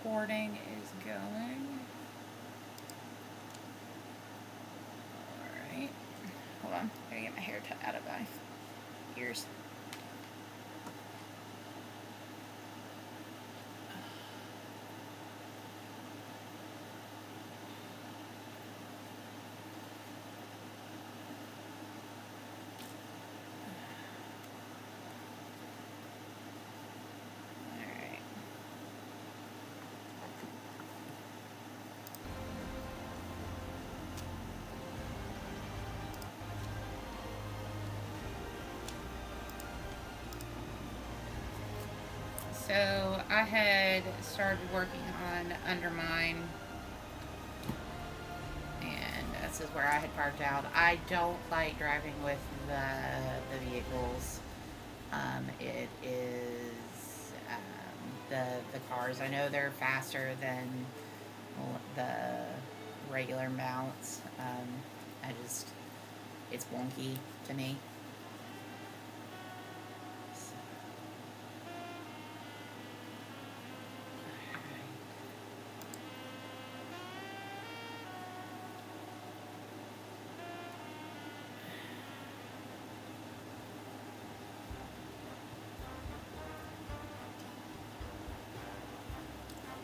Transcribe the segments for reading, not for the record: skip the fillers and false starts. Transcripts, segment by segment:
recording is going. Alright. Hold on. I gotta get my hair out of my ears. So I had started working on Undermine, and this is where I had parked out. I don't like driving with the vehicles. It is the cars. I know they're faster than the regular mounts. It's wonky to me.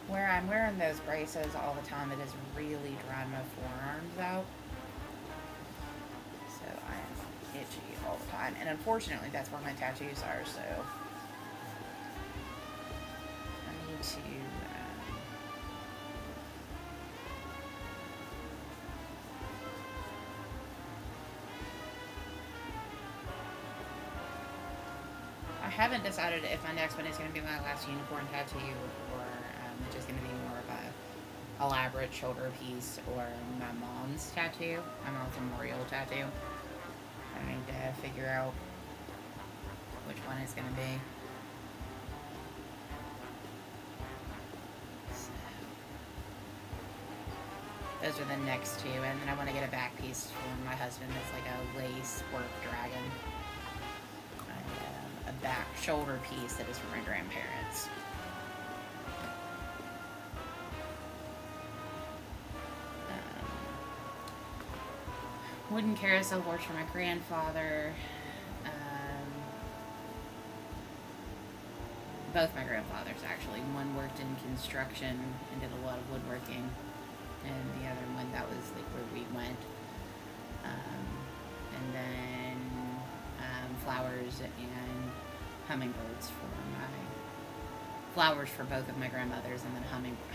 Where I'm wearing those braces all the time, it is really drying my forearms out. So I am itchy all the time. And unfortunately, that's where my tattoos are, so I need to... I haven't decided if my next one is going to be my last unicorn tattoo, or it's just going to be more of a elaborate shoulder piece, or my mom's tattoo, my mom's memorial tattoo. I need to figure out which one it's going to be. So, those are the next two, and then I want to get a back piece for my husband that's like a lace work dragon. A back shoulder piece that is from my grandparents. Wooden carousel boards for my grandfather. Both my grandfathers, actually. One worked in construction and did a lot of woodworking, and the other one, that was like where we went. And then flowers and hummingbirds for both of my grandmothers, and then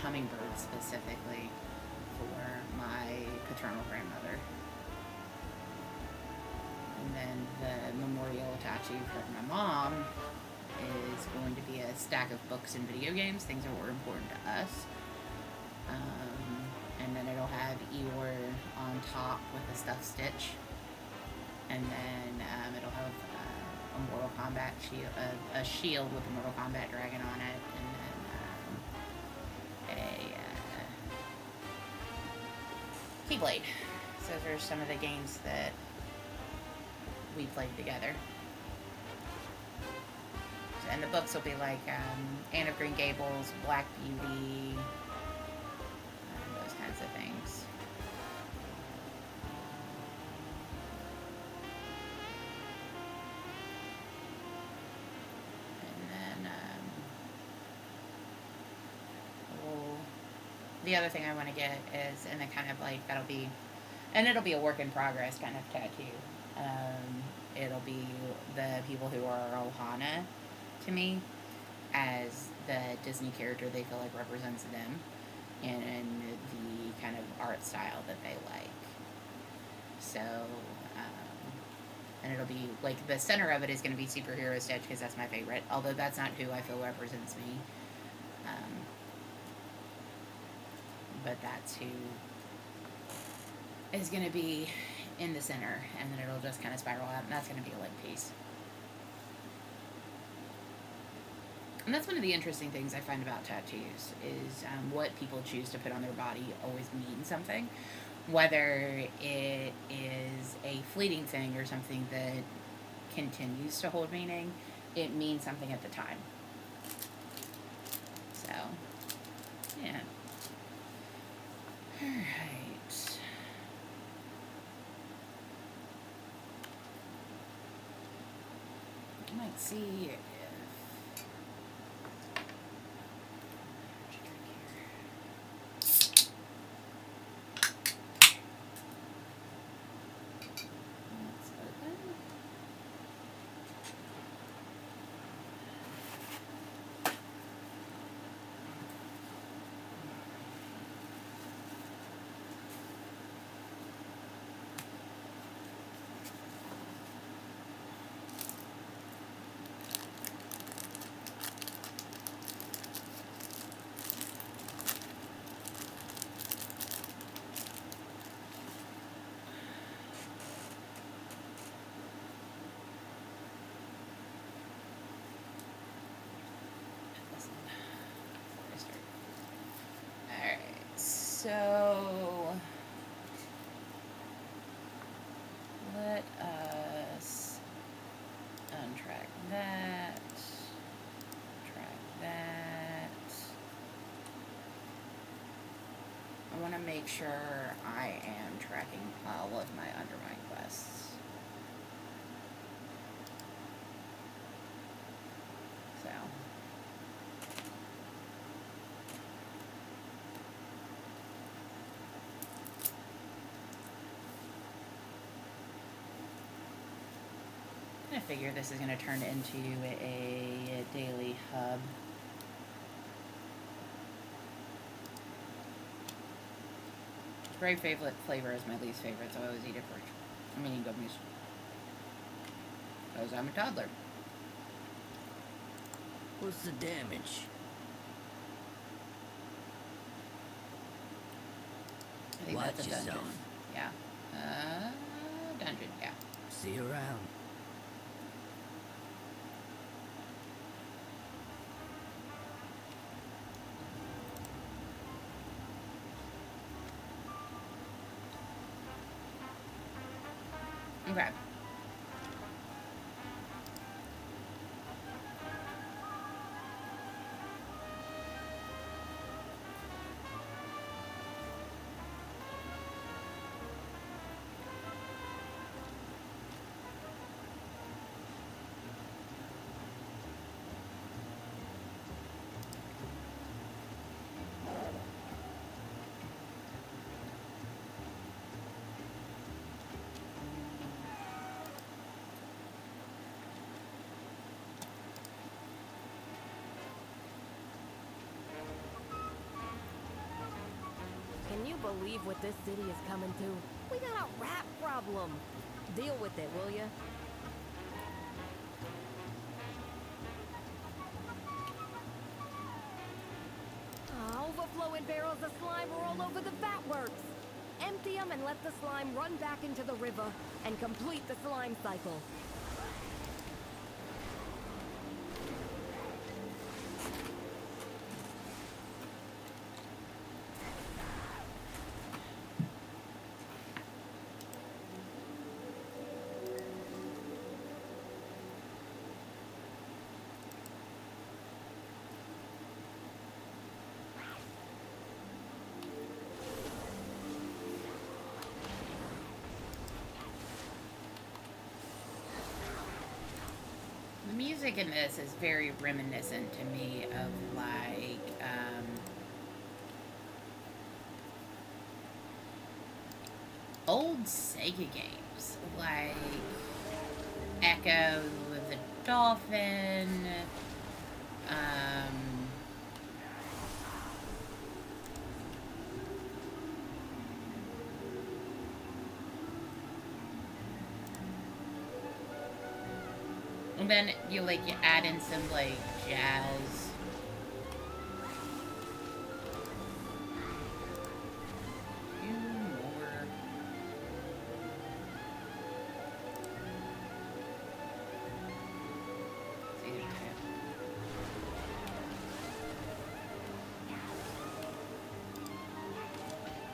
hummingbirds specifically for my paternal grandmother. And then the memorial tattoo for my mom is going to be a stack of books and video games, things that were important to us. And then it'll have Eeyore on top with a stuffed Stitch. And then it'll have a Mortal Kombat shield, a shield with a Mortal Kombat dragon on it, and then a Keyblade. So those are some of the games that we played together. And the books will be like Anne of Green Gables, Black Beauty, those kinds of things. The other thing I want to get is, and then kind of like, it'll be a work in progress kind of tattoo. It'll be the people who are Ohana to me as the Disney character they feel like represents them, and the kind of art style that they like. So, and it'll be like, the center of it is going to be Superhero Stitch, because that's my favorite, although that's not who I feel represents me. But that's who is going to be in the center, and then it'll just kind of spiral out, and that's going to be a leg piece. And that's one of the interesting things I find about tattoos, is what people choose to put on their body always means something. Whether it is a fleeting thing or something that continues to hold meaning, it means something at the time. So, yeah. I might see if... So, let us untrack that, track that. I want to make sure I am tracking all of my Undermine quests. So. I figure this is going to turn into a daily hub. Very favorite flavor is my least favorite, so I always eat it first. I'm eating gummies. Because I'm a toddler. What's the damage? I think Watch that's a dungeon. yourself. Yeah. Dungeon, yeah. See you around. Okay. Can you believe what this city is coming to? We got a rat problem. Deal with it, will ya? Overflowing barrels of slime are all over the vat works. Empty them and let the slime run back into the river and complete the slime cycle. The music in this is very reminiscent to me of like old Sega games, like Echo of the Dolphin, and then you add in some like jazz.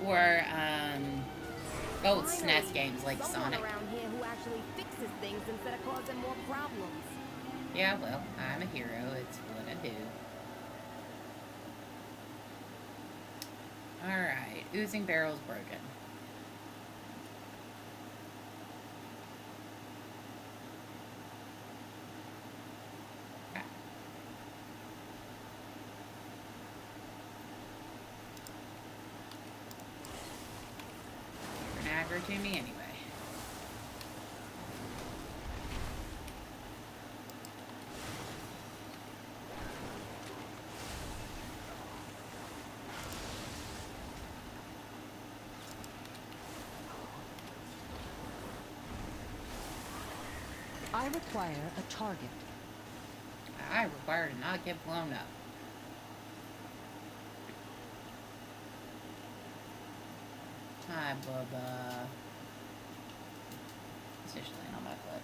Or old SNES games like Sonic. Around here who actually fixes things instead of causing more problems. Yeah, well, I'm a hero. It's what I do. Alright. Oozing barrel's broken. Okay. You're an aggro to me anyway. I require a target. I require to not get blown up. Hi, Bubba. Essentially on my foot.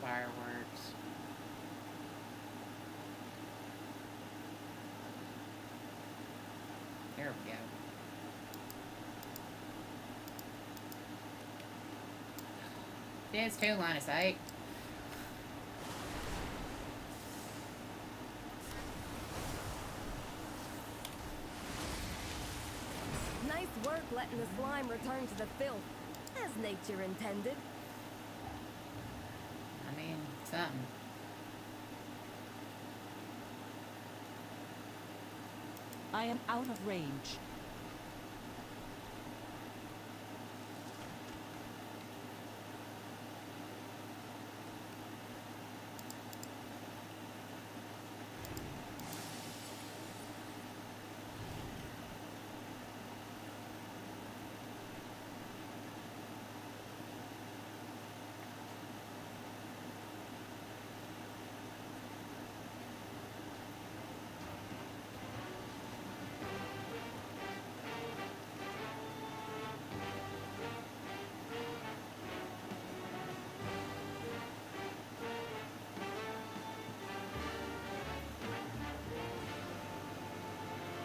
Fireworks. There we go. There's two line of sight. Nice work letting the slime return to the filth, as nature intended. I mean, something. I am out of range.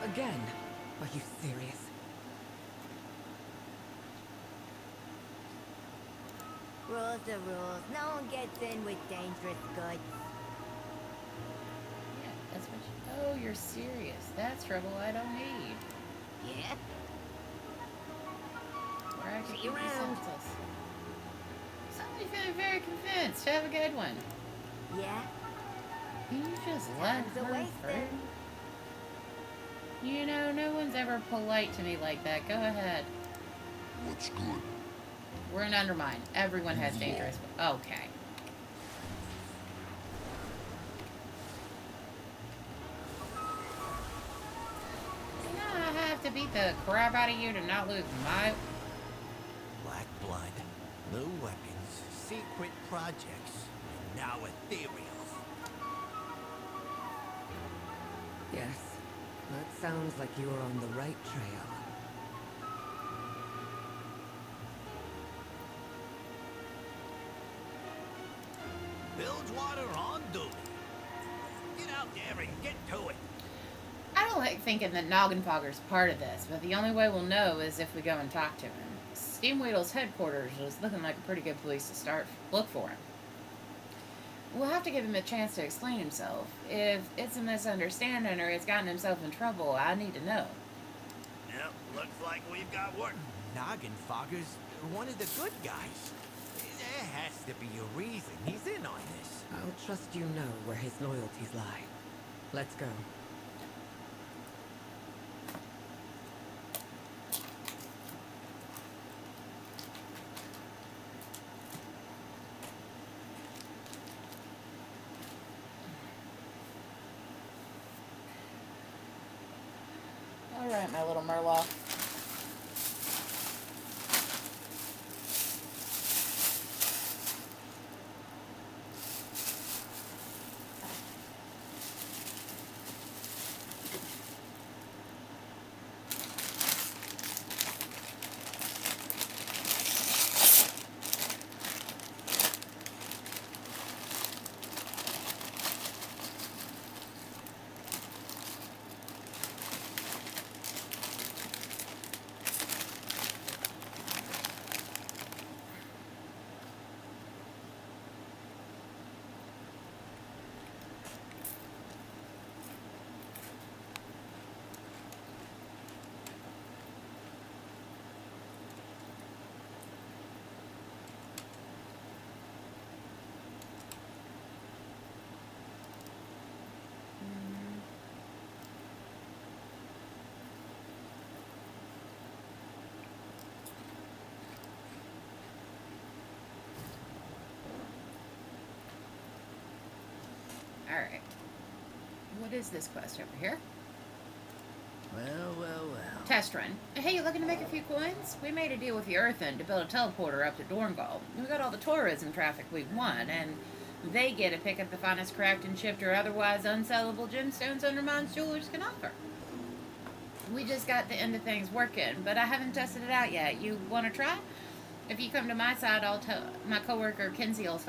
Again? Are you serious? Rules are rules. No one gets in with dangerous goods. Oh, you're serious. That's trouble I don't need. Yeah? Where I can See keep you these around. senseless. Suddenly feeling very convinced. Have a good one. Yeah? Can you just let Time's a her wasting. through? You know, no one's ever polite to me like that. Go ahead. What's good? We're in Undermine. Everyone has dangerous... Okay. You know, I have to beat the crap out of you to not lose my... Black blood, new weapons, secret projects, and now ethereals. Yes. That sounds like you are on the right trail. Bilgewater on duty. Get out there and get to it. I don't like thinking that Noggenfogger's part of this, but the only way we'll know is if we go and talk to him. Steamweedle's headquarters is looking like a pretty good place to start. Look for him. We'll have to give him a chance to explain himself. If it's a misunderstanding or he's gotten himself in trouble, I need to know. Yep, looks like we've got work. Noggenfogger's one of the good guys. There has to be a reason he's in on this. I'll trust you know where his loyalties lie. Let's go. Alright, my little Murloc. Alright. What is this quest over here? Well, well, well. Test run. Hey, you looking to make a few coins? We made a deal with the Earthen to build a teleporter up to Dorngal. We got all the tourism traffic we want, and they get to pick up the finest cracked and chipped or otherwise unsellable gemstones Undermine's jewelers can offer. We just got the end of things working, but I haven't tested it out yet. You want to try? If you come to my side, I'll tell my coworker Kinsey will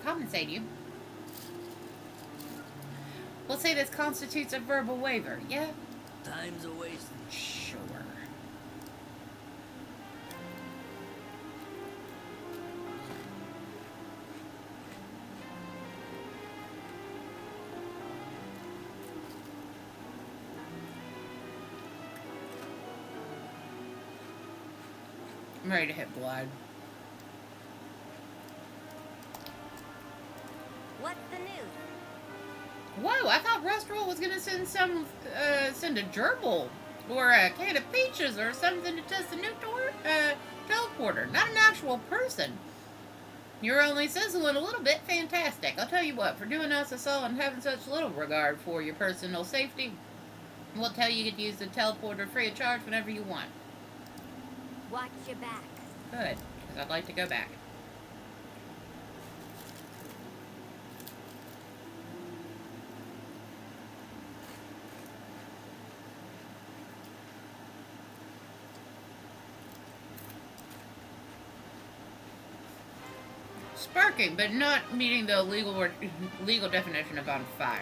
compensate you. We'll say this constitutes a verbal waiver, yeah? Time's a waste. Sure. I'm ready to hit blood. What's the news? Whoa, I thought Rustroll was gonna send send a gerbil or a can of peaches or something to test a new teleporter, not an actual person. You're only sizzling a little bit. Fantastic. I'll tell you what, for doing us a solid and having such little regard for your personal safety, we'll tell you get to use the teleporter free of charge whenever you want. Watch your back. Good, because I'd like to go back. Sparking, but not meeting the legal definition of on fire.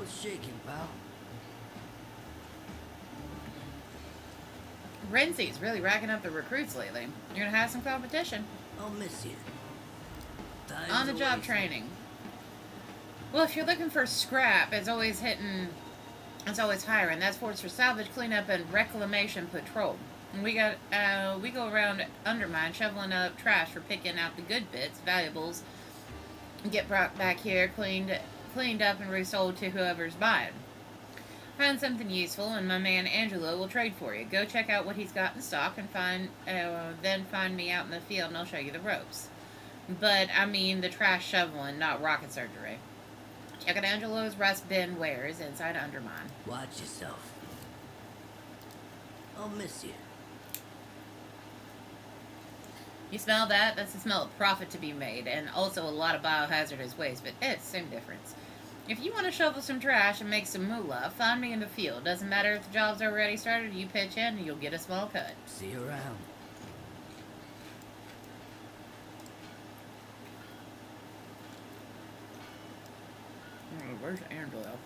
What's shaking, pal? Renzi's really racking up the recruits lately. You're gonna have some competition. I'll miss you. Time's On the job a-wasting. training. Well, if you're looking for scrap, it's always hiring. That's force for salvage, cleanup, and reclamation patrol. And we go around Undermine, shoveling up trash for picking out the good bits, valuables, and get brought back here, cleaned up, and resold to whoever's buying. Find something useful, and my man Angelo will trade for you. Go check out what he's got in stock, and then find me out in the field, and I'll show you the ropes. But I mean the trash shoveling, not rocket surgery. Check out Angelo's rust bin wares inside Undermine. Watch yourself. I'll miss you. You smell that? That's the smell of profit to be made, and also a lot of biohazardous waste, but it's the same difference. If you want to shovel some trash and make some moolah, find me in the field. Doesn't matter if the job's already started, you pitch in and you'll get a small cut. See you around. Where's Angelo?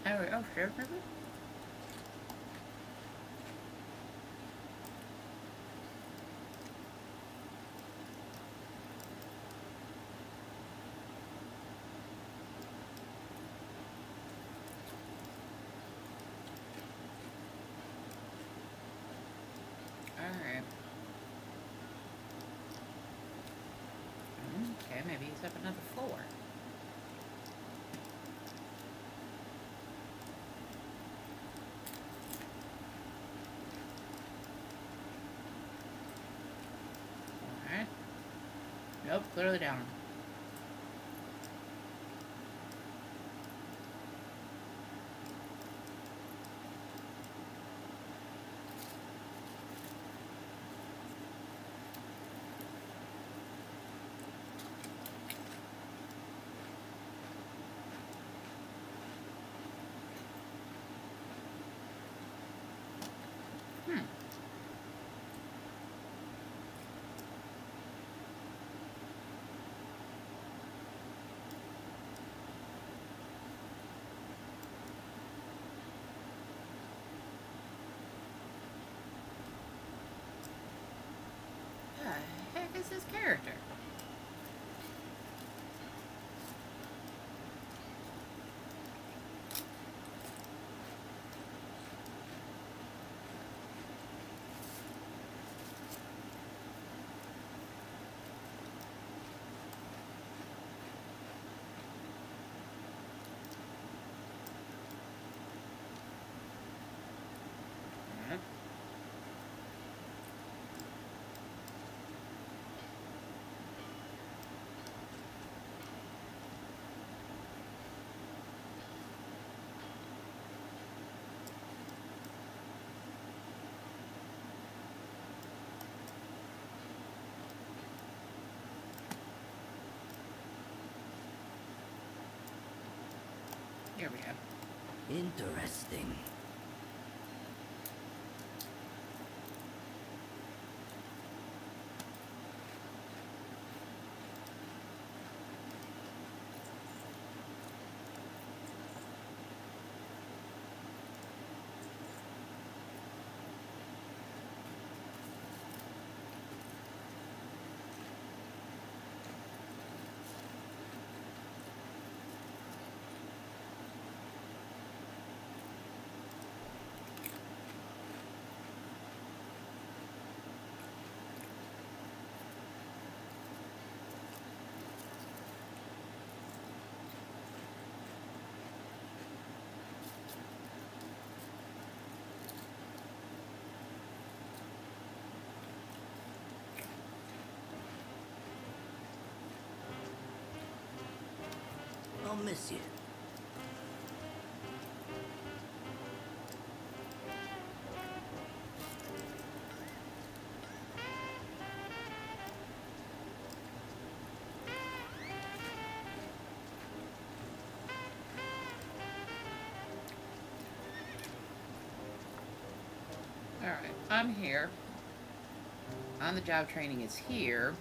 Oh, sheriff maybe? Alright. Okay, maybe he's up another floor. Alright. Nope, clearly down. The heck is his character? Here we go. Interesting. I'll miss you. Alright, I'm here. On the job training is here.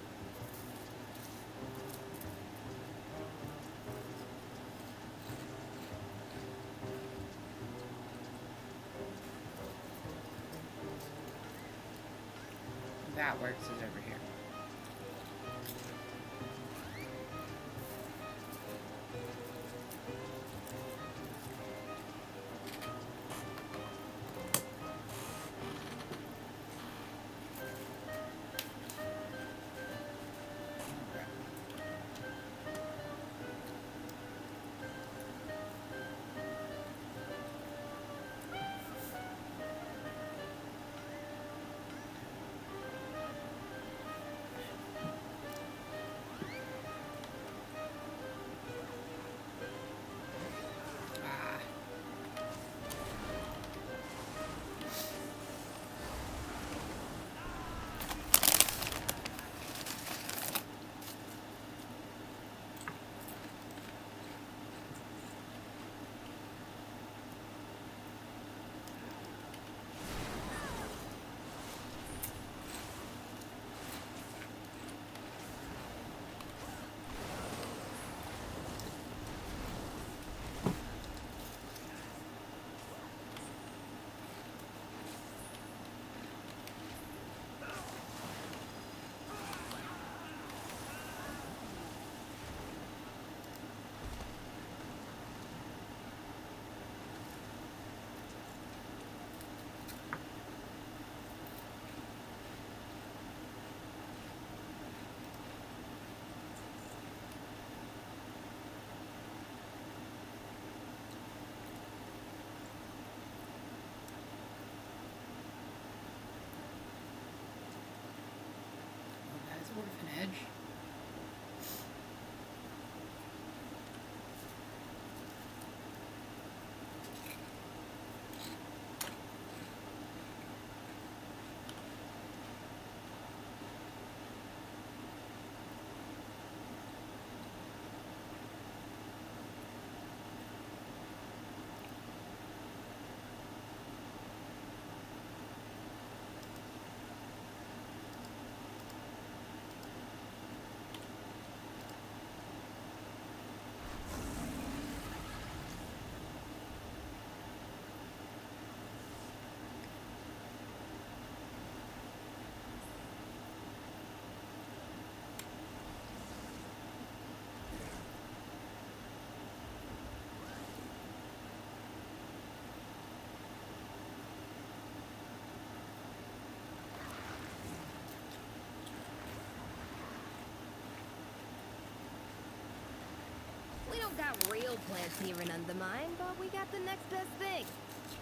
slow plants here in Undermine, but we got the next best thing.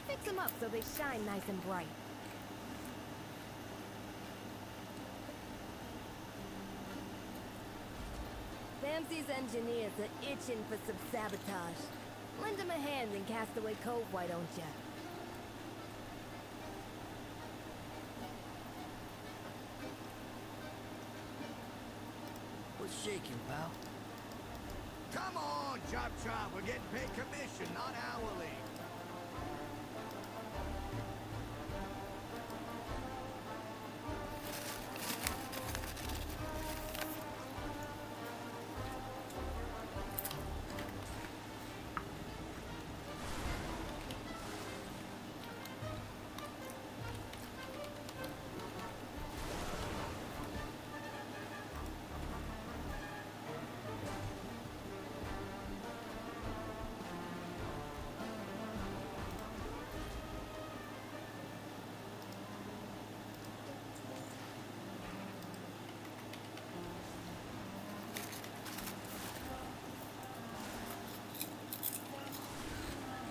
Fix them up so they shine nice and bright. Bamsey's engineers are itching for some sabotage. Lend them a hand in Castaway Cove, why don't ya? What's shaking, pal? Come on, Chop Chop. We're getting paid commission, not hourly.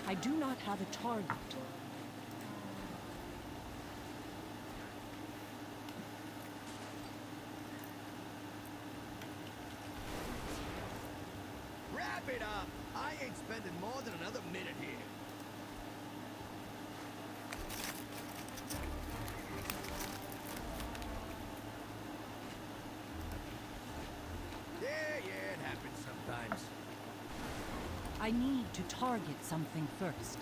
I do not have a target. Wrap it up. I ain't spending more than another minute here. Yeah, it happens sometimes. I need to target something first.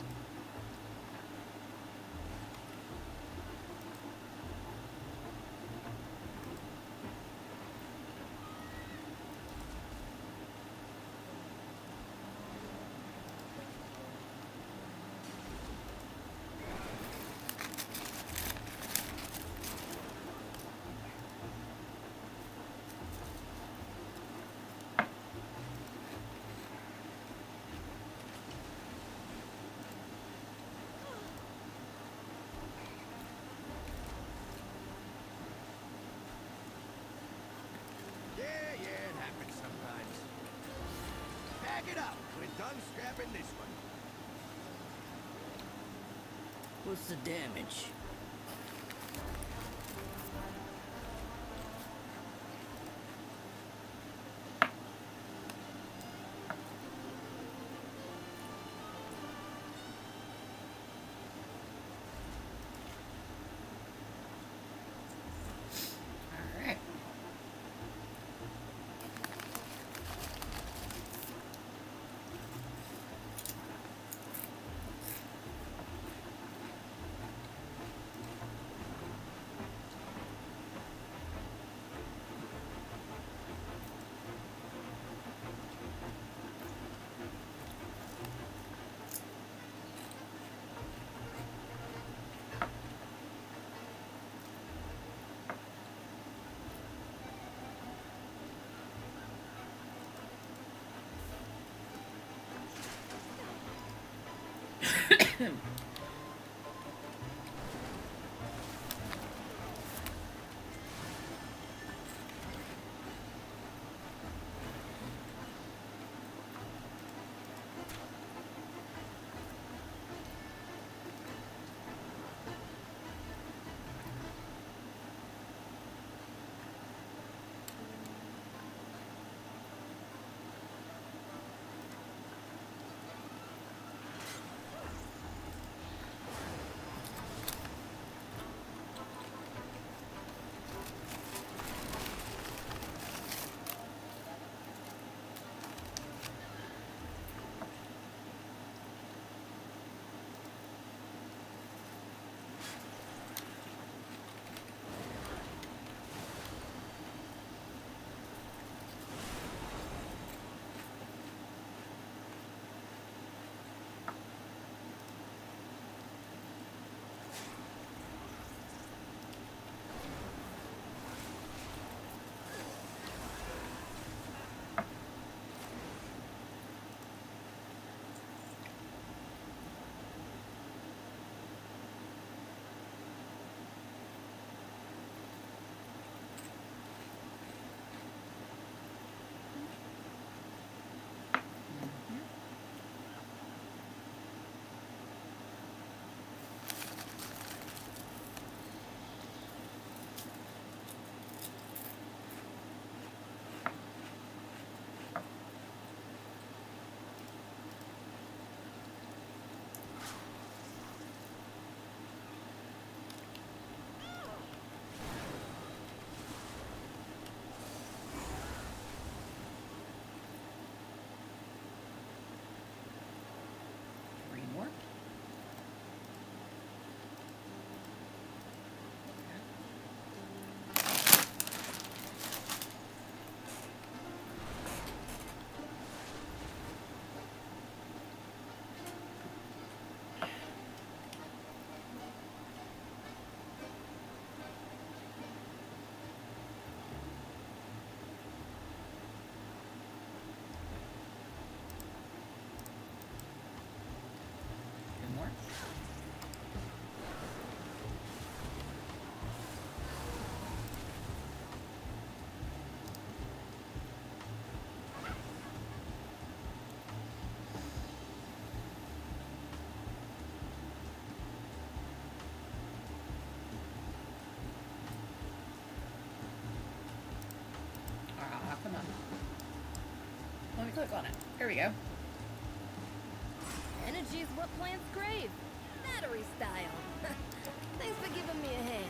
Yeah, it happens sometimes. Pack it up. We're done scrapping this one. What's the damage? All right. Come on. Let me click on it. Here we go. Energy is what plants crave. Battery style. Thanks for giving me a hand.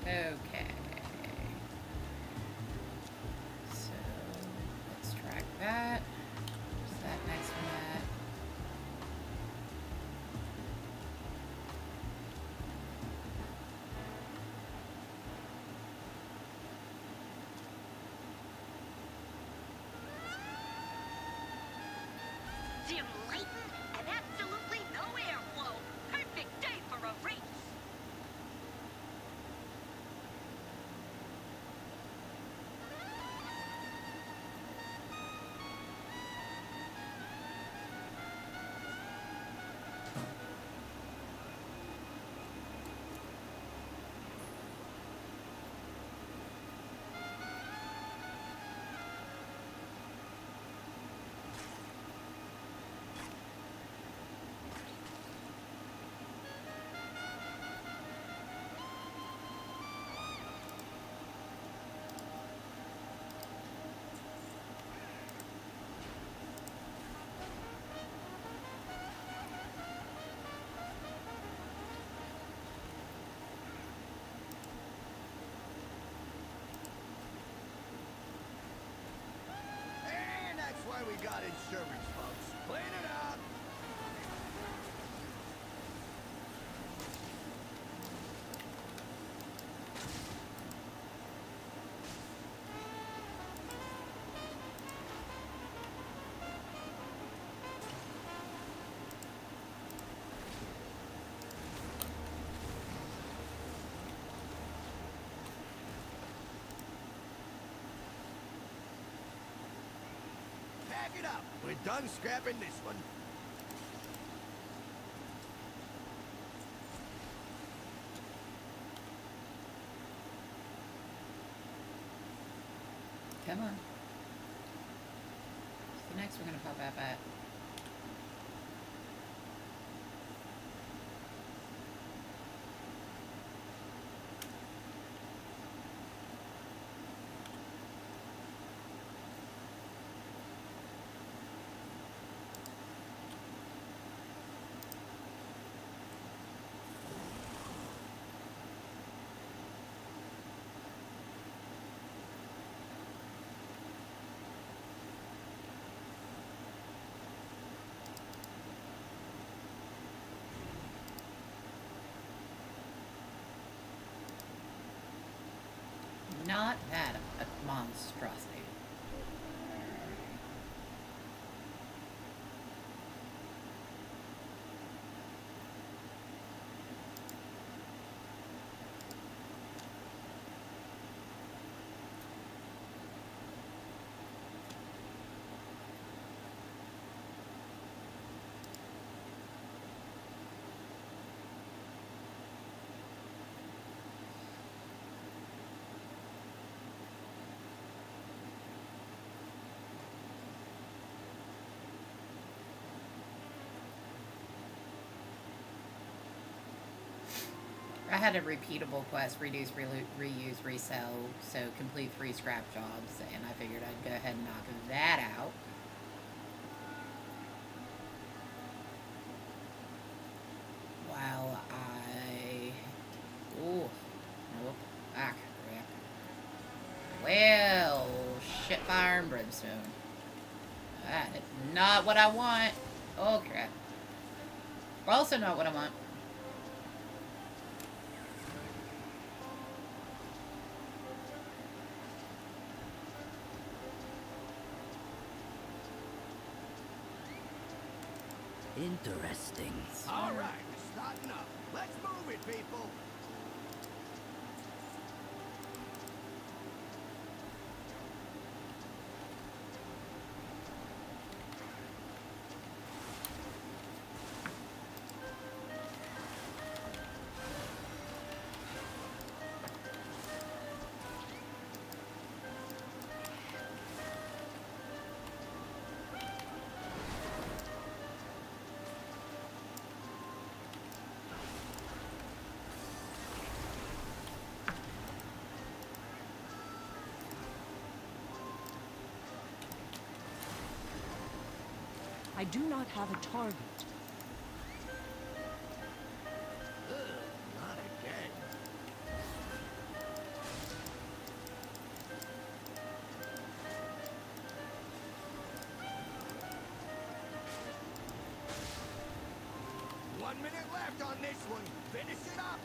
Okay. So let's track that. What's that next one at? Dim lighting and absolutely no airflow. Perfect day for a race. And that's why we got insurance, folks. Clean it up. Pack it up. We're done scrapping this one. Come on. What's the next we're gonna pop up at? Not that a monstrosity. I had a repeatable quest, reduce, reuse, resell, so complete 3 scrap jobs, and I figured I'd go ahead and knock that out. While I... Ooh. Nope. Ah, crap. Well, shit, fire and brimstone. That is not what I want. Oh, crap. Also not what I want. Interesting. All right, we're starting up. Let's move it, people. do not have a target. Not again. One minute left on this one. Finish it up.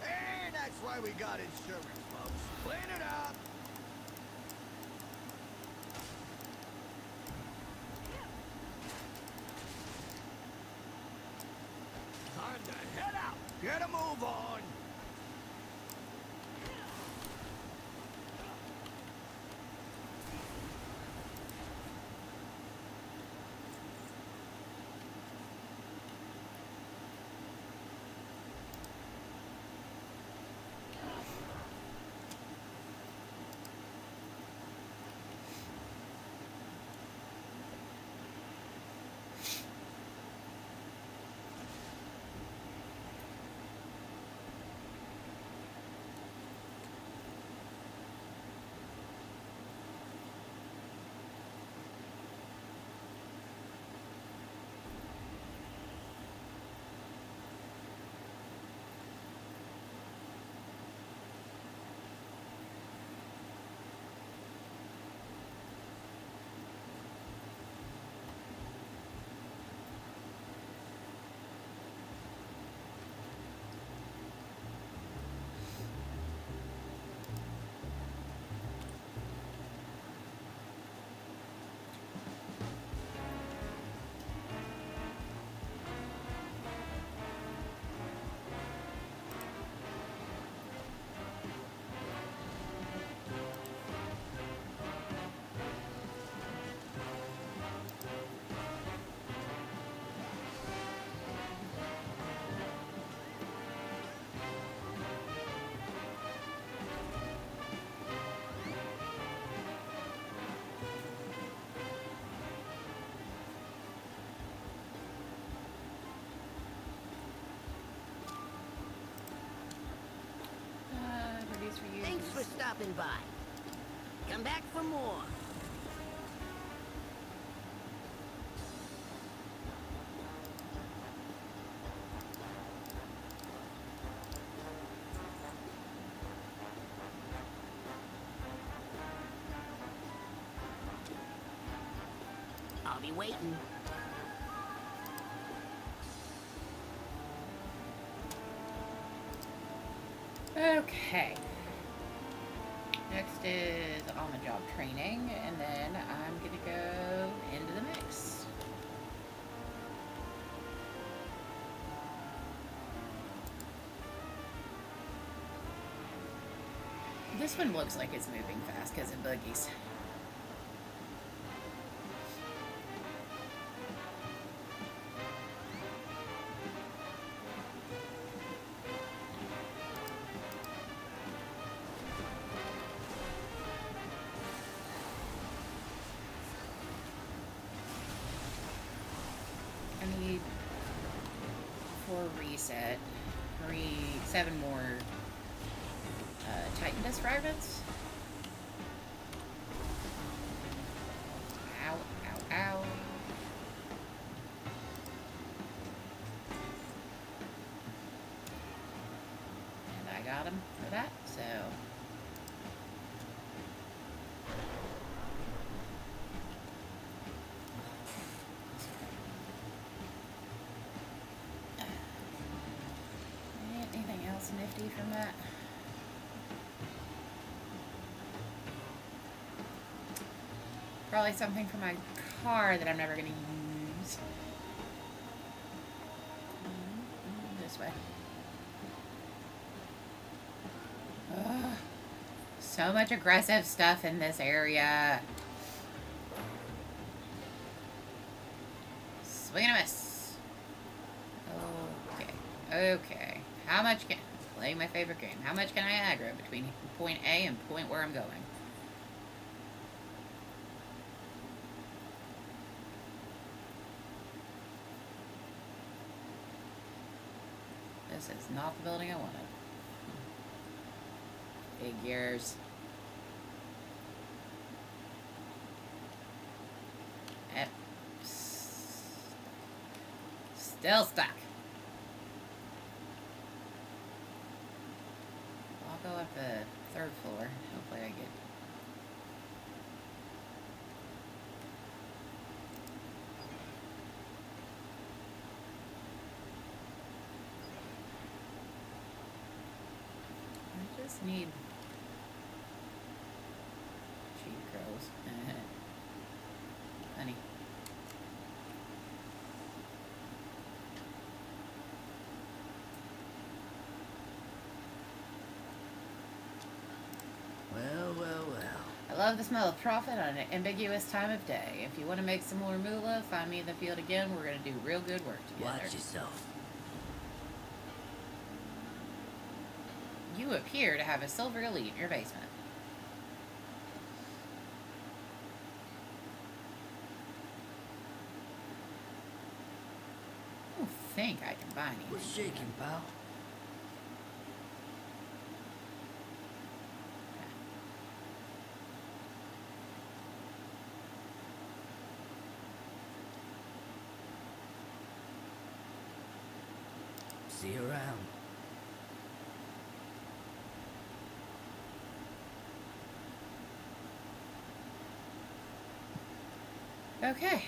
And that's why we got insurance, folks. Clean it up. Time to head out. Get a move on. Produce for you. Thanks for stopping by. Come back for more. I'll be waiting. Okay. Next is on-the-job training, and then I'm gonna go into the mix. This one looks like it's moving fast because of buggies. I need, for reset, 7 more Titan Dust fragments. Ow, ow, ow. And I got him for that, so. Anything else nifty from that? Probably something for my car that I'm never going to use. so much aggressive stuff in this area. Swing and a miss. Okay. Okay. How much can... Playing my favorite game. How much can I aggro between point A and point where I'm going? This is not the building I wanted. Figures. Yep. Still stuck. I'll go up the third floor. Hopefully I get... I just need... cheap girls. Honey. Well, well, well. I love the smell of profit on an ambiguous time of day. If you want to make some more moolah, find me in the field again. We're going to do real good work together. Watch yourself. You appear to have a silver elite in your basement. I don't think I can buy anything. What's shaking, pal? See you around. Okay.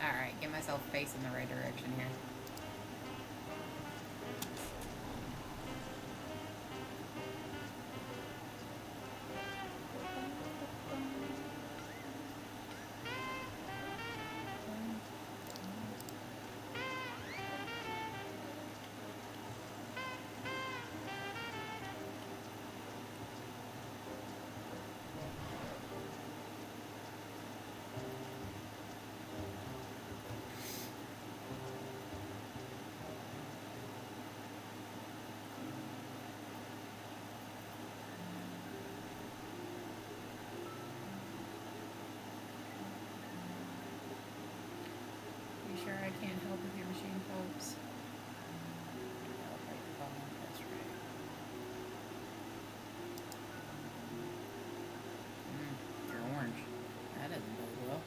Alright, get myself facing the right direction here. Sure I can't help with your machine, folks. That's right. You're orange. That doesn't bode well.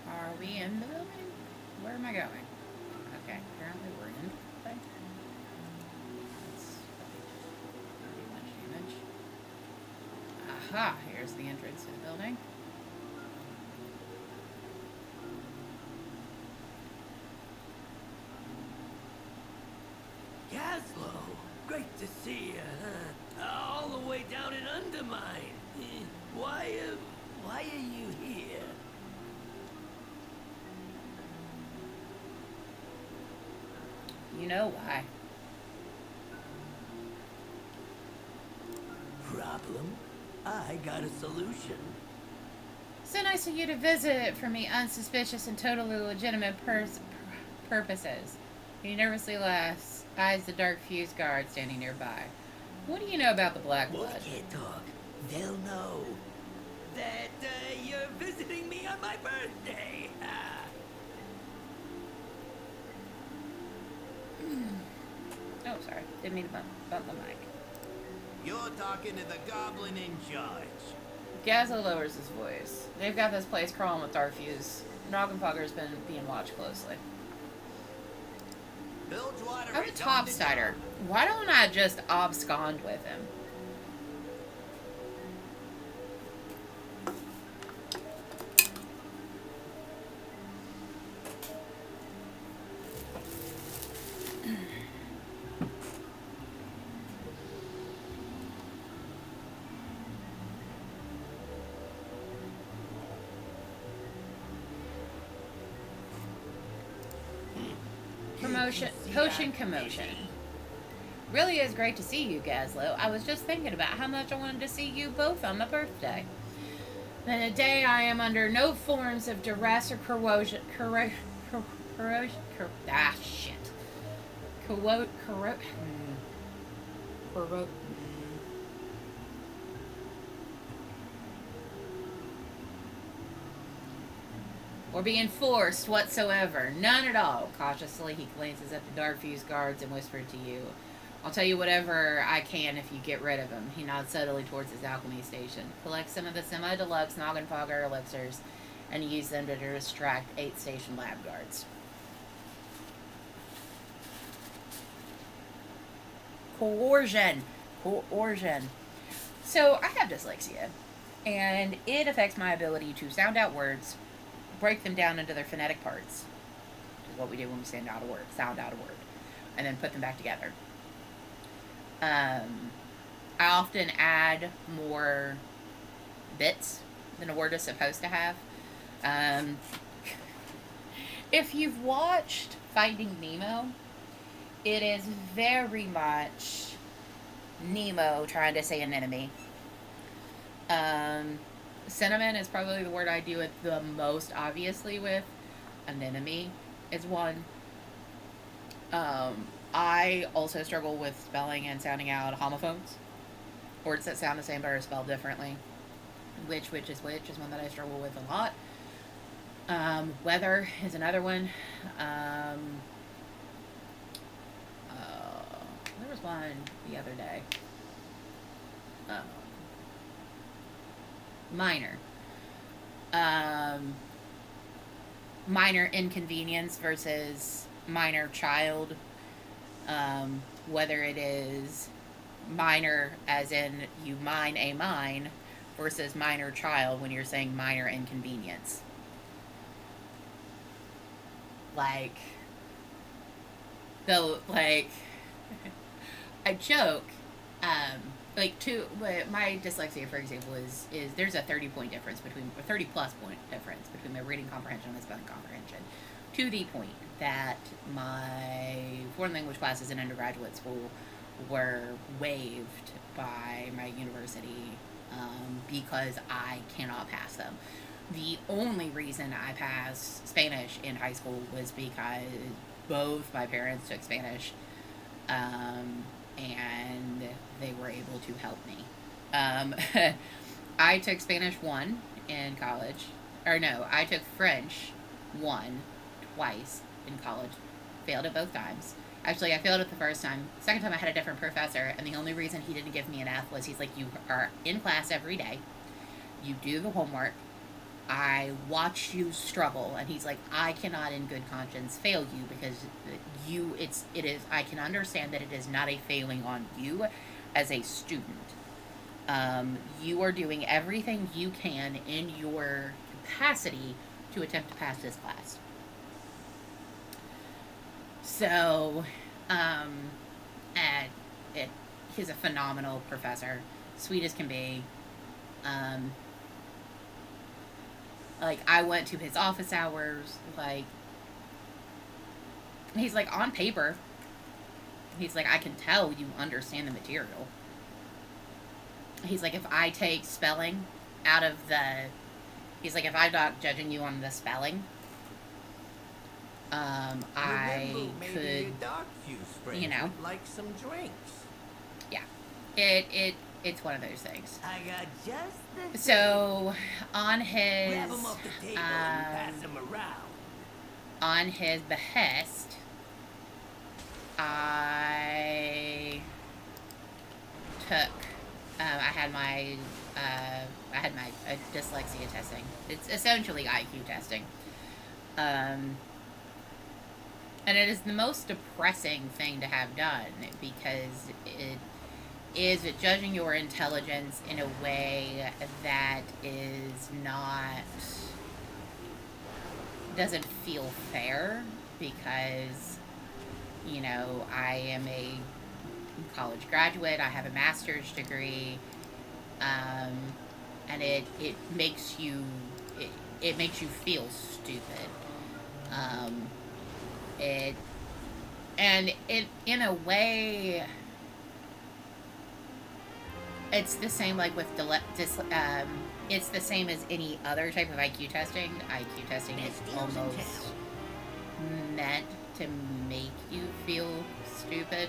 Are we in the building? Where am I going? Okay, apparently we're in the building. Aha, here's the entrance to the building. Gaslow, great to see you, huh? All the way down in Undermine. Why are you here? You know why. Problem? I got a solution. So nice of you to visit for me unsuspicious and totally legitimate purposes. He nervously laughs, eyes the dark fuse guard standing nearby. What do you know about the Black Well, Blood? I can't talk. They'll know that you're visiting me on my birthday. Oh, sorry. Didn't mean to bump the mic. You're talking to the goblin in charge. Gazzo lowers his voice. They've got this place crawling with dark fuse. Noggenfogger's been being watched closely. Bilgewater I'm a is on the topsider. job. Why don't I just abscond with him? Potion commotion. Really is great to see you, Gazlo. I was just thinking about how much I wanted to see you both on my birthday. And a day I am under no forms of duress or corrosion. Or being forced whatsoever. None at all. Cautiously, he glances at the dark fuse guards and whispers to you. I'll tell you whatever I can if you get rid of him. He nods subtly towards his alchemy station. Collect some of the semi-deluxe Noggenfogger elixirs and use them to distract 8 station lab guards. Coercion. So, I have dyslexia. And it affects my ability to sound out words, break them down into their phonetic parts, which is what we do when we sound out a word, and then put them back together. I often add more bits than a word is supposed to have. If you've watched Finding Nemo, it is very much Nemo trying to say an enemy. Cinnamon is probably the word I do it the most obviously with. Anemone is one. I also struggle with spelling and sounding out homophones. Words that sound the same but are spelled differently. Which is one that I struggle with a lot. Weather is another one. There was one the other day. Minor. Minor inconvenience versus minor child. Whether it is minor as in you mine a mine versus minor child when you're saying minor inconvenience. I joke, my dyslexia, for example, is there's a 30 plus point difference between my reading comprehension and my spelling comprehension, to the point that my foreign language classes in undergraduate school were waived by my university because I cannot pass them. The only reason I passed Spanish in high school was because both my parents took Spanish, and they were able to help me. I took Spanish 1 in college. I took French 1 twice in college. Failed it both times. Actually, I failed it the first time. Second time I had a different professor, and the only reason he didn't give me an F was he's like, you are in class every day. You do the homework. I watch you struggle, and he's like, I cannot in good conscience fail you because I can understand that it is not a failing on you as a student. You are doing everything you can in your capacity to attempt to pass this class. So, he's a phenomenal professor, sweet as can be. Like, I went to his office hours, like, he's like, on paper, he's like, I can tell you understand the material. He's like, if I take spelling out of the, he's like, if I'm not judging you on the spelling, I could, you know, like some drinks. yeah, it's one of those things. I got just the So, on his, grab 'em off the table and pass 'em around. on his behest, I took, I had my dyslexia testing. It's essentially IQ testing. And it is the most depressing thing to have done, because it is judging your intelligence in a way that is not, doesn't feel fair, because, you know, I am a college graduate, I have a master's degree, and it makes you, it makes you feel stupid. In a way, it's the same, like, with it's the same as any other type of IQ testing. IQ testing is almost meant to make you feel stupid.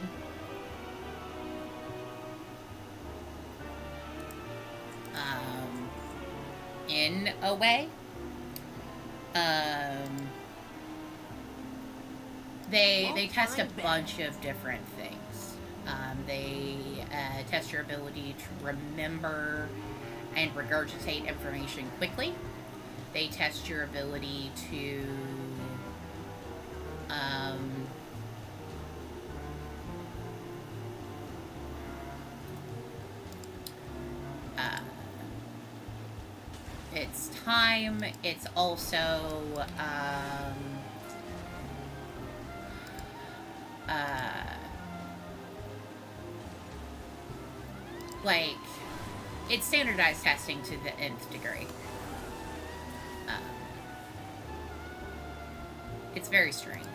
In a way. They test a bunch of different things. They test your ability to remember and regurgitate information quickly. They test your ability to it's time. It's also like, it's standardized testing to the nth degree. It's very strange.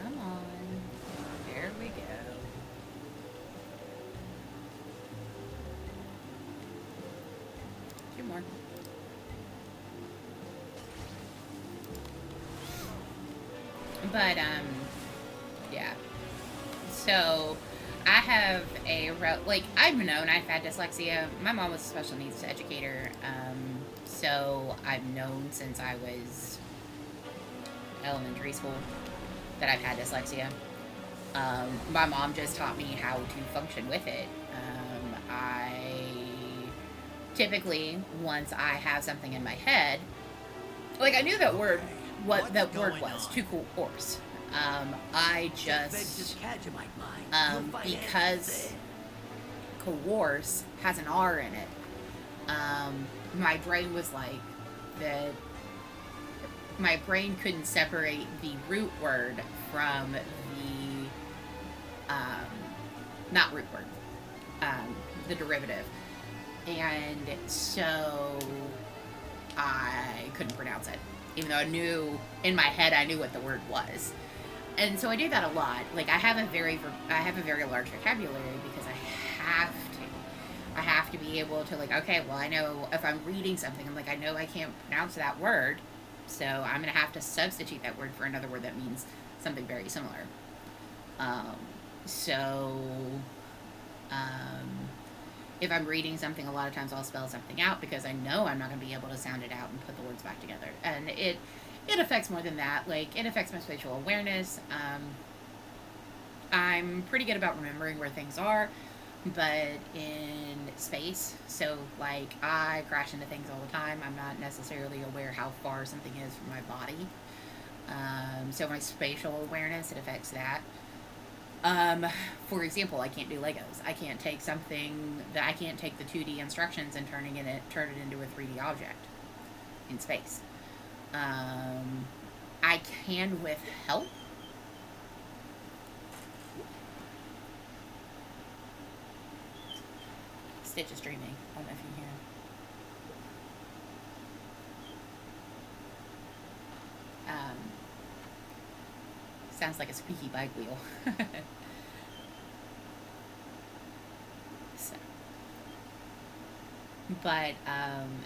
Come on. There we go. Two more. But, yeah. So, I have like, I've known I've had dyslexia. My mom was a special needs educator, so I've known since I was elementary school that I've had dyslexia. My mom just taught me how to function with it. I typically, once I have something in my head, like, I knew that word, what that word was, to coerce. I just, because coerce has an R in it, my brain was like, my brain couldn't separate the root word from the, not root word, the derivative. And so I couldn't pronounce it, even though I knew, in my head, I knew what the word was. And so I do that a lot. Like, I have a very large vocabulary because I have to be able to, like, okay, well, I know if I'm reading something, I'm like, I know I can't pronounce that word, so I'm going to have to substitute that word for another word that means something very similar. If I'm reading something, a lot of times I'll spell something out because I know I'm not going to be able to sound it out and put the words back together. And it affects more than that. Like, it affects my spatial awareness. I'm pretty good about remembering where things are, but in space, so, like, I crash into things all the time. I'm not necessarily aware how far something is from my body. So my spatial awareness, it affects that. For example, I can't do Legos. I can't take something that I can't take the 2D instructions and turn it into a 3D object in space. I can with help. Stitch is dreaming. I don't know if you can hear him. Sounds like a squeaky bike wheel. So, but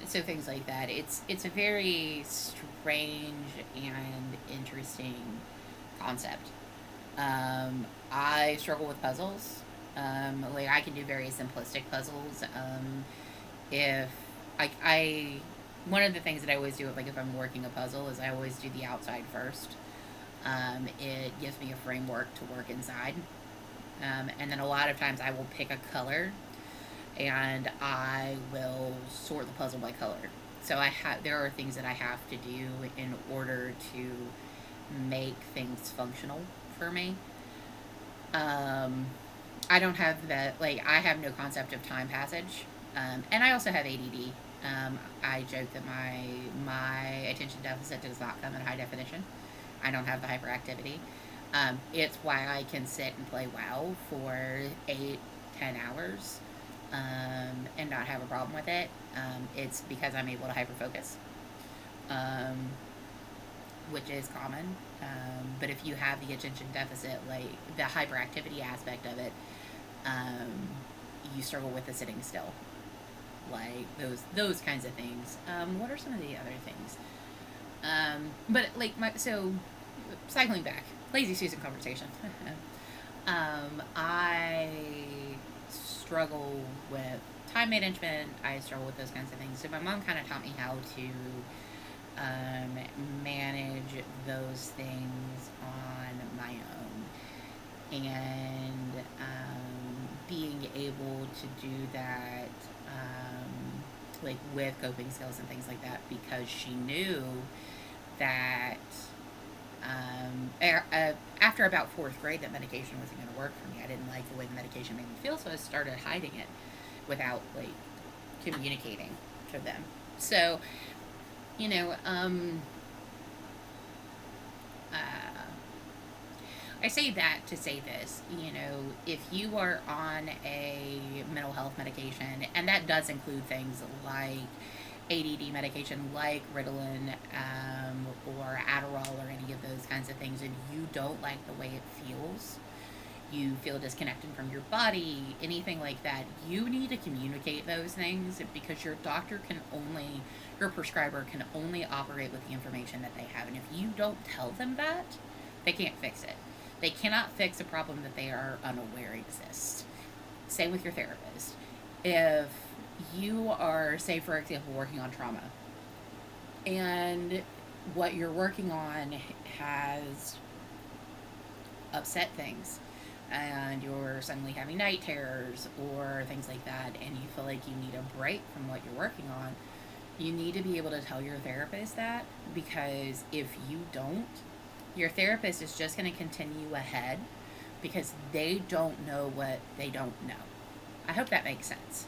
so things like that. It's a very strange and interesting concept. I struggle with puzzles. Like I can do very simplistic puzzles. If I one of the things that I always do, like if I'm working a puzzle, is I always do the outside first. It gives me a framework to work inside. And then a lot of times I will pick a color and I will sort the puzzle by color. So there are things that I have to do in order to make things functional for me. I don't have that, like, I have no concept of time passage. And I also have ADD. I joke that my attention deficit does not come in high definition. I don't have the hyperactivity. It's why I can sit and play WoW for 8-10 hours and not have a problem with it. It's because I'm able to hyperfocus, which is common. But if you have the attention deficit, like the hyperactivity aspect of it, you struggle with the sitting still. Like those kinds of things. What are some of the other things? But like so cycling back, lazy Susan conversation. I struggle with time management. I struggle with those kinds of things. So my mom kind of taught me how to manage those things on my own, and being able to do that like with coping skills and things like that, because she knew that after about 4th grade that medication wasn't going to work for me. I didn't like the way the medication made me feel, so I started hiding it without like communicating to them. So you know, I say that to say this, you know, if you are on a mental health medication, and that does include things like ADD medication, like Ritalin, or Adderall, or any of those kinds of things, and you don't like the way it feels, you feel disconnected from your body, anything like that, you need to communicate those things, because your prescriber can only operate with the information that they have. And if you don't tell them that, they can't fix it. They cannot fix a problem that they are unaware exists. Same with your therapist. If you are, say for example, working on trauma, and what you're working on has upset things, and you're suddenly having night terrors or things like that, and you feel like you need a break from what you're working on, you need to be able to tell your therapist that, because if you don't, your therapist is just going to continue ahead because they don't know what they don't know. I hope that makes sense.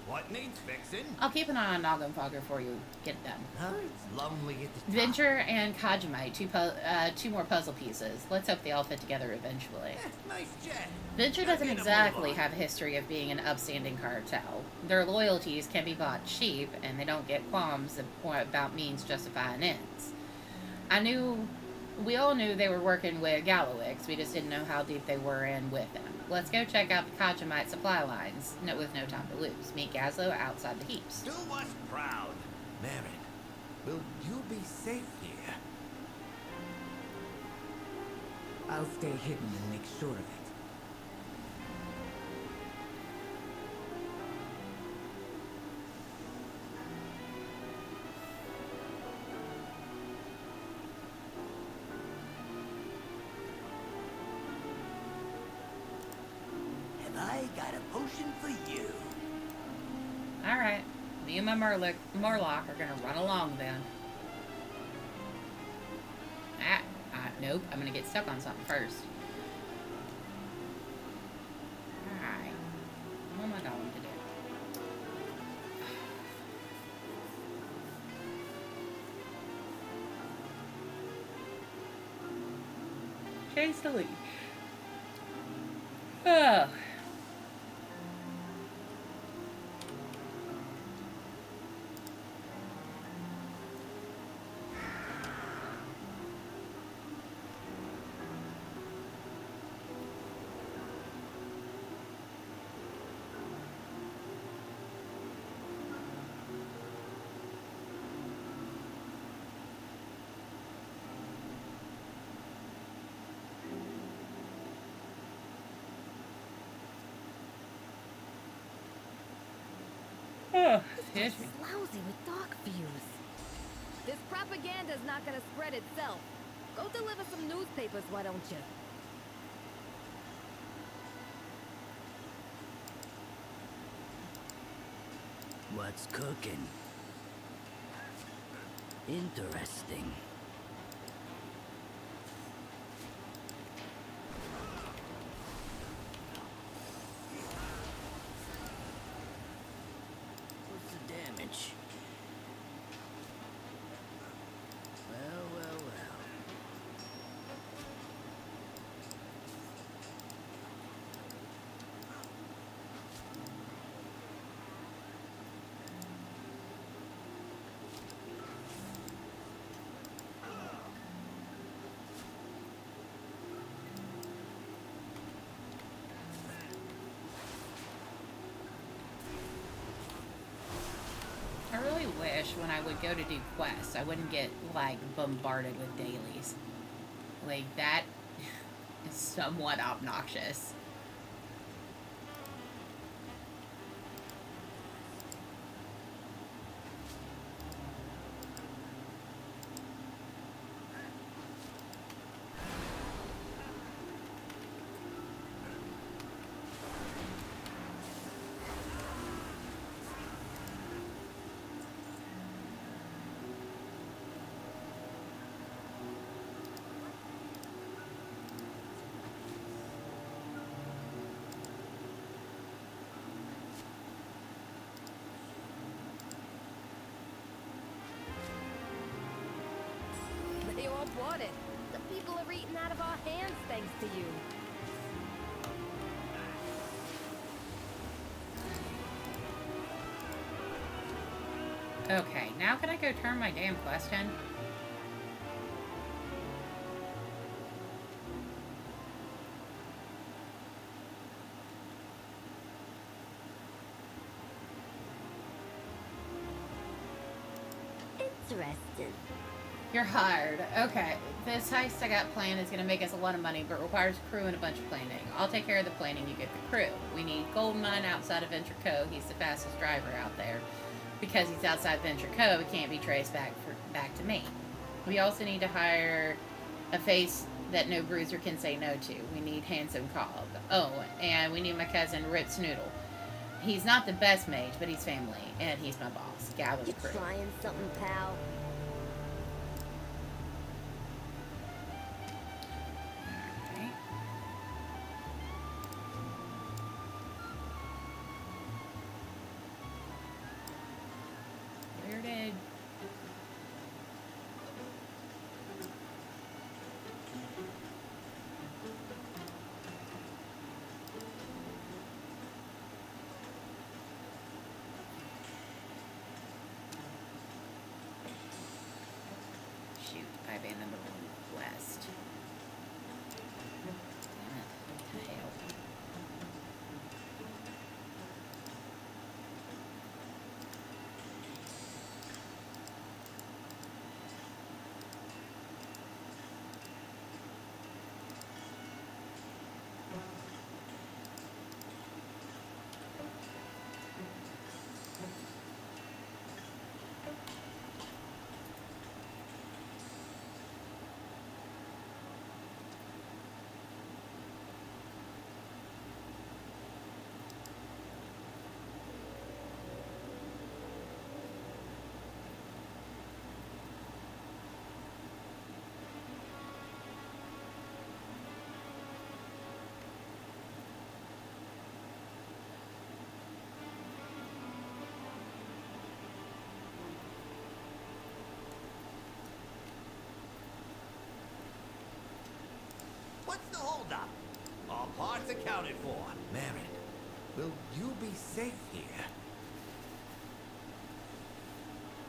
What needs fixing? I'll keep an eye on Noggin Fogger for you. Get it done. Huh? It's lonely at the top. Venture and Kajimite, two more puzzle pieces. Let's hope they all fit together eventually. Nice jet. Venture doesn't exactly have a history of being an upstanding cartel. Their loyalties can be bought cheap, and they don't get qualms about means justifying ends. We all knew they were working with Gallowix, we just didn't know how deep they were in with them. Let's go check out the Kajimite supply lines, with no time to lose. Meet Gazlo outside the heaps. Do us proud. Marin, will you be safe here? I'll stay hidden and make sure of it. I got a potion for you. Alright, me and my Morlock are gonna run along then. Nope, I'm gonna get stuck on something first. Alright, what am I going to do? Change delete. Oh. Oh, It's lousy with dock views. This propaganda's not gonna spread itself. Go deliver some newspapers, why don't you? What's cooking? Interesting. What's the damage? Well, well, well. I really wish when I would go to do quests, I wouldn't get, like, bombarded with dailies. Like, that is somewhat obnoxious. They all bought it. The people are eating out of our hands thanks to you. Okay, now can I go turn my damn quest in? Interesting. You're hired. Okay. This heist I got planned is going to make us a lot of money, but requires crew and a bunch of planning. I'll take care of the planning, you get the crew. We need gold mine outside of Venture Cove. He's the fastest driver out there. Because he's outside Venture Cove, he can't be traced back to me. We also need to hire a face that no bruiser can say no to. We need Handsome Cobb. Oh, and we need my cousin Rip Snoodle. He's not the best mage, but he's family, and he's my boss. Gather the You crew. trying something, pal? Okay. Where did... What's the holdup? All parts accounted for. Marin, will you be safe here?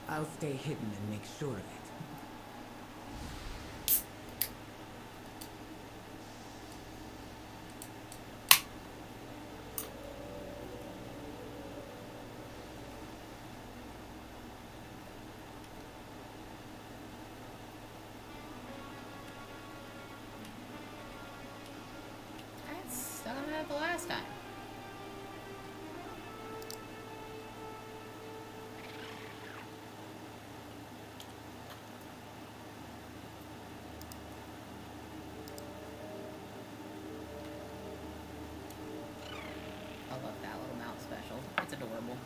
I'll stay hidden and make sure of it. That's still gonna have the last time. I love that little mount special. It's adorable.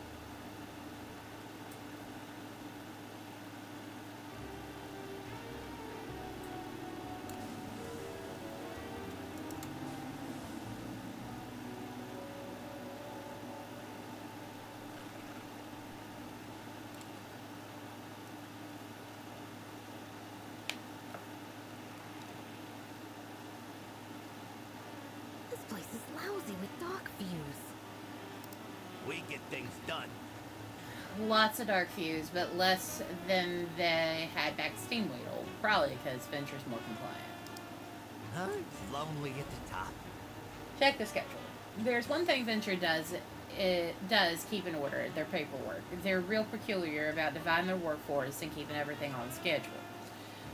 This place is lousy with dock views. We get things done. Lots of dark views, but less than they had back at Steamweedle. Probably because Venture's more compliant. Huh? It's lonely at the top. Check the schedule. There's one thing Venture does. It does keep in order their paperwork. They're real peculiar about dividing their workforce and keeping everything on schedule.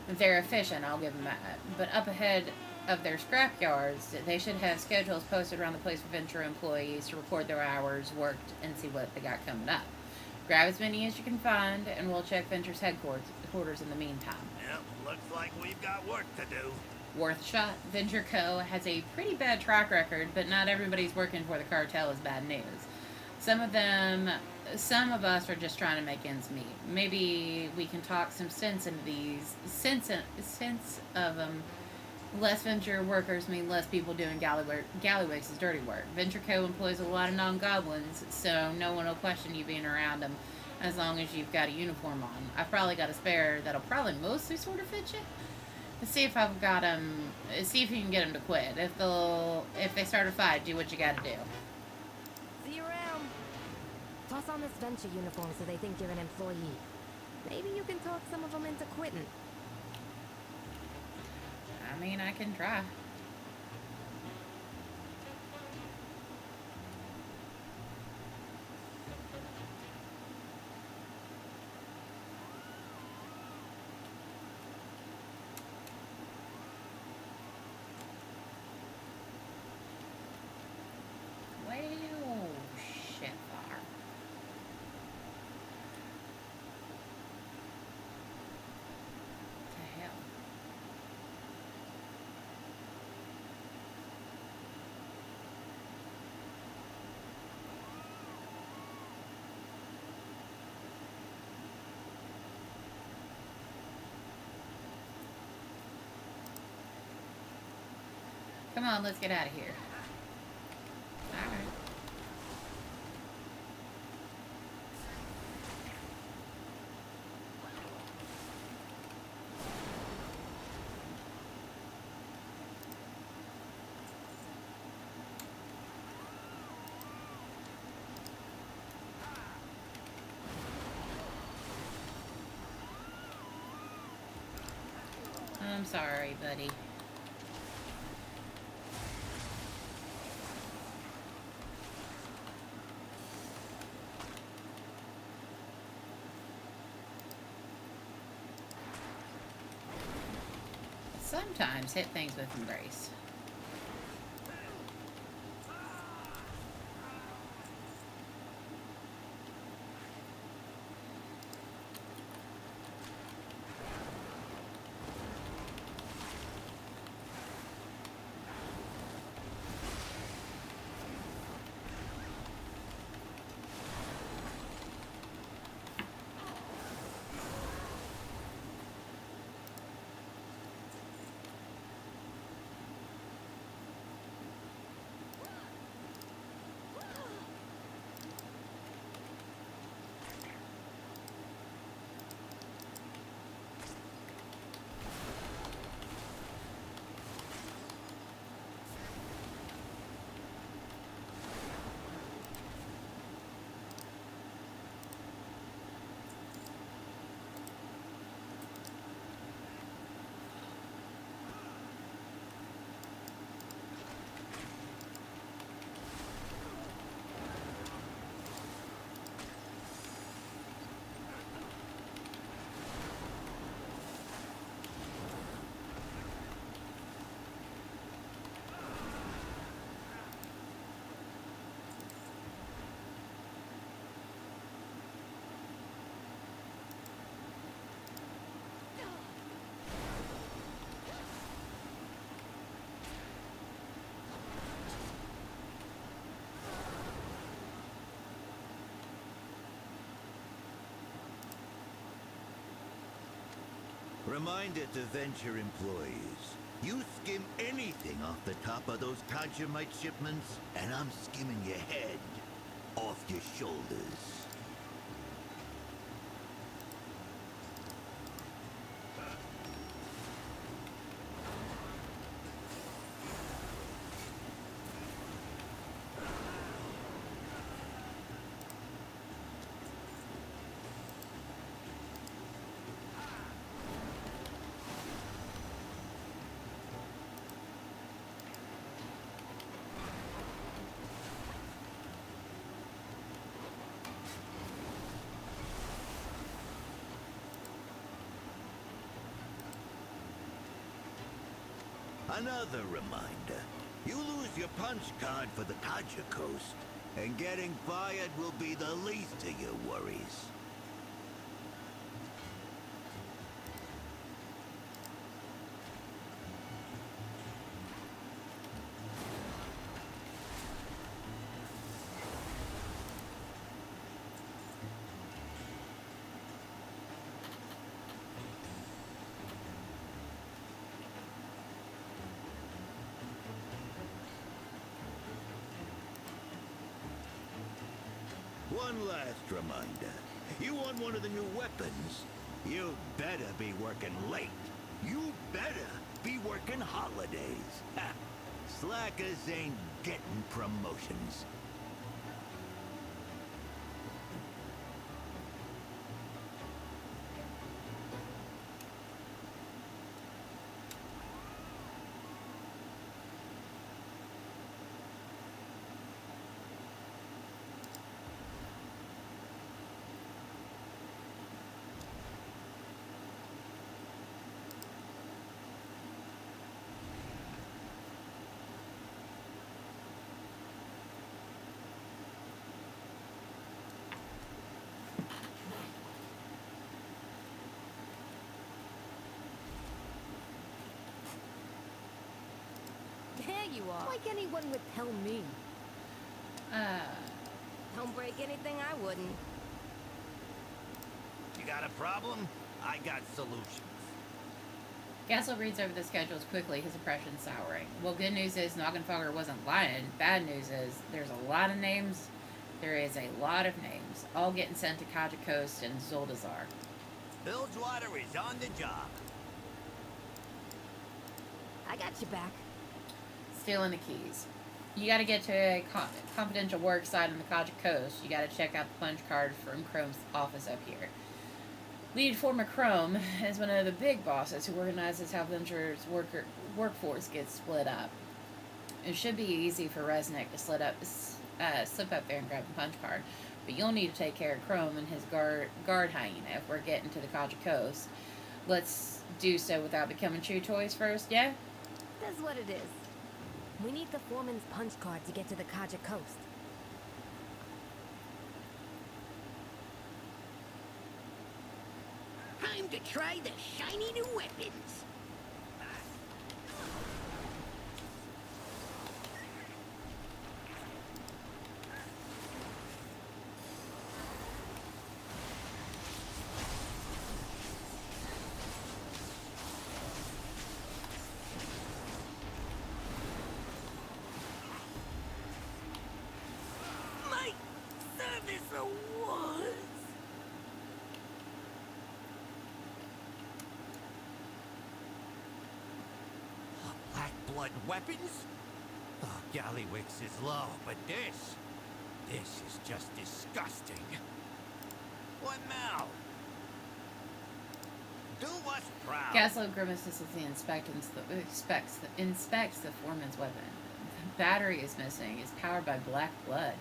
They're efficient, I'll give them that. But up ahead of their scrapyards, they should have schedules posted around the place for Venture employees to record their hours worked and see what they got coming up. Grab as many as you can find, and we'll check Venture's headquarters in the meantime. Yep, looks like we've got work to do. Worth a shot. Venture Co. has a pretty bad track record, but not everybody's working for the cartel is bad news. Some of us are just trying to make ends meet. Maybe we can talk some sense into these. Sense of less Venture workers mean less people doing Gallywix' dirty work. Venture Co. employs a lot of non-goblins, so no one will question you being around them as long as you've got a uniform on. I've probably got a spare that'll probably mostly sort of fit you. Let's see if I've got them. See if you can get them to quit. If they start a fight, do what you got to do. See you around. Toss on this Venture uniform so they think you're an employee. Maybe you can talk some of them into quitting. I mean, I can try. Well, shit fire. What the hell? Come on, let's get out of here. Alright. I'm sorry, buddy. Sometimes hit things with embrace. Reminder to Venture employees. You skim anything off the top of those Kajamite shipments, and I'm skimming your head off your shoulders. Another reminder. You lose your punch card for the Kaja Coast, and getting fired will be the least of your worries. One last reminder. You want one of the new weapons? You better be working late. You better be working holidays. Ha! Slackers ain't getting promotions. There you are. Like anyone would tell me. Don't break anything I wouldn't. You got a problem? I got solutions. Gassel reads over the schedules quickly, his impression souring. Well, good news is Noggenfogger wasn't lying. Bad news is there's a lot of names. There is a lot of names, all getting sent to Kaja Coast and Zuldazar. Bilgewater is on the job. I got you back. Stealing the keys. You gotta get to a confidential work site on the Kaja Coast. You gotta check out the punch card from Chrome's office up here. Lead former Chrome is one of the big bosses who organizes how Venture's workforce gets split up. It should be easy for Resnick to slip up there and grab the punch card, but you'll need to take care of Chrome and his guard hyena if we're getting to the Kaja Coast. Let's do so without becoming chew toys first, yeah? That's what it is. We need the foreman's punch card to get to the Kaja Coast. Time to try the shiny new weapons. My service awards. Black blood weapons? Oh, Gallywix is low, but this is just disgusting. What now? Do us proud. Gaslow grimaces as he inspects the foreman's weapon. The battery is missing. It's powered by black blood.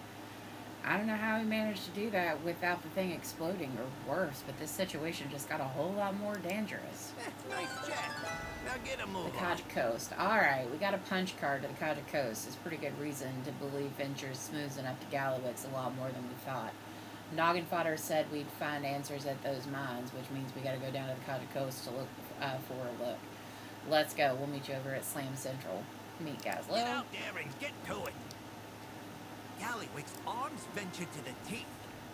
I don't know how he managed to do that without the thing exploding or worse, but this situation just got a whole lot more dangerous. Nice chat. Now get a move The on. Kaja Coast. Alright, we got a punch card to the Kaja Coast. It's pretty good reason to believe Venture's smoozing up to Gallywix a lot more than we thought. Noggin Fodder said we'd find answers at those mines, which means we gotta go down to the Kaja Coast to look for a look. Let's go. We'll meet you over at Slam Central. Meet Gaslow. Get out there and get to it. Gallywix arms Venture to the teeth.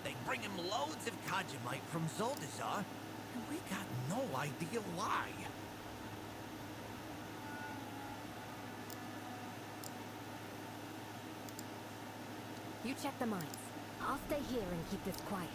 They bring him loads of Kajamite from Zuldazar. We got no idea why. You check the mines. I'll stay here and keep this quiet.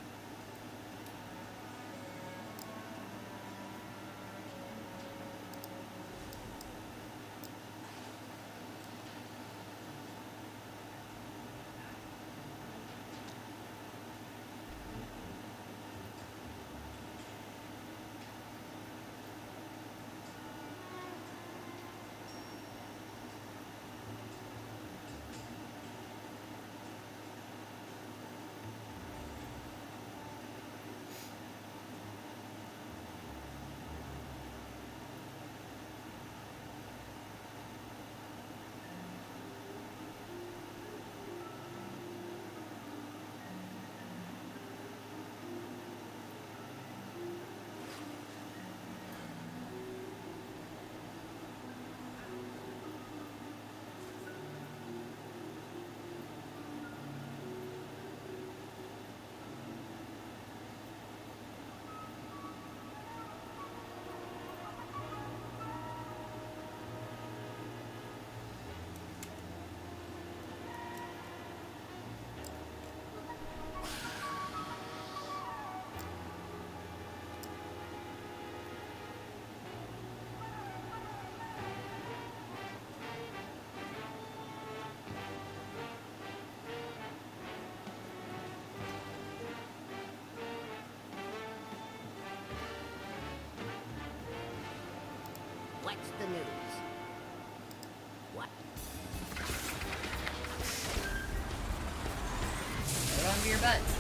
What's the news? What? Hold on to your butts.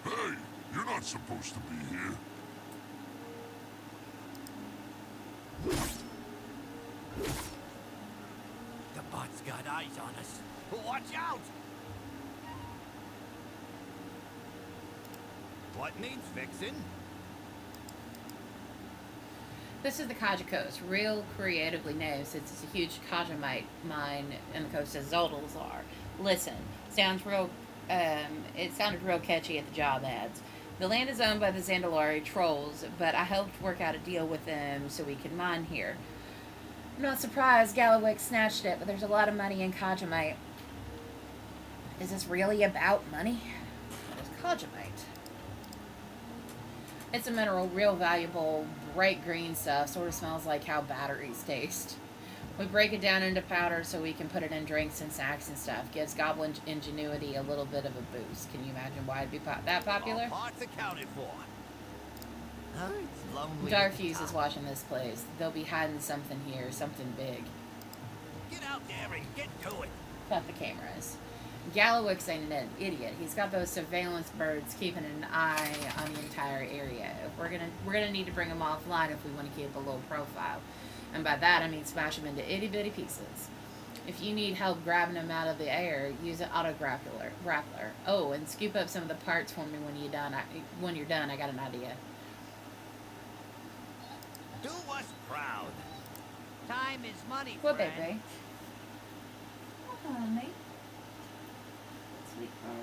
Hey, you're not supposed to be here. The bot's got eyes on us. Watch out! What needs fixing? This is the Kaja Coast. Real creatively named since it's a huge Kaja mine in the coast of Zoldalzar. Listen, it sounded real catchy at the job ads. The land is owned by the Zandalari trolls, but I helped work out a deal with them so we can mine here. I'm not surprised Galloway snatched it, but there's a lot of money in Kajamite. Is this really about money? What is Kajamite? It's a mineral, real valuable, bright green stuff. Sort of smells like how batteries taste. We break it down into powder so we can put it in drinks and snacks and stuff. Gives goblin ingenuity a little bit of a boost. Can you imagine why it'd be that popular? All parts accounted for. Huh? It's lonely. Darfuse is watching this place. They'll be hiding something here, something big. Get out there and get to it. Cut the cameras. Gallowix ain't an idiot. He's got those surveillance birds keeping an eye on the entire area. We're gonna need to bring him offline if we want to keep a low profile. And by that I mean smash him into itty bitty pieces. If you need help grabbing him out of the air, use an auto grappler. Oh, and scoop up some of the parts for me when you're done. I got an idea. Do us proud. Time is money, What, friend. baby? Oh, honey. Sweet girl.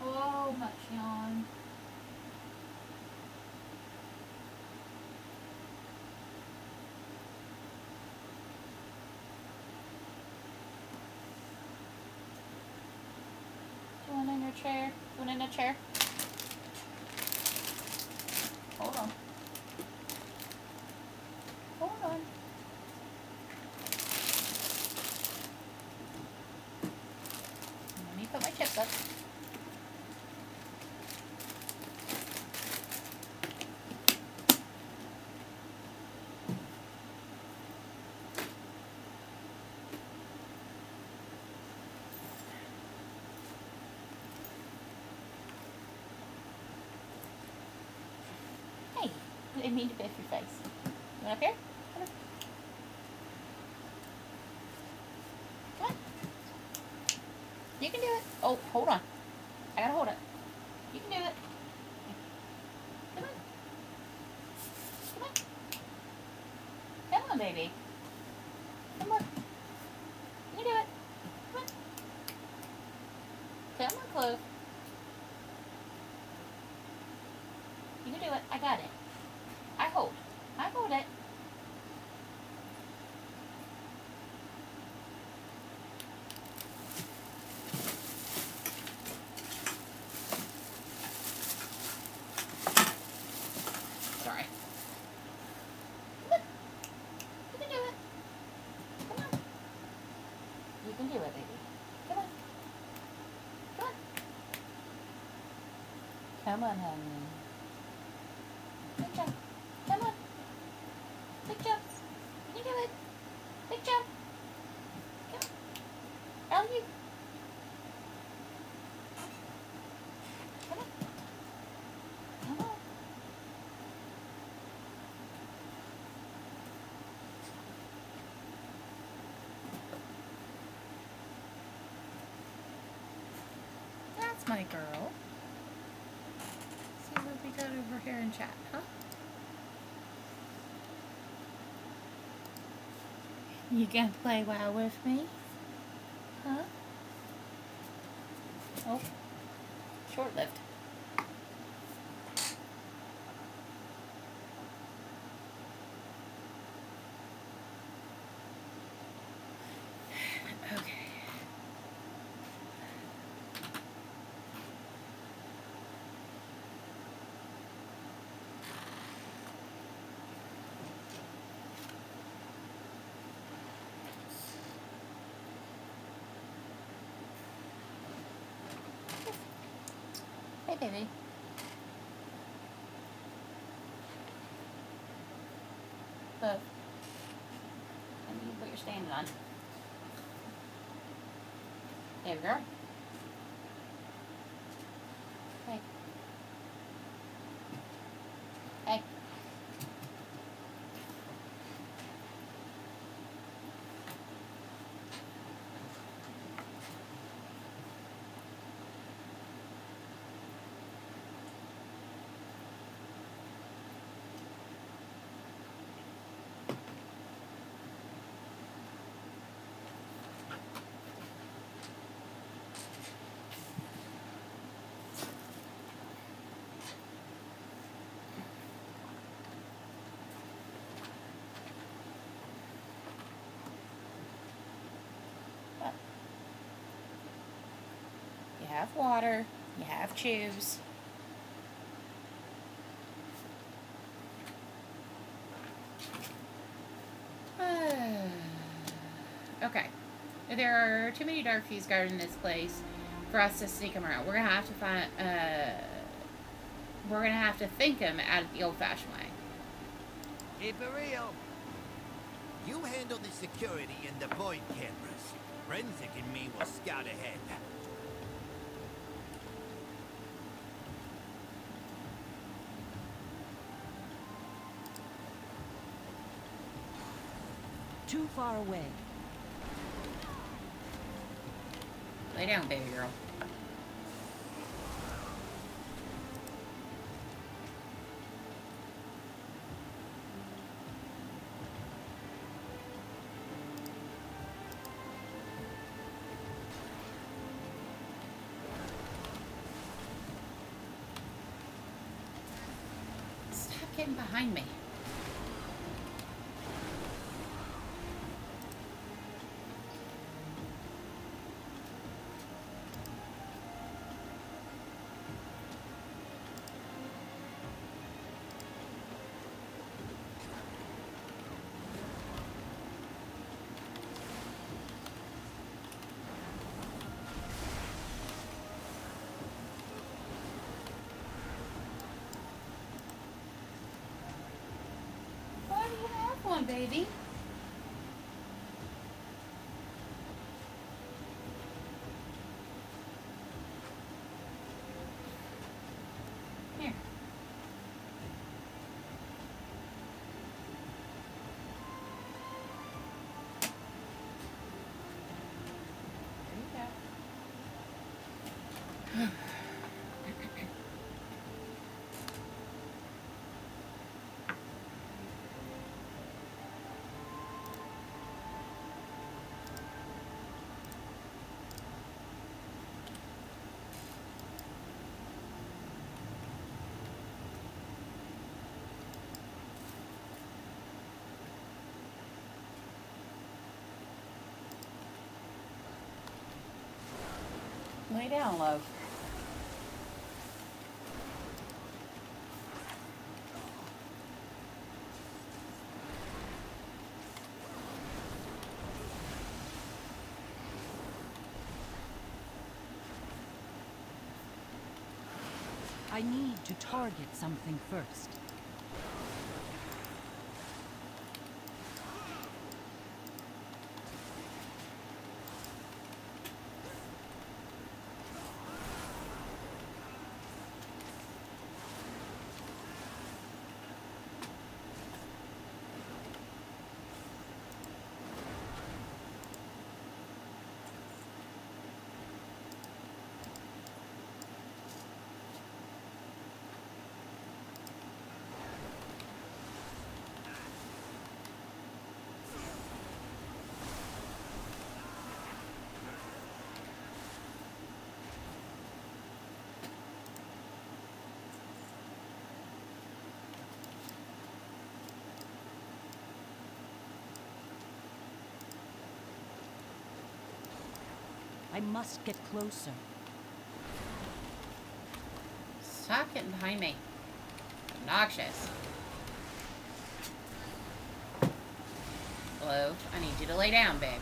Oh, much yawn. Do you want in your chair? You want in a chair? Hold on. Hold on. Let me put my chips up. Hey, I didn't mean to biff your face. You want up here? Come on. Come on. You can do it. Oh, hold on. I gotta hold it. You can do it. Come on. Come on. Come on, baby. Come on. You can do it. Come on. Come on, Clove. You can do it. I got it. I hold. I hold it. Sorry. Come on. You can do it. Come on. You can do it, baby. Come on. Come on. Come on, honey. Good job. Come on. Good job. You can do it. Good job. Come on. Ellie. Come on. Come on. That's my girl. See what we got over here in chat, huh? You gonna play WoW with me? Huh? Oh, short-lived. Okay. Hey, baby. Look. I need what you're standing on. There, girl. Hey. Hey. You have water. You have chews. Okay. There are too many dark fuse guards in this place for us to sneak them around. We're gonna have to find. We're gonna have to think them out of the old-fashioned way. Keep it real. You handle the security and the void cameras. Forensic and me will scout ahead. Too far away. Lay down, baby girl. Stop getting behind me. Come on, baby. Here. There you go. Lay down, love. I need to target something first. I must get closer. Stop getting behind me. Obnoxious. Hello? I need you to lay down, babe.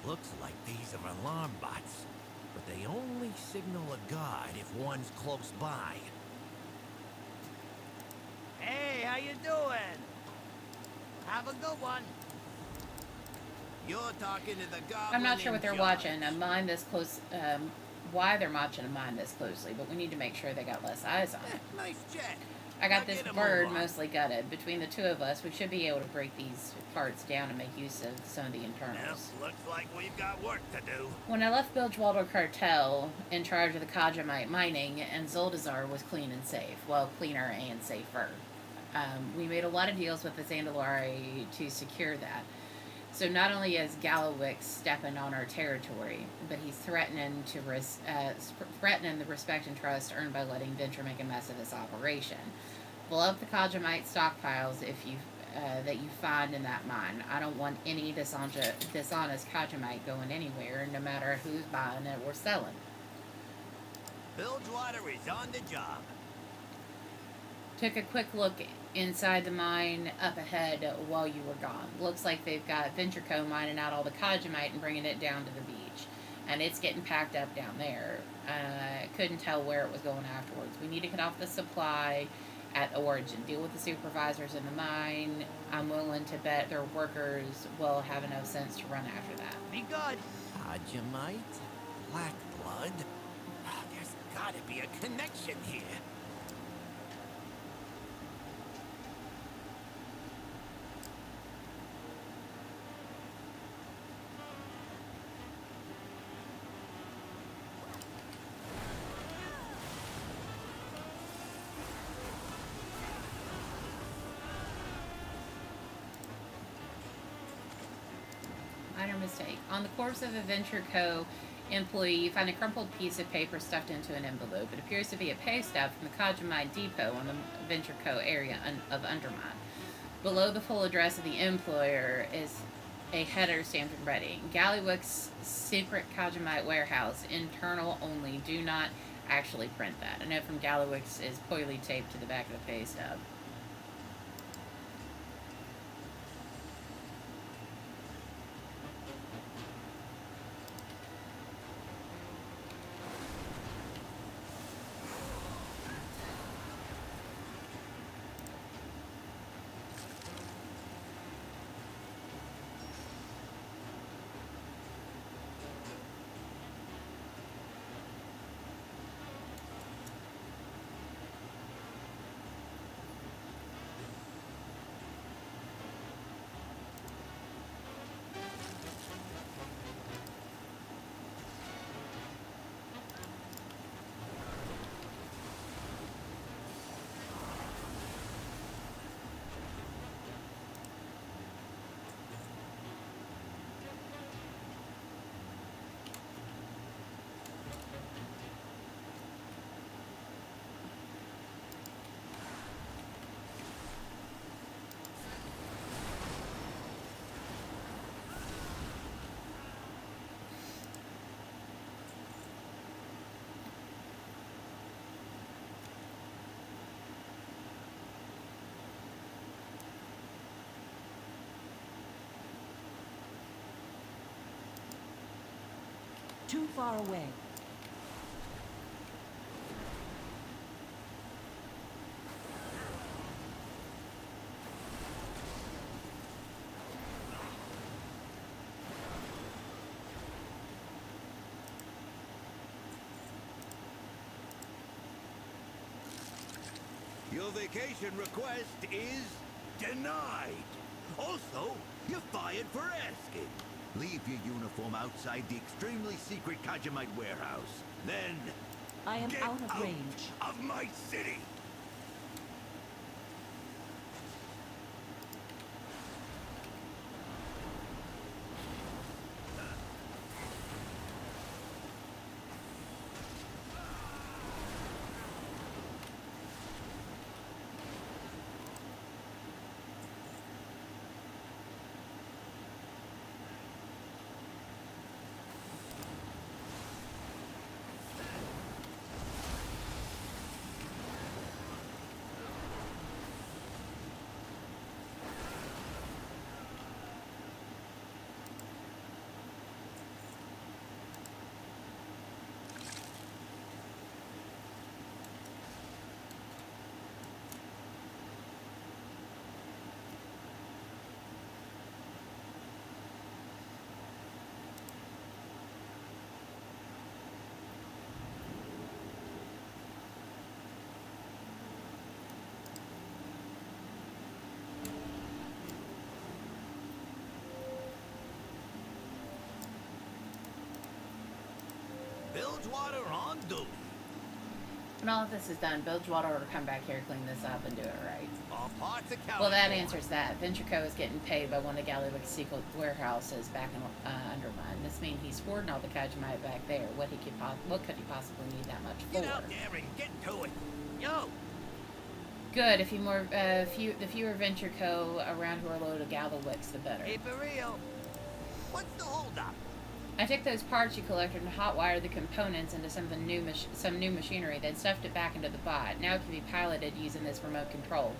Looks like these are alarm bots, but they only signal a guard if one's close by. Hey, how you doing? Have a good one. You're talking to the goblin. I'm not sure what they're in watching. charge. A mine this close. Why they're watching a mine this closely, but we need to make sure they got less eyes on it. Nice jet. I got Now this get a bird move on. mostly gutted. Between the two of us, we should be able to break these parts down and make use of some of the Well, internals. looks like we've got work to do. When I left Bilgewater Cartel in charge of the Kajamite mining, and Zoldazar was clean and safe. Well, cleaner and safer. We made a lot of deals with the Zandalari to secure that. So not only is Gallowix stepping on our territory, but he's threatening threatening the respect and trust earned by letting Venture make a mess of this operation. Blow up the Kajamite stockpiles that you find in that mine. I don't want any dishonest Kajamite going anywhere, no matter who's buying it or selling. Bilgewater is on the job. Took a quick look inside the mine up ahead while you were gone. Looks like they've got Ventureco mining out all the Kajamite and bringing it down to the beach. And it's getting packed up down there. Couldn't tell where it was going afterwards. We need to cut off the supply at origin. Deal with the supervisors in the mine. I'm willing to bet their workers will have enough sense to run after that. Be good. Kajamite? Black blood? There's gotta be a connection here. Minor mistake. On the corpse of a Venture Co. employee, you find a crumpled piece of paper stuffed into an envelope. It appears to be a pay stub from the Kajamite depot on the Venture Co. area of Undermine. Below the full address of the employer is a header stamped and ready. Gallywix secret Kajamite warehouse, internal only. Do not actually print that. A note from Gallywix is coyly taped to the back of the pay stub. too far away. Your vacation request is denied. Also, you're fired for asking. Leave your uniform outside the extremely secret Kajamite warehouse. Then, I am get out of range. of my city. Bilgewater on duty. When all of this is done, Bilgewater will come back here, clean this up, and do it right. All parts accounted Well, that for. answers that. Venture Co. is getting paid by one of Gallywix's secret warehouses back in Undermine. This means he's hoarding all the Kajamite back there. What could he possibly need that much for? Get out there and get to it. Yo, Good. The fewer Venture Co. around who are loyal to Gallywix, the better. keep it real. What's the holdup? I took those parts you collected and hot-wired the components into some new machinery, then stuffed it back into the bot. Now it can be piloted using this remote control.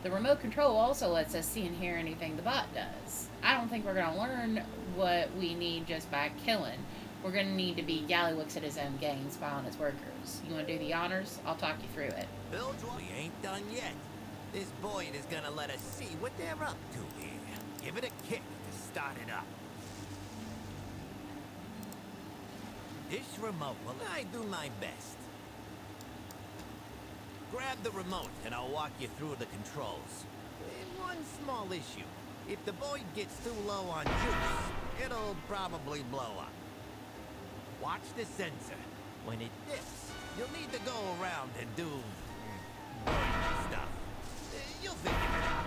The remote control also lets us see and hear anything the bot does. I don't think we're going to learn what we need just by killing. We're going to need to be Gallywix at his own game, spy on his workers. You want to do the honors? I'll talk you through it. Bilgewater, we ain't done yet. This Boyd is gonna let us see what they're up to here. Give it a kick to start it up. This remote, well, I do my best. Grab the remote and I'll walk you through the controls. One small issue. If the Boyd gets too low on juice, it'll probably blow up. Watch the sensor. When it dips, you'll need to go around and do Boyd stuff. You'll figure it out.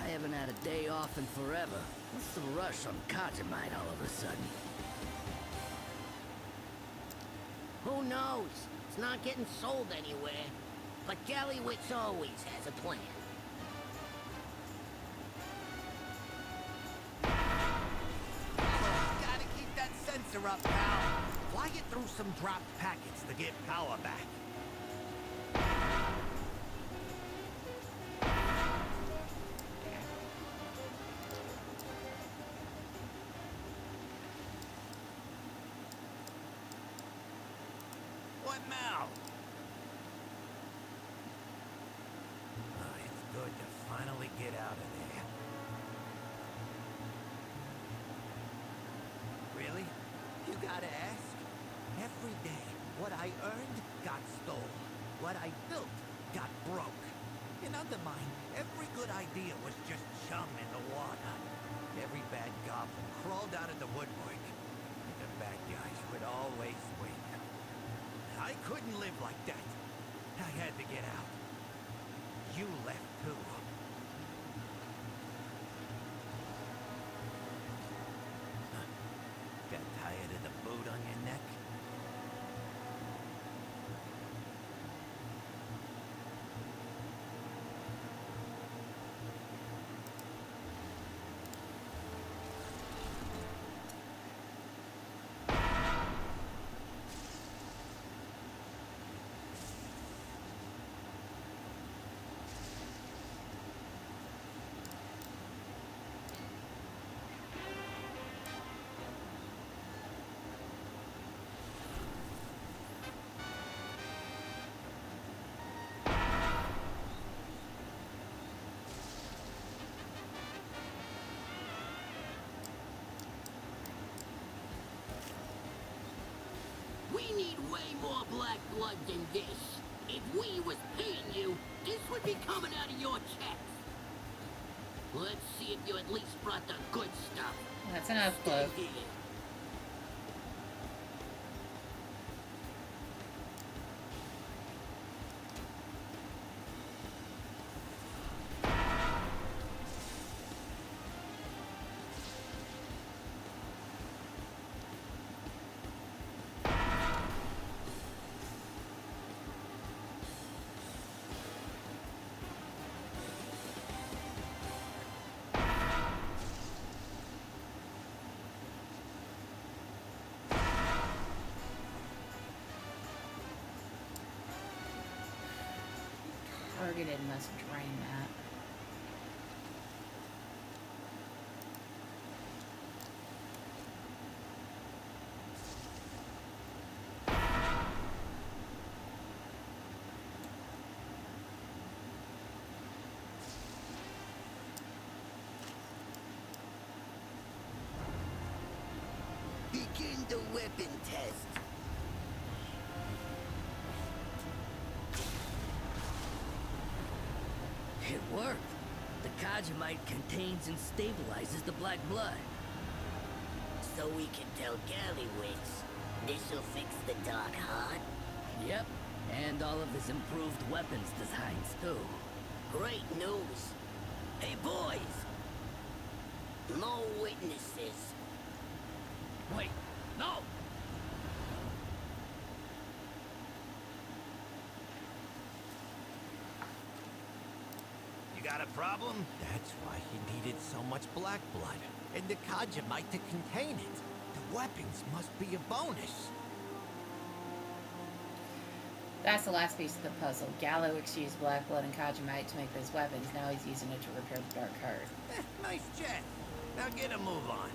I haven't had a day off in forever. What's the rush on Kajamite all of a sudden? Who knows? It's not getting sold anywhere. But Gallywix always has a plan. Gotta keep that sensor up, pal. Fly it through some dropped packets to get power back. What now? Oh, it's good to finally get out of there. Really? You gotta ask? Every day, what I earned got stole. What I built got broke. In Undermine, every good idea was just chum in the water. Every bad goblin crawled out of the woodwork. And the bad guys would always win. I couldn't live like that. I had to get out. you left too. Got tired of the boot on your neck? We need way more black blood than this. If we was paying you, this would be coming out of your checks. Let's see if you at least brought the good stuff. That's enough, Stay Clove. here. Targeted must drain that. Begin the weapon test. It worked. The Kajamite contains and stabilizes the black blood. So we can tell Gallywitz this'll fix the Dark Heart? Yep, and all of his improved weapons designs too. Great news. Hey boys! No witnesses. Wait, no! You got a problem? That's why he needed so much black blood. And the Kajamite to contain it. The weapons must be a bonus. That's the last piece of the puzzle. Gallywix used black blood and Kajamite to make those weapons. Now he's using it to repair the Dark Heart. Nice chat. Now get a move on.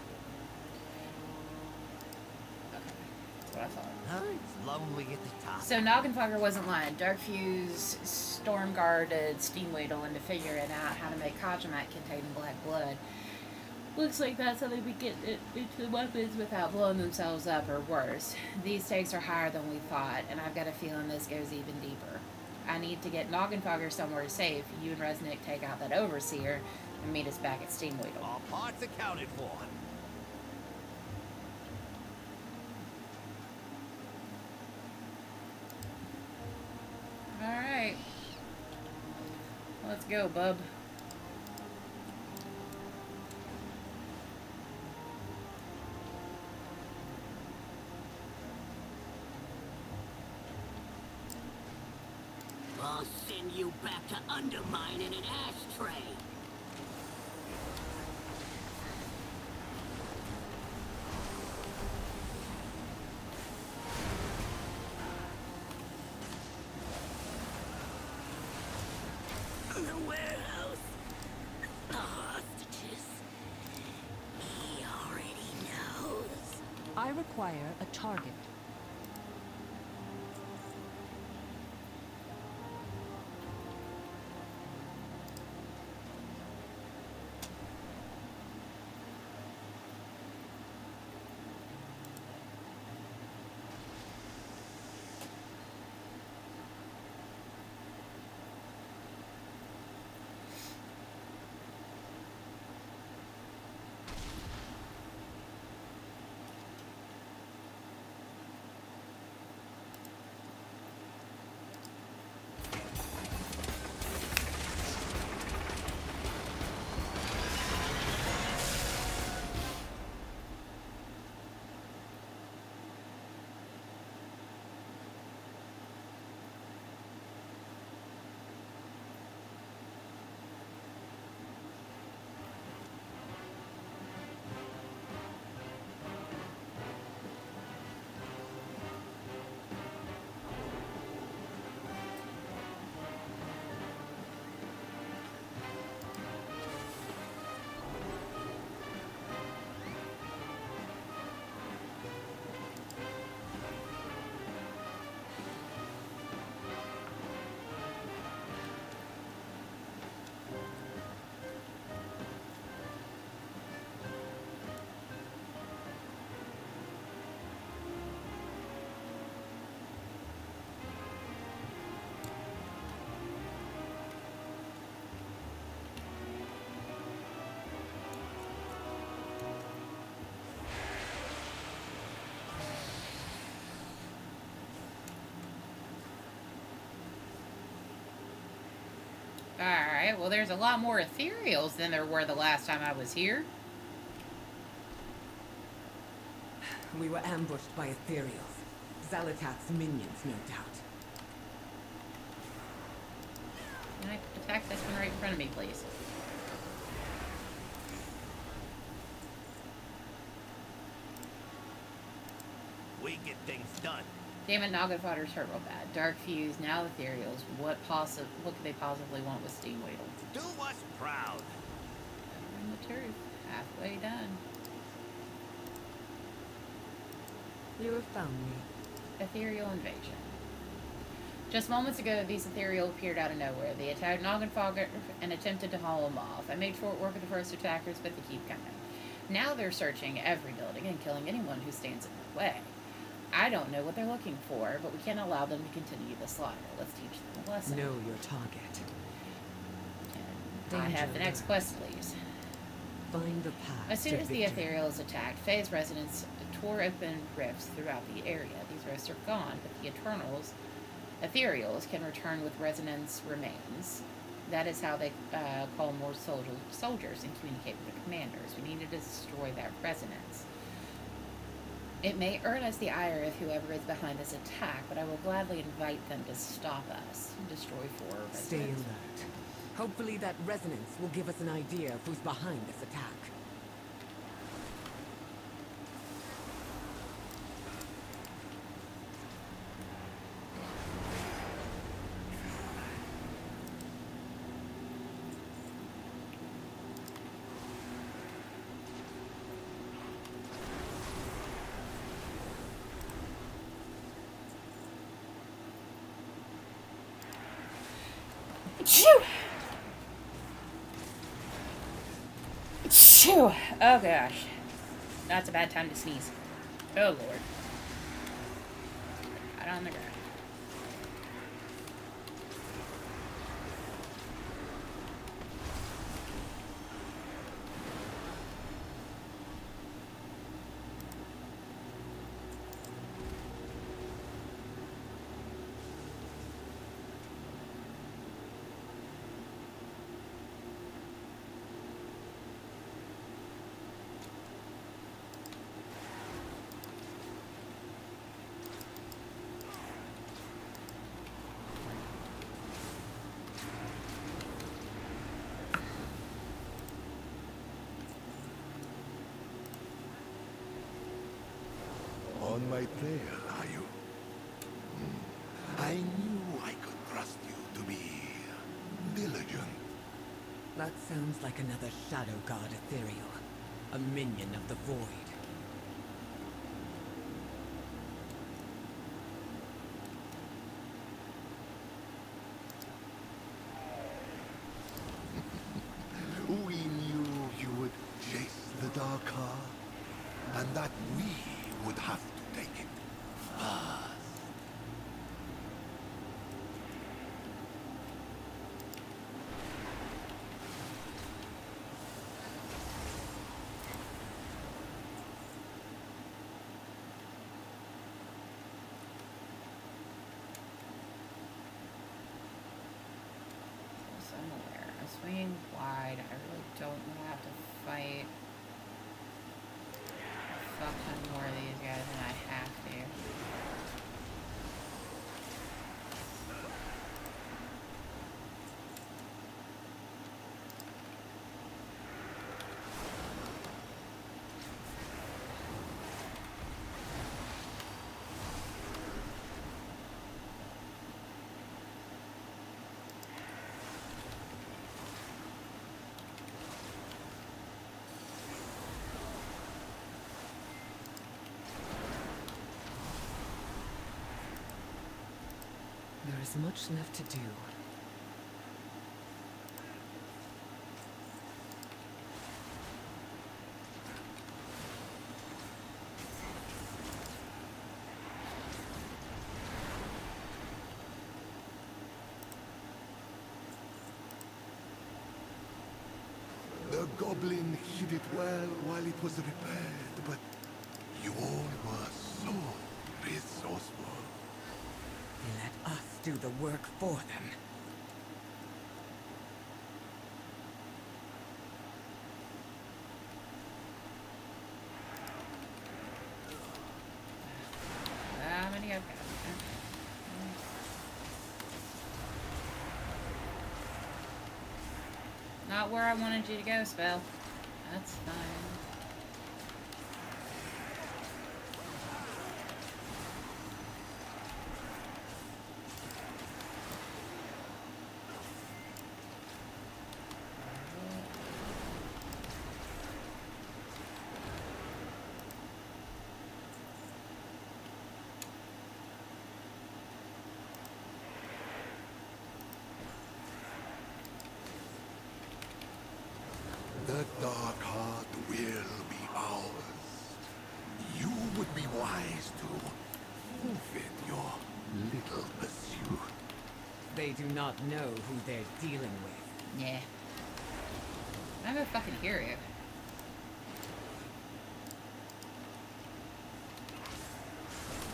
Okay, that's what I thought. Huh? It's lonely at the top. So Noggenfogger wasn't lying. Darkfuse storm-guarded Steamweedle into figuring out how to make Kajamite containing black blood. Looks like that's how they would get it into the weapons without blowing themselves up or worse. These stakes are higher than we thought, and I've got a feeling this goes even deeper. I need to get Noggenfogger somewhere safe. You and Resnick take out that Overseer and meet us back at Steamweedle. All parts accounted for. Alright. Let's go, bub. I'll send you back to Undermine in an ashtray. The warehouse. The hostages. He already knows. I require a target. Alright, well there's a lot more ethereals than there were the last time I was here. We were ambushed by ethereals. Xalatath's minions, no doubt. Can I attack this one right in front of me, please? We get things done. Damn it, Noggin fodder's hurt real bad. Dark Fuse, now ethereals. What could they possibly want with Steam Weedle? Do us proud. In the truth. Halfway done. You have found me. Ethereal invasion. Just moments ago, these ethereal appeared out of nowhere. They attacked Noggin Fogger and attempted to haul him off. I made short work of the first attackers, but they keep coming. Now they're searching every building and killing anyone who stands in their way. I don't know what they're looking for, but we can't allow them to continue the slaughter. Let's teach them a lesson. Know your target. And I have the next quest, please. Find the path. As soon to as the victory. ethereals attacked, Faye's residents tore open rifts throughout the area. These rifts are gone, but the ethereals can return with resonance remains. That is how they call more soldiers and communicate with their commanders. We need to destroy that resonance. It may earn us the ire of whoever is behind this attack, but I will gladly invite them to stop us and destroy 4 resonance. Stay alert. Hopefully that resonance will give us an idea of who's behind this attack. Phew! Phew! Oh gosh. That's a bad time to sneeze. Oh lord. Right on the ground. On my trail, are you? I knew I could trust you to be diligent. That sounds like another Shadow God ethereal. A minion of the Void. We knew you would chase the dark heart, and that we would have to take it first. Somewhere. I'm swinging wide. I really don't want to have to fight a fuck ton more of these guys than I have to. There is much left to do. The goblin hid it well while it was repaired, but you all were so resourceful. Let us do the work for them. Not where I wanted you to go, Spell. That's fine. The Dark Heart will be ours. You would be wise to forfeit your little pursuit. They do not know who they're dealing with. Yeah. I'm a fucking hero.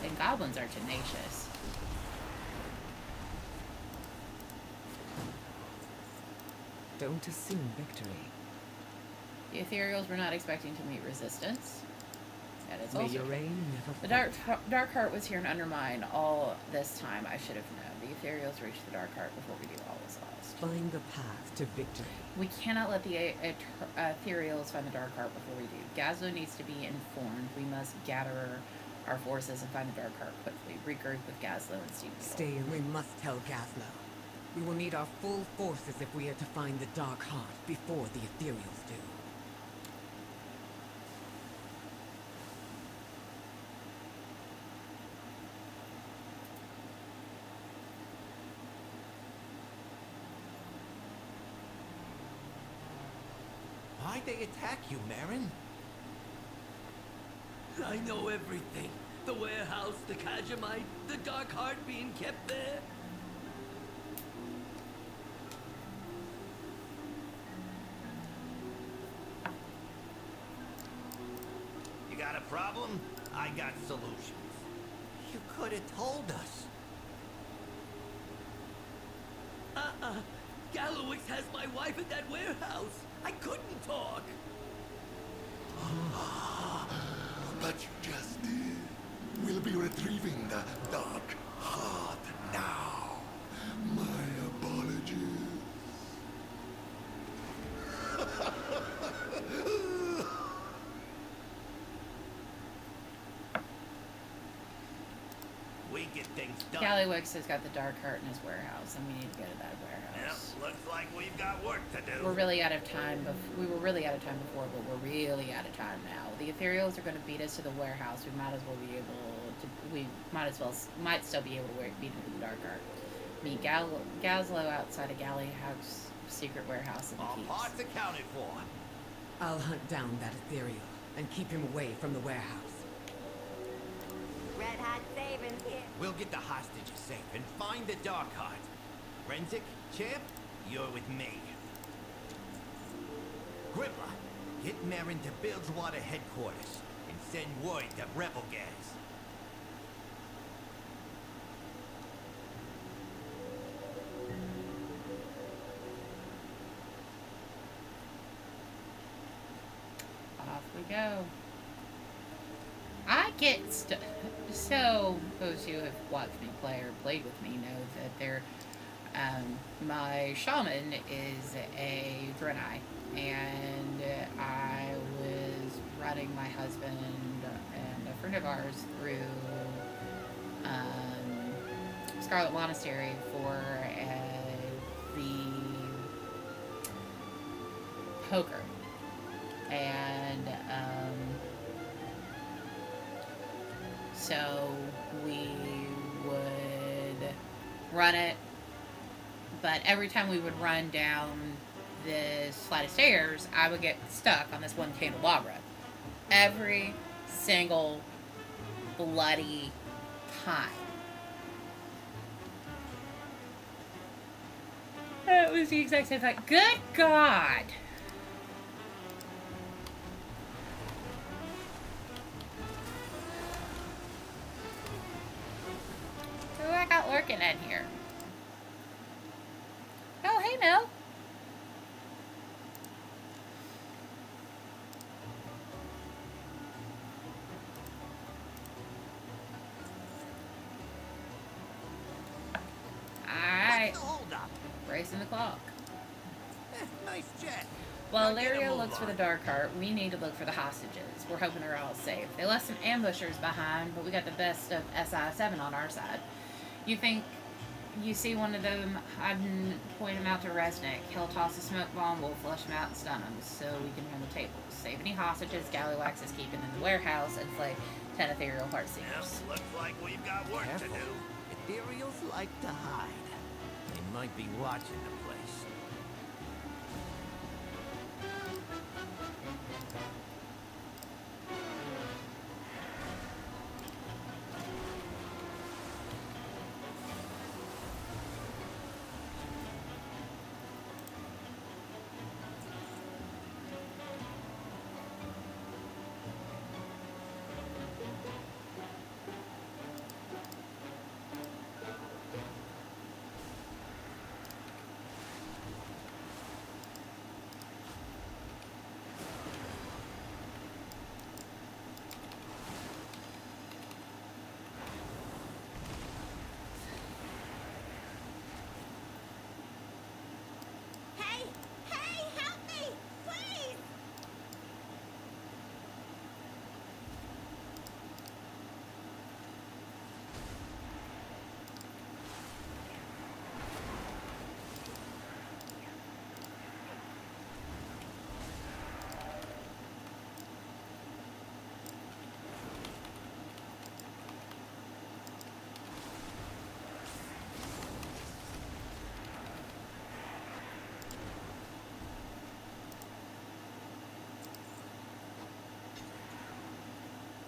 And goblins are tenacious. Don't assume victory. The Ethereals were not expecting to meet resistance. That is May also your reign never the Dark Heart was here in Undermine all this time. I should have known. The Ethereals reached the Dark Heart before we do all was lost. find the path to victory. We cannot let the Ethereals find the Dark Heart before we do. Gazlo needs to be informed. We must gather our forces and find the Dark Heart quickly. Regroup with Gazlo and Steve. Stay and we must tell Gazlo. We will need our full forces if we are to find the Dark Heart before the Ethereals do. Why'd they attack you, Marin? I know everything. The warehouse, the Kajamite, the Dark Heart being kept there. You got a problem? I got solutions. You could have told us. Gallowix has my wife in that warehouse. I couldn't talk. But you just did. We'll be retrieving the Dark Heart now. My apologies. We get things done. Gallywix has got the Dark Heart in his warehouse, and we need to go to that Yep, warehouse. looks like we've got work to do. We're really out of time. We were really out of time before, but we're really out of time now. The Ethereals are going to beat us to the warehouse. We might as well be able to. We might still be able to beat them to the Dark Heart. Meet Gazlo outside a galley house, secret warehouse in the All keeps. parts accounted for. I'll hunt down that Ethereal and keep him away from the warehouse. Red hot savings here. We'll get the hostages safe and find the Dark Heart. Renzik, Champ, you're with me. Grippler, get Marin to Bilgewater headquarters and send word to Rebel Gas. Off we go. I get so those who have watched me play or played with me know that they're my shaman is a Draenei, and I was running my husband and a friend of ours through Scarlet Monastery for the poker, and so we would run it, but every time we would run down this flight of stairs, I would get stuck on this one candelabra. Every single bloody time. It was the exact same thing. Good God! Who I got lurking in here? Oh, hey, Mel. Alright. What's the hold up? Racing the clock. Nice jet. While Now get a Ilario move looks for the on. Dark Heart, we need to look for the hostages. We're hoping they're all safe. They left some ambushers behind, but we got the best of SI-7 on our side. You think you see one of them, I'd point him out to Resnick. He'll toss a smoke bomb, we'll flush him out and stun him, so we can run the tables. Save any hostages Galliwax is keeping in the warehouse, and slay 10 ethereal heart Yep, seekers. looks like we've got work Careful. to do. Ethereals like to hide. They might be watching the place. Hey! Hey! Help me! Please!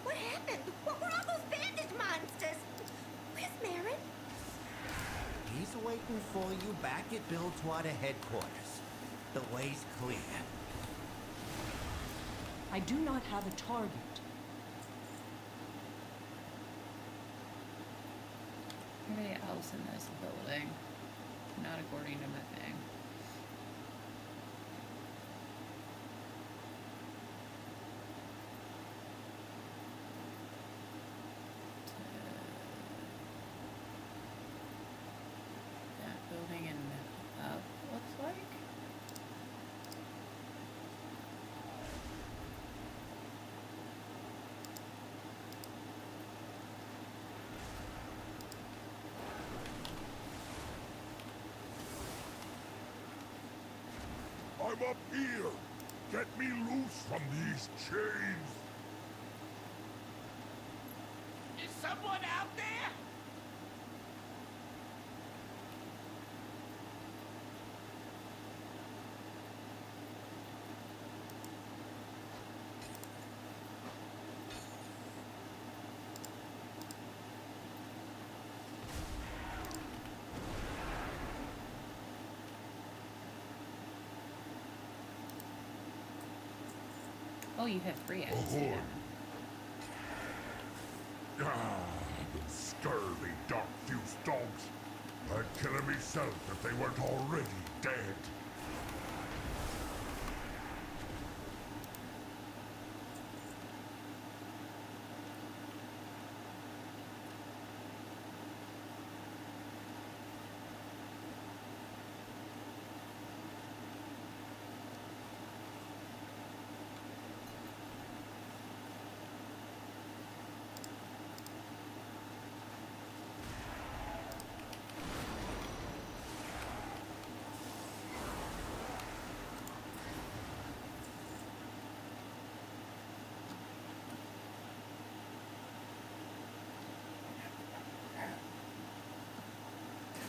What happened? What were all those bandage monsters? Where's Marin? He's waiting for you back at Bilgewater headquarters. The way's clear. I do not have a target. Anybody else in this building? Not according to my thing. That building and up looks like. I'm up here! Get me loose from these chains! Is someone out there? Oh, you have 3 eggs. Ahoy. Ah, the scurvy dark-fused dogs. I'd kill 'em myself if they weren't already dead.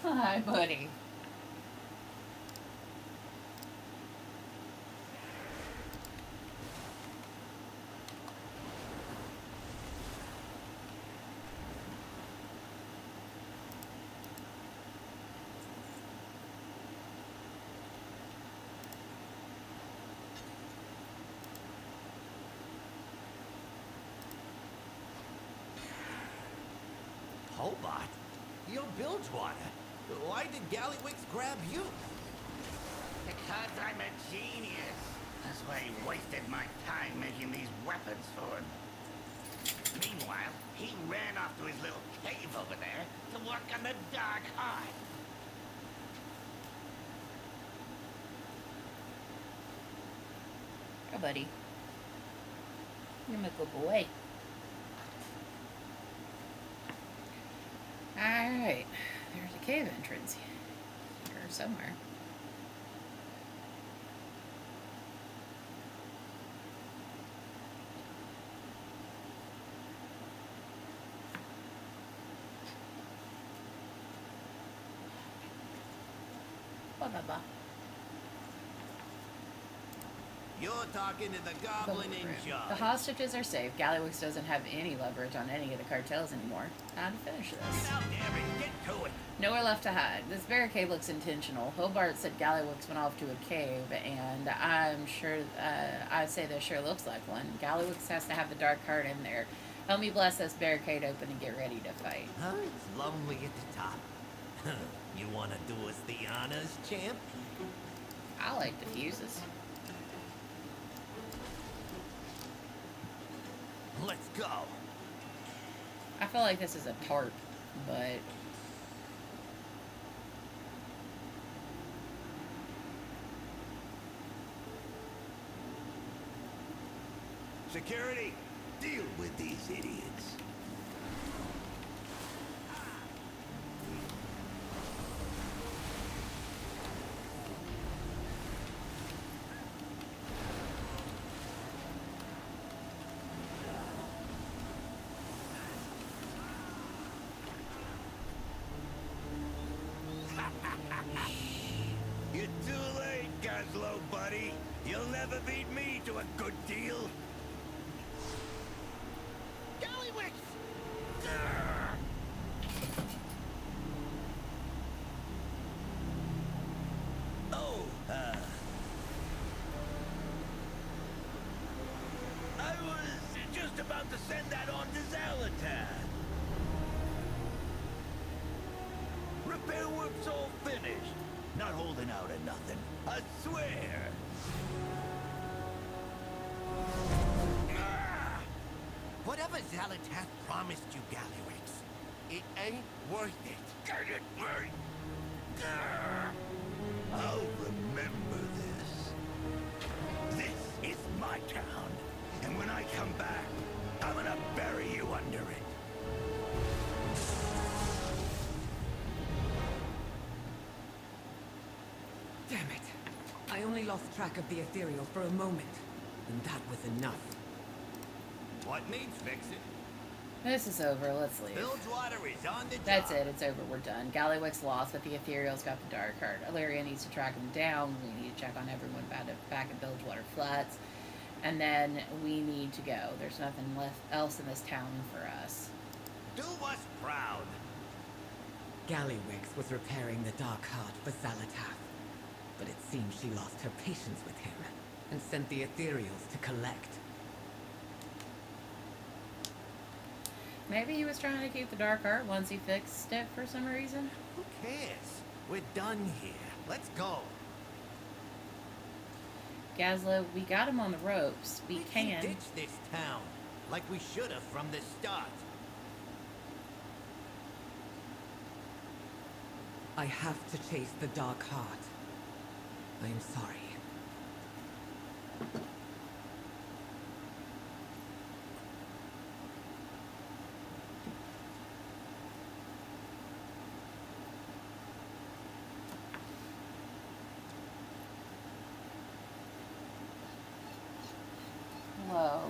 Hi, buddy. Hobart? You're Bilgewater. Why did Gallywix grab you? Because I'm a genius. That's why he wasted my time making these weapons for him. Meanwhile, he ran off to his little cave over there to work on the Dark Heart. buddy. You're my good boy. Alright. There's a cave entrance here somewhere. Blah. You're talking to the goblin in The charge. hostages are safe. Gallywix doesn't have any leverage on any of the cartels anymore. Time to finish this. Get out there and get to it. Nowhere left to hide. This barricade looks intentional. Hobart said Gallywix went off to a cave, and I'm sure, I'd say this sure looks like one. Gallywix has to have the dark heart in there. Help me blast this barricade open and get ready to fight. Huh? It's lonely at the top. You want to do us the honors, champ? I like diffuses. Let's go. I feel like this is a tarp, but... Security, deal with these idiots. You're too late, Gazlo, buddy. You'll never beat me to a good deal. Gallywix! Oh, I was just about to send that on to Zalatan. Repair work's all finished. Not holding out or nothing. I swear. Whatever Zalatath promised you, Gallywix, it ain't worth it. Get it right. I'll remember this. This is my town. And when I come back, I'm gonna bury you under it. Damn it. I only lost track of the ethereal for a moment, and that was enough. What needs fixing? This is over. Let's leave. Bilgewater is on the job. That's it. It's over. We're done. Gallywix lost, but the Ethereal's got the dark heart. Illyria needs to track him down. We need to check on everyone back at Bilgewater Flats. And then we need to go. There's nothing else in this town for us. Do us proud. Gallywix was repairing the dark heart for Zalatath, but it seems she lost her patience with him and sent the ethereals to collect. Maybe he was trying to keep the dark heart once he fixed it for some reason. Who cares? We're done here. Let's go. Gazlo, we got him on the ropes. We can. ditch this town, like we should have from the start. I have to chase the dark heart. I am sorry. Whoa.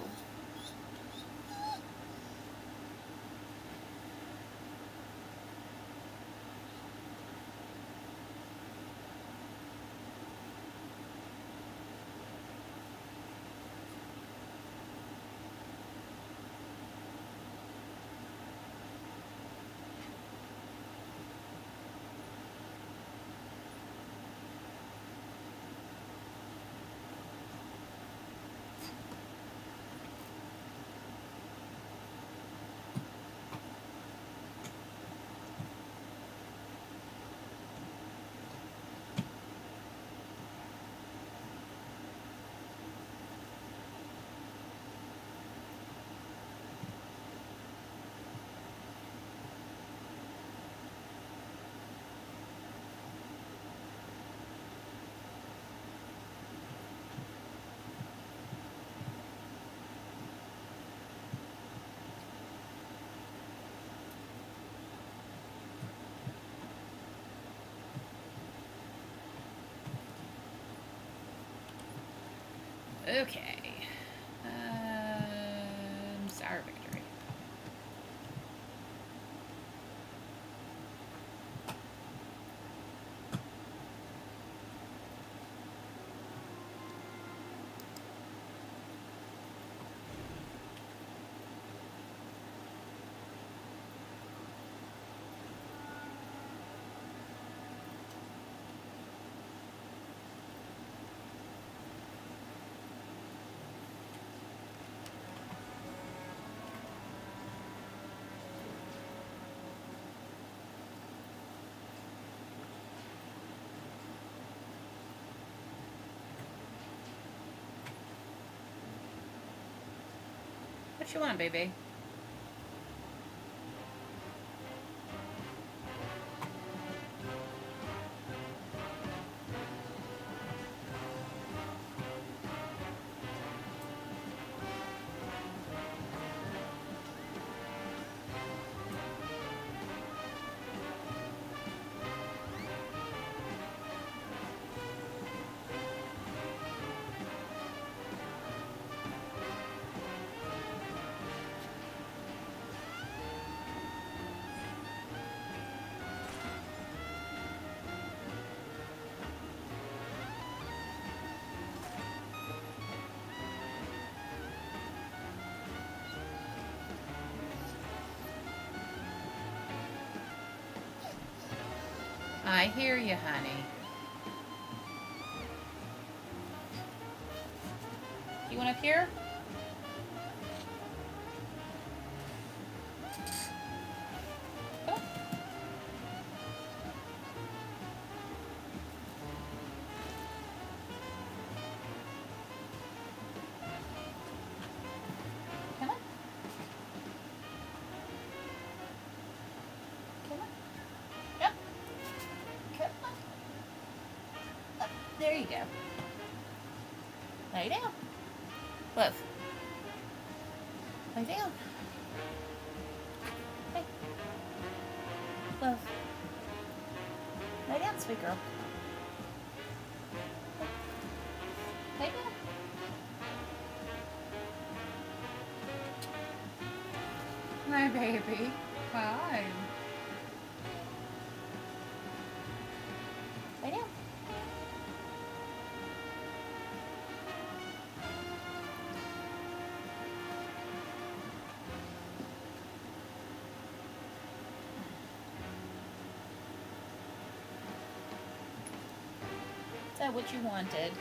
Okay. Sour victory. What you want, baby? I hear you, honey. You want up here? Come on. Come on. Come on. Yep. Come on. Up. There you go. Lay down. Love. Lay down. Hey. Love. Lay down, sweet girl. Lay down. My baby. Fine. Lay down. Is that what you wanted?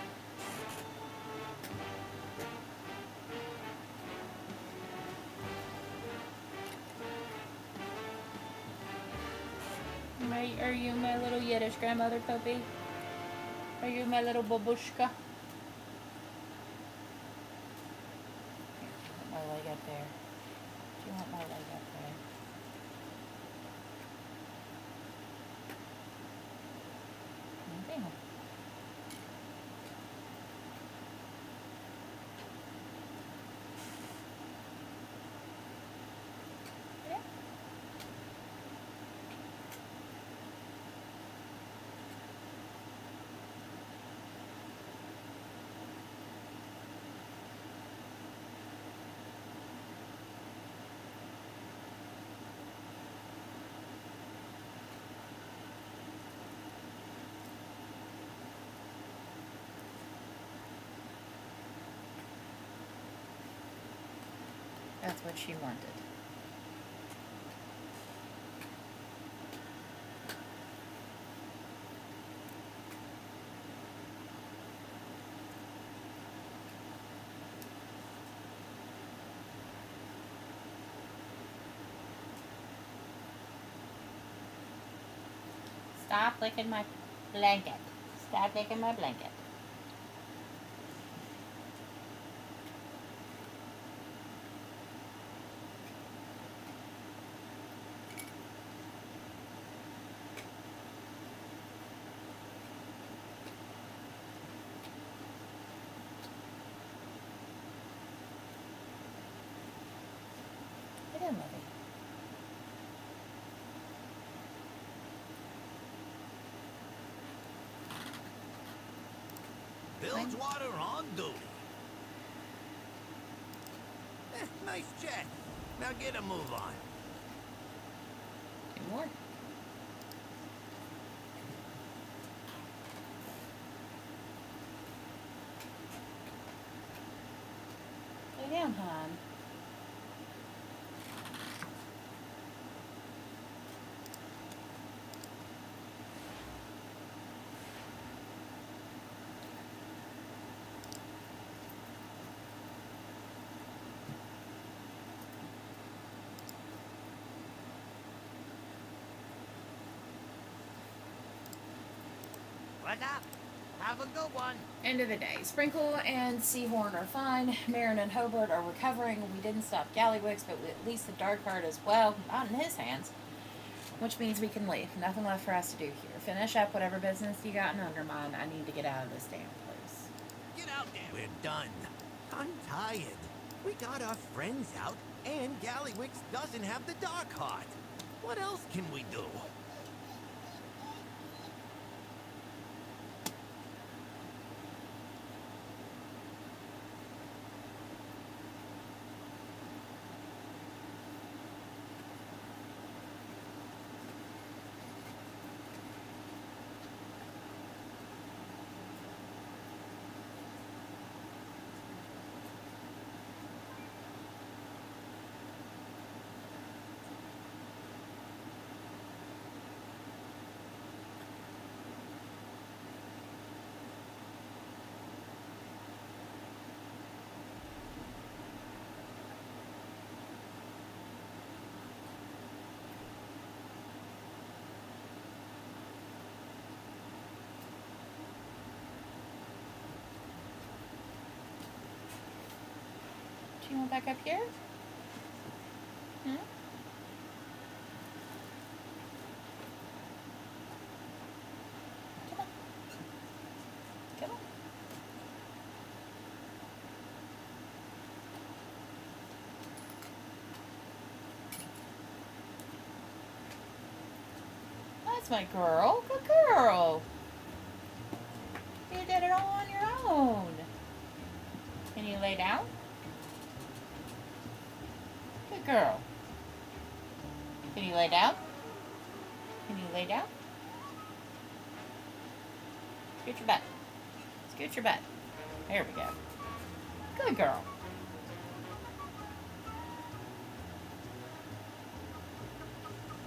Are you my little Yiddish grandmother puppy? Are you my little babushka? Here, put my leg up there. Do you want my leg up there? Okay. Yeah. That's what she wanted. Stop licking my blanket. Stop licking my blanket. Get in, Lovey. Bilgewater on duty. Nice chat. Now get a move on. 2 more. Lay down, hon. What's up? Have a good one. End of the day. Sprinkle and Seahorn are fine. Marin and Hobart are recovering. We didn't stop Gallywix, but at least the Dark Heart is, well, not in his hands. Which means we can leave. Nothing left for us to do here. Finish up whatever business you got in Undermine. I need to get out of this damn place. Get out there. We're done. I'm tired. We got our friends out, and Gallywix doesn't have the Dark Heart. What else can we do? Do you want back up here? Hmm? Come on. Come on. That's my girl. Good girl. You did it all on your own. Can you lay down? Good girl. Can you lay down? Can you lay down? Scoot your butt. Scoot your butt. There we go. Good girl.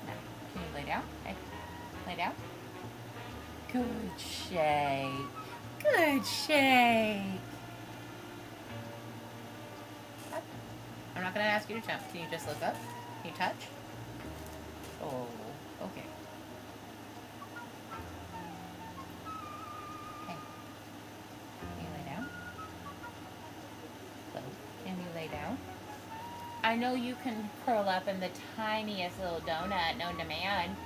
Now, can you lay down? Hey, lay down. Good shake. Good shake. I'm not going to ask you to jump. Can you just look up? Can you touch? Oh, okay. Okay. Can you lay down? Hello. Can you lay down? I know you can curl up in the tiniest little donut known to man.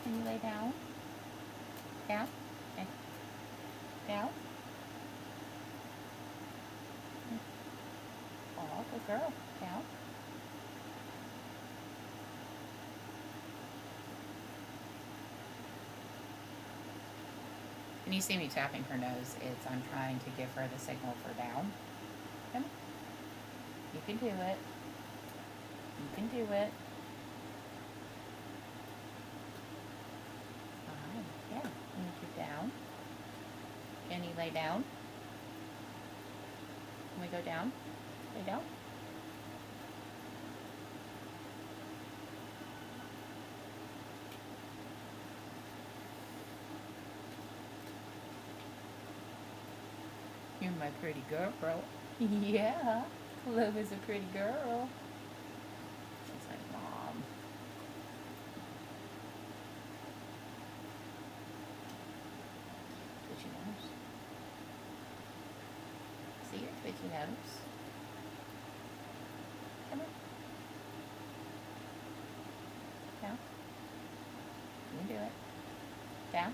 Can you lay down? Down? Okay. Down? Oh, good girl. Down? When you see me tapping her nose, I'm trying to give her the signal for down. Come on. You can do it. You can do it. Yeah, can you keep down? Can you lay down? Can we go down? Lay down? You're my pretty girl, bro. Yeah, Clover's a pretty girl. She's like, Mom. Twitchy nose. See your twitchy nose? Come on. Down. You can do it. Down.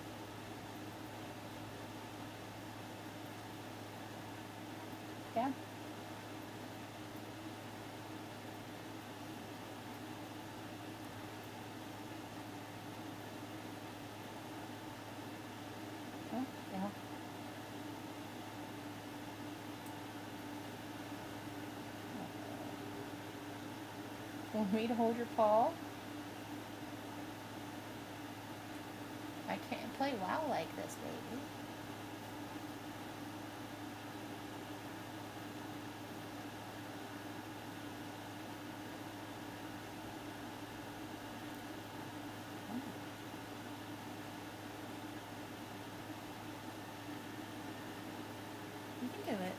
Down. Oh, down. Want me to hold your paw? I can't play WoW like this, baby. You can do it.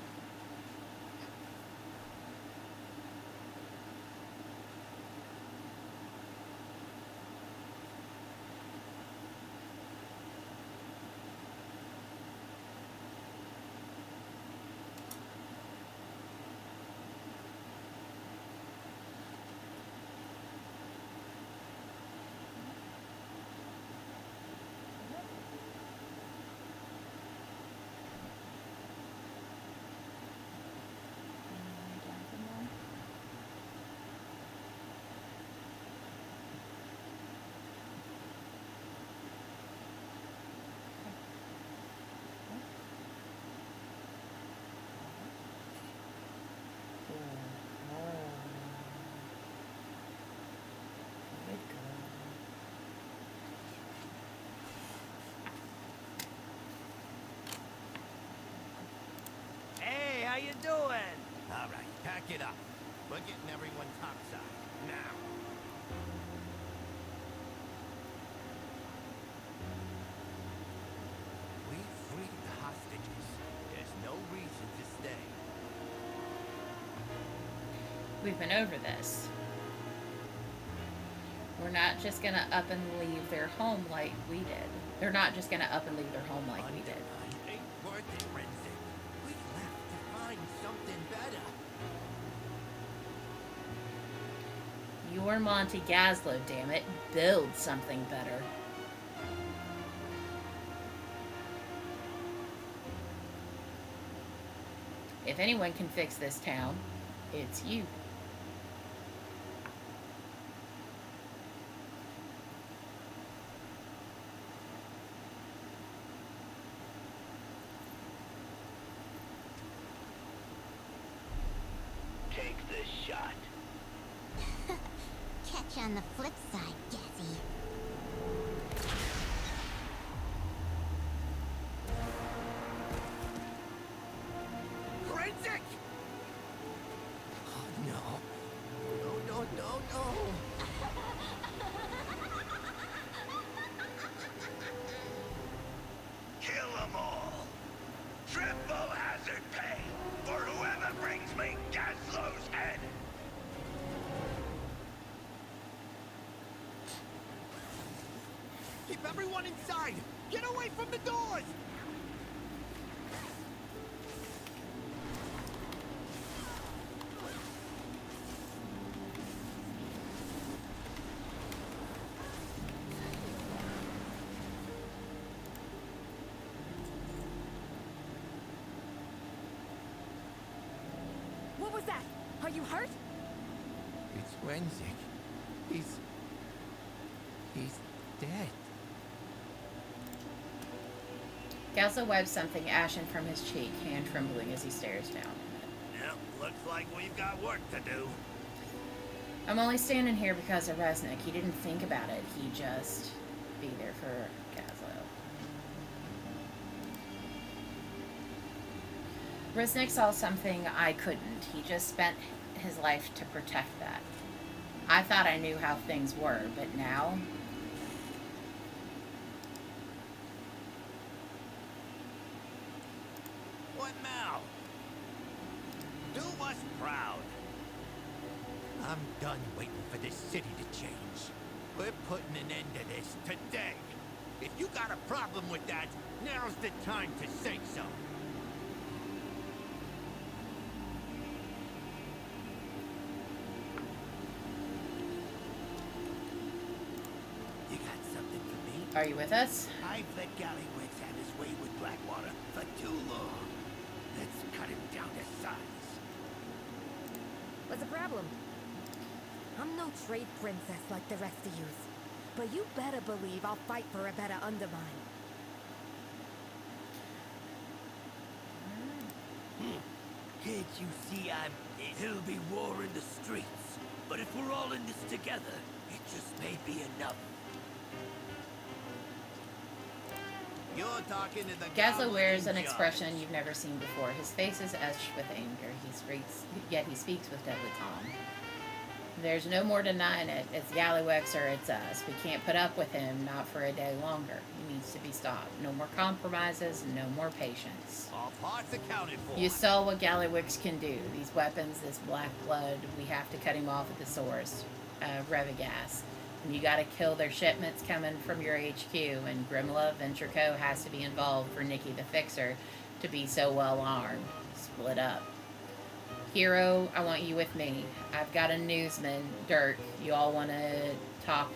Hey, how you doing? All right, pack it up. We're getting everyone topside. Now. We freed the hostages. There's no reason to stay. We've been over this. We're not just gonna up and leave their home like we did. They're not just gonna up and leave their home like we did. Undermine ain't worth it, Renzik. We left to find something better. You're Monty Gaslow, damn it. Build something better. If anyone can fix this town, it's you. Take the shot. Catch on the flip side, Gazzy. Renzik! Oh, no. No. Kill them all. Triple hazard pay for whoever brings me Gaslow's head. Keep everyone inside! Get away from the doors! What was that? Are you hurt? It's Renzik. He's dead. Gaslow wipes something ashen from his cheek, hand trembling as he stares down. Yep, looks like we've got work to do. I'm only standing here because of Resnick. He didn't think about it. He just be there for Gaslow. Resnick saw something I couldn't. He just spent his life to protect that. I thought I knew how things were, but now... What now? Do us proud. I'm done waiting for this city to change. We're putting an end to this today. If you got a problem with that, now's the time to say so. Are you with us? I've let Gallywix have his way with Blackwater for too long. Let's cut him down to size. What's the problem? I'm no trade princess like the rest of yous. But you better believe I'll fight for a better Undermine. Can't you see it'll be war in the streets. But if we're all in this together, it just may be enough. You're talking to the Gazla goblin wears in an charge. expression you've never seen before. His face is etched with anger. Yet he speaks with deadly calm. There's no more denying it. It's Gallywix or it's us. We can't put up with him, not for a day longer. He needs to be stopped. No more compromises, no more patience. All parts accounted for. You saw what Gallywix can do. These weapons, this black blood, we have to cut him off at the source. Revigas. And you gotta kill their shipments coming from your HQ, and Grimla Venture has to be involved for Nikki the Fixer to be so well armed. Split up. Hero, I want you with me. I've got a newsman, Dirk. You'll want to talk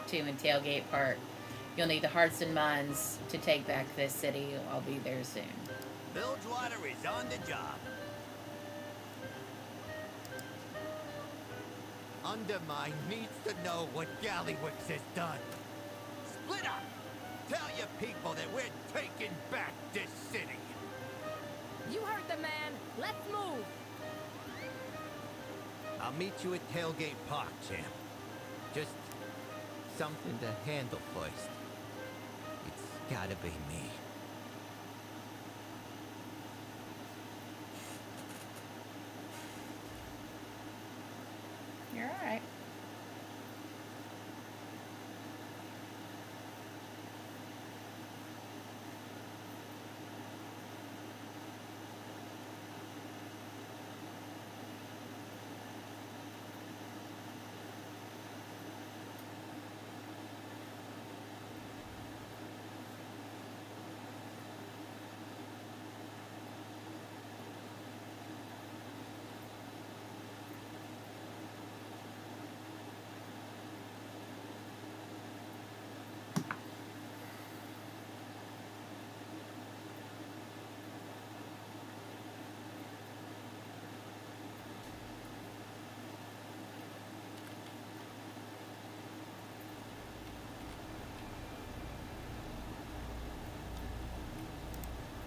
to in Tailgate Park. You'll need the hearts and minds to take back this city. I'll be there soon. Bilgewater is on the job. Undermine needs to know what Gallywix has done. Split up! Tell your people that we're taking back this city. You heard the man. Let's move. I'll meet you at Tailgate Park, champ. Just something to handle first. It's gotta be me. You're alright.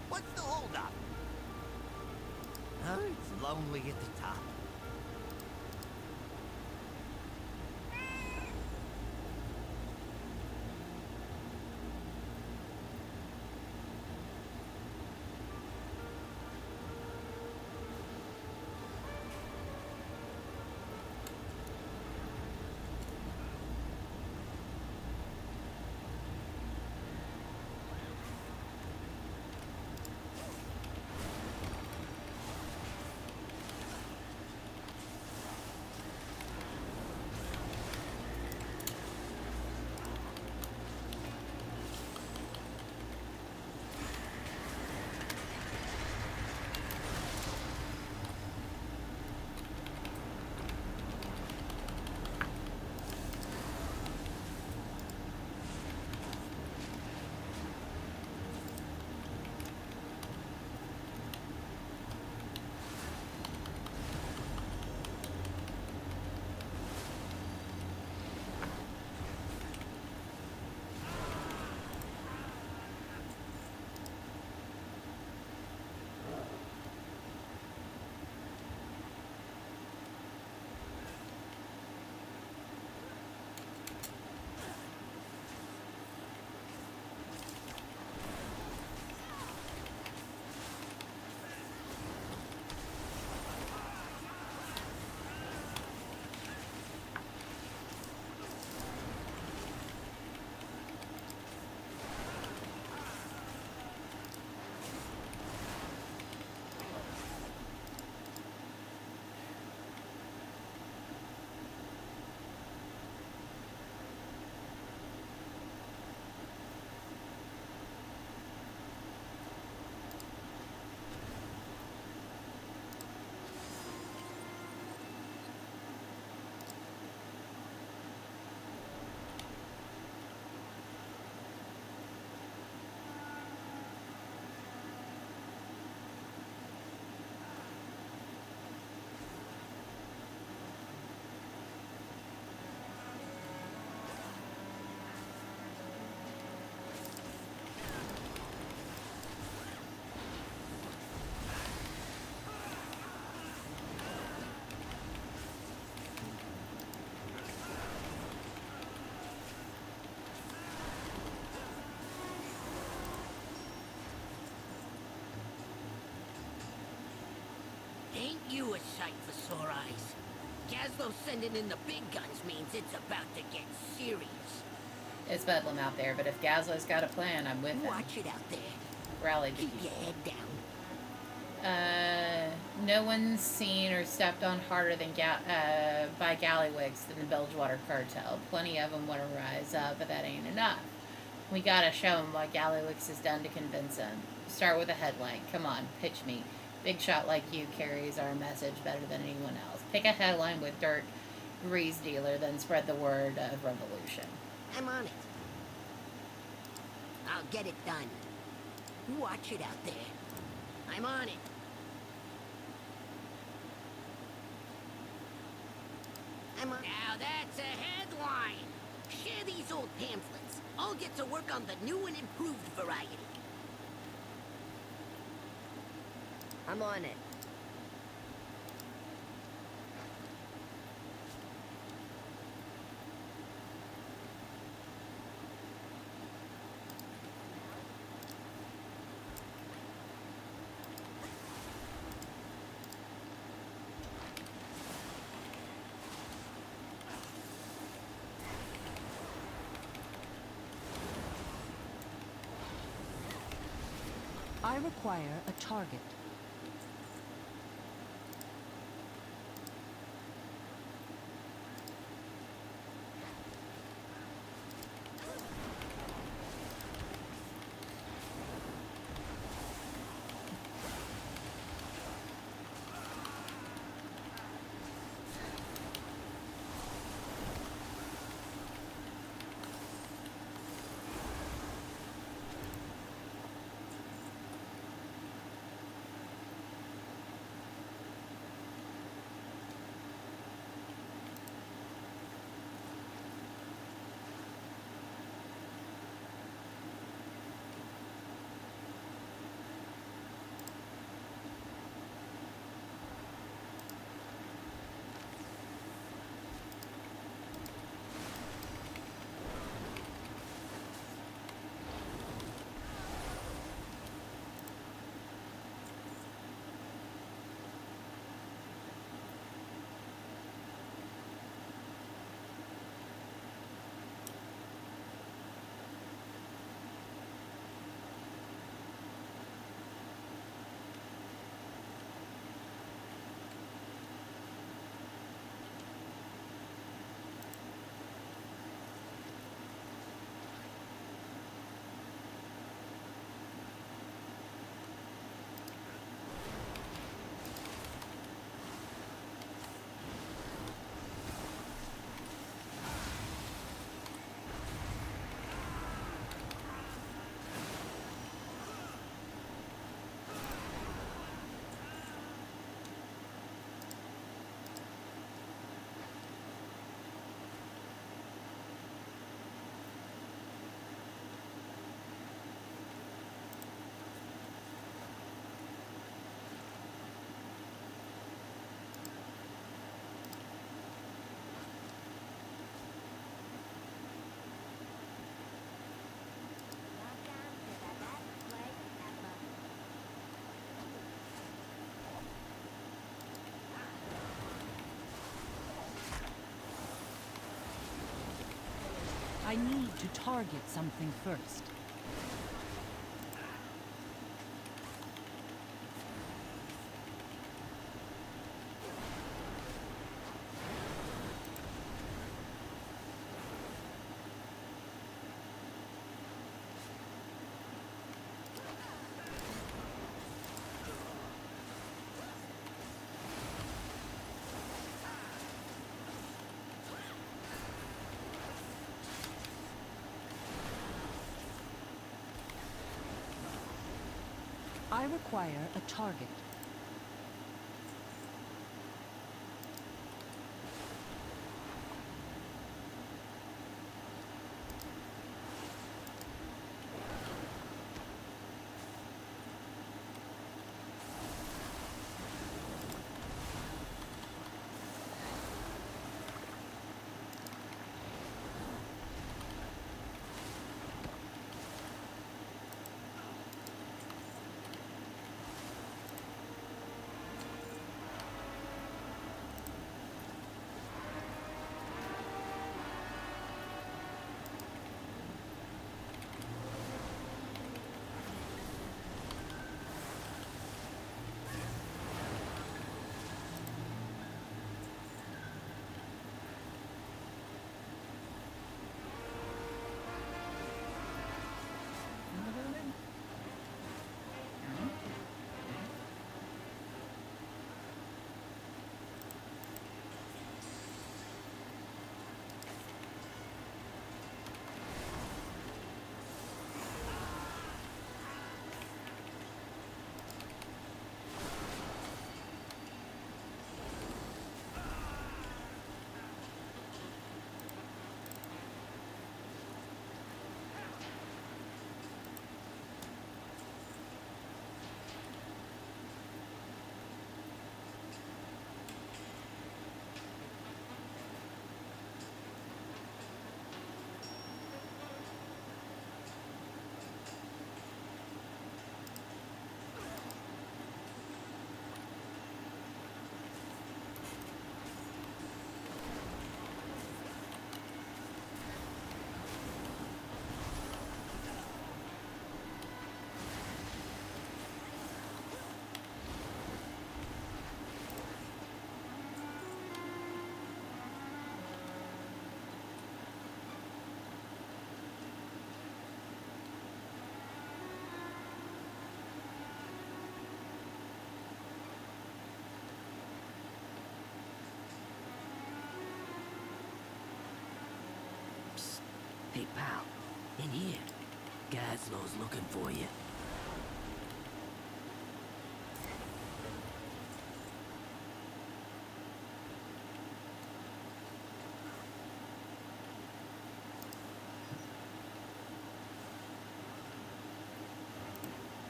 What's the holdup? Oh, it's lonely at the top. Ain't you a sight for sore eyes? Gazlo sending in the big guns means it's about to get serious. It's bedlam out there, but if Gazlo's got a plan, I'm with him. Watch it out there. Rally the Keep people. your head down. No one's seen or stepped on harder than by Gallywix than the Bilgewater cartel. Plenty of them want to rise up, but that ain't enough. We gotta show them what Gallywix has done to convince them. Start with a headline. Come on, pitch me. Big shot like you carries our message better than anyone else. Pick a headline with dirt grease dealer, then spread the word of revolution. I'm on it. I'll get it done. Watch it out there. I'm on it. Now that's a headline. Share these old pamphlets. I'll get to work on the new and improved variety. I'm on it. I require a target. I need to target something first. I require a target. Hey, pal. In here. Gaslow's looking for you.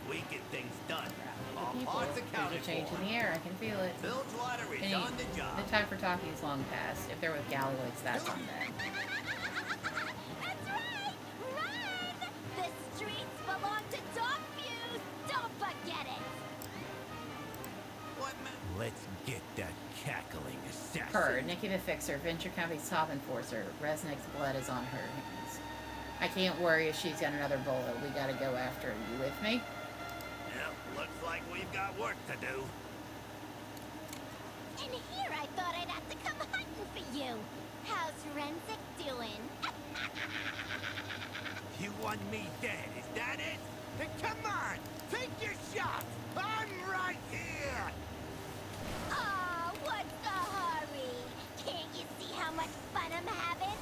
We get things done. All People. parts There's accounted a change for. in the air. I can feel it. Bilgewater is Any- on the job. The time for talking is long past. If they're with Gallowix, that's on them. That's right! Run! The streets belong to Dogviews! Don't forget it! What man? Let's get that cackling assassin. Her, Nikki the Fixer, Venture Company's top enforcer. Resnick's blood is on her hands. I can't worry if she's got another bullet. We gotta go after her. You with me? Yep, looks like we've got work to do. And here I thought I'd have to come hunting for you. How's Renzik doing? You want me dead, is that it? Then come on, take your shot. I'm right here. Aw, what's the hurry? Can't you see how much fun I'm having?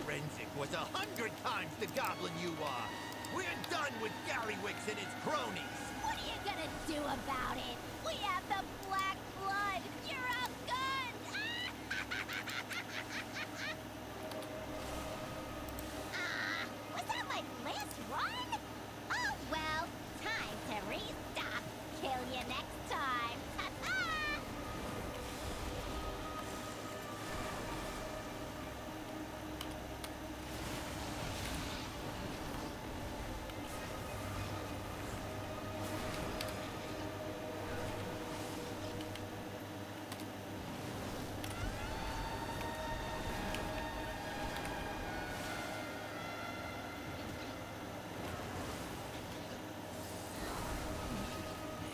Renzik was 100 times the goblin you are. We're done with Gallywix and his cronies. What are you gonna do about it? We have the black blood. You're outgunned. Was that my last run? Oh well, time to restock. Kill you next time. Ta-ta!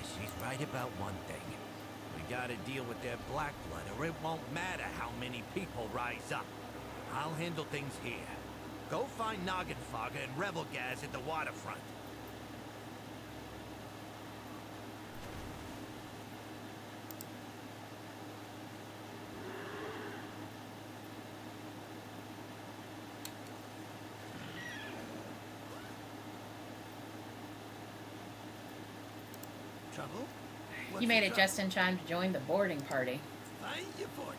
She's right about one thing. We gotta deal with their black blood, or it won't matter how many people rise up. I'll handle things here. Go find Noggenfogger and Revelgaz at the waterfront. Trouble? You made it just in time to join the boarding party. Find your fortune.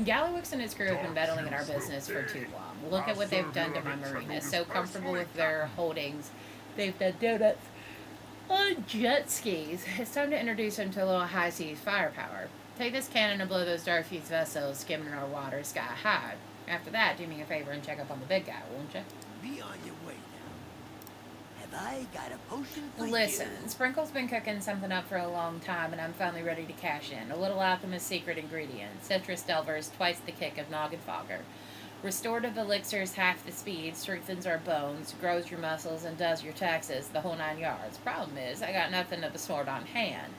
Gallywix and his crew have been meddling in our business for too long. Look at what they've done to my marina. So comfortable with their holdings. They've done donuts on jet skis. It's time to introduce them to a little high seas firepower. Take this cannon and blow those Darkfuse vessels skimming our water sky high. After that, do me a favor and check up on the big guy, won't you? Be on your way now. Have I got a potion for Listen, you? Sprinkle's been cooking something up for a long time, and I'm finally ready to cash in. A little alchemist's secret ingredient. Citrus Delvers, twice the kick of Noggenfogger. Restorative elixirs half the speed, strengthens our bones, grows your muscles, and does your taxes, the whole 9 yards. Problem is, I got nothing of the sort on hand.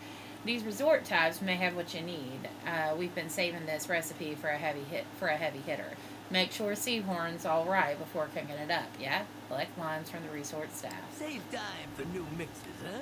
These resort types may have what you need. We've been saving this recipe for a heavy hitter. Make sure Seahorn's all right before cooking it up, yeah? Collect lines from the resort staff. Save time for new mixes, huh?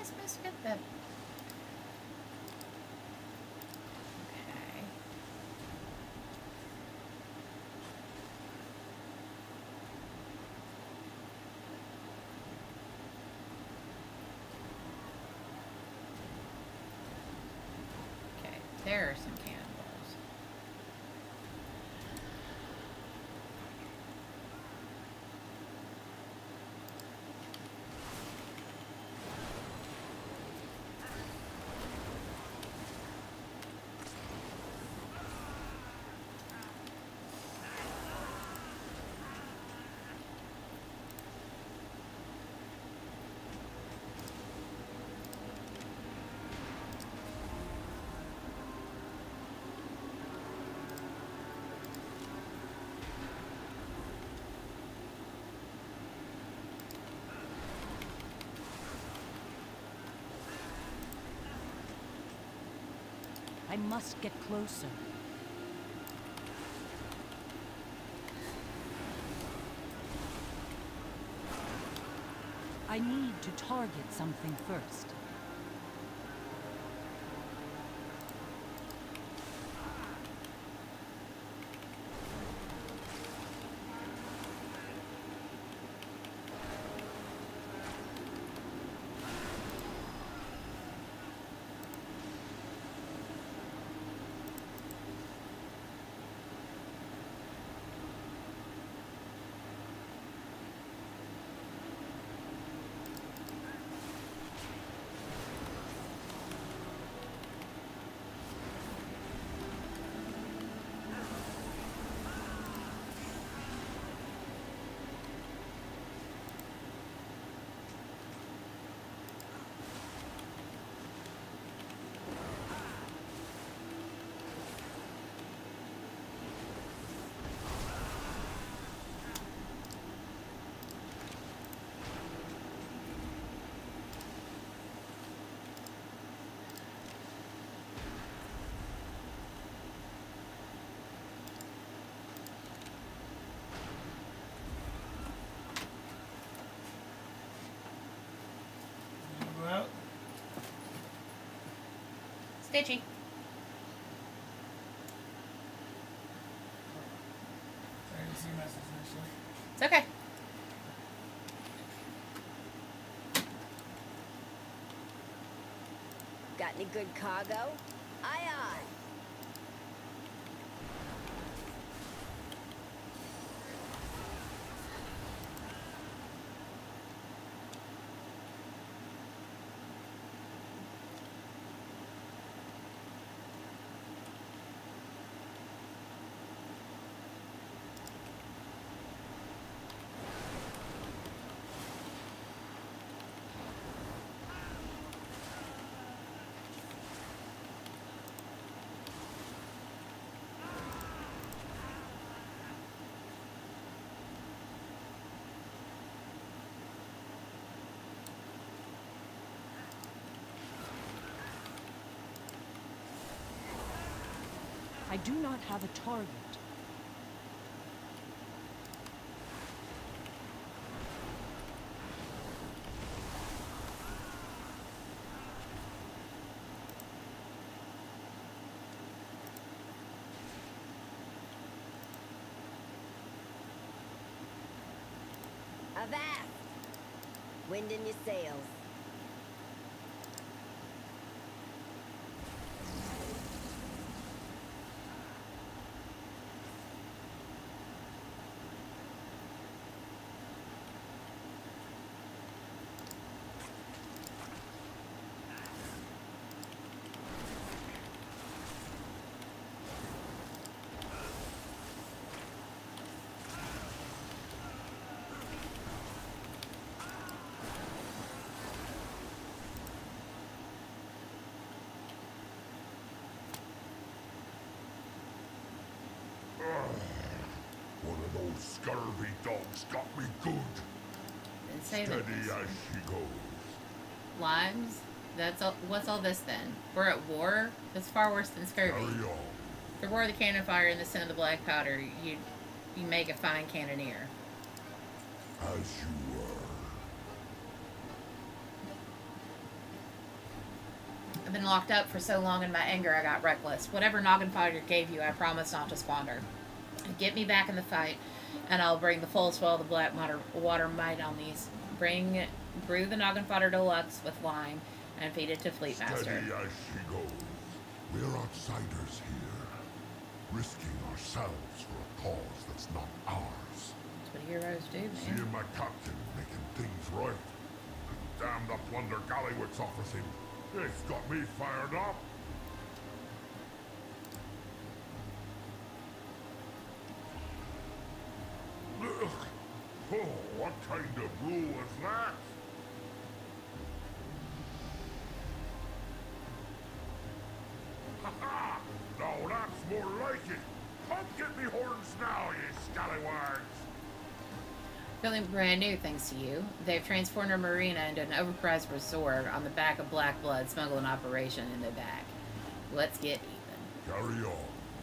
supposed to get the... Okay. Okay, there are some cannonballs. I must get closer. I need to target something first. Go out. Stitchy. I didn't see your message initially. It's okay. Got any good cargo? Aye, aye. I do not have a target. Avast! Wind in your sails. One of those scurvy dogs got me good. Didn't say Steady that. as she goes. Limes? That's all, what's all this then? We're at war? That's far worse than scurvy. Carry on. The roar of the cannon fire and the scent of the black powder, you make a fine cannoneer. As you were. locked up for so long in my anger I got reckless. Whatever Noggin Fighter gave you, I promise not to squander. Get me back in the fight, and I'll bring the full swell of the black water might on these. Brew the Noggin Fodder Deluxe with lime and feed it to Fleet Master. Steady as she goes. We're outsiders here, risking ourselves for a cause that's not ours. That's what heroes do, man. Seeing my captain making things right, and damn the plunder Gallywix offers him, it's got me fired up. Ugh. Oh, what kind of brew was that? Ha-ha! Now that's more like it! Come get me horns now, you scallywags! Feeling brand new thanks to you. They've transformed our marina into an overpriced resort on the back of Black Blood smuggling operation in the back. Let's get even. Carry on.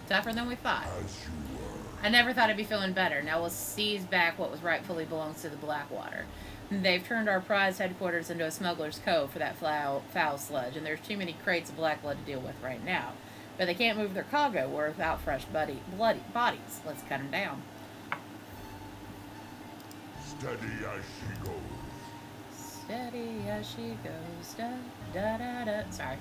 Tougher than we thought. As you were. I never thought I'd be feeling better. Now we'll seize back what was rightfully belongs to the Blackwater. They've turned our prize headquarters into a smuggler's cove for that foul sludge, and there's too many crates of black blood to deal with right now. But they can't move their cargo without fresh bloody bodies. Let's cut them down. Steady as she goes. Steady as she goes. Da da da da. Sorry.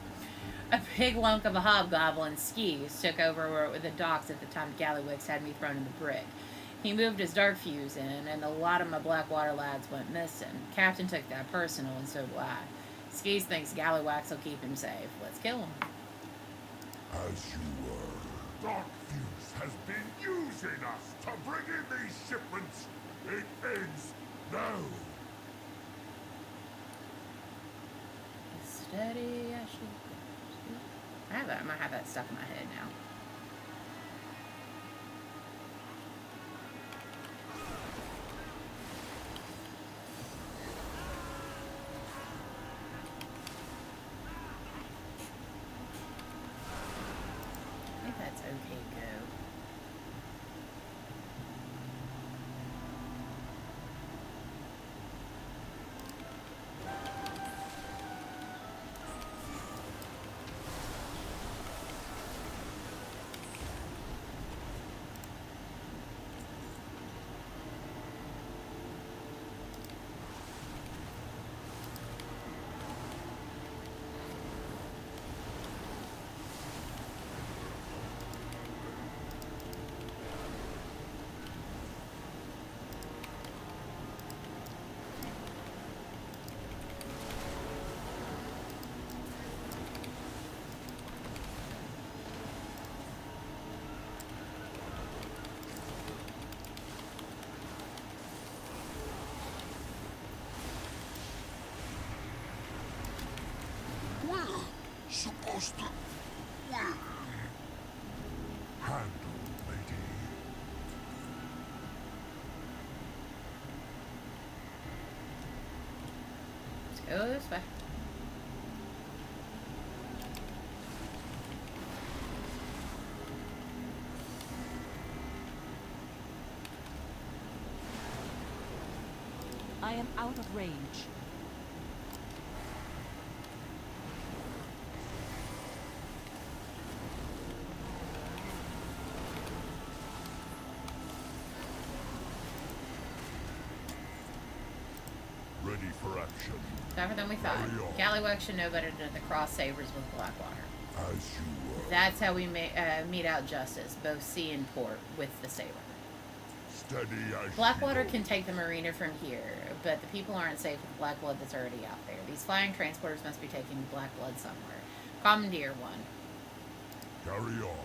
A big lunk of a hobgoblin skis took over the docks at the time Gallywix had me thrown in the brig. He moved his dark fuse in, and a lot of my Blackwater lads went missing. Captain took that personal, and so do I. Skis thinks Gallywix will keep him safe. Let's kill him. As you were. Dark Fuse has been using us to bring in these shipments. It ends now. Steady as she goes. I might have that stuck in my head now. I think that's okay, go. Supposed to handle, lady. Let's go this way. I am out of range. Ready for action. Tougher than we thought. Gallywix should know better than to cross sabers with Blackwater. As you were. That's how we mete out justice, both sea and port, with the saber. Steady as Blackwater can take the marina from here, but the people aren't safe with black blood that's already out there. These flying transporters must be taking black blood somewhere. Commandeer one. Carry on.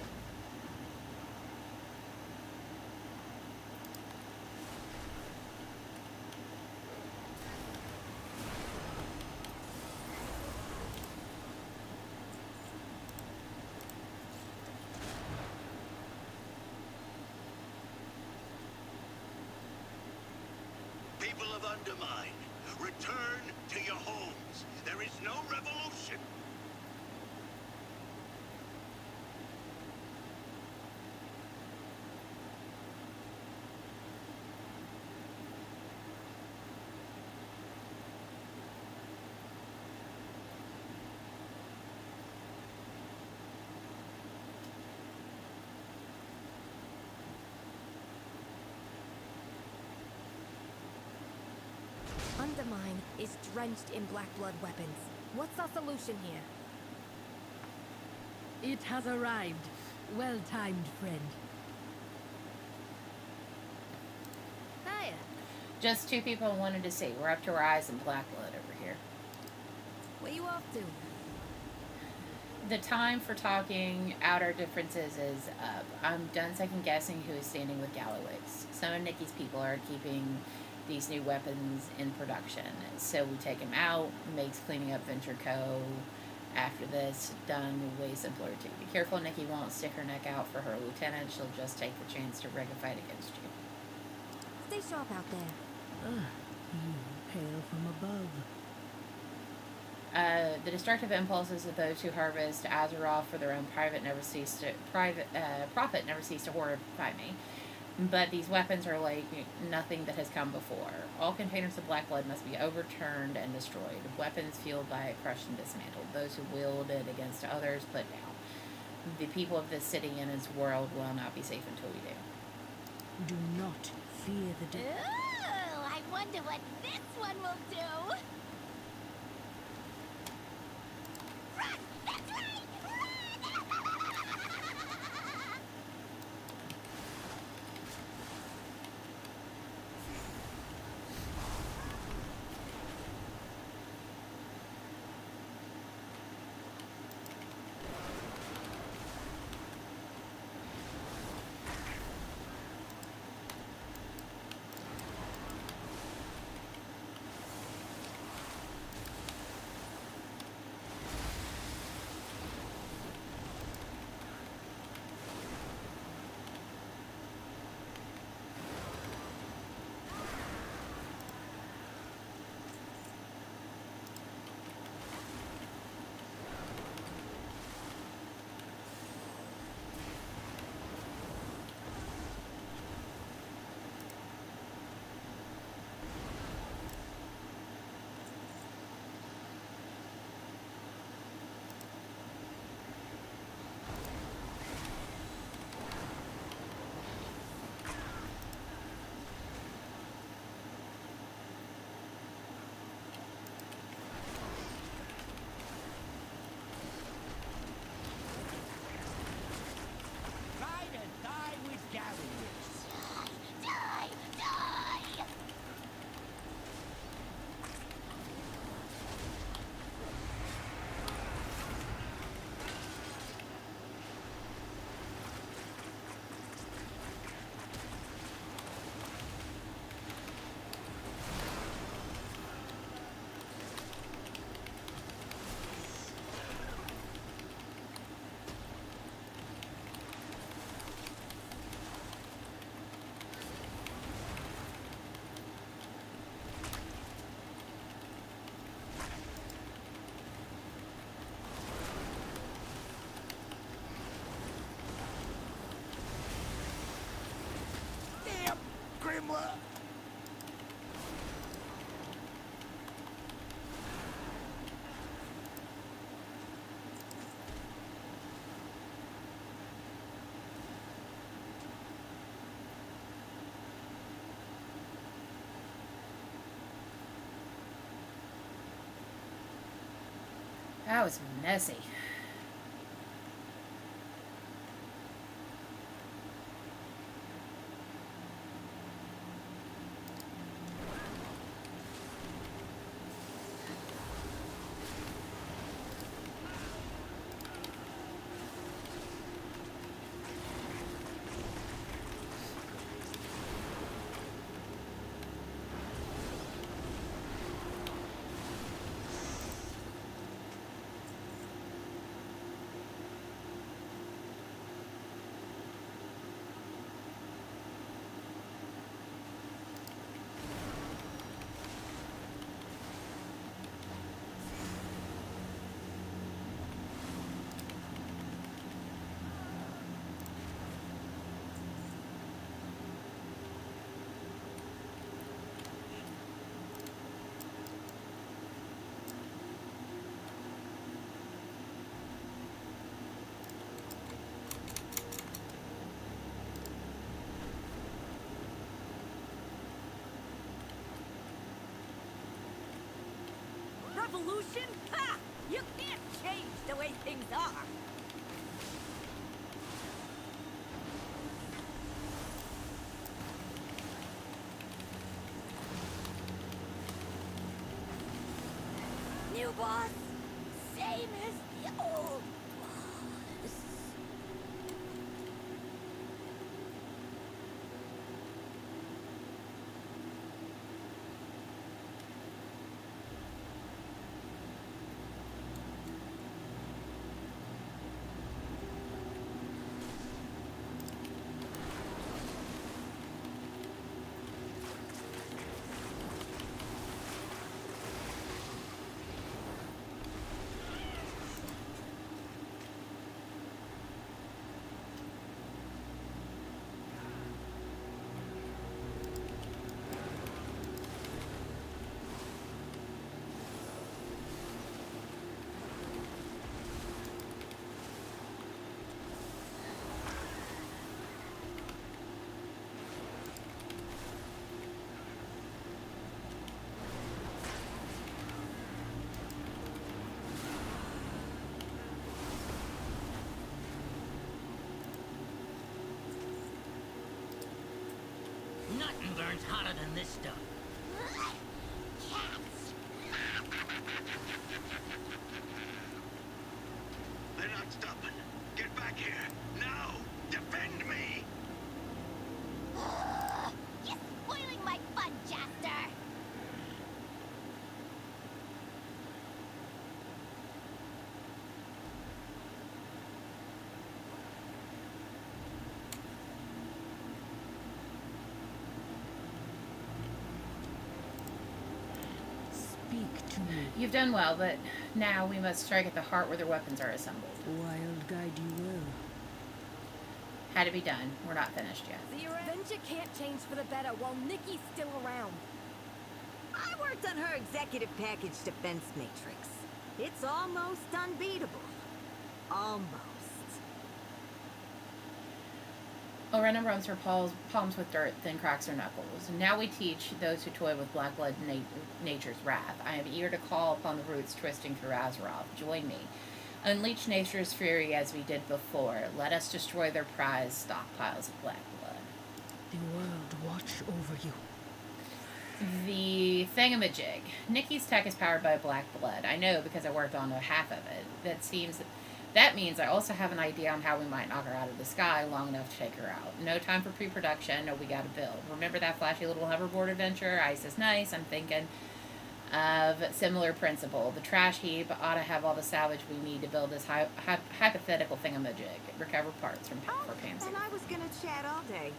People of Undermine, return to your homes. There is no revolution. Undermine is drenched in black blood weapons. What's our solution here? It has arrived. Well-timed, friend. Hiya. Just two people wanted to see. We're up to our eyes in black blood over here. Where you off to? The time for talking out our differences is up. I'm done second guessing who is standing with Gallowix. Some of Nikki's people are keeping these new weapons in production, so we take them out. Makes cleaning up Venture Co. after this done way simpler too. Be careful, Nikki won't stick her neck out for her lieutenant. She'll just take the chance to rig a fight against you. Stay sharp out there. You hail from above. The destructive impulses of those who harvest Azeroth for their own profit never cease to horrify me. But these weapons are like nothing that has come before. All containers of black blood must be overturned and destroyed. Weapons fueled by it crushed and dismantled. Those who wield it against others put down. The people of this city and its world will not be safe until we do. Do not fear the Ooh, I wonder what this one will do. Run! That's right! Run! Grimla! That was messy. revolution? Ha! You can't change the way things are. New boss, same as the old boss. Nothing burns hotter than this stuff. Cats! They're not stopping. Get back here. Now! Defend me! You're spoiling my fun, Jaster! Speak to me. You've done well, but now we must strike at the heart where their weapons are assembled. Wild guide you will. Had to be done. We're not finished yet. The adventure can't change for the better while Nikki's still around. I worked on her executive package defense matrix. It's almost unbeatable. Almost. Orenna rubs her palms with dirt, then cracks her knuckles. Now we teach those who toy with black blood nature's wrath. I am eager to call upon the roots twisting through Azeroth. Join me. Unleash nature's fury as we did before. Let us destroy their prized stockpiles of black blood. The world watch over you. The thingamajig. Nikki's tech is powered by black blood. I know because I worked on half of it. That means I also have an idea on how we might knock her out of the sky long enough to take her out. No time for pre-production. No, we gotta build. Remember that flashy little hoverboard adventure? Ice is nice. I'm thinking of similar principle. The trash heap ought to have all the salvage we need to build this hypothetical thingamajig. Recover parts for Pansy. And I was gonna chat all day.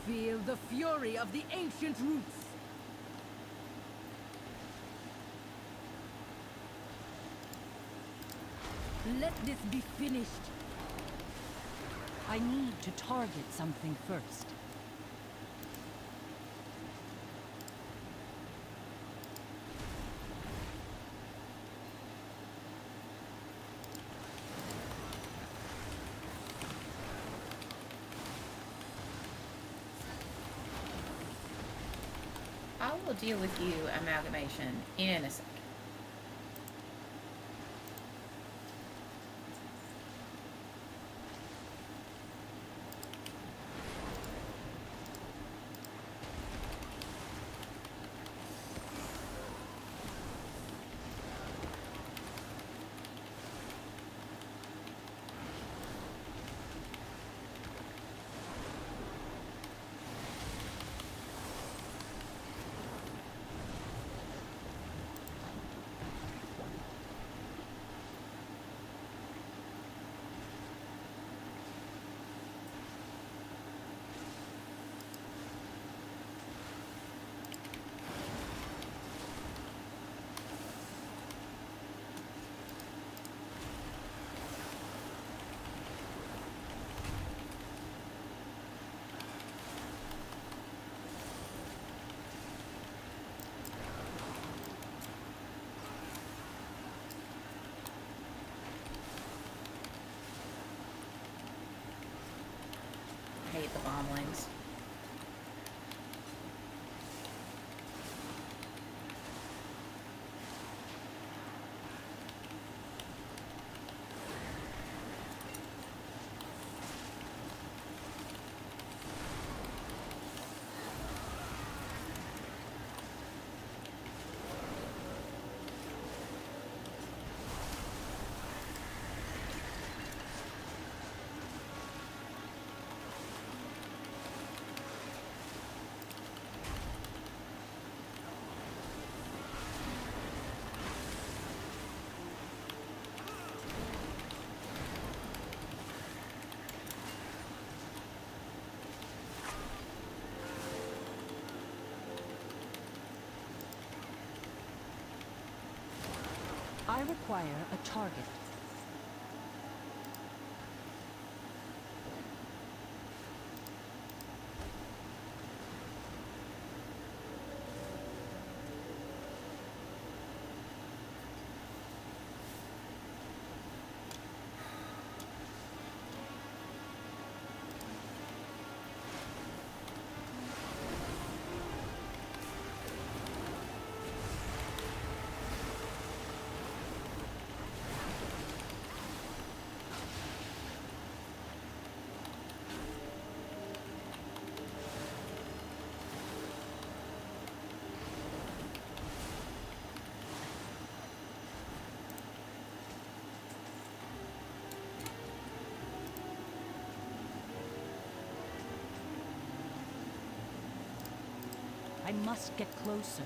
Feel the fury of the ancient roots. Let this be finished. I need to target something first. I will deal with you, Amalgamation, in a second. feelings. I require a target. I must get closer.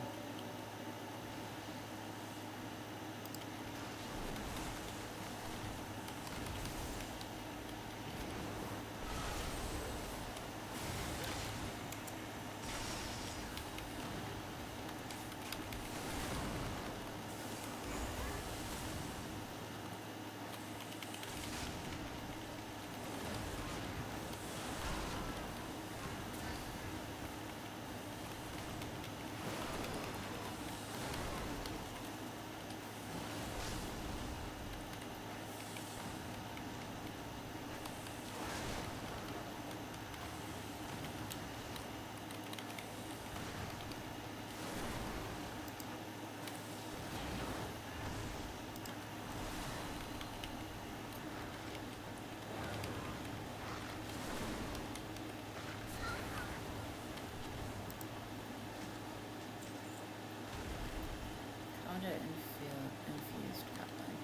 Infused goblin.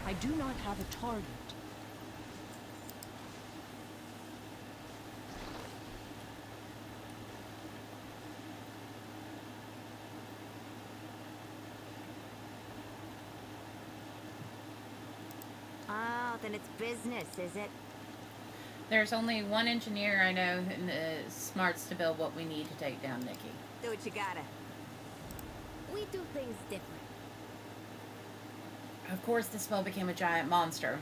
I do not have a target. Oh, then it's business, is it? There's only one engineer I know in the smarts to build what we need to take down Nikki. Do what you gotta. We do things different. Of course, the spell became a giant monster,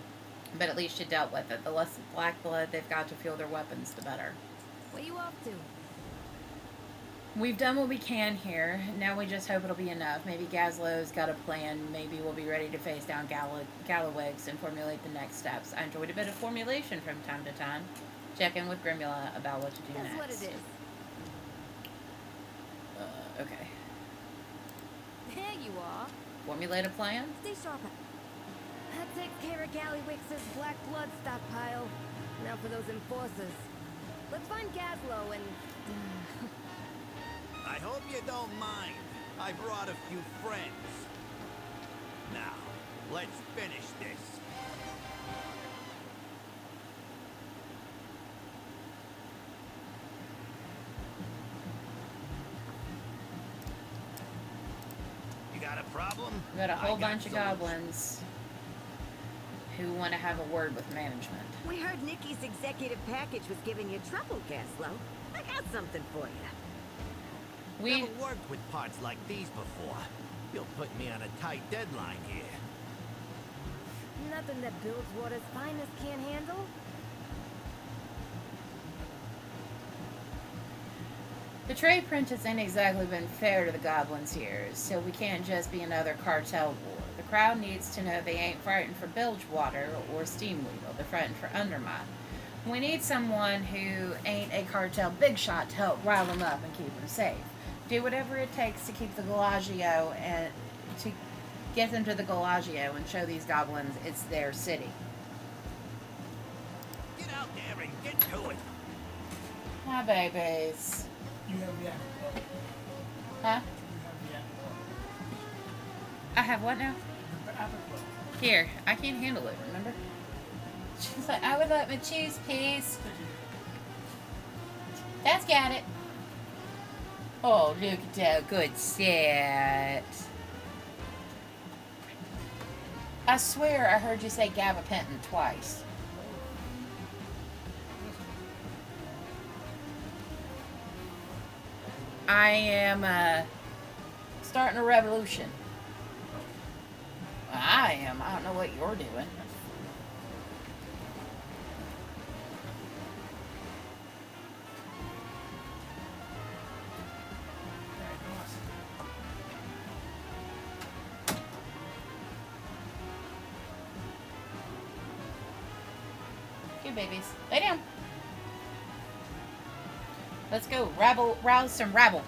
but at least you dealt with it. The less black blood they've got to fuel their weapons, the better. Where you off to? We've done what we can here. Now we just hope it'll be enough. Maybe Gazlo's got a plan. Maybe we'll be ready to face down Galawigs and formulate the next steps. I enjoyed a bit of formulation from time to time. Check in with Grimula about what to do next. That's what it is. Okay. There you are. Formulate a plan? Stay sharp. That takes care of Gallywix's black blood stockpile. Now for those enforcers. Let's find Gazlo and... I hope you don't mind. I brought a few friends. Now, let's finish this. You got a problem? We got a whole bunch of goblins who want to have a word with management. We heard Nikki's executive package was giving you trouble, Gaslow. I got something for you. We- Never worked with parts like these before. You'll put me on a tight deadline here. Nothing that Bilgewater's finest can't handle. The trade prince ain't exactly been fair to the goblins here, so we can't just be another cartel war. The crowd needs to know they ain't fighting for Bilgewater or Steamweevil. They're fighting for Undermine. We need someone who ain't a cartel big shot to help rile them up and keep them safe. Do whatever it takes to keep the Galagio and to get them to the Galagio and show these goblins it's their city. Get out there and get to it. Hi, babies. You have the apple. Huh? You have the apple. I have what now? The apple. Here, I can't handle it, remember? She's like, I would like my cheese, please. That's got it. Oh, look at that good set. I swear I heard you say gabapentin twice. I am starting a revolution. I am. I don't know what you're doing. Good babies. Lay down. Let's go. Rouse some rabble.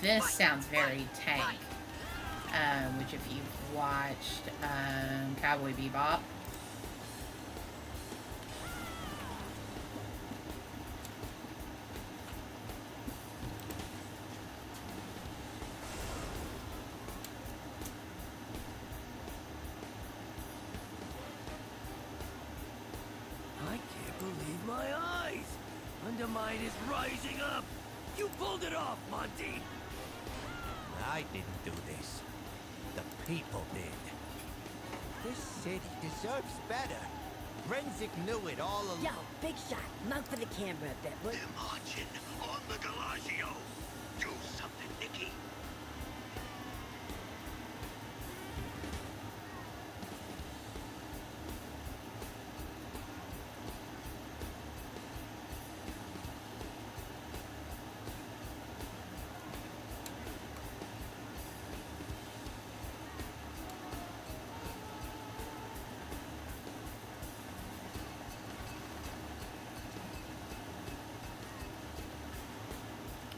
This sounds very tank. Which if you've watched Cowboy Bebop, I can't believe my eyes! Undermine is rising up! You pulled it off, Monty! I didn't do this. The people did. This city deserves better. Renzik knew it all along. Yo, big shot. Mount for the camera a bit, would They're marching on the Galagio. Do something, Nicky.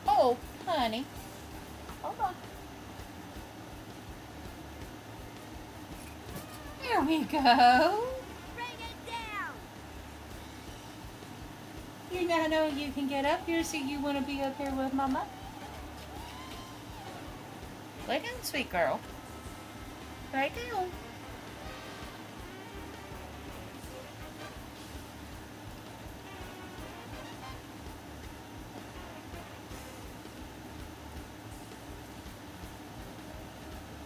oh, honey, hold on. Here we go. Bring it down! You now know you can get up here, so you want to be up here with Mama. Lay down, sweet girl. Lay down.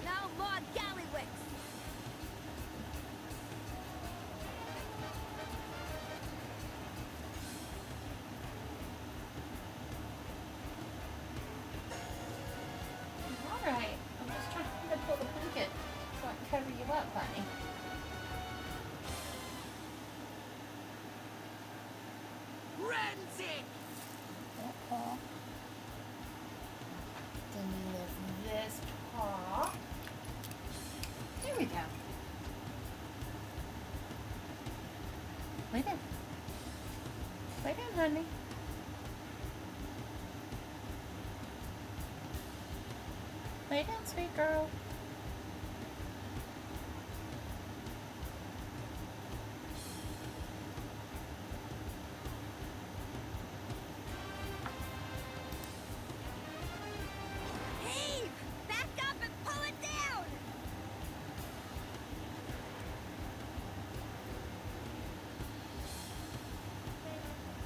No more gallywicks! Alright, I'm just trying to pull the blanket so I can cover you up. sweet girl. Hey! Back up and pull it down!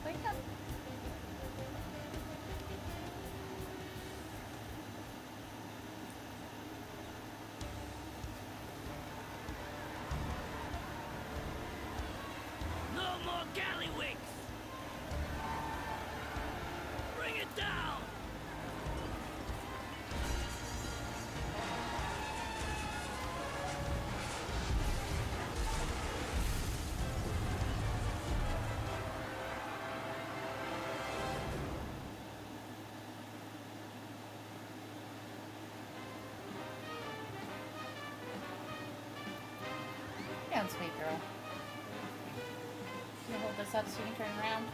Wake up. No more gallywicks! Bring it down! Down, sweet girl. Can you hold this up so you can turn around?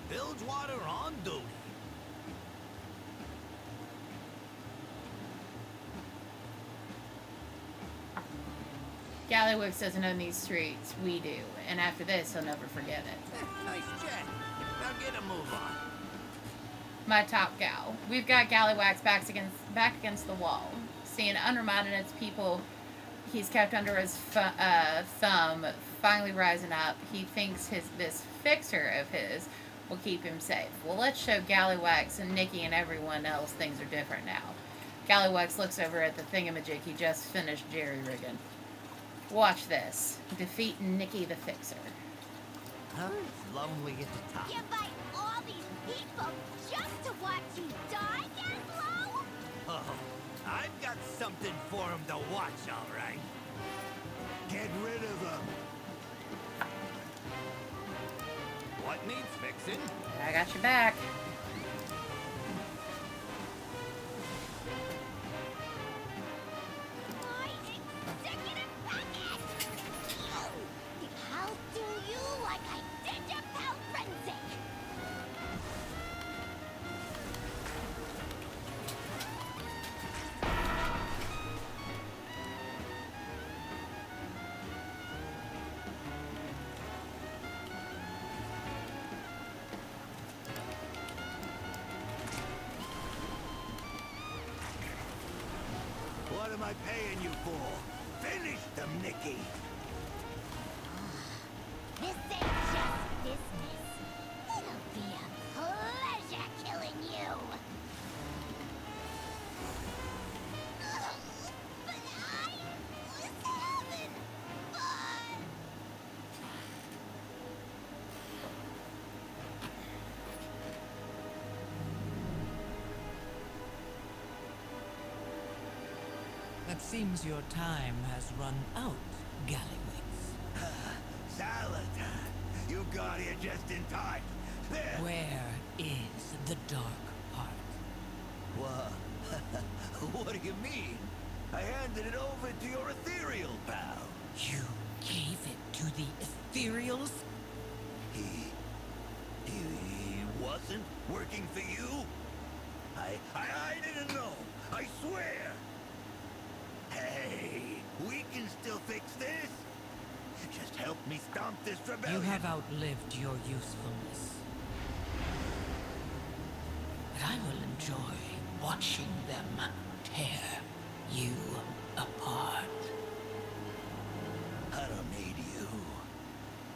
Bilgewater on duty. Gallywix doesn't own these streets. We do. And after this, he'll never forget it. Nice chat. Now get a move on. My top gal. We've got Gallywix back against the wall. Seeing Undermine and its people he's kept under his thumb finally rising up, he thinks this fixer of his will keep him safe. Well, let's show Gallywix and Nikki and everyone else things are different now. Gallywix looks over at the thingamajig he just finished jerry-rigging. Watch this. Defeating Nikki the Fixer. Huh? It's lovely at the top. You invite all these people just to watch you die, Gaslow? Oh, I've got something for him to watch, all right. Get rid of them. What needs fixing? I got your back. My executive package! I'll do you like I did your pal Frenzy! What am I paying you for? Finish them, Nikki. This ain't just business. It'll be a pleasure killing you! But I was having fun! It seems your time has run out, Gallywix. Saladan, you got here just in time. There. Where is the dark part? What do you mean? I handed it over to your ethereal pal. You gave it to the Ethereals? He wasn't working for you? I didn't know. I swear. Hey, we can still fix this. Just help me stomp this rebellion. You have outlived your usefulness. But I will enjoy watching them tear you apart. I don't need you.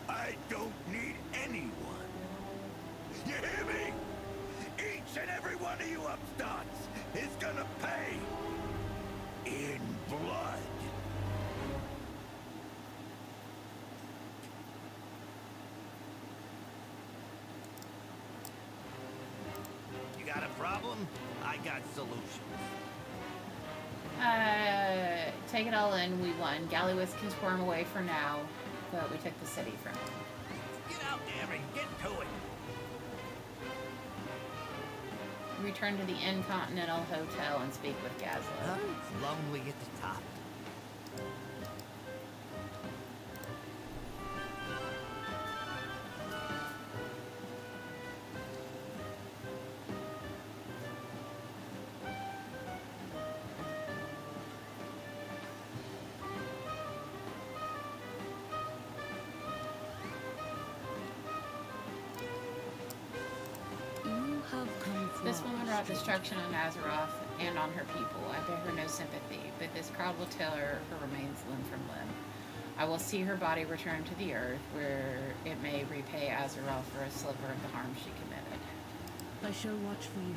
I don't need anyone. You hear me? Each and every one of you upstarts is gonna pay in blood. You got a problem? I got solutions. Take it all in, we won. Gallywith can squirm away for now, but we took the city from him. Get out there and get to it. Return to the Intercontinental Hotel and speak with Gazla. It's lonely at the top. This woman wrought destruction on Azeroth and on her people. I bear her no sympathy, but this crowd will tear her remains limb from limb. I will see her body return to the earth, where it may repay Azeroth for a sliver of the harm she committed. I shall watch for you.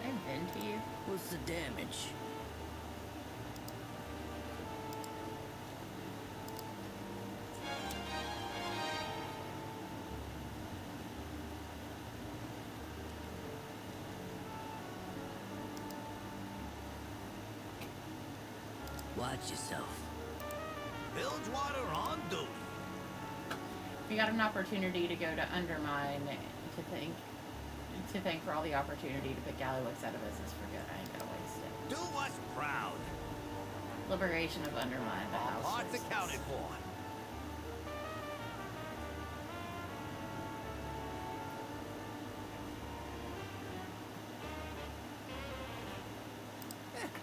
I've been to you. What's the damage? Watch yourself. Bilgewater on duty. We got an opportunity to go to Undermine to thank for all the opportunity to put Gallywix out of business for good. I ain't gonna waste it. Do us proud. Liberation of Undermine, the house. Hearts choices. accounted for.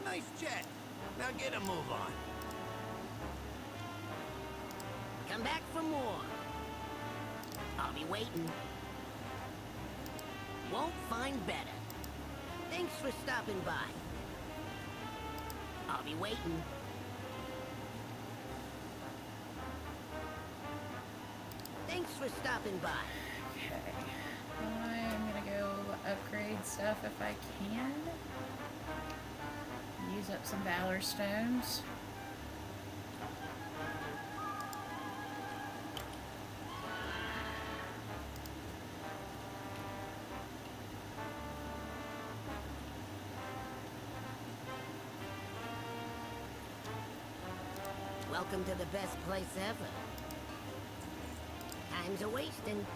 Nice chat. Now get a move on. Come back for more. I'll be waiting. Won't find better. Thanks for stopping by. I'll be waiting. Thanks for stopping by. Okay. I'm gonna go upgrade stuff if I can. Use up some Valor Stones. Welcome to the best place ever. Time's a wasting.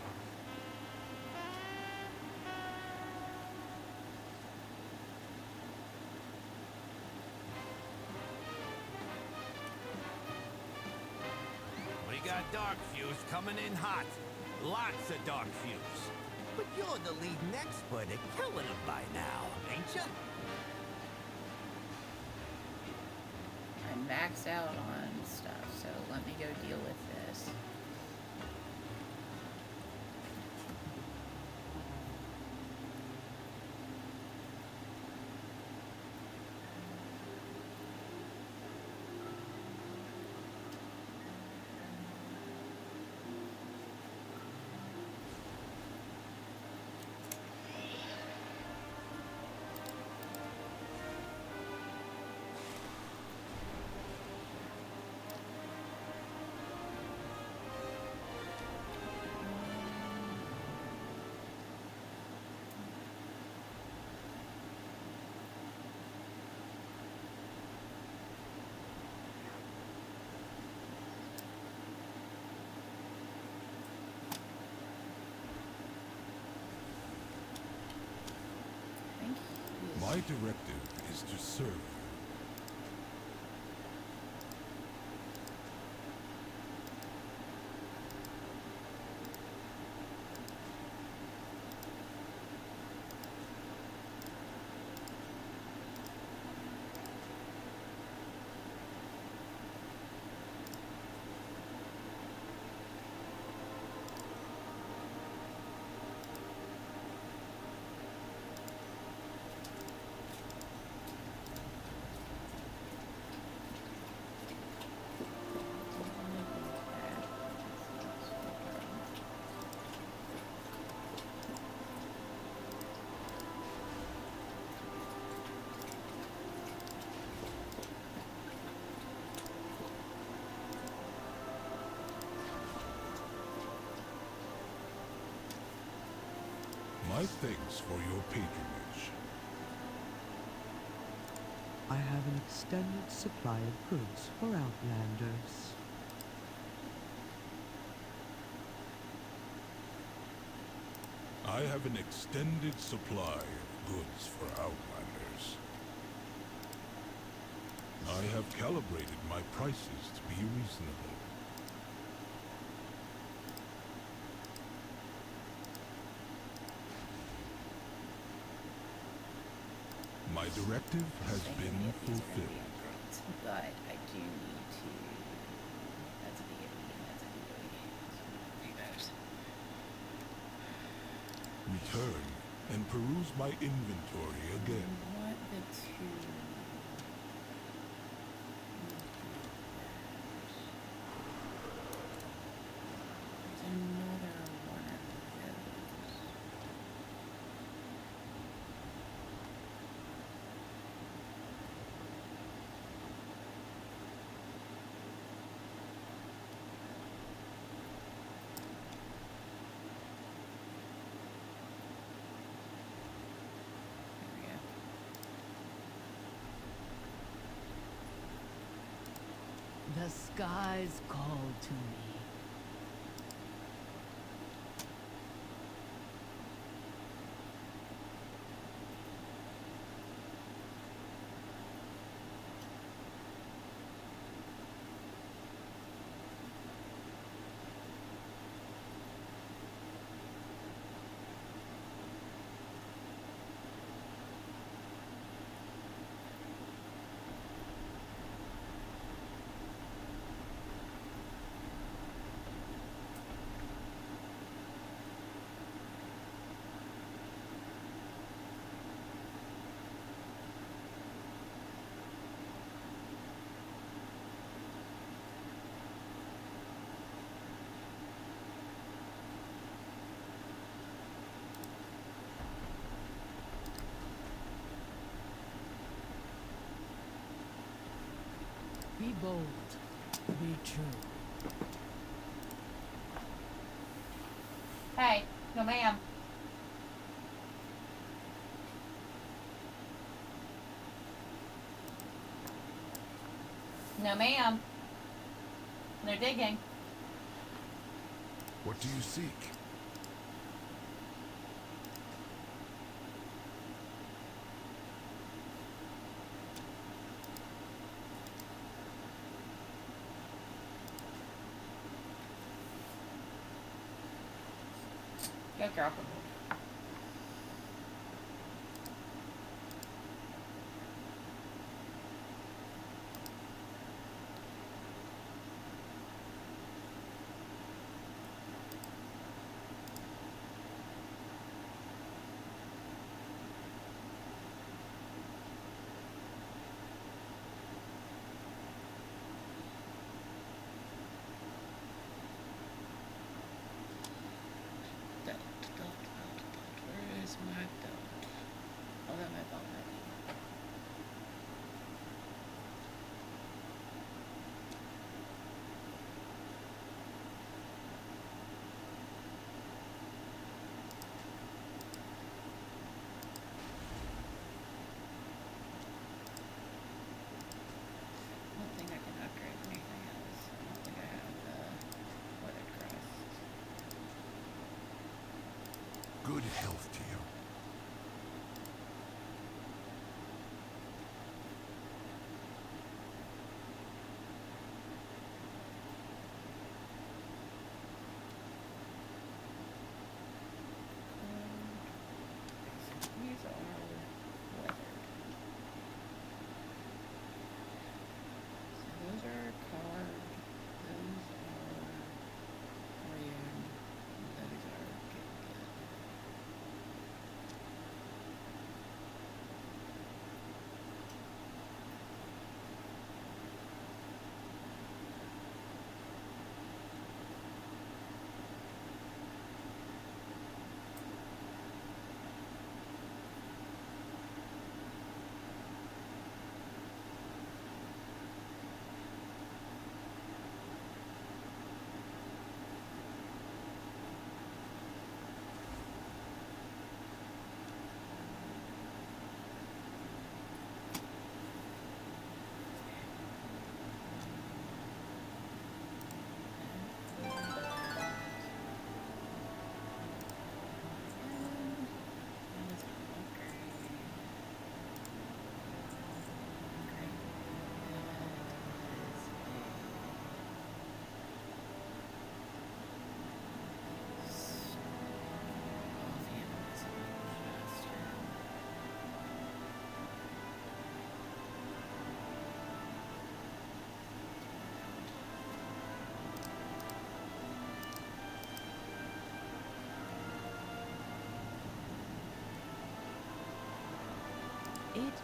We got Dark Fuse coming in hot. Lots of Dark Fuse. But you're the leading expert at killing them by now, ain't ya? I'm maxed out on stuff, so let me go deal with this. My directive is to serve. My thanks for your patronage. I have an extended supply of goods for Outlanders. I have an extended supply of goods for Outlanders. I have calibrated my prices to be reasonable. My directive has been fulfilled. But I do need to. That's a BOE and that's a BOE. Return and peruse my inventory again. What the two? There's another one of those. The skies call to me. Be bold. Be true. Hey, no ma'am. No ma'am. No digging. What do you seek? Go girl.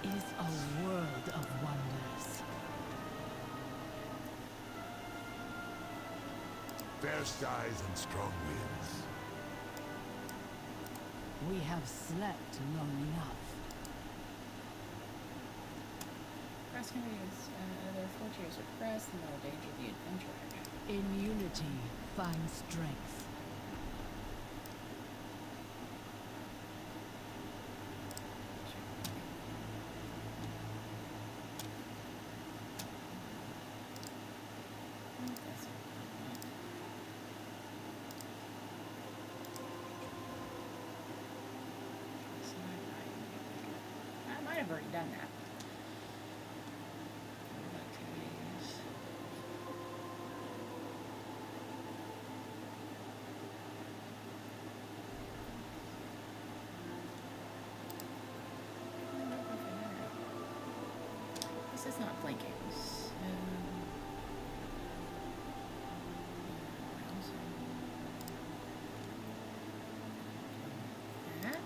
It is a world of wonders. Fair skies and strong winds. We have slept long enough. Cross countries, their fortunes are pressed and they'll endanger the adventurer. In unity, find strength. I might have already done that. This is not blinking. That.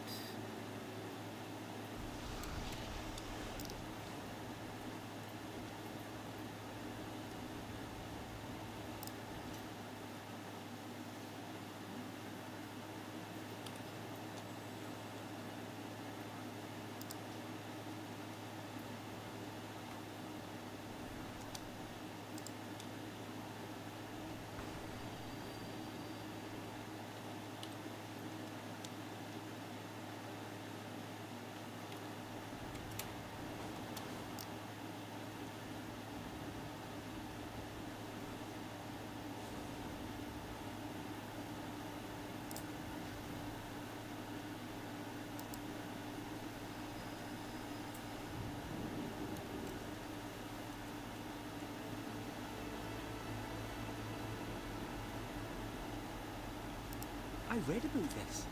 I read about this.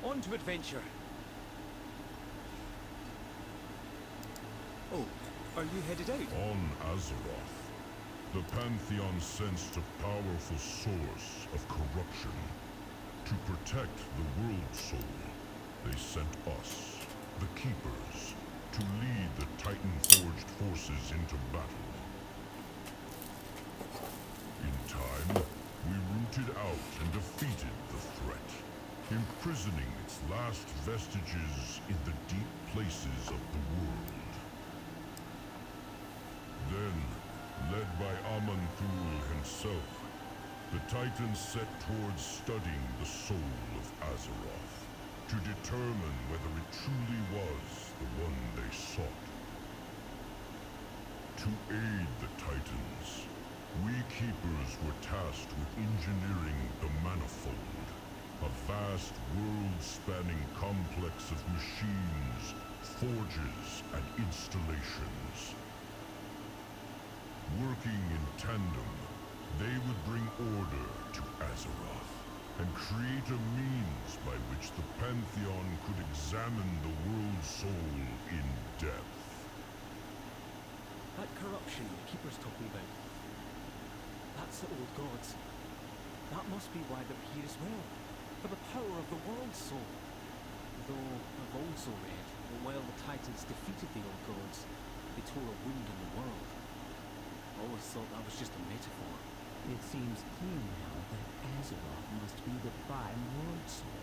On to adventure. Oh, are you headed out? On Azeroth, the Pantheon sensed a powerful source of corruption. To protect the World Soul, they sent us, the Keepers, to lead the Titan-forged forces into battle. In time, we rooted out and defeated the threat, imprisoning its last vestiges in the deep places of the world. Then, led by Aman'Thul himself, the Titans set towards studying the soul of Azeroth, to determine whether it truly was the one they sought. To aid the Titans, we Keepers were tasked with engineering the Manifold, a vast world-spanning complex of machines, forges, and installations. Working in tandem, they would bring order to Azeroth, and create a means by which the Pantheon could examine the World Soul in depth. That corruption the Keeper's talking about. That's the old gods. That must be why they're here as well. For the power of the World Soul. Though I've also read that while the Titans defeated the old gods, they tore a wound in the world. I always thought that was just a metaphor. It seems clear now that Azeroth must be the prime World Soul.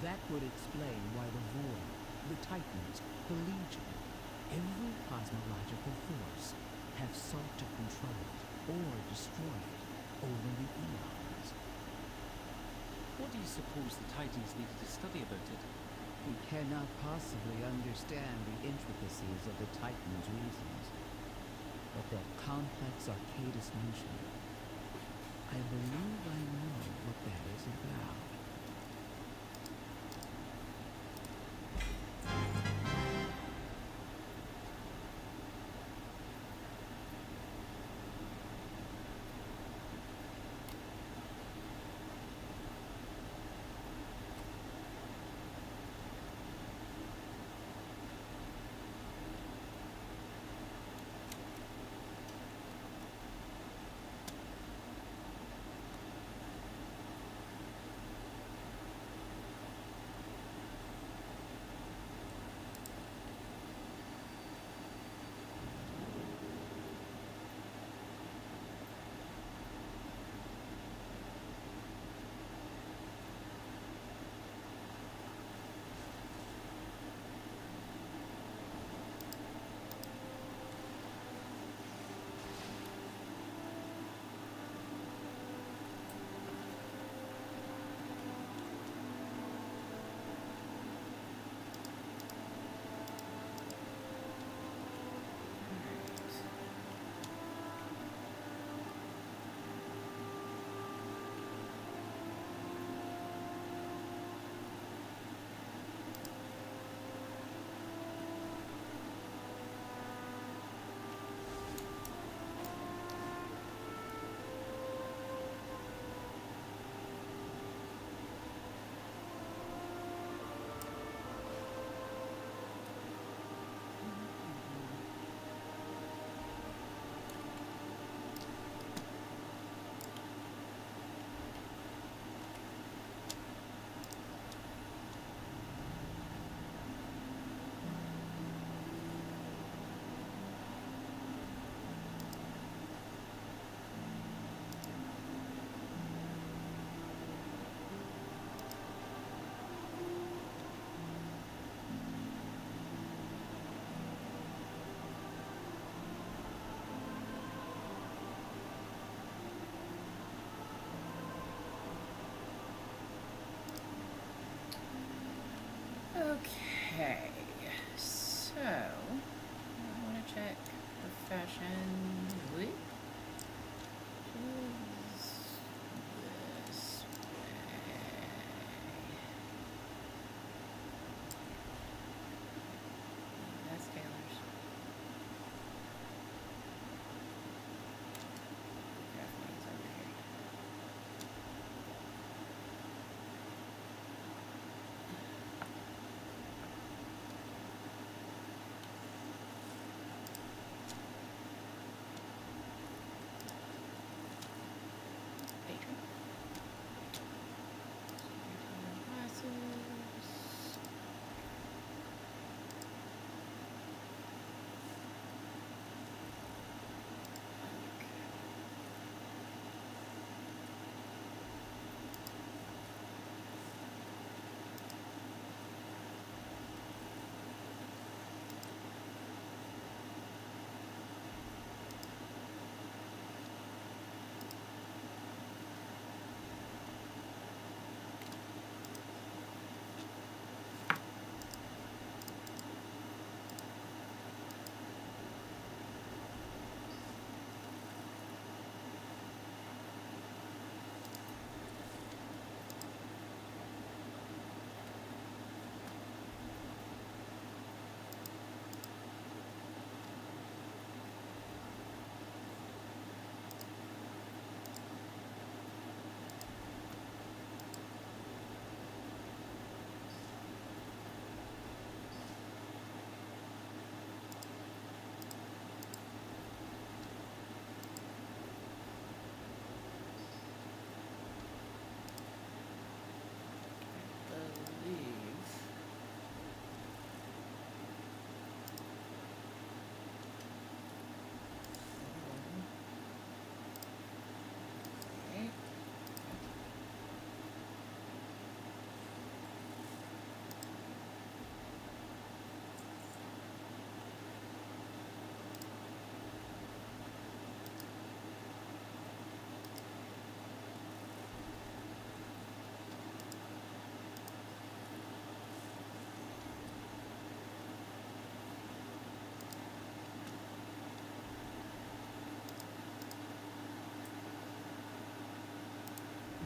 That would explain why the Void, the Titans, the Legion, every cosmological force have sought to control it or destroy it over the eons. What do you suppose the Titans needed to study about it? We cannot possibly understand the intricacies of the Titans' reasons, but that complex Arcadus notion, I believe I know what that is about. Okay, so I want to check profession. Whoop. This way. That's Taylor's. Daphne's over here. Patron. Glasses. Believe. Okay.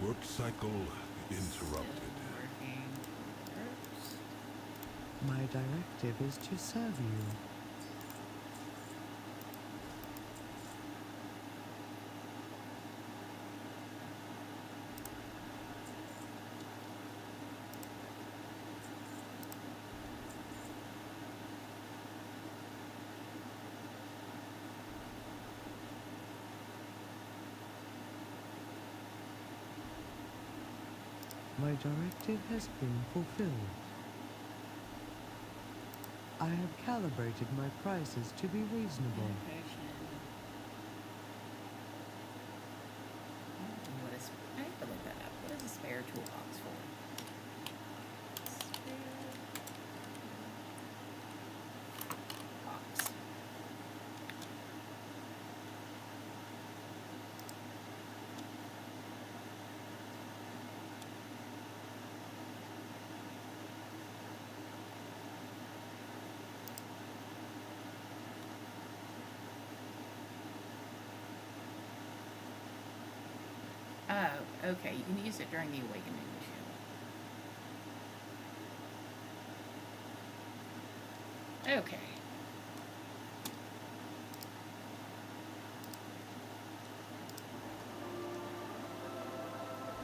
Work cycle interrupted. Working. Oops. My directive is to serve you. My directive has been fulfilled. I have calibrated my prices to be reasonable. What is, I have to look that up. What is a spare toolbox for? Spare box. Oh, okay. You can use it during the awakening mission. Okay.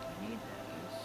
I need those.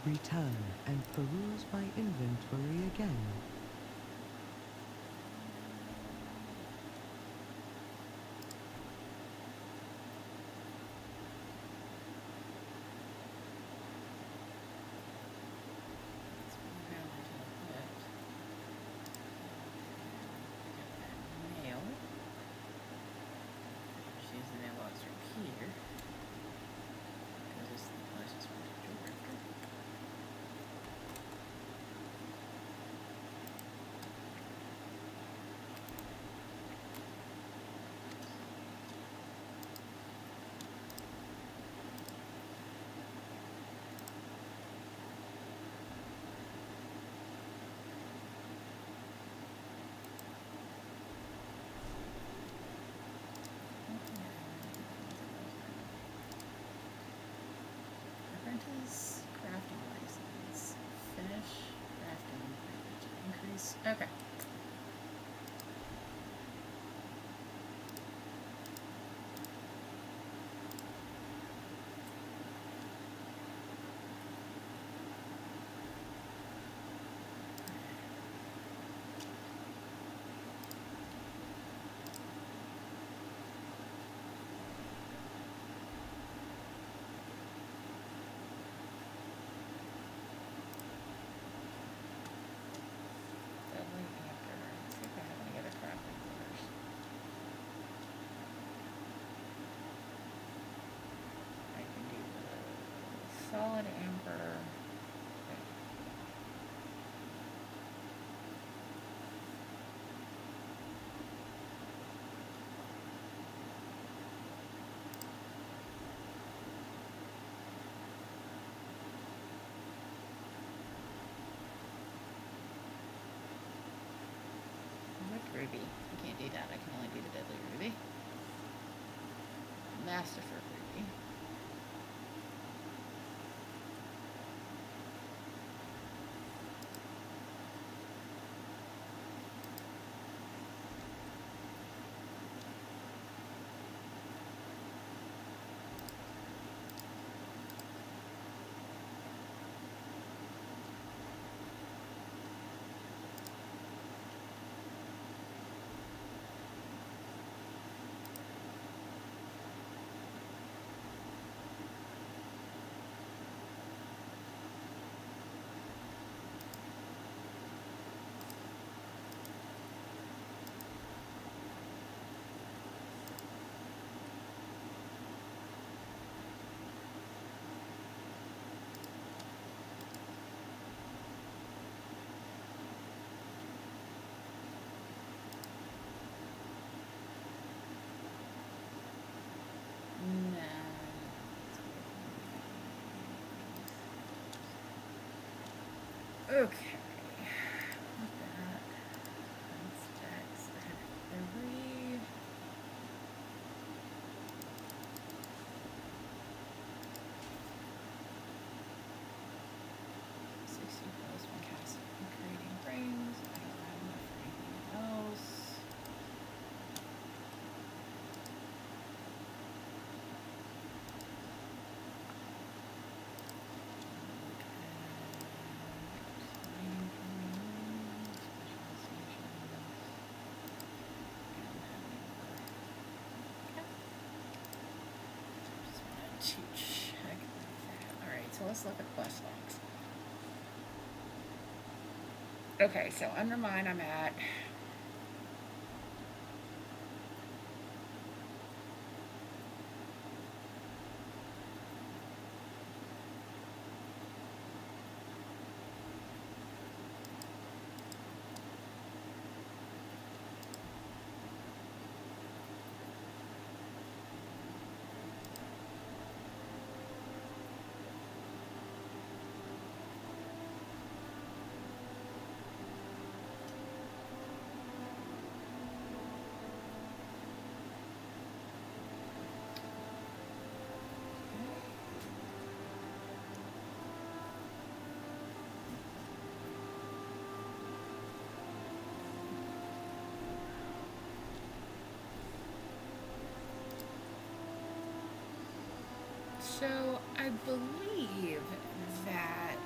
Return and peruse my inventory again. Apprentice crafting license. Finish crafting. Increase. Okay. Solid amber. Ruby. I can't do that. I can only do the deadly ruby. Master for ruby. Okay. With that, stacks every 60 plus one cast creating brains. I don't have enough for anything else. To check that. Alright, so let's look at quest logs. Okay, so Undermine I'm at. So I believe that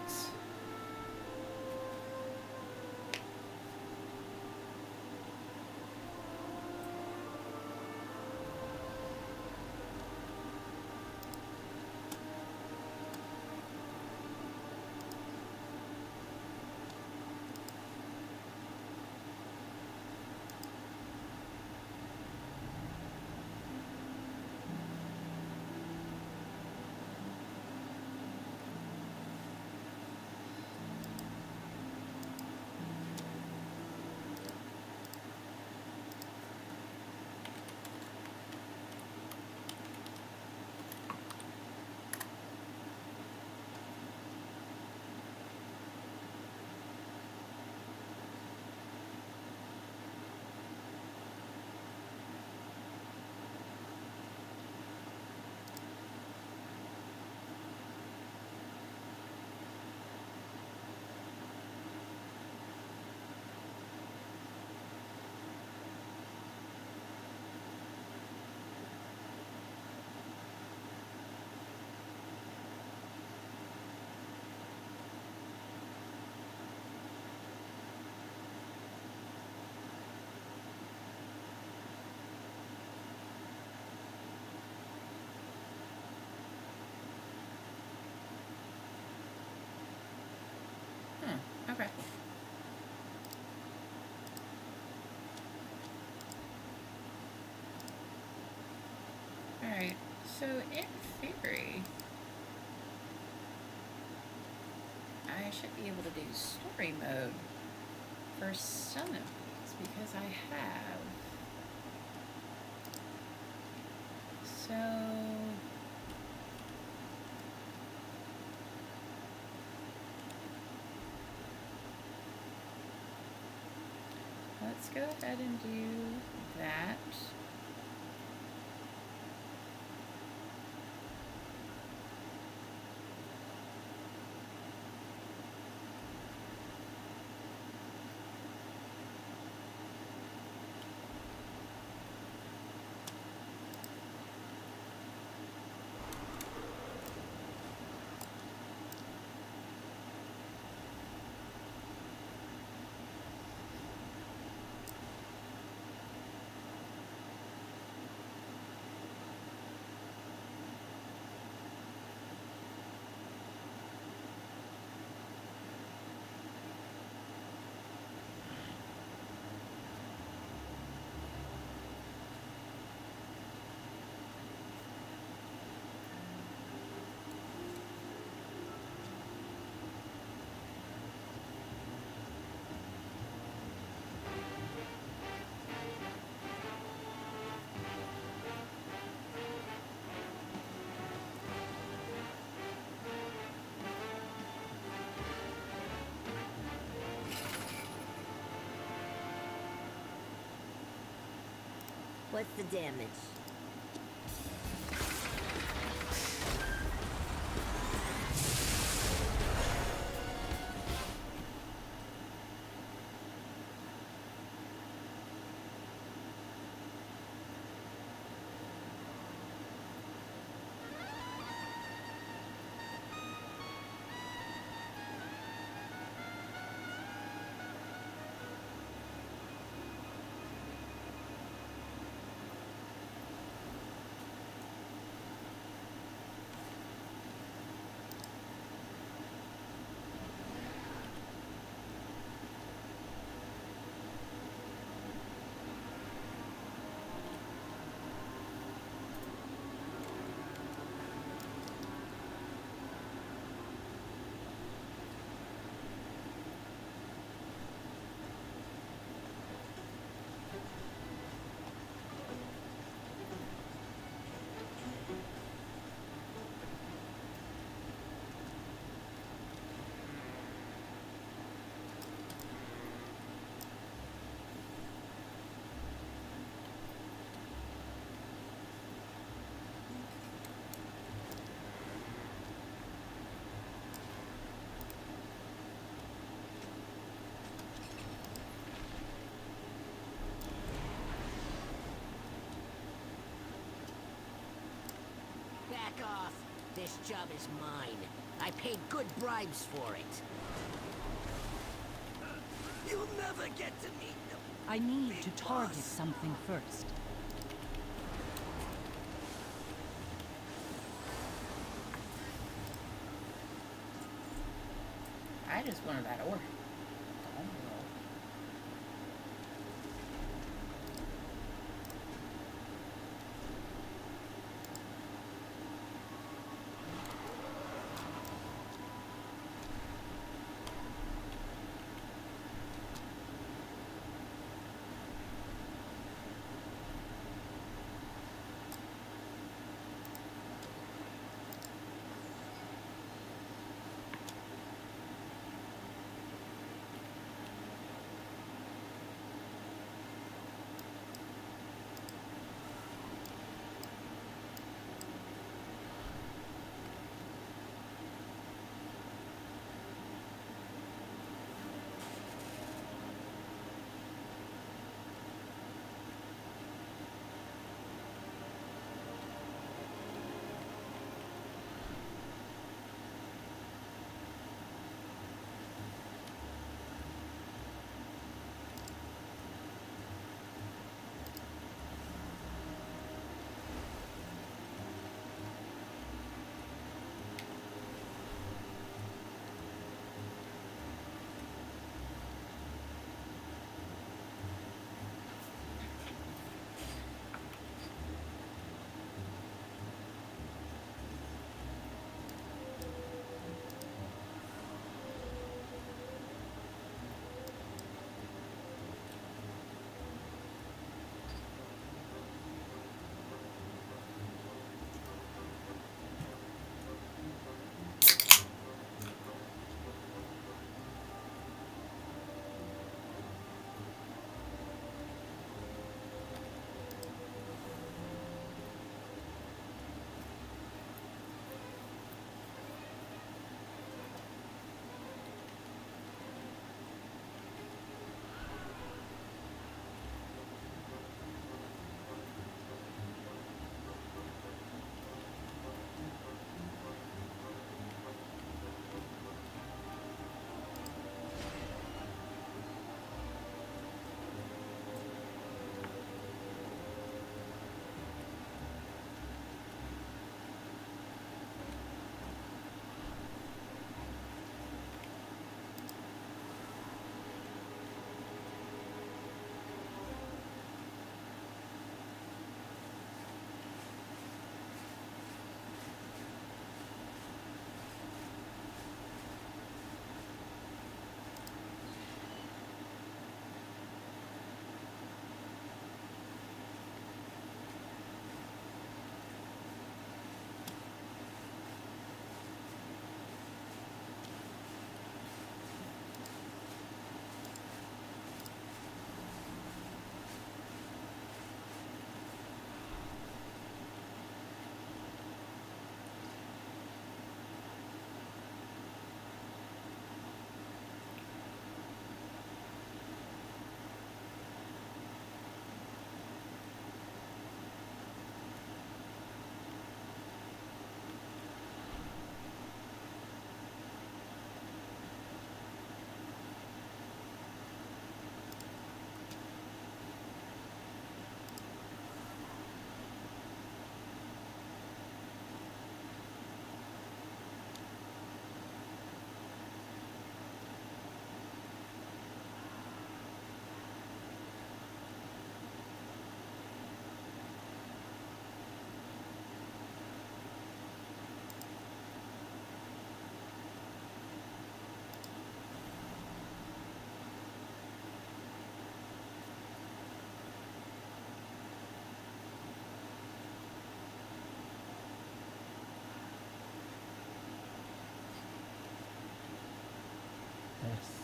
Okay. Alright, so in theory, I should be able to do story mode for some of these because I have. So let's go ahead and do that. What's the damage? Back off. This job is mine. I paid good bribes for it. You'll never get to meet them. I need to target something first. I just wanted that ore.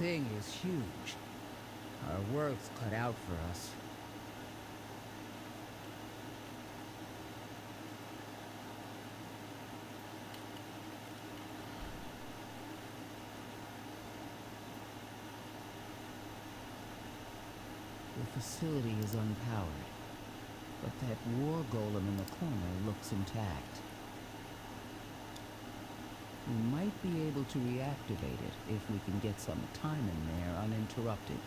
thing is huge. Our work's cut out for us. The facility is unpowered, but that war golem in the corner looks intact. We might be able to reactivate it if we can get some time in there uninterrupted.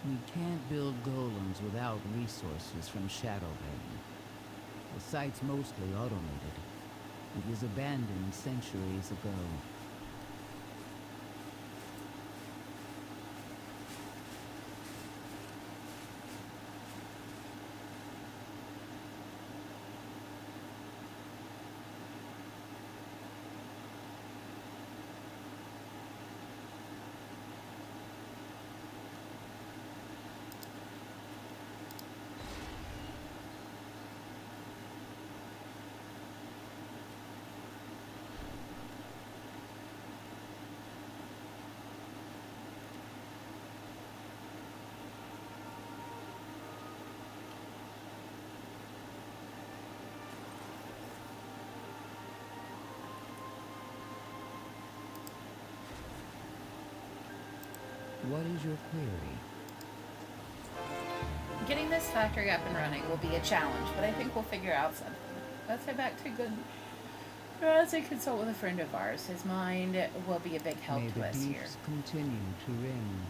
We can't build golems without resources from Shadowbane. The site's mostly automated. It was abandoned centuries ago. What is your query? Getting this factory up and running will be a challenge, but I think we'll figure out something. Let's head back to good. Let's consult with a friend of ours. His mind will be a big help May to the us here. deeps continue to ring.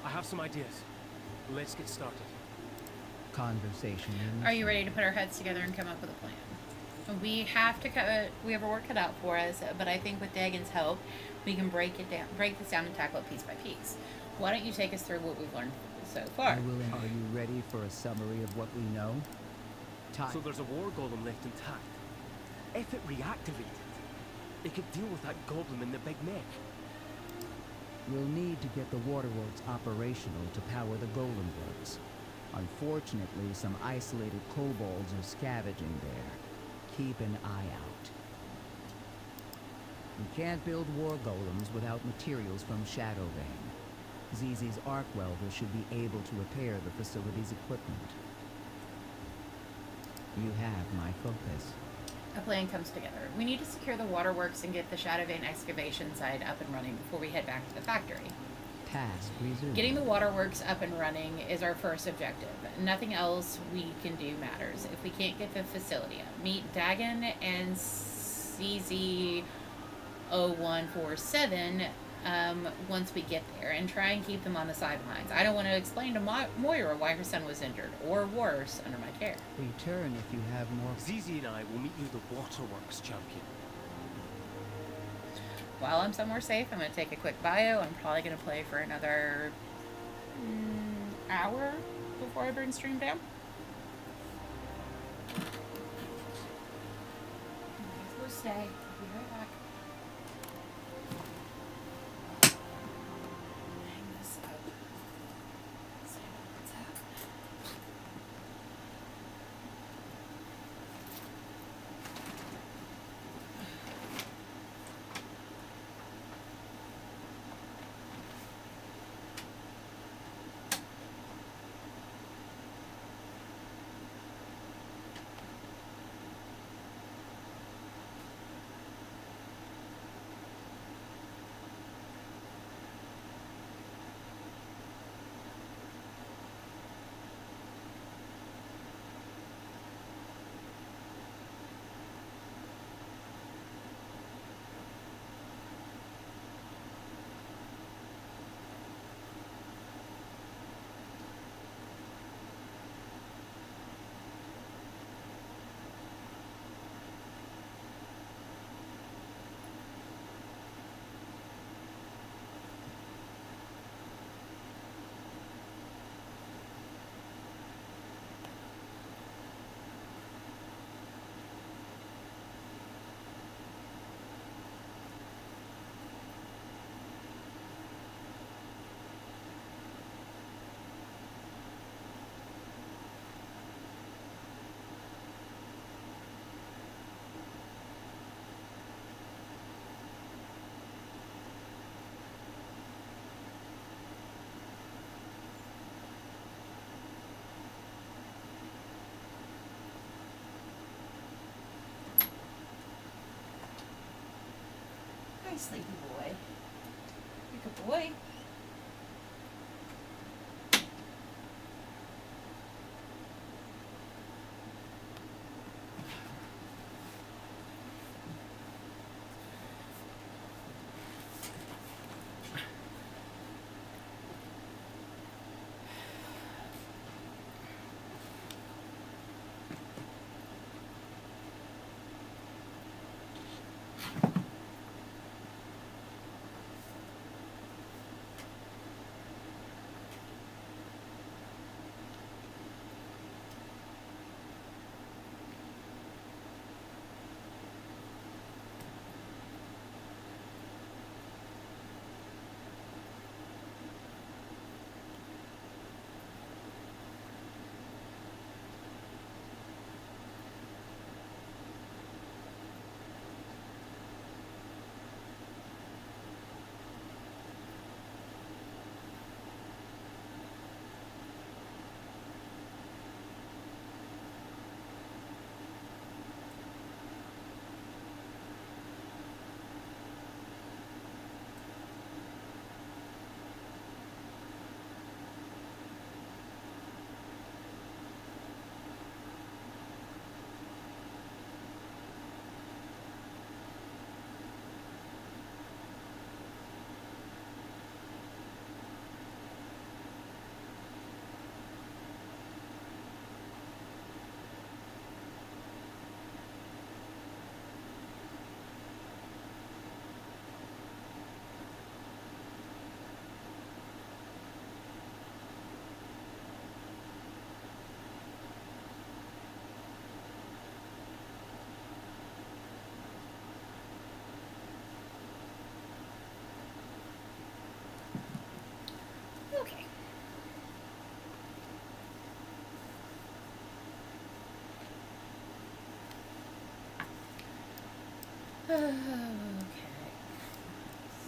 I have some ideas. Let's get started. Conversation. Are you ready to put our heads together and come up with a plan? We have to we have our work cut out for us, but I think with Dagon's help, we can break this down and tackle it piece by piece. Why don't you take us through what we've learned so far? Are you ready for a summary of what we know? So there's a war golem left intact. If it reactivated, it could deal with that goblin in the big neck. We'll need to get the waterworks operational to power the golem works. Unfortunately, some isolated kobolds are scavenging there. Keep an eye out. We can't build war golems without materials from Shadowbane. Zizi's arc welder should be able to repair the facility's equipment. You have my focus. A plan comes together. We need to secure the waterworks and get the Shadow Vein excavation site up and running before we head back to the factory. Task resumed. Getting the waterworks up and running is our first objective. Nothing else we can do matters if we can't get the facility up. Meet Dagon and CZ0147 once we get there, and try and keep them on the sidelines. I don't want to explain to Moira why her son was injured, or worse, under my care. Return if you have more. Zizi and I will meet you at the Waterworks, champion. While I'm somewhere safe, I'm going to take a quick bio. I'm probably going to play for another hour before I bring stream down. We'll stay. I'll be right back. Hang this up. See what's happening. Hi, sleepy boy. You're a good boy. Okay. Okay.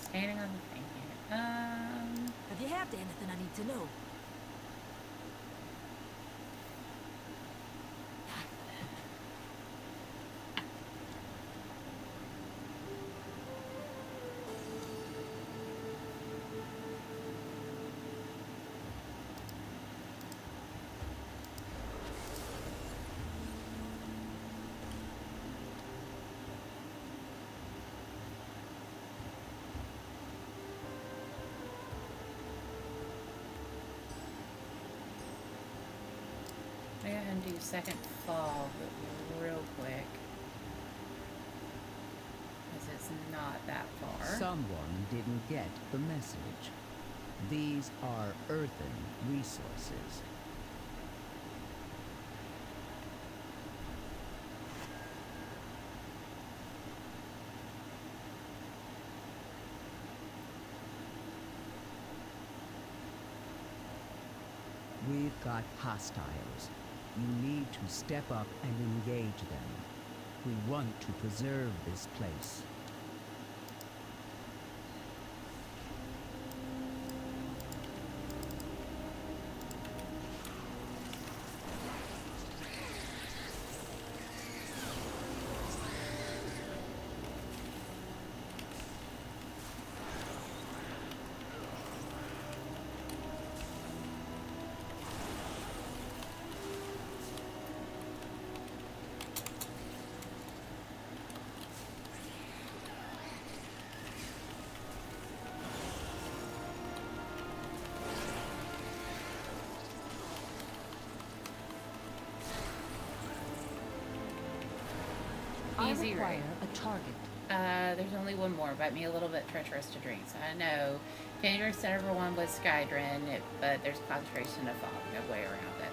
Standing on the thing here. Have you had there anything I need to know? Go ahead and do second fog real quick. Because it's not that far. Someone didn't get the message. These are earthen resources. We've got hostiles. You need to step up and engage them. We want to preserve this place. I Easy require right. a target. There's only one more, but me a little bit treacherous to drink. So I know dangerous to everyone with Skydrin, but there's concentration of fog. No way around it.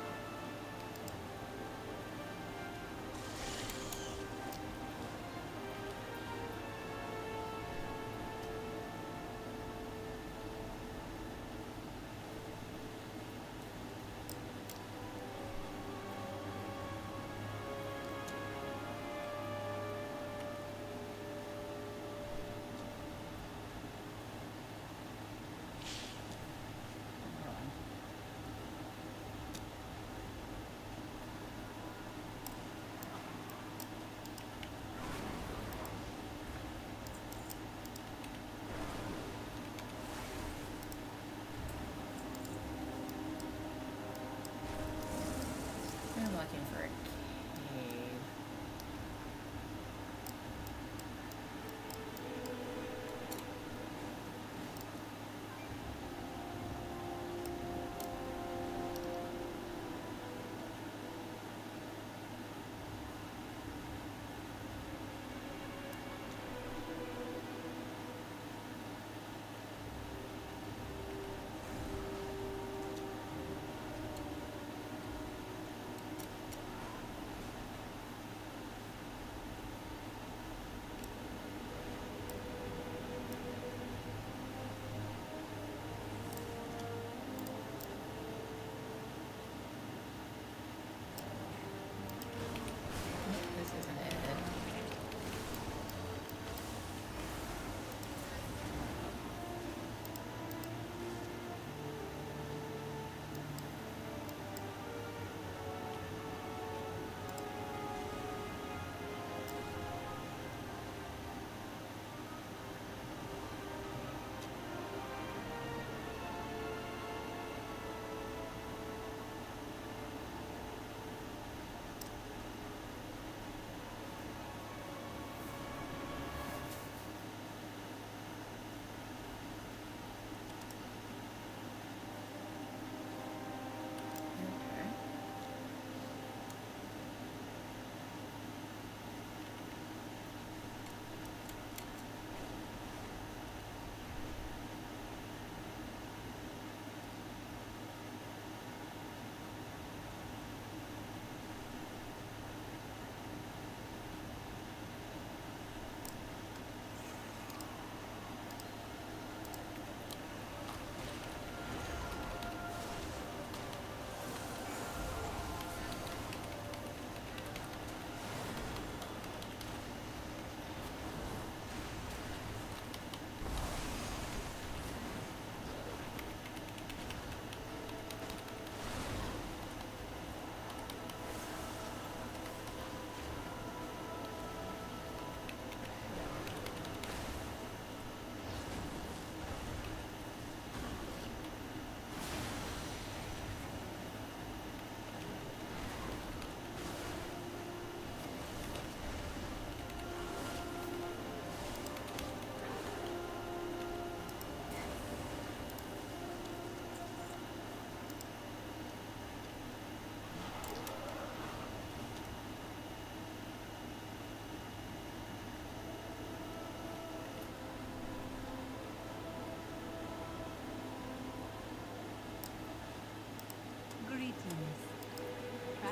I'm looking for a cave.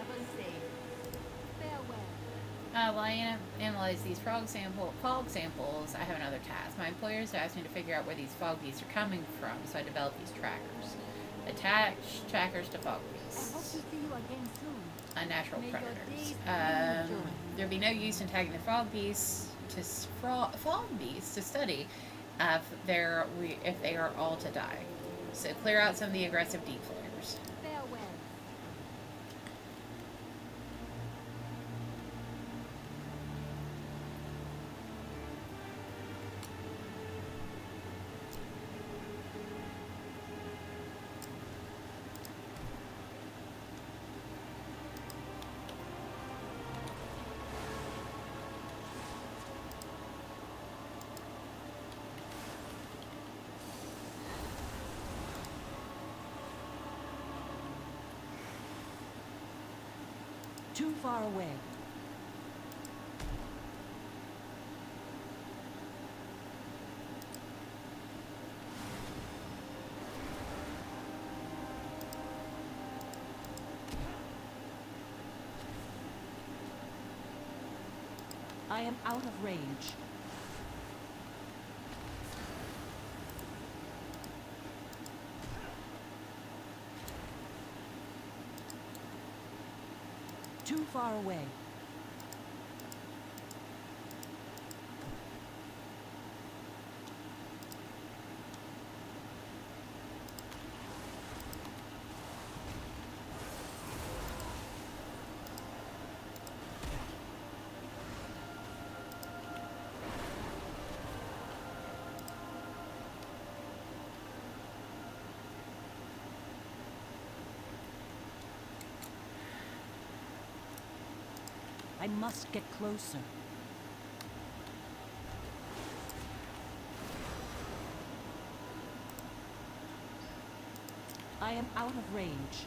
Travel safe. Farewell. While I analyze these fog samples, I have another task. My employers asked me to figure out where these fog beasts are coming from, so I developed these trackers. Attach trackers to fog I hope beasts. to see you again soon. Unnatural May your predators. days bring you joy. There'd be no use in tagging the fog beasts to study if they are all to die. So clear out some of the aggressive deep flares. Farewell. Too far away. I am out of range. Too far away. I must get closer. I am out of range.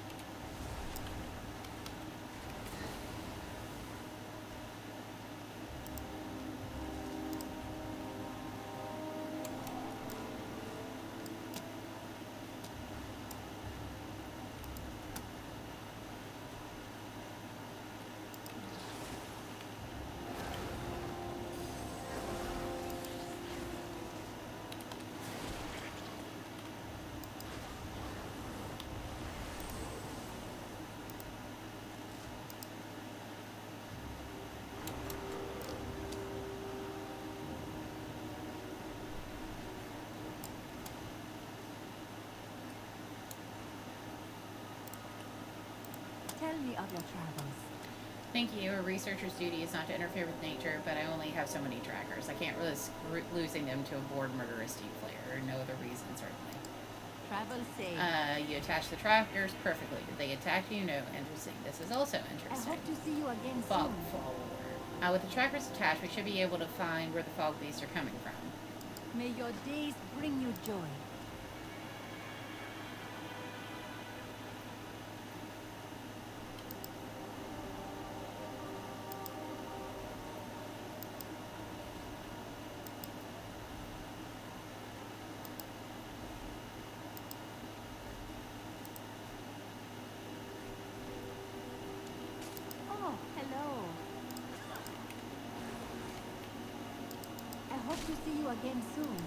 Tell me of your travels. Thank you. A researcher's duty is not to interfere with nature, but I only have so many trackers. I can't risk losing them to a bored murderous deep player. No other reason, certainly. Travel safe. You attach the trackers perfectly. Did they attack you? No. Interesting. This is also I interesting. hope to see you again Fog soon. follower. With the trackers attached, we should be able to find where the fog beasts are coming from. May your days bring you joy. Oh, hello. I hope to see you again soon.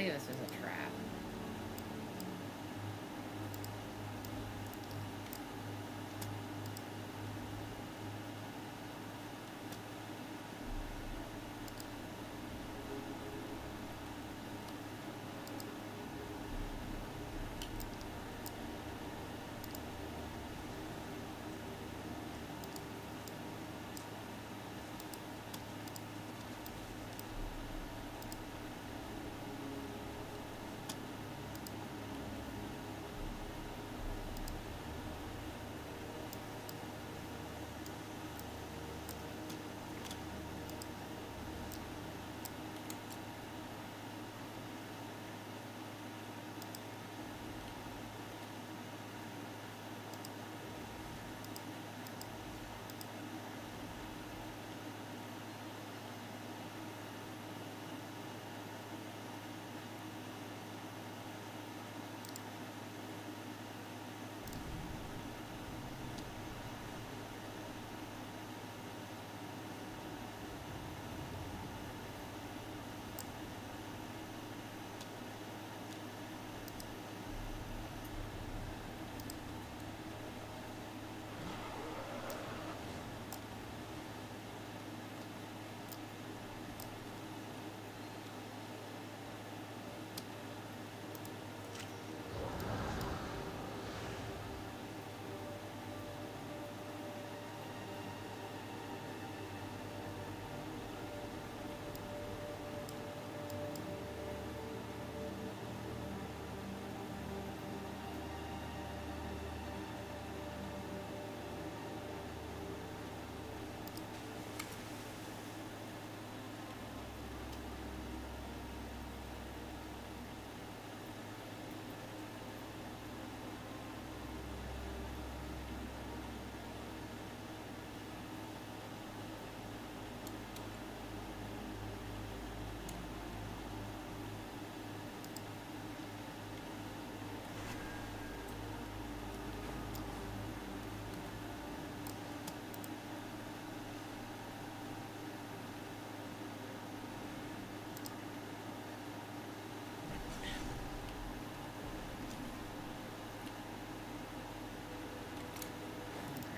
tell you this was a trap.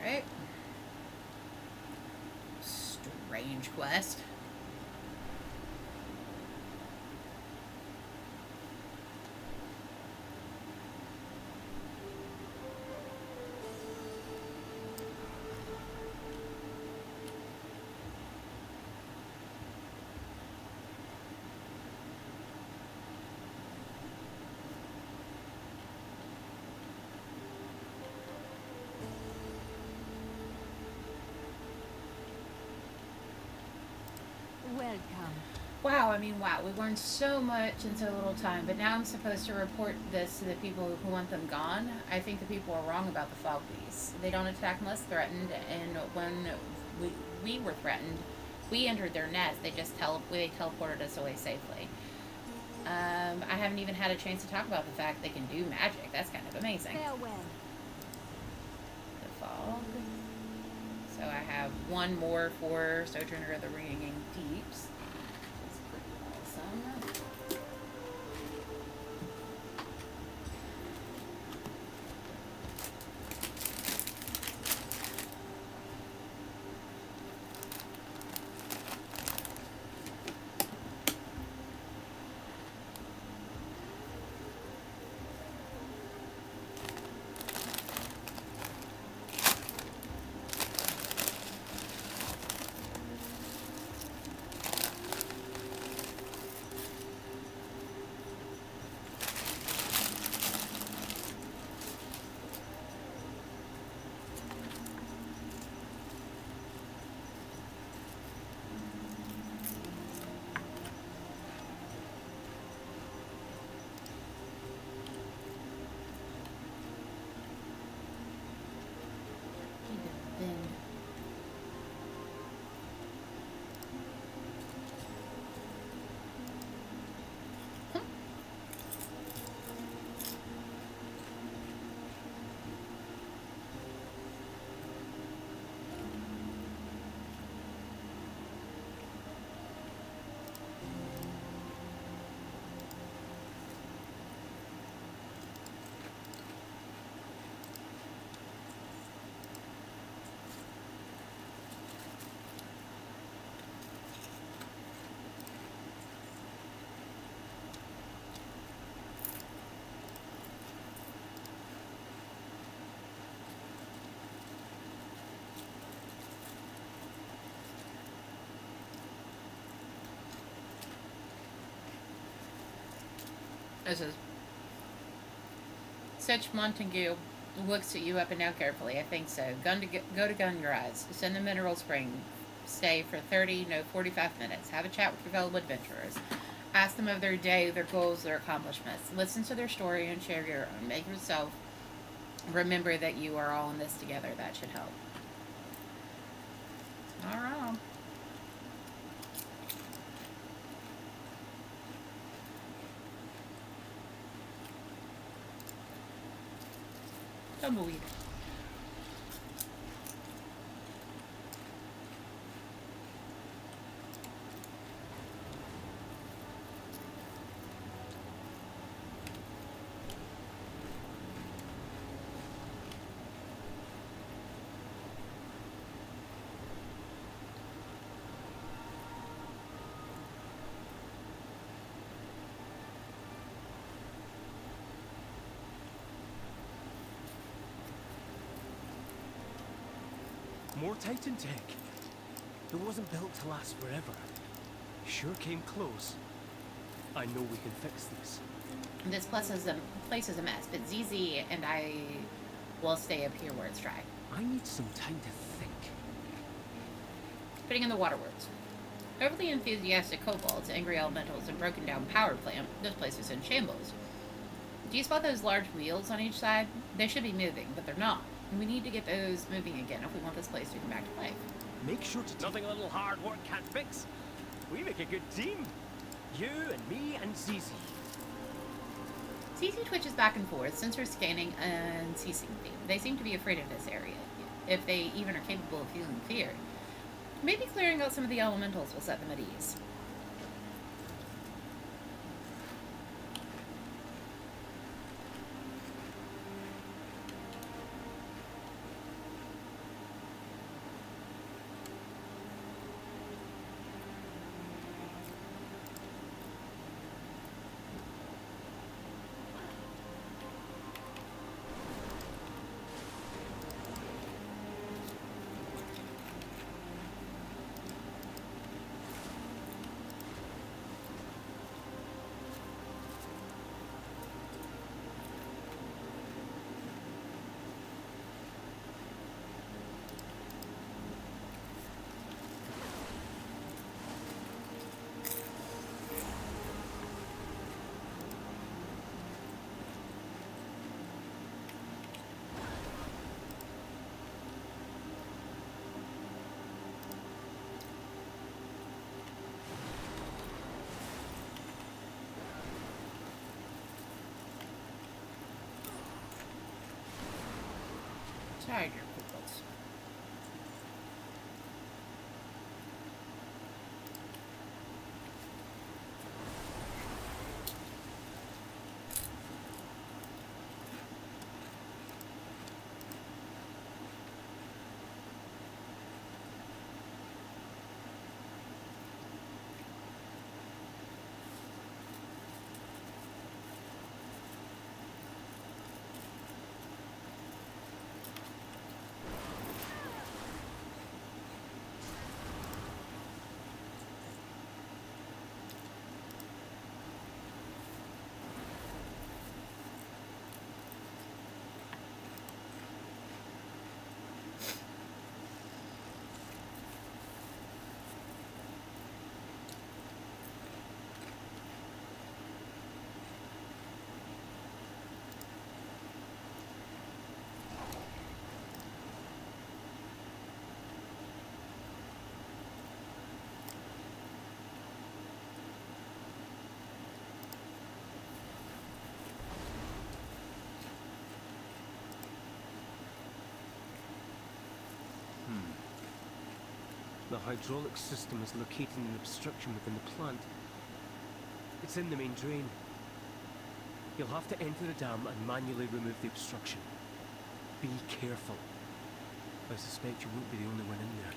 Alright. Strange quest. Welcome. Wow, I mean, wow, we've learned so much in so little time, but now I'm supposed to report this to the people who want them gone? I think the people are wrong about the fog beasts. They don't attack unless threatened, and when we were threatened, we entered their nest. They just teleported us away safely. I haven't even had a chance to talk about the fact they can do magic. That's kind of amazing. Farewell. The fog. So I have one more for Sojourner of the Ringing Deeps. That's pretty awesome. This is Such Montague looks at you up and down carefully. I think so. Go to Gunrise. Send the mineral spring. Stay for 30, no, 45 minutes. Have a chat with your fellow adventurers. Ask them of their day, their goals, their accomplishments. Listen to their story and share your own. Make yourself remember that you are all in this together. That should help. All right. Tumbleweed. More Titan tech. It wasn't built to last forever. Sure came close. I know we can fix this. This place is a mess, but ZZ and I will stay up here where it's dry. I need some time to think. Putting in the waterworks. Overly enthusiastic kobolds, angry elementals, and broken down power plant. This place is in shambles. Do you spot those large wheels on each side? They should be moving, but they're not. We need to get those moving again if we want this place to come back to life. Make sure to nothing a little hard work can't fix. We make a good team. You and me and ZZ. ZZ twitches back and forth, sensors scanning unceasingly. They seem to be afraid of this area, if they even are capable of feeling fear. Maybe clearing out some of the elementals will set them at ease. Tiger pickles. The hydraulic system is located in an obstruction within the plant. It's in the main drain. You'll have to enter the dam and manually remove the obstruction. Be careful. I suspect you won't be the only one in there.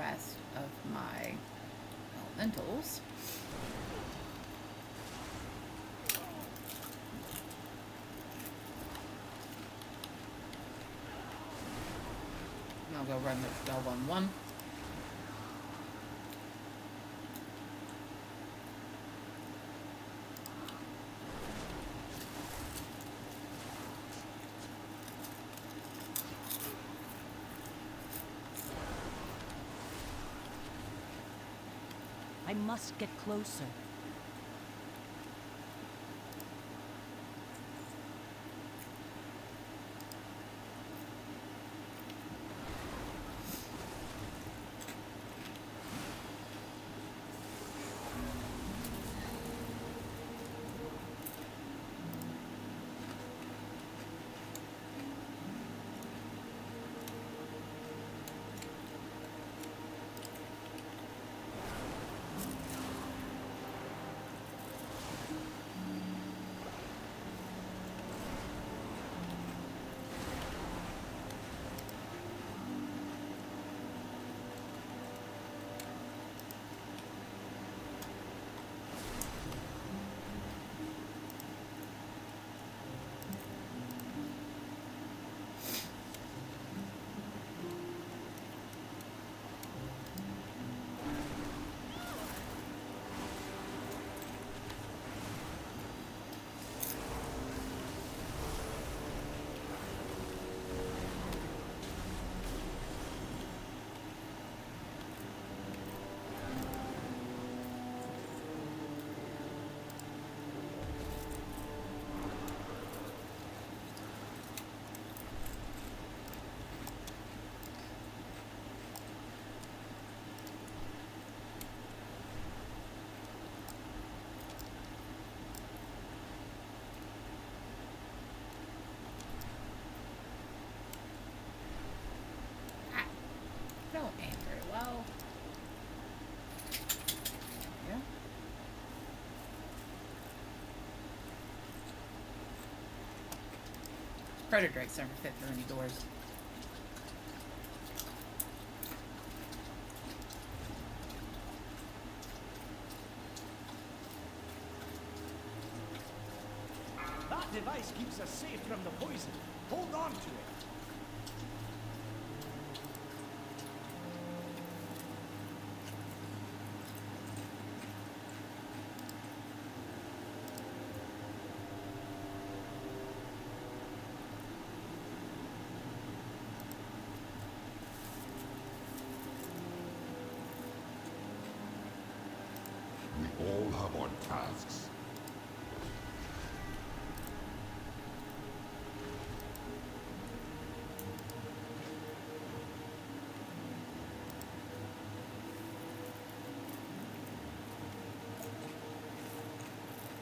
rest of my elementals. And I'll go run the spell 1/1. I must get closer. Don't aim very well. Yeah. Predator Drakes never fit through any doors. That device keeps us safe from the poison. Hold on to it. We all have our tasks.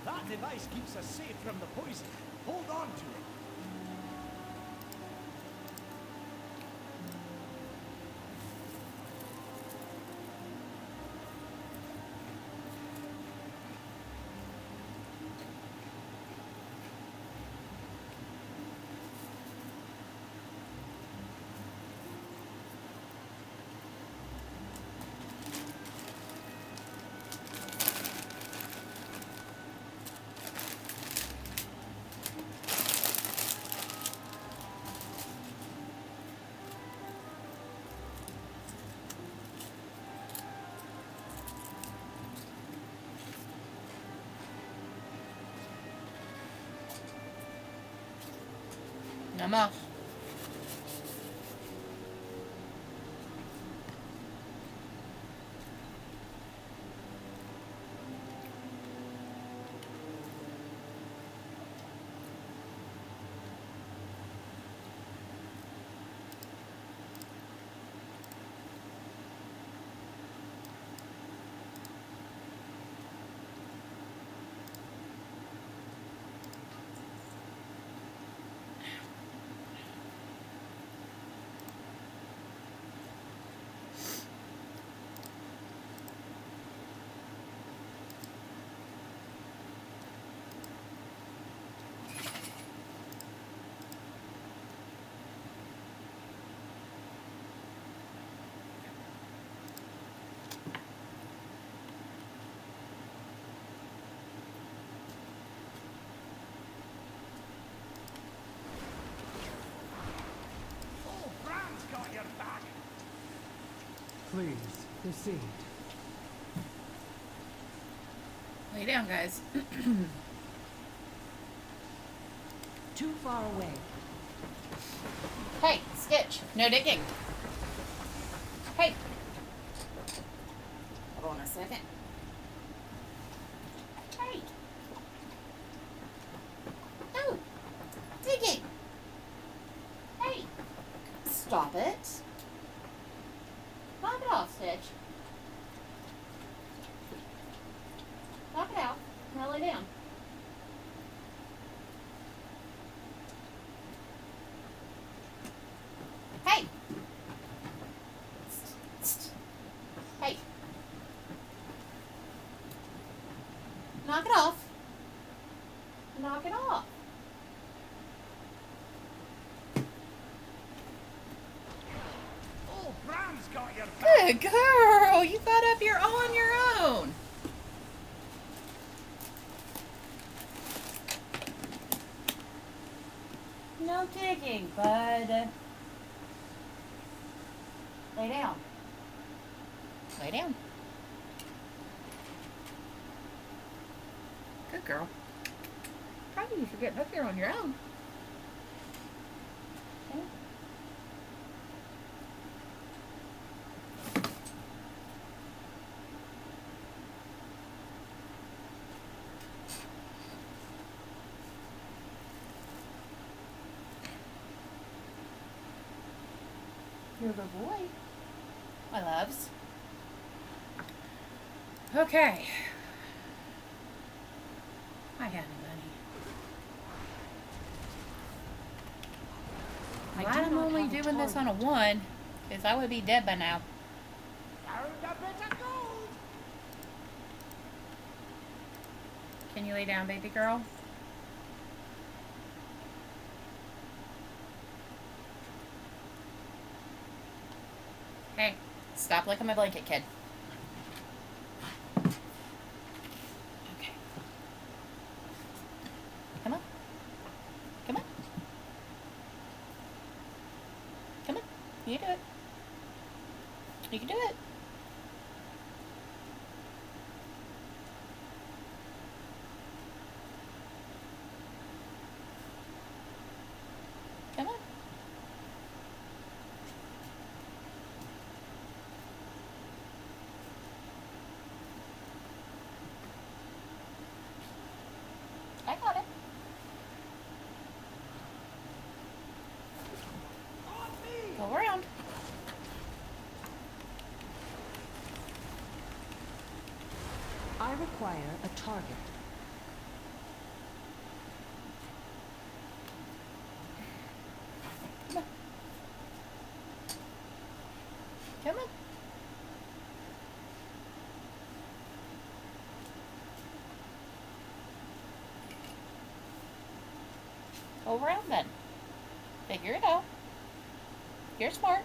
That device keeps us safe from the poison. Hold on to it. I'm off. Please, proceed. Lay down, guys. Too far away. Hey, Stitch, no digging. Hey. Hold on a second. Hey. No. Digging. Hey. Stop it. Knock it off, Stitch. Knock it out. Now lay down. Hey! Hey! Knock it off. Knock it off. Oh, Bram's got your back. Good girl! You got up here all on your own. No digging, bud. Lay down. Lay down. Good girl. Proud of you for getting up here on your own. Okay. You're a good boy, my loves. Okay. Hi, honey bunny. Glad I'm only doing this on a 1, because I would be dead by now. Found a bit of gold. Can you lay down, baby girl? Hey, stop licking my blanket, kid. Okay. Come on. Come on. Come on. You can do it. You can do it. Come on. I got it. Go around. I require a target. Come on. Come on. Go around then. Figure it out. You're smart.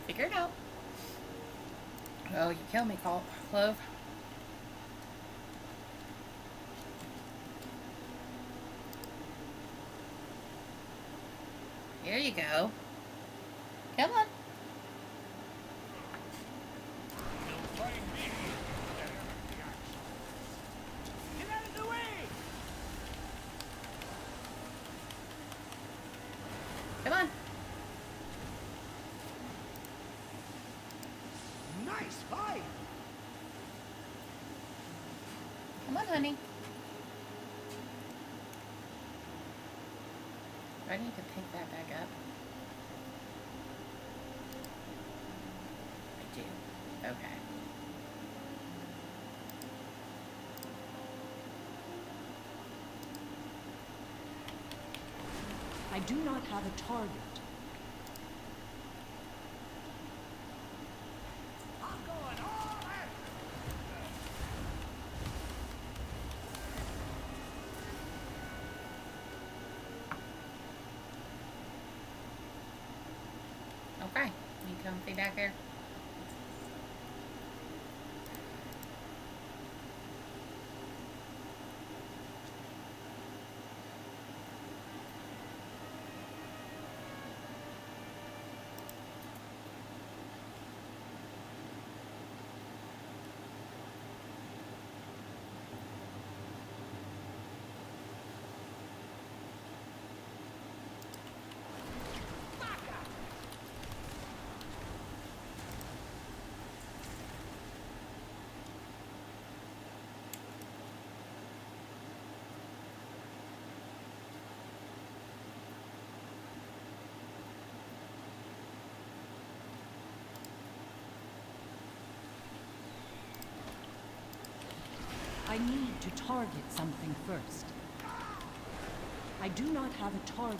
Figure it out. Oh, you kill me, Clove. Here you go. Come on. Get out of the way. Come on. Nice fight. Come on, honey. Do I need to pick that back up? I do. Okay. I do not have a target. I'm going all out. Okay. You comfy back there? I need to target something first. I do not have a target.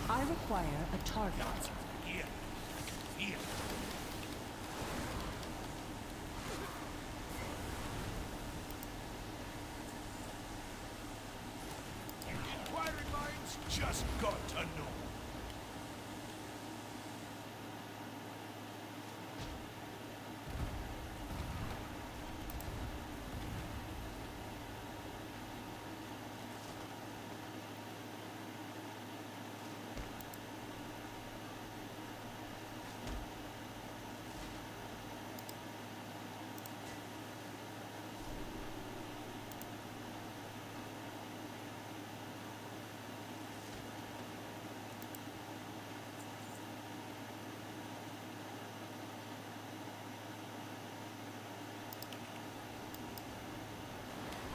I require a target. Here. Here. Inquiring minds just got to know.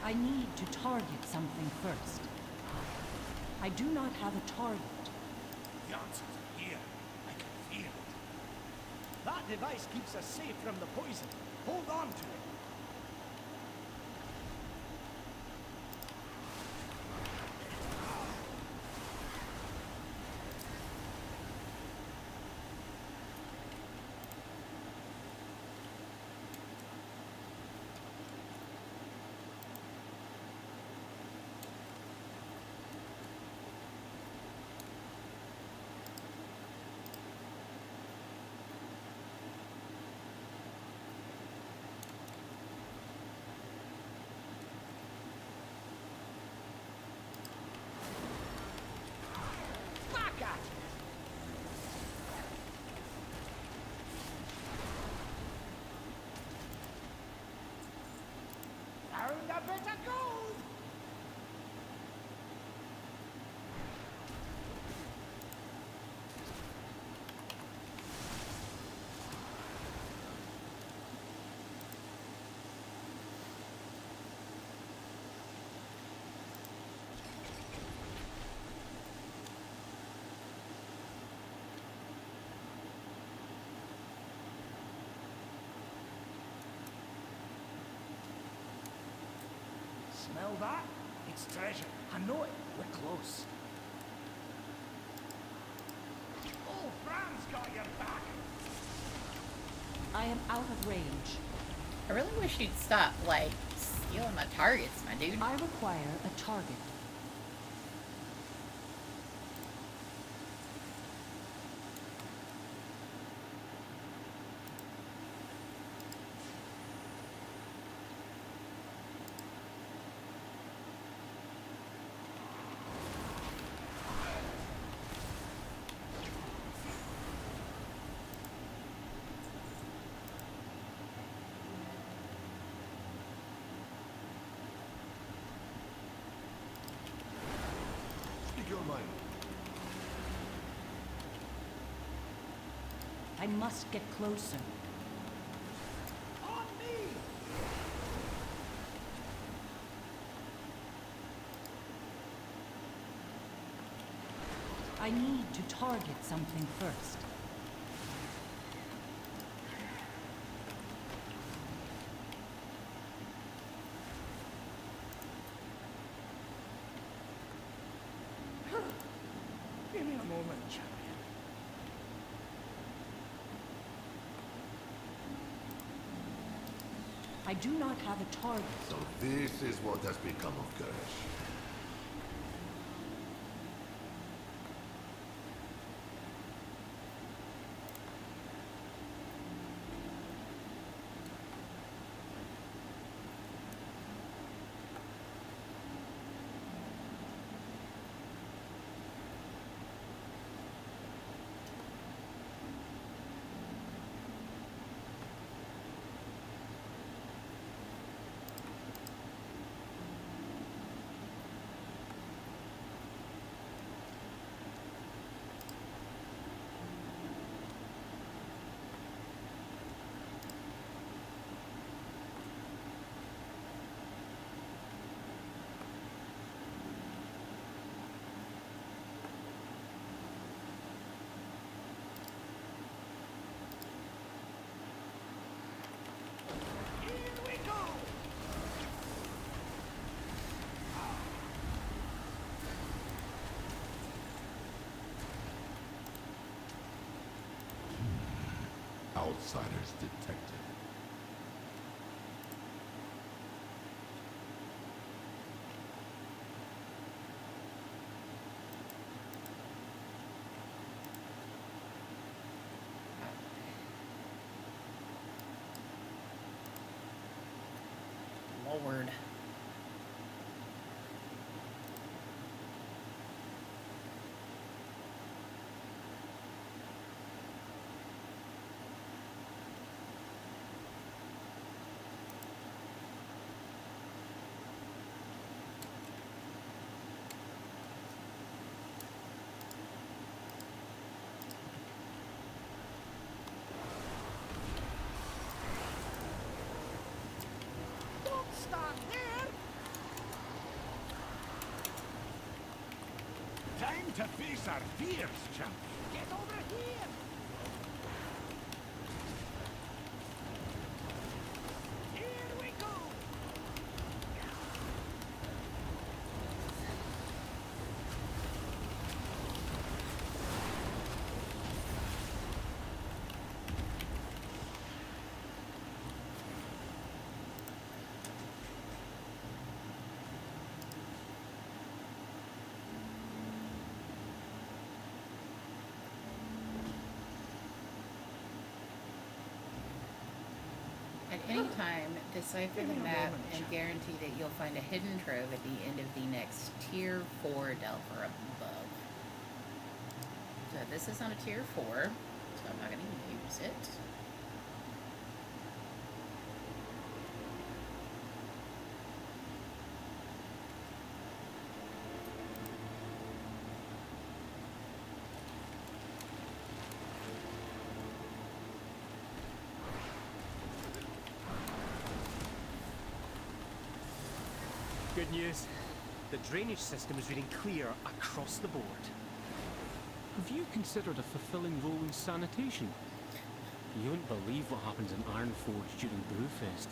I need to target something first. I do not have a target. The answer's here. I can feel it. That device keeps us safe from the poison. Hold on to it. Found a bit of gold! Smell that? It's treasure. I know it. We're close. Oh, Fran's got your back. I am out of range. I really wish you'd stop, like, stealing my targets, my dude. I require a target. Your mind. I must get closer. On me! I need to target something first. Give me a moment, champion. I do not have a target. So this is what has become of Gersh. outsiders detected. Lord. Don't stand there! Time to face our fears, champion. Get over here! Here we go! At any time, decipher the map and guarantee that you'll find a hidden trove at the end of the next Tier 4 Delver above. So this is on a Tier 4, so I'm not going to use it. Good news. The drainage system is reading clear across the board. Have you considered a fulfilling role in sanitation? You wouldn't believe what happens in Ironforge during Brewfest.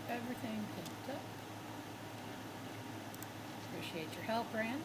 Everything picked up. Appreciate your help, Brand.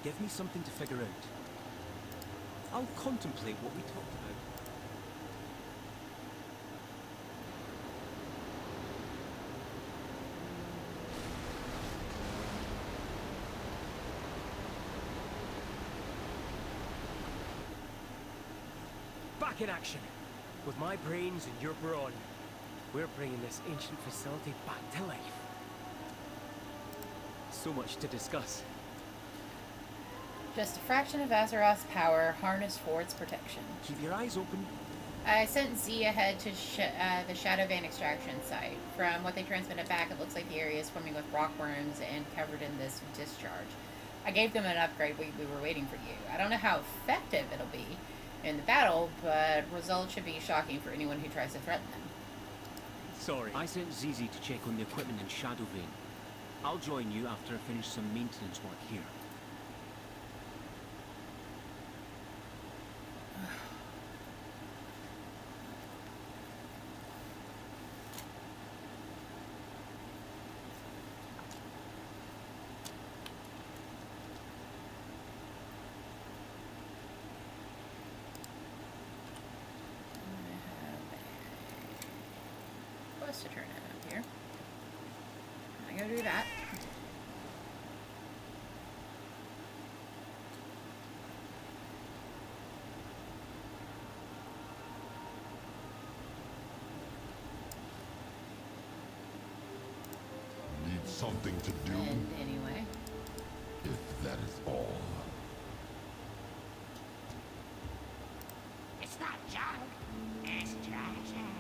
Give me something to figure out. I'll contemplate what we talked about. Back in action. With my brains and your brawn. We're bringing this ancient facility back to life. So much to discuss. Just a fraction of Azeroth's power harnessed for its protection. Keep your eyes open. I sent Z ahead to the Shadow Vein extraction site. From what they transmitted back, it looks like the area is swimming with rockworms and covered in this discharge. I gave them an upgrade. We were waiting for you. I don't know how effective it'll be in the battle, but results should be shocking for anyone who tries to threaten them. Sorry. I sent Zizi to check on the equipment in Shadow Vein. I'll join you after I finish some maintenance work here. To turn it up here. I'm gonna go do that. Need something to do? And anyway. If that is all. It's not junk, it's treasure.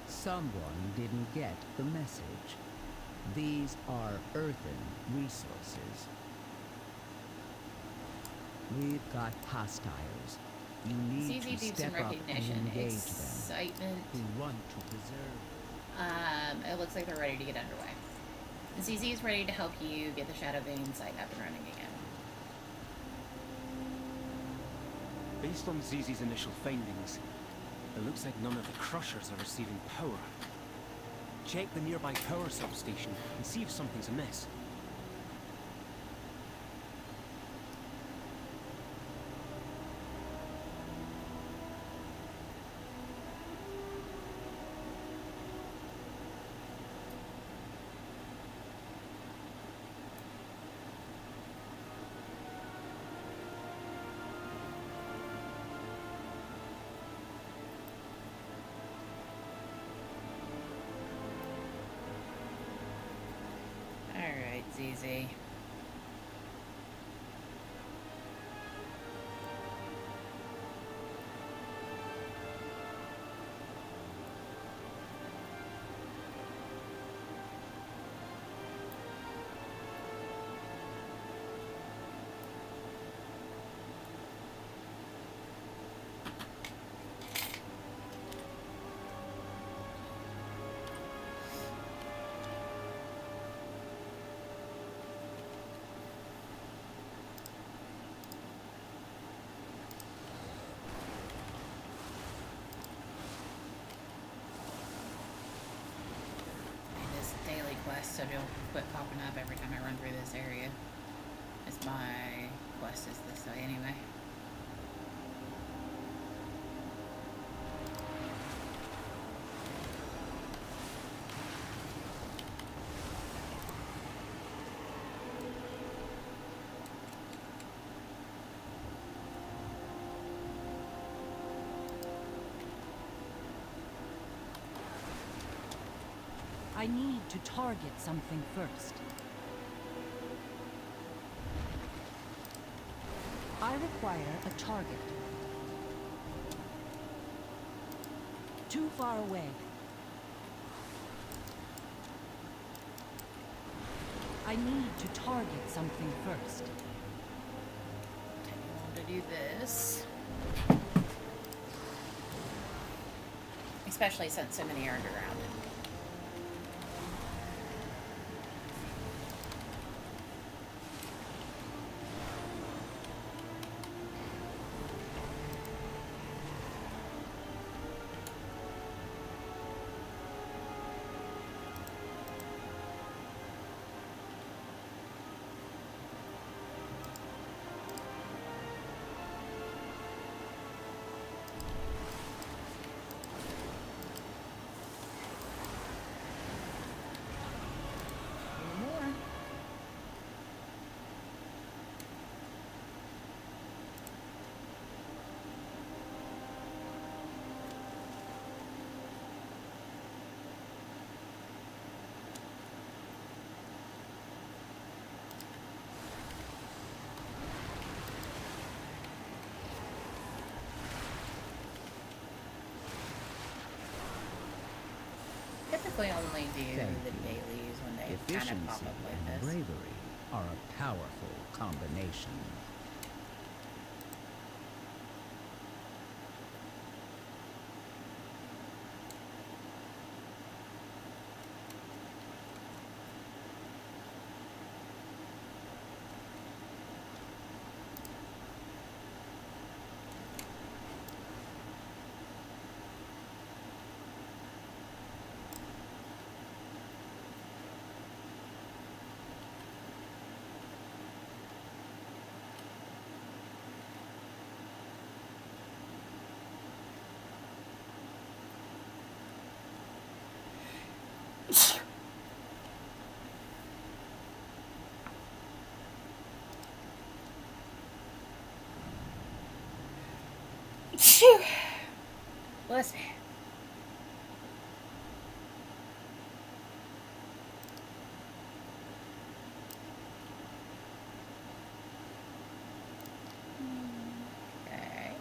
Someone didn't get the message. These are earthen resources. We've got hostiles. You need It's easy to to do some step up and recognition. engage Excitement. them. We want to preserve. It looks like they're ready to get underway. ZZ is ready to help you get the Shadow Vein site up and running again. Based on Zizi's initial findings, it looks like none of the Crushers are receiving power. Check the nearby power substation and see if something's amiss. Alright, ZZ. said you'll quit popping up every time I run through this area. It's my quest is this way anyway. I need to target something first. I require a target. Too far away. I need to target something first. Okay, I want to do this. Especially since so many are underground. Typically only do the dailies when they kind of pop Efficiency up like and this. bravery are a powerful combination. Phew. Bless me. Okay.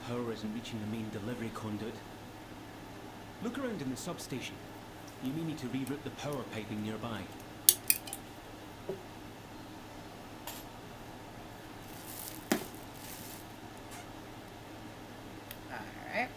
Power isn't reaching the main delivery conduit. Look around in the substation. You may need to reroute the power piping nearby. Alright.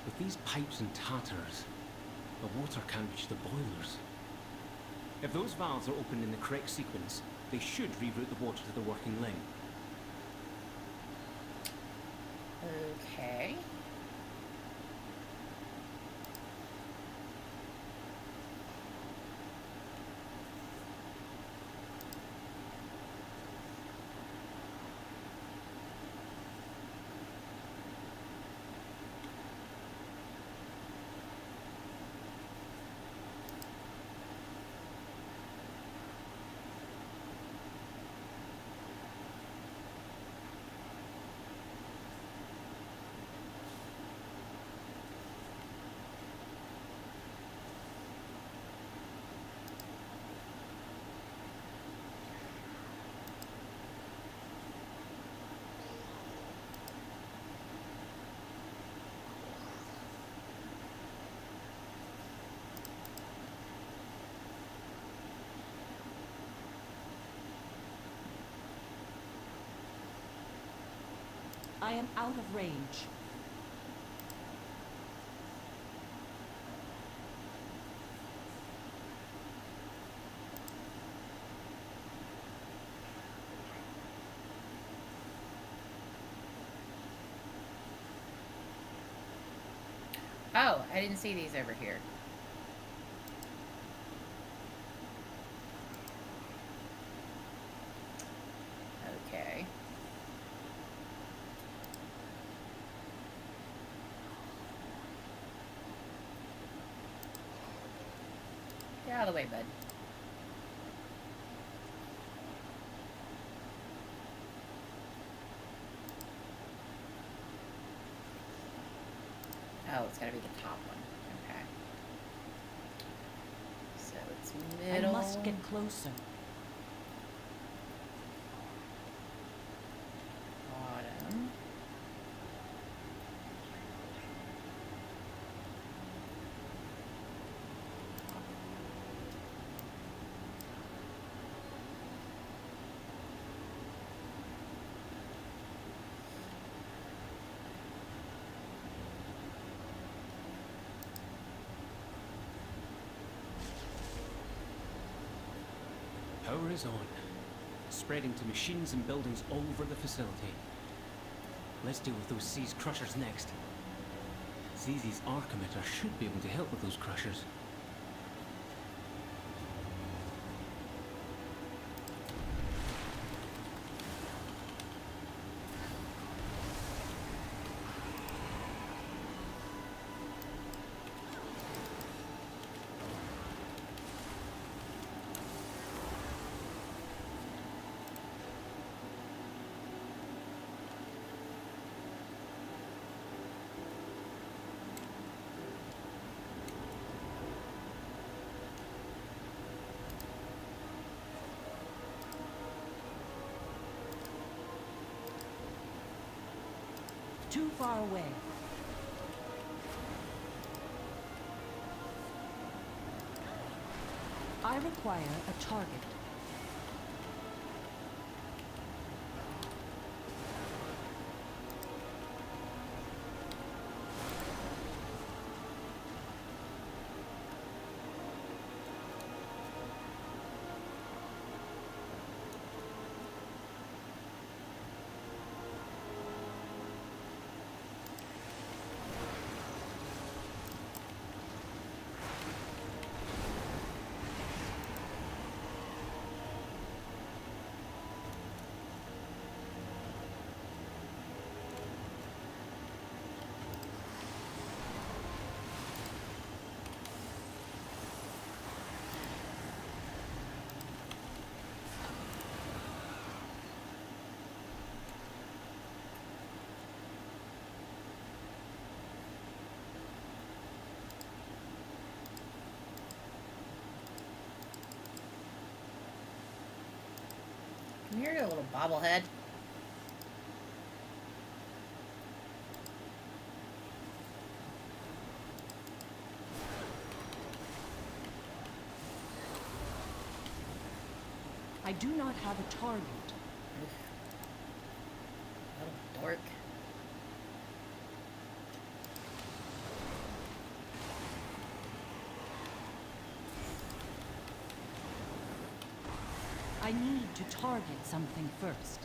With these pipes in tatters, the water can't reach the boilers. If those valves are opened in the correct sequence, they should reroute the water to the working line. Okay. I am out of range. Oh, I didn't see these over here. Okay. Get out of the way, bud. Oh, it's gotta be the top one. Okay. So it's middle. I must get closer. Bottom. Power is on, spreading to machines and buildings all over the facility. Let's deal with those seized crushers next. Zizi's arc emitter should be able to help with those crushers. Too far away. I require a target. Come here, you little bobblehead. I do not have a target. Little dork. I need to target something first.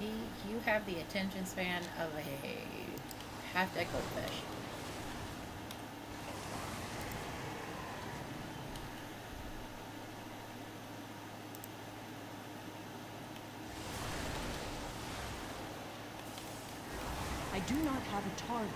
You have the attention span of a half-dead goldfish. I do not have a target.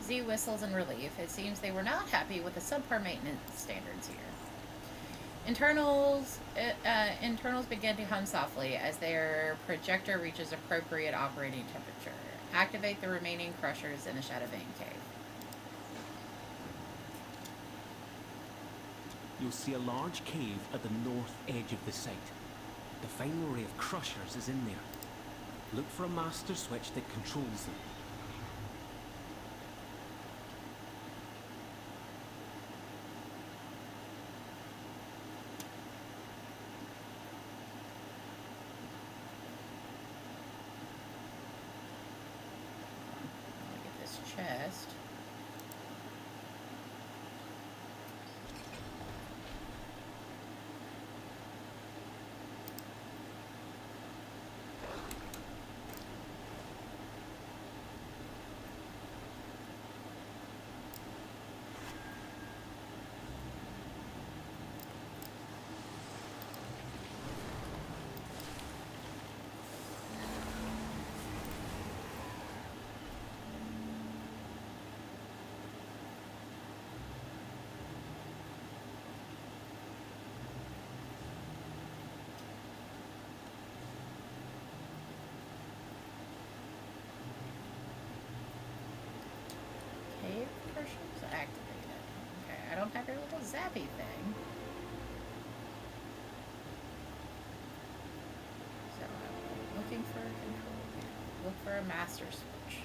Z whistles in relief. It seems they were not happy with the subpar maintenance standards here. Internals begin to hum softly as their projector reaches appropriate operating temperature. Activate the remaining crushers in the Shadow Vein Cave. You'll see a large cave at the north edge of the site. The final array of crushers is in there. Look for a master switch that controls them. Chest. Cave crushers activated. Okay, I don't have your little zappy thing. So I'm looking for a control panel. Look for a master switch.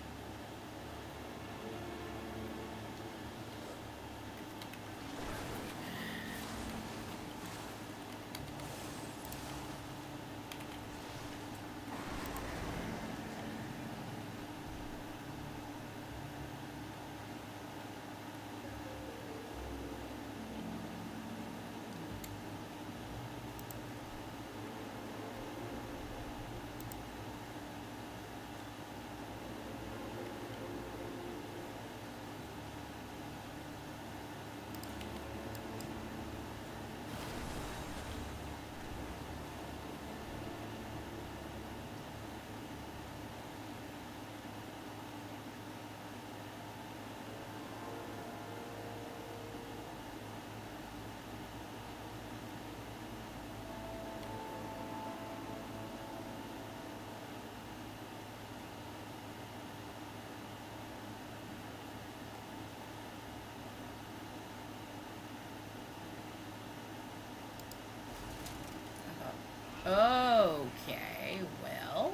Okay, well.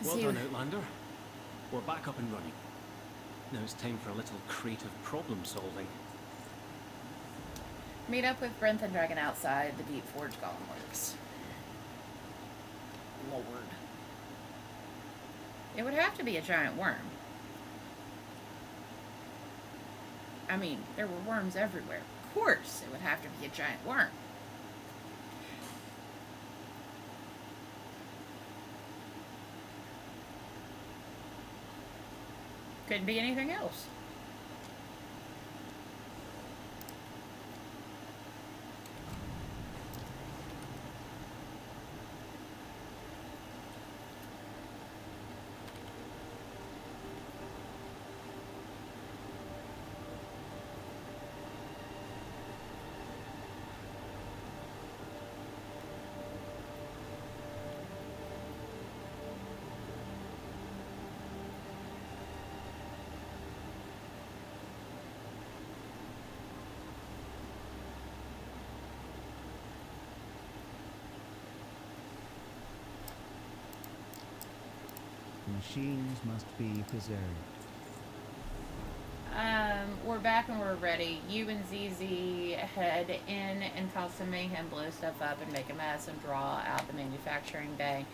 Well done, Outlander. We're back up and running. Now it's time for a little creative problem solving. Meet up with Brent and Dragon outside the Deep Forge Golem Works. Lord. It would have to be a giant worm. I mean, there were worms everywhere. Of course, it would have to be a giant worm. Couldn't be anything else. machines must be preserved. We're back and we're ready. You and ZZ head in and cause some mayhem, blow stuff up and make a mess and draw out the manufacturing bay.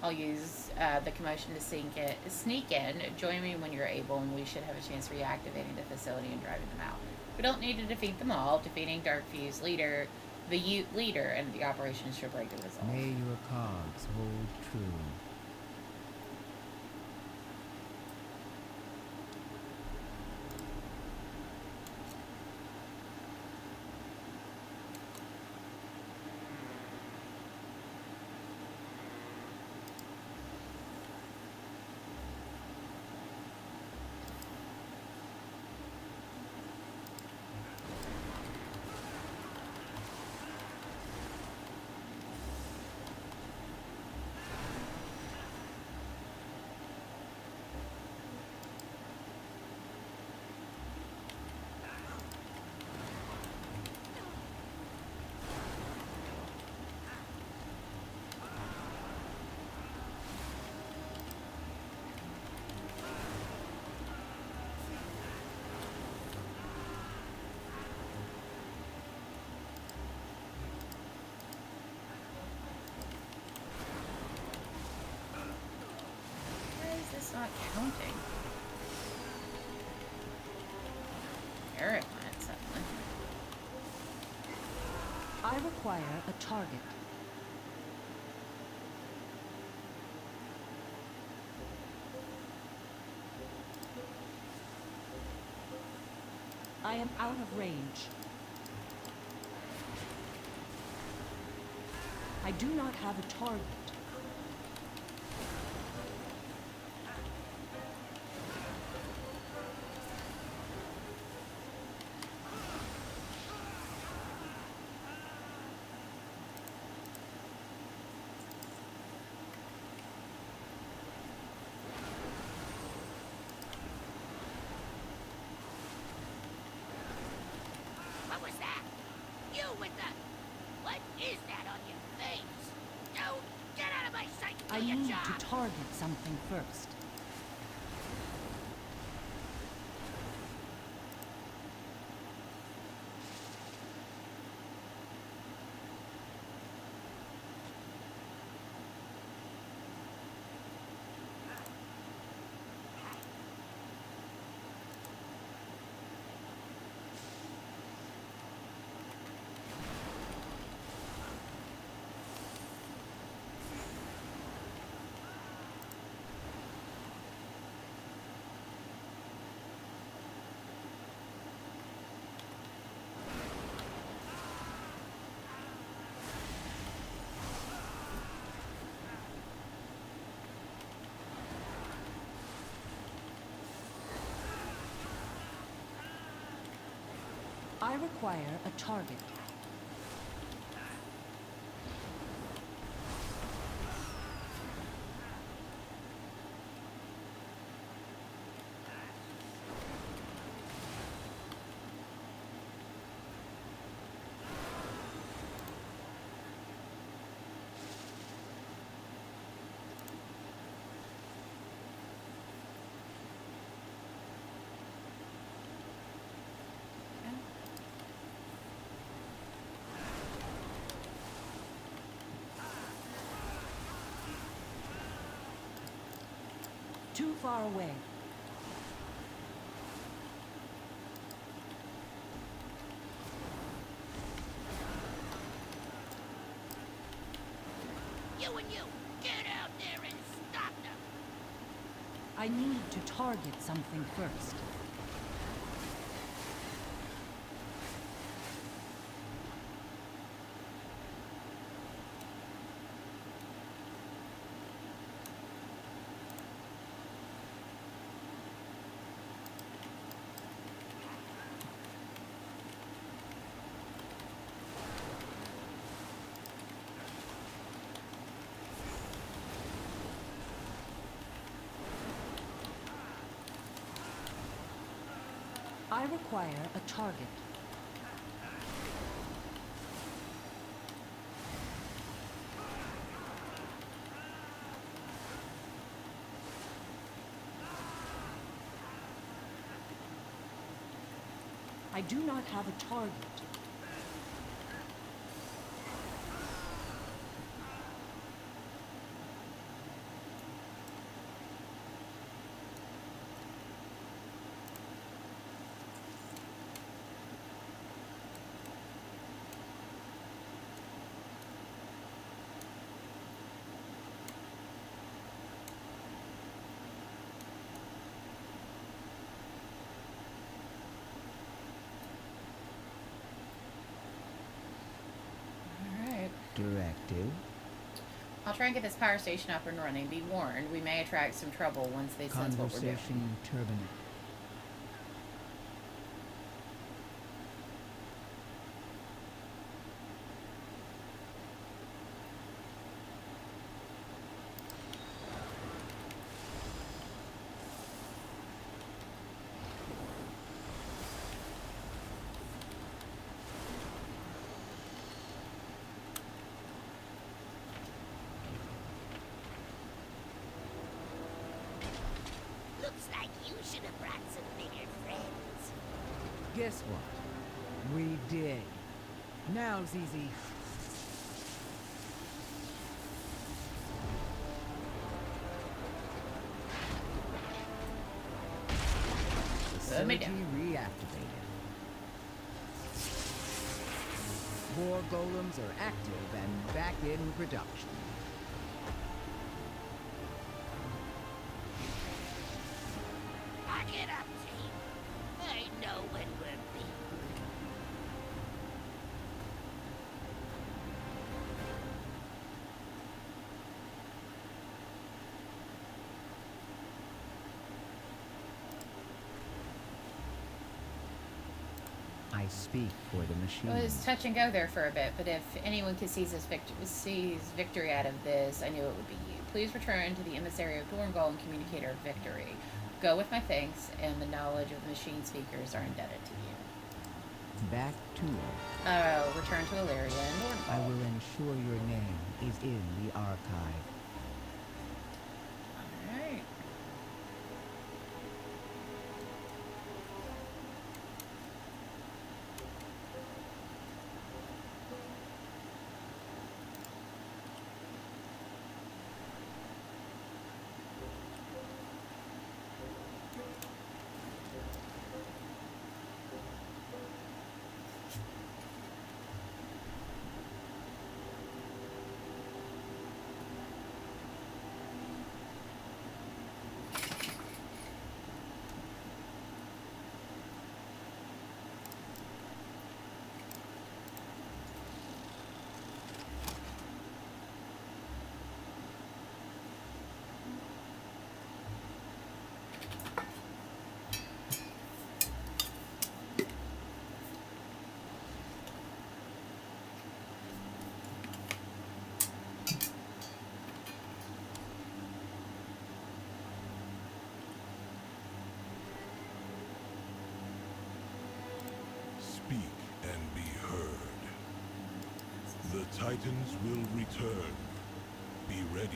I'll use the commotion to sneak in. Join me when you're able, and we should have a chance reactivating the facility and driving them out. We don't need to defeat them all. Defeating Darkthyr's leader, and the operation should break the result. May your cogs hold true. Not counting. There it went suddenly. I require a target. I am out of range. I do not have a target. What was that? You with the... What is that on your face? No, get out of my sight and I do your need job! to target something first. I require a target. Too far away. You and you, get out there and stop them! I need to target something first. I require a target. I do not have a target. Directive. I'll try and get this power station up and running. Be warned, we may attract some trouble once they sense what we're doing. Conversation terminated. Looks like you should have brought some bigger friends. Guess what? We did. Now, Zizi. Facility reactivated. War golems are active and back in production. Pack it up, team. I know when we're beat. I speak for the machine. It was touch and go there for a bit, but if anyone could seize victory out of this, I knew it would be you. Please return to the emissary of Dorngal and communicator of victory. Go with my thanks, and the knowledge of the machine speakers are indebted to you. Back to return to Illyria and Dorngal. I will ensure your name is in the archive. Alright. Speak and be heard. The Titans will return. Be ready.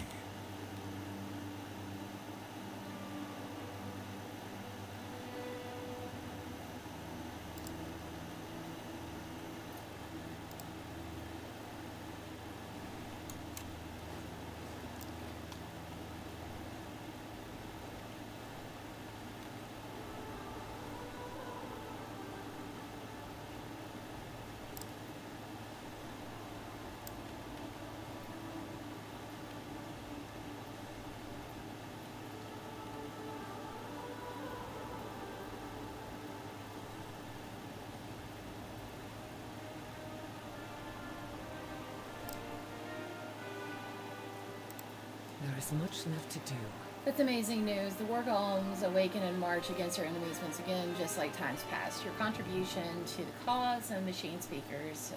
There is much left to do. That's amazing news. The war golems awaken and march against our enemies once again, just like times past. Your contribution to the cause and machine speakers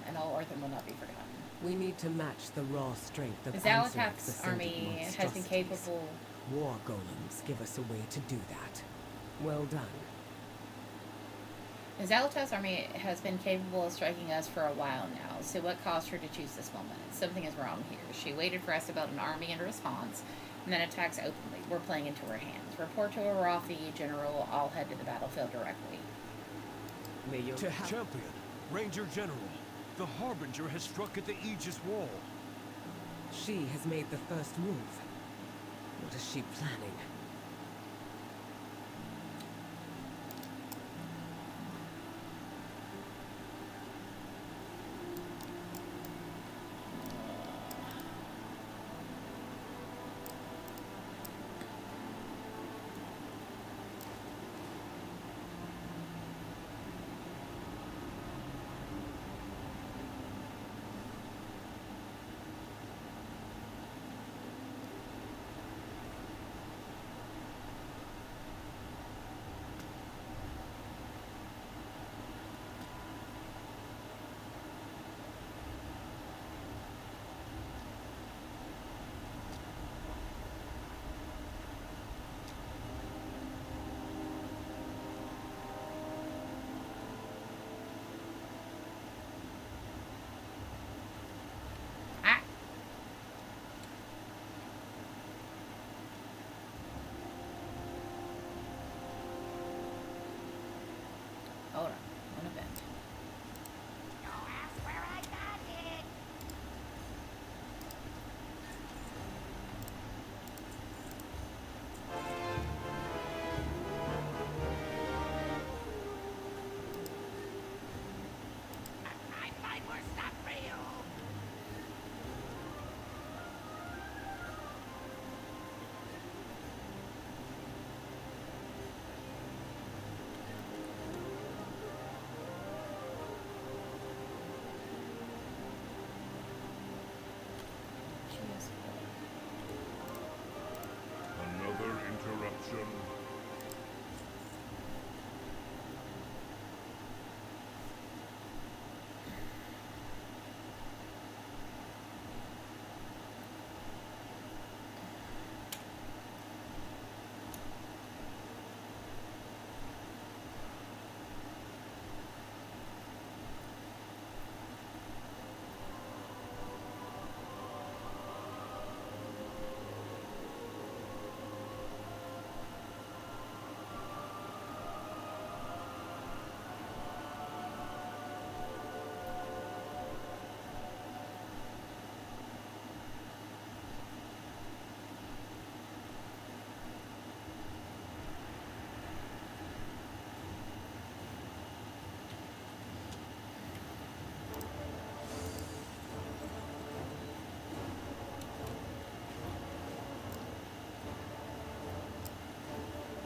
and all Orthan will not be forgotten. We need to match the raw strength of Zalatath's army has been capable. War golems give us a way to do that. Well done. Zalatath's army has been capable of striking us for a while now, so what caused her to choose this moment? Something is wrong here. She waited for us to build an army in response, and then attacks openly. We're playing into her hands. Report to Arathi, General. I'll head to the battlefield directly. May your Champion, Ranger General, the Harbinger has struck at the Aegis Wall. She has made the first move. What is she planning? Hold on. One event. I find more stuff for you. Another interruption.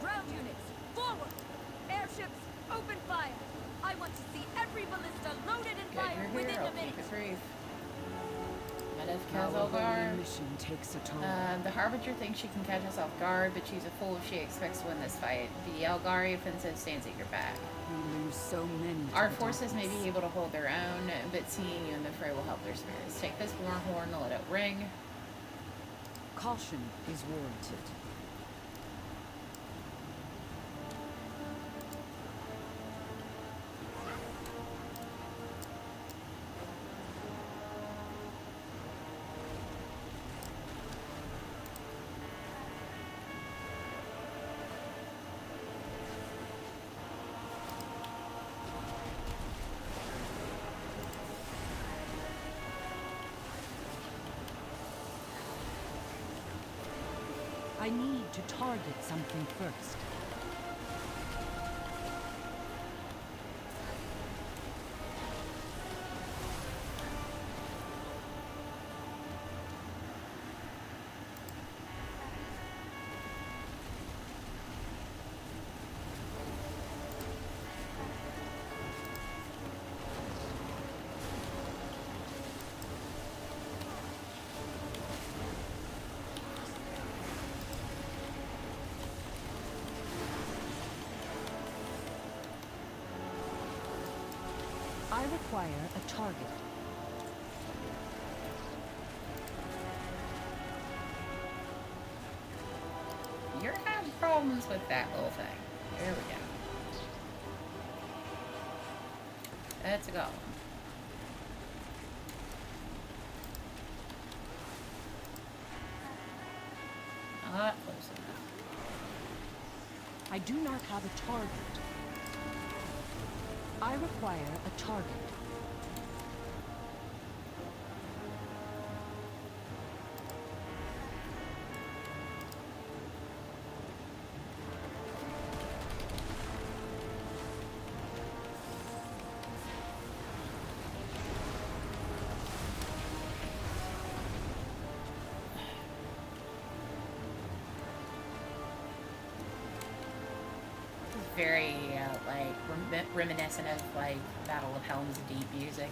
Ground units, forward! Airships, open fire! I want to see every ballista loaded and Good, fired you're within here. a I'll minute. keep it brief. Medivh Our holy Kelzogar. mission takes a toll. The Harbinger thinks she can catch us off guard, but she's a fool if she expects to win this fight. The Elgari offensive stands at your back. We lose so many. to Our the forces may darkness. be able to hold their own, but seeing you in the fray will help their spirits. Take this war horn and let it ring. Caution is warranted. I need to target something first. I require a target. You're having problems with that little thing. There we go. That's a golem. Not close enough. I do not have a target. I require a target. Very like reminiscent of like Battle of Helm's Deep music.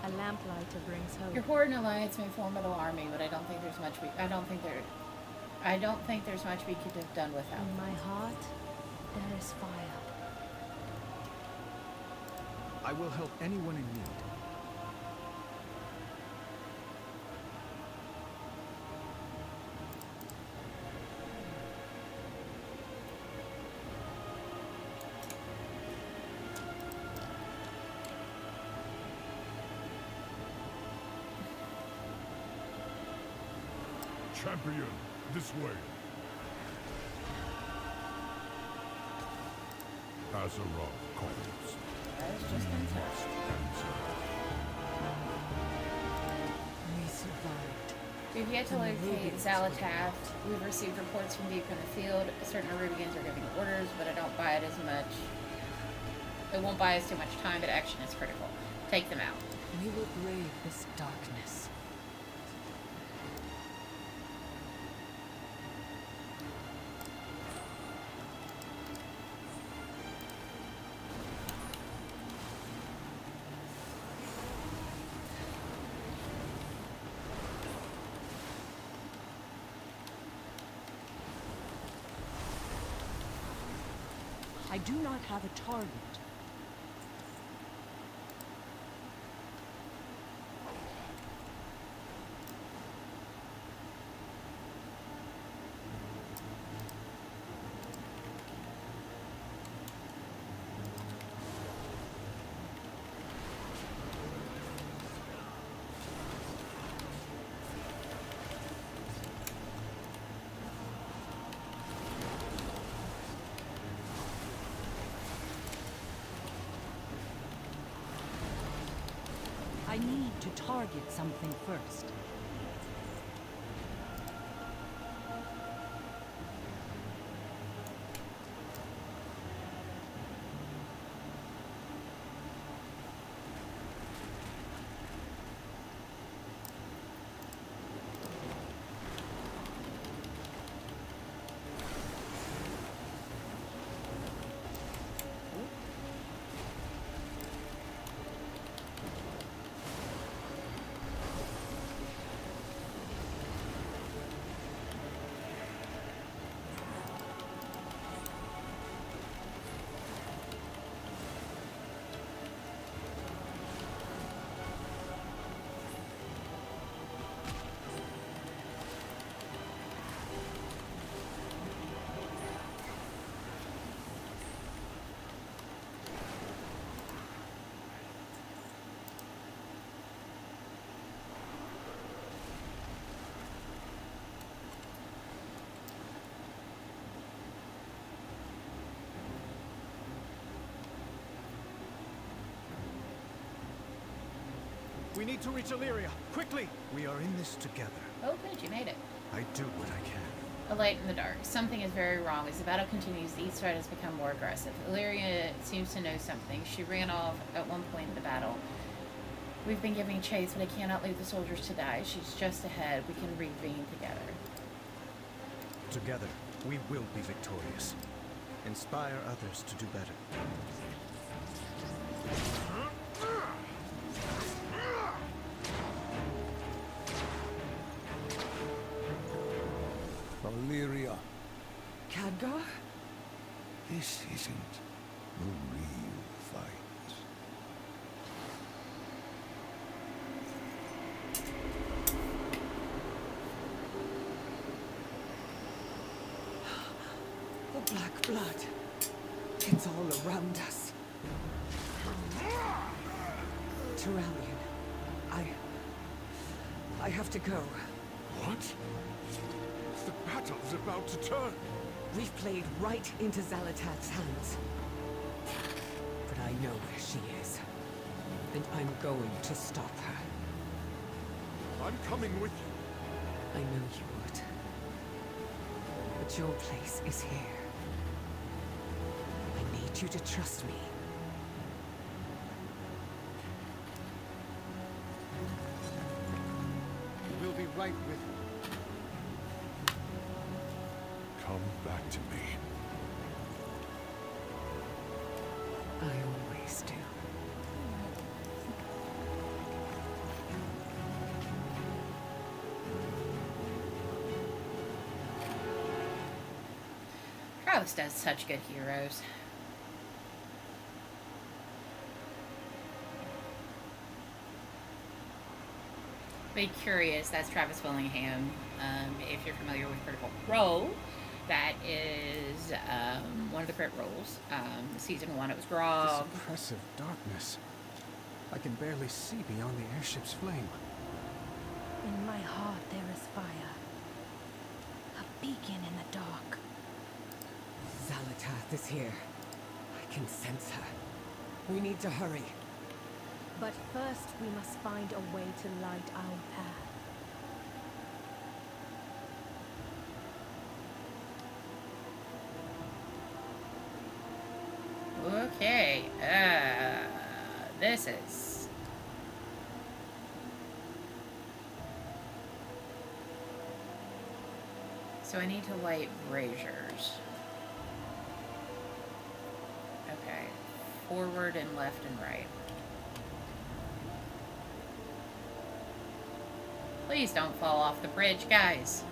A lamplighter brings hope. Your horde and alliance may form an army, but I don't think there's much I don't think there's much we could have done without. In my heart, there is fire. I will help anyone in need. Champion, this way. Azeroth calls. We survived. We've yet to locate Zalatath. We've received reports from deep in the field. Certain Arubians are giving orders, but I don't buy it as much. It won't buy us too much time, but action is critical. Take them out. We will brave this darkness. I do not have a target. I need to target something first. We need to reach Illyria. Quickly! We are in this together. Oh, good, you made it. I do what I can. A light in the dark. Something is very wrong. As the battle continues, the east side has become more aggressive. Illyria seems to know something. She ran off at one point in the battle. We've been giving chase, but I cannot leave the soldiers to die. She's just ahead. We can reconvene together. Together, we will be victorious. Inspire others to do better. Illyria. Khadgar? This isn't the real fight. The black blood. It's all around us. Turalian, I have to go. What? The battle's about to turn. We've played right into Zalatat's hands. But I know where she is. And I'm going to stop her. I'm coming with you. I know you would. But your place is here. I need you to trust me. We'll be right with you. Come back to me. I always do. Travis does such good heroes. Be curious, that's Travis Willingham. If you're familiar with Critical Role, that is one of the crit roles. Season 1, it was Grog. This oppressive darkness. I can barely see beyond the airship's flame. In my heart there is fire. A beacon in the dark. Zalatath is here. I can sense her. We need to hurry. But first we must find a way to light our path. Okay, this is... So I need to light braziers. Okay, forward and left and right. Please don't fall off the bridge, guys.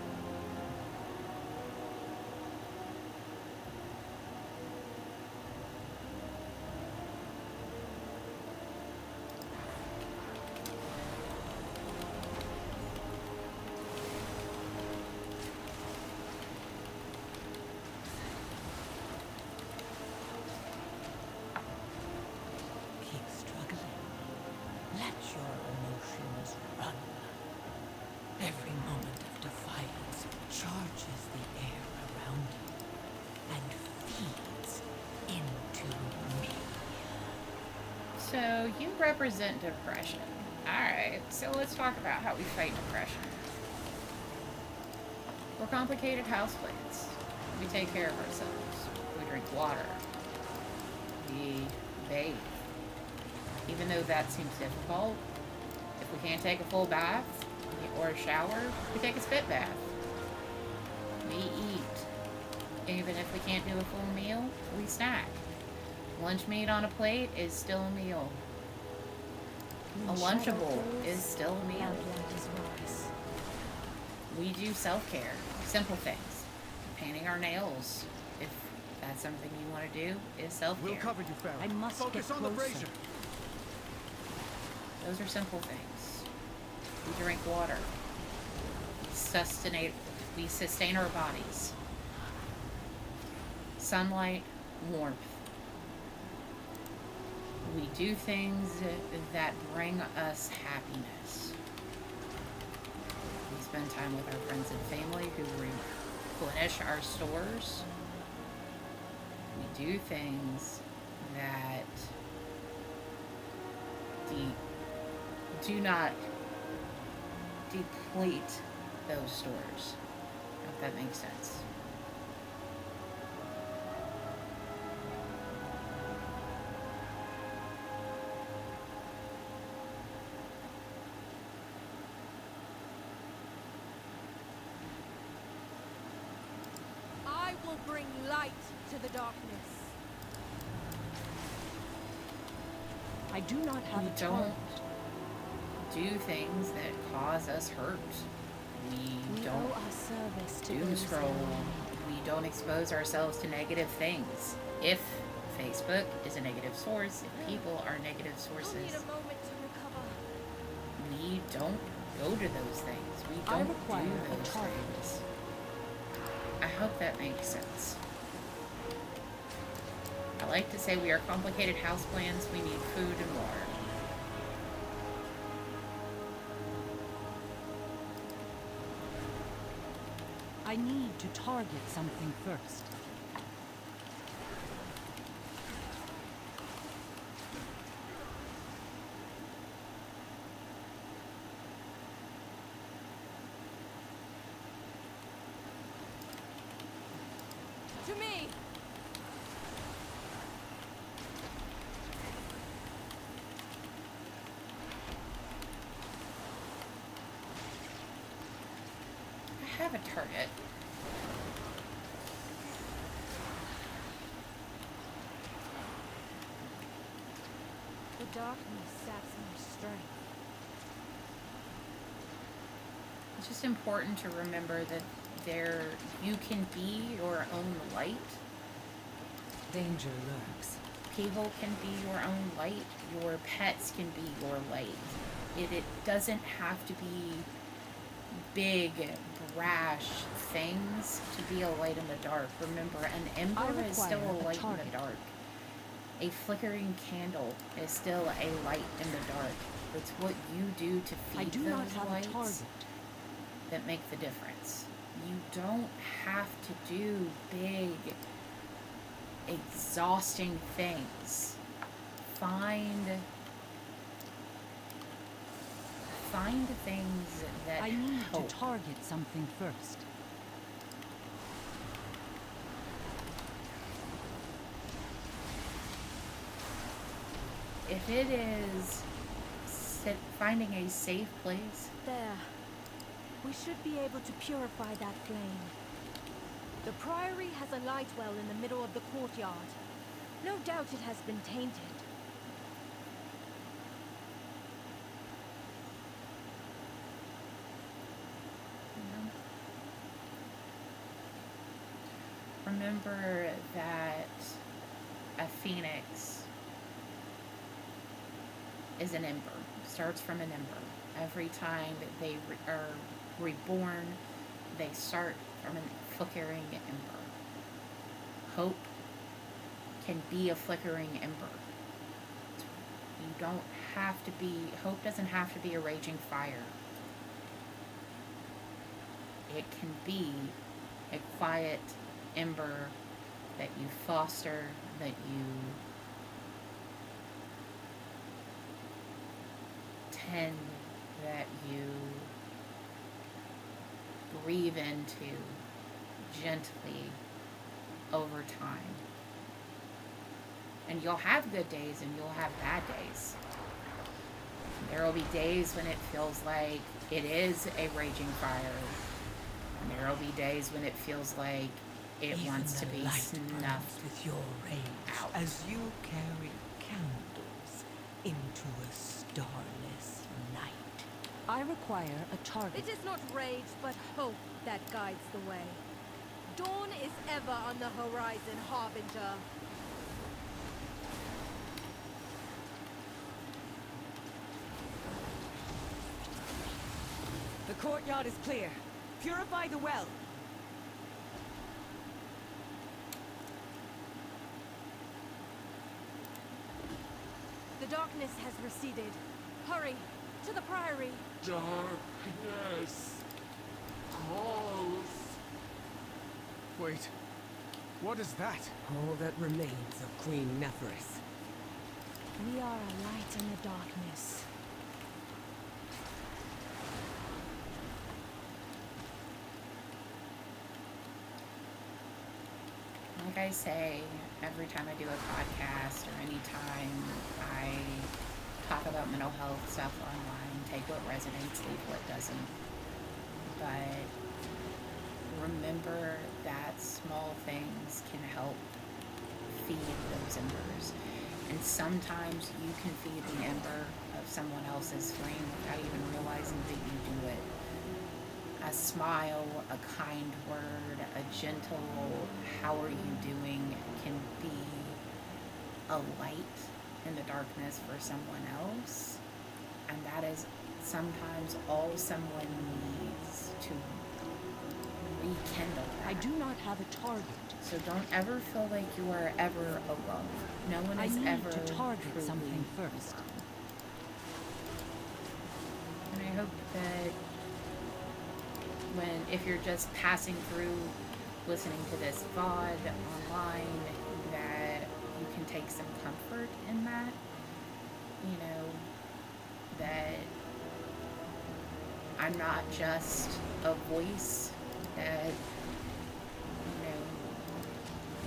So, you represent depression. Alright, so let's talk about how we fight depression. We're complicated houseplants. We take care of ourselves. We drink water. We bathe. Even though that seems difficult, if we can't take a full bath or a shower, we take a spit bath. We eat. Even if we can't do a full meal, we snack. Lunch meat on a plate is still a meal. A Lunchable is still a meal. We do self-care. Simple things. Painting our nails, if that's something you want to do, is self-care. We'll cover you, Farrah. I must focus get on the closer. brazier. Those are simple things. We drink water. We sustain our bodies. Sunlight, warmth. We do things that bring us happiness. We spend time with our friends and family who replenish our stores. We do things that do not deplete those stores. If that makes sense. I will bring light to the darkness. I do not have We a target. don't do things that cause us hurt. We don't owe our service to doom those scroll. around. We don't expose ourselves to negative things. If Facebook is a negative source, if people are negative I'll need sources, a moment to recover. we don't go to those things. We I don't require do a those target. things. I hope that makes sense. I like to say we are complicated houseplants. We need food and water. I need to target something first. To me! I have a target. The darkness saps my strength. It's just important to remember that you can be your own light. Danger lurks. People can be your own light. Your pets can be your light. It doesn't have to be big, brash things to be a light in the dark. Remember, an ember is still a light in the dark. A flickering candle is still a light in the dark. It's what you do to feed those lights that make the difference. You don't have to do big, exhausting things. Find things that I need help. to target something first. If it is finding a safe place, There. We should be able to purify that flame. The Priory has a light well in the middle of the courtyard. No doubt it has been tainted. remember that a phoenix is an ember, starts from an ember. Every time that they are reborn, they start from a flickering ember. Hope can be a flickering ember. You don't have to be, hope doesn't have to be a raging fire. It can be a quiet ember that you foster, that you tend, that you breathe into gently over time. And you'll have good days and you'll have bad days. There will be days when it feels like it is a raging fire. And there will be days when it feels like it Even wants to the be light snuffed burns with your rage out. as you carry candles into a starless night. I require a target. It is not rage, but hope that guides the way. Dawn is ever on the horizon, Harbinger. The courtyard is clear. Purify the well. The darkness has receded. Hurry, to the Priory. Darkness calls. Wait, what is that? All that remains of Queen Neferis. We are a light in the darkness. like I say, every time I do a podcast or any time I talk about mental health stuff online, take what resonates, leave what doesn't. But remember that small things can help feed those embers. And sometimes you can feed the ember of someone else's flame without even realizing that you do it. A smile, a kind word, a gentle, how are you doing, can be a light in the darkness for someone else. And that is sometimes all someone needs to rekindle that. I do not have a target. So don't ever feel like you are ever alone. No one is I ever need to target truly something first. alone. And I hope that if you're just passing through listening to this VOD online, that you can take some comfort in that. You know, that I'm not just a voice, that, you know,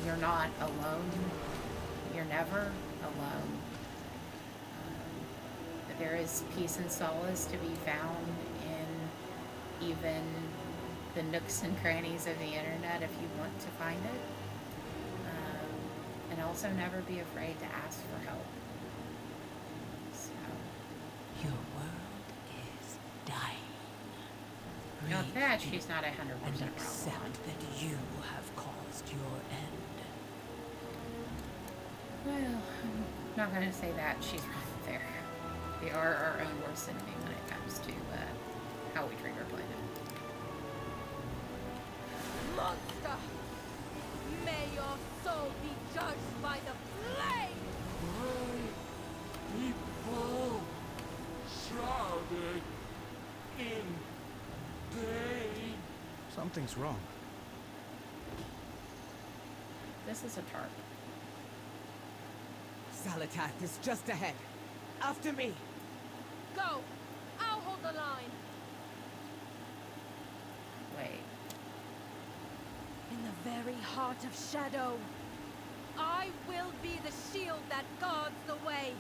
you're not alone. You're never alone. That there is peace and solace to be found in even the nooks and crannies of the internet if you want to find it. And also never be afraid to ask for help. So. Your world is dying. Now that she's not 100% and wrong. accept that you have caused your end. Well, I'm not going to say that she's wrong there. We are our own worst enemy when it comes to how we treat our planet. Monster! May your soul be judged by the flame! People shrouded in pain. Something's wrong. This is a tarp. Zalatath is just ahead. After me. Go! I'll hold the line! Wait. In the very heart of shadow, I will be the shield that guards the way.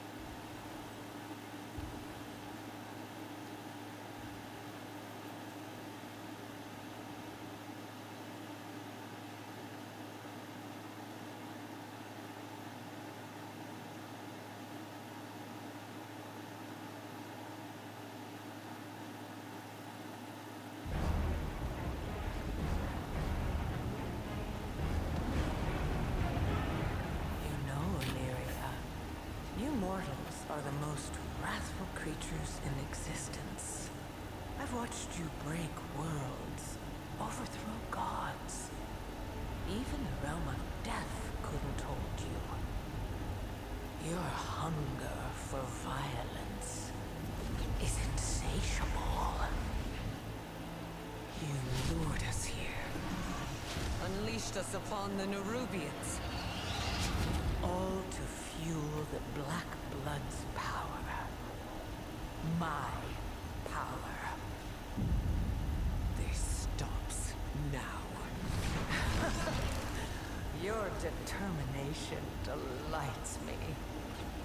Mortals are the most wrathful creatures in existence. I've watched you break worlds, overthrow gods. Even the realm of death couldn't hold you. Your hunger for violence is insatiable. You lured us here, unleashed us upon the Nerubians, all to fuel the Black Blood's power. My power. This stops now. Your determination delights me.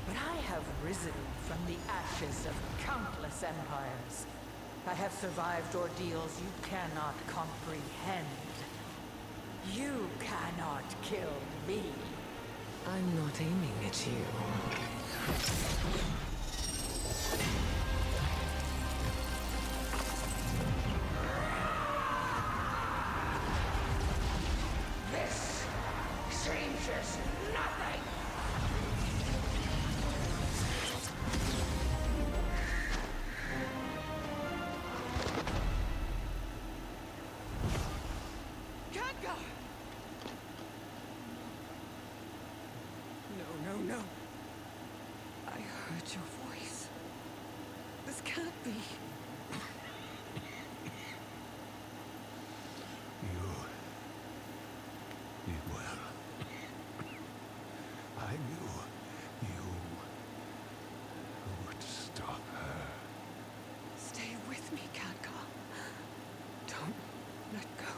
But I have risen from the ashes of countless empires. I have survived ordeals you cannot comprehend. You cannot kill me. I'm not aiming at you. This changes nothing. No. I heard your voice. This can't be. You did well. I knew you would stop her. Stay with me, Khadgar. Don't let go.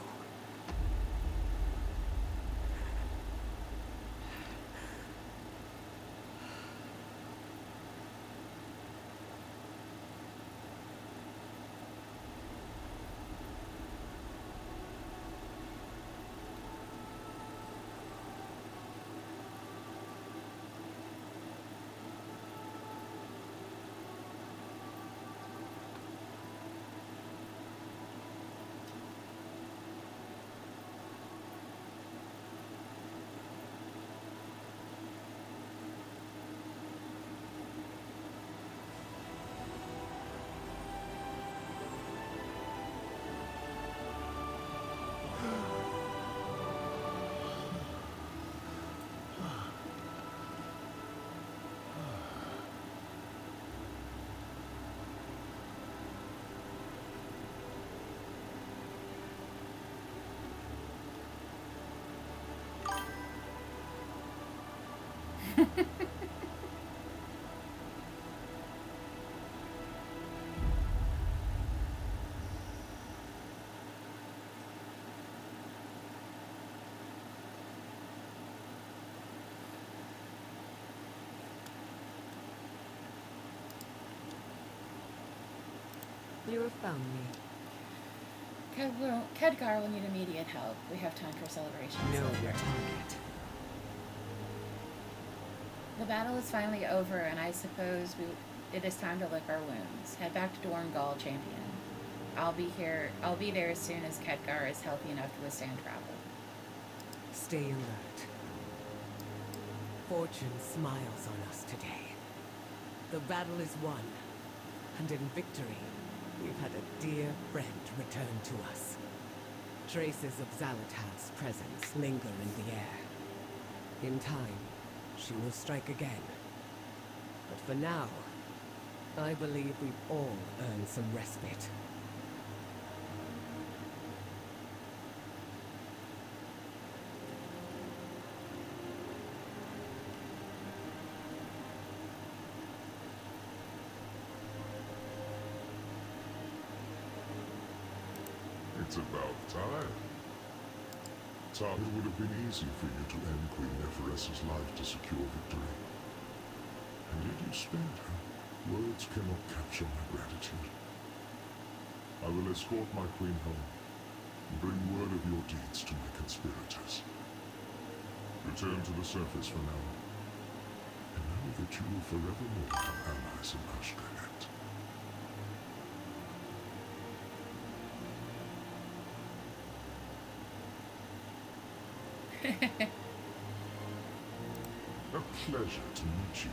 You have found me. Khadgar will need immediate help. We have time for celebrations. Know later. your target. The battle is finally over, and I suppose it is time to lick our wounds. Head back to Dorngal, champion. I'll be there as soon as Khadgar is healthy enough to withstand travel. Stay alert. Fortune smiles on us today. The battle is won, and in victory, we've had a dear friend return to us. Traces of Xalatath's presence linger in the air. In time, she will strike again. But for now, I believe we've all earned some respite. It's about time. Thought it would have been easy for you to end Queen Neferessa's life to secure victory. And yet you spared her. Words cannot capture my gratitude. I will escort my queen home and bring word of your deeds to my conspirators. Return to the surface for now, and know that you will forevermore have allies in Ashgabat. A pleasure to meet you.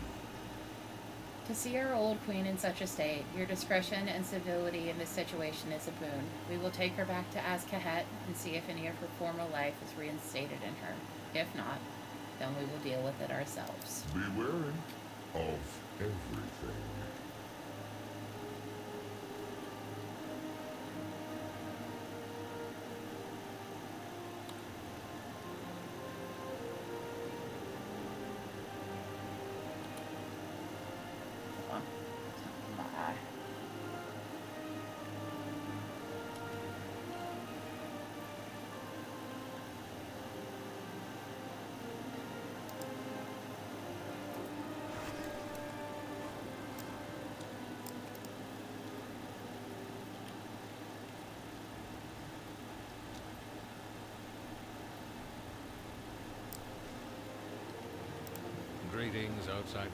To see our old queen in such a state, your discretion and civility in this situation is a boon. We will take her back to Azkahet and see if any of her former life is reinstated in her. If not, then we will deal with it ourselves. Be wary of everything. Greetings, outsider.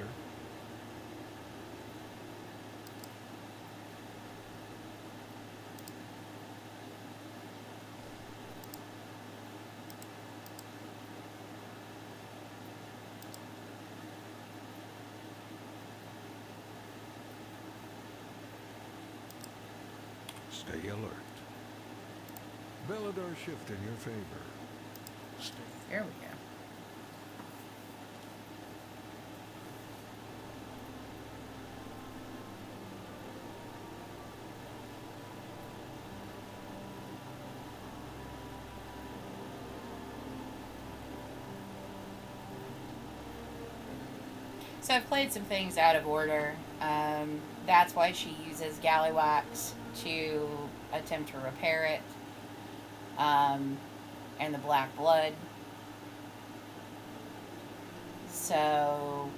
Stay alert. Belladar shift in your favor. Stay. There we go. So I've played some things out of order. That's why she uses Galliwax to attempt to repair it. And the black blood. So,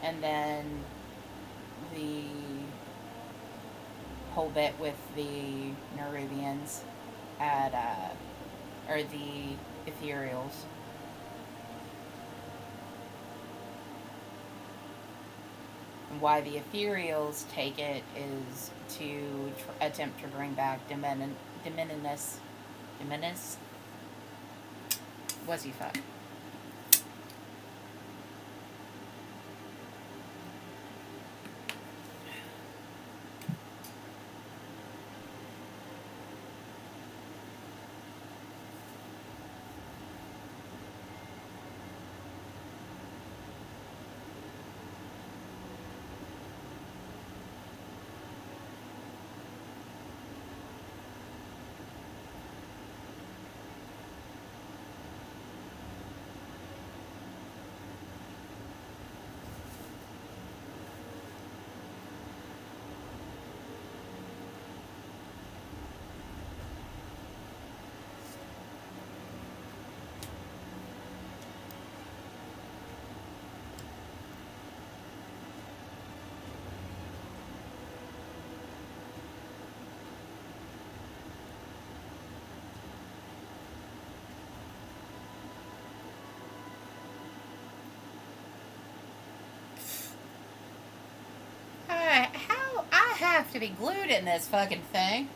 and then the whole bit with the Nerubians at, or the Ethereals. And why the Ethereals take it is to attempt to bring back Dominus. What's he fuck? I have to be glued in this fucking thing.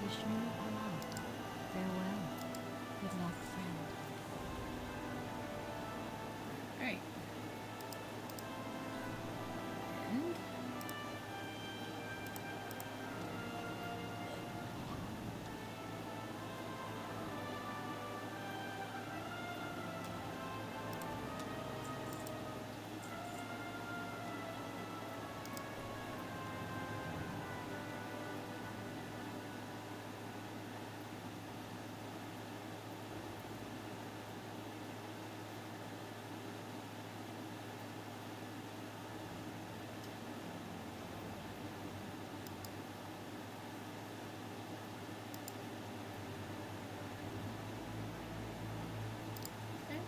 Vishnu Allah, farewell, good luck, friend. Alright. And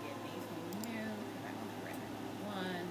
get these moved, because I want to render one.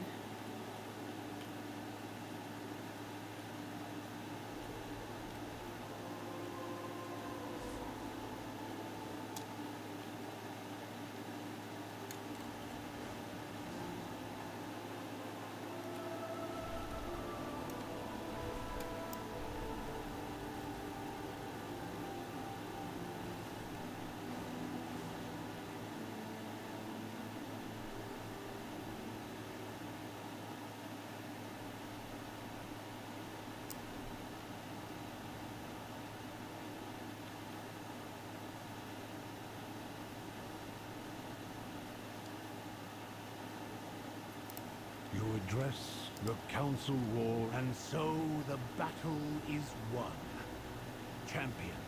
You address the council war, and so the battle is won. Champion,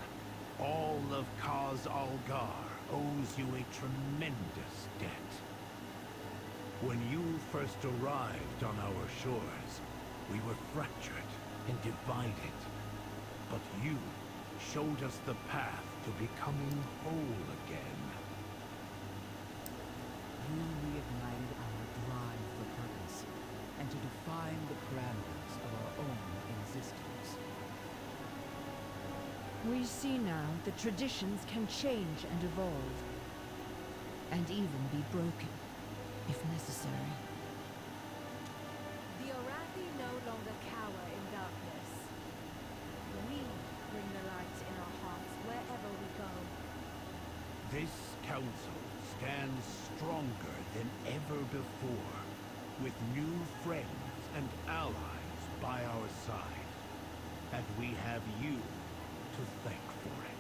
all of Kaz Algar owes you a tremendous debt. When you first arrived on our shores, we were fractured and divided. But you showed us the path to becoming whole again. You reignited our drive for purpose, and to define the parameters of our own existence. We see now that traditions can change and evolve, and even be broken, if necessary. The Arathi no longer cower in darkness. We bring the light in our hearts wherever we go. This council stands stronger than ever before, with new friends and allies by our side. And we have you to thank for it.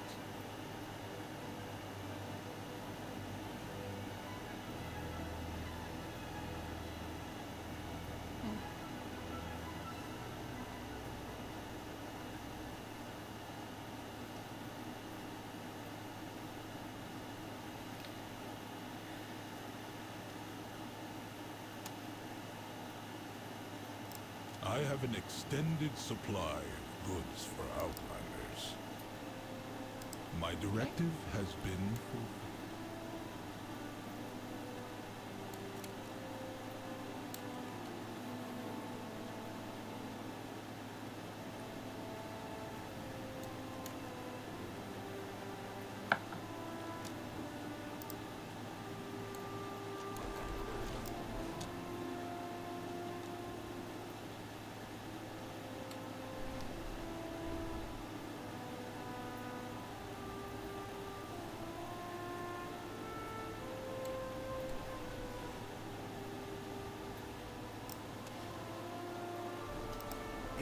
I have an extended supply of goods for Outlanders. My directive has been fulfilled.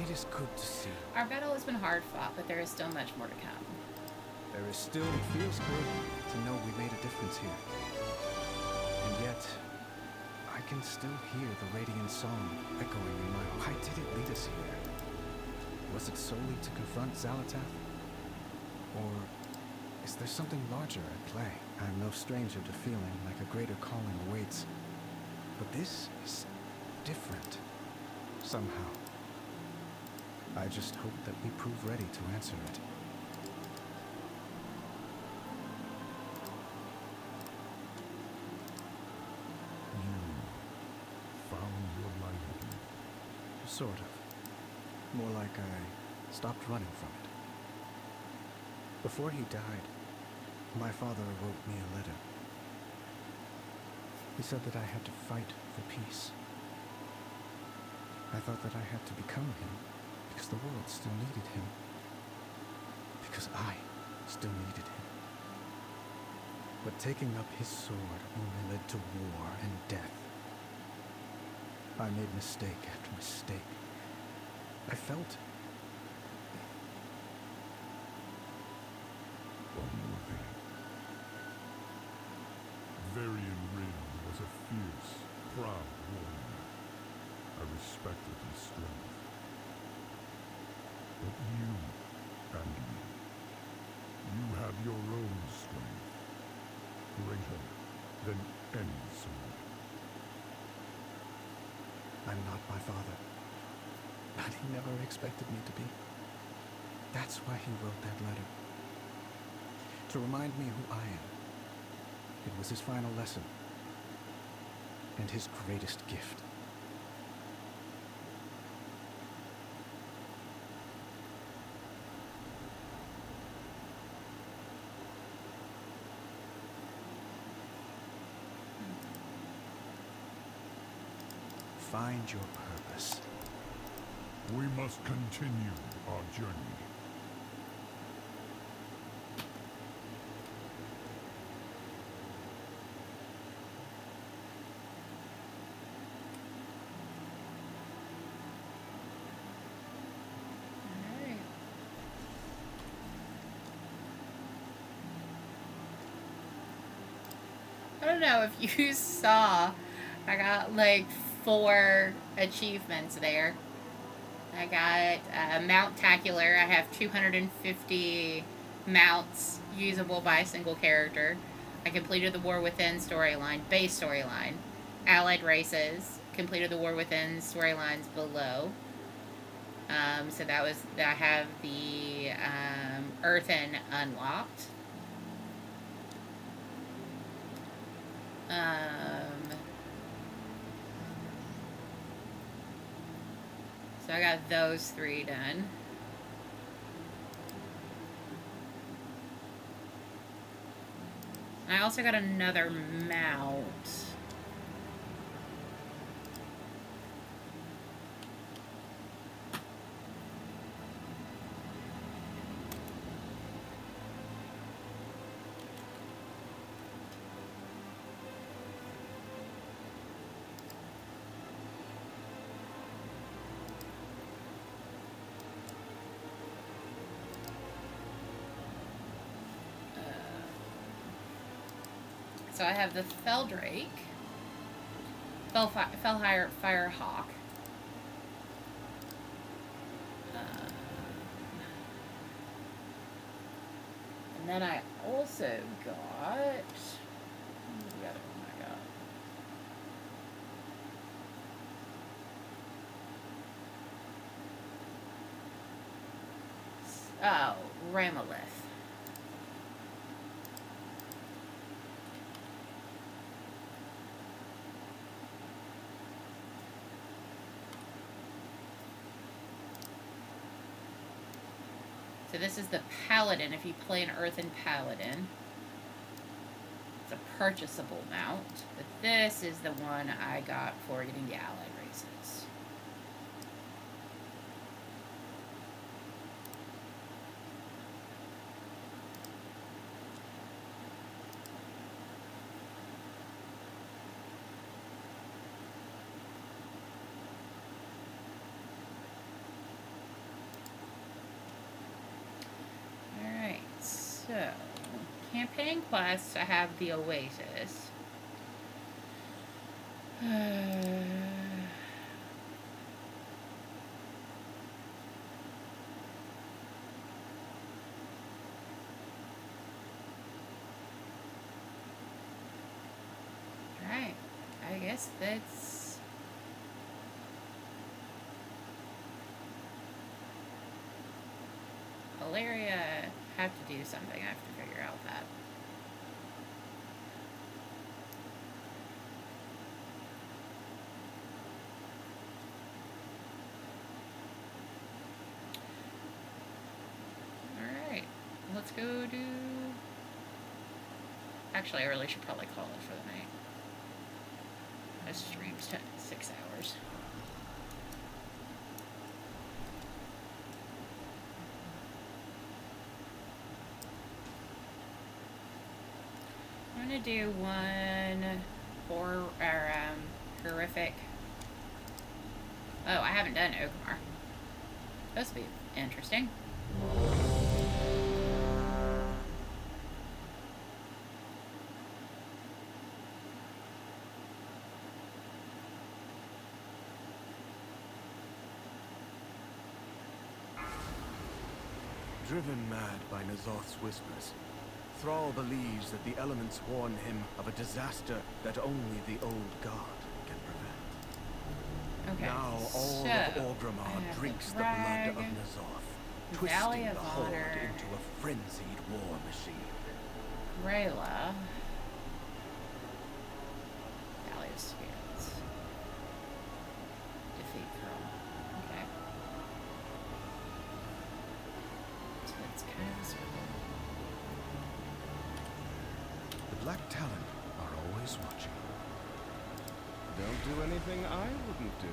It is good to see. Our battle has been hard fought, but there is still much more to come. There is still, it feels good to know we made a difference here. And yet, I can still hear the Radiant Song echoing in my heart. Why did it lead us here? Was it solely to confront Zalatath? Or Is there something larger at play? I'm no stranger to feeling like a greater calling awaits. But this is different. Somehow. I just hope that we prove ready to answer it. Found your light again. Sort of. More like I stopped running from it. Before he died, my father wrote me a letter. He said that I had to fight for peace. I thought that I had to become him because the world still needed him. Because I still needed him. But taking up his sword only led to war and death. I made mistake after mistake. I felt unworthy. Varian Rin was a fierce, proud warrior. I respected his strength. But you, Undermine, you have your own strength, greater than any sword. I'm not my father. But he never expected me to be. That's why he wrote that letter. To remind me who I am. It was his final lesson. And his greatest gift. Find your purpose. We must continue our journey. I don't know if you saw, I got like 4 achievements there. I got Mount-tacular. I have 250 mounts usable by a single character. I completed the War Within storyline, base storyline. Allied races. Completed the War Within storylines below. So that was, I have the Earthen unlocked. So I got those 3 done. I also got another mount. So I have the Feldrake, Firehawk, and then I also got, what's the other one I got? Oh, Ramolith. So this is the Paladin, if you play an Earthen Paladin. It's a purchasable mount, but this is the one I got for getting the Allied races. So, campaign quests, I have the Oasis. I guess that's... Valeria have to do something. I have to figure out that. Alright. Let's go do... Actually, I really should probably call it for the night. My stream's 6 hours. I'm gonna do one horrific. Oh, I haven't done Okamar. Supposed to be interesting. Driven mad by Nazoth's whispers, Thrall believes that the elements warn him of a disaster that only the old god can prevent. Okay, Now all so, of Orgrimmar drinks the blood of Nazoth, twisting the Horde into a frenzied war machine. Rayla. Valley of Spirits. Defeat Pearl. Okay. So it's kind of a circle. The Black Talon are always watching. They'll do anything I wouldn't do.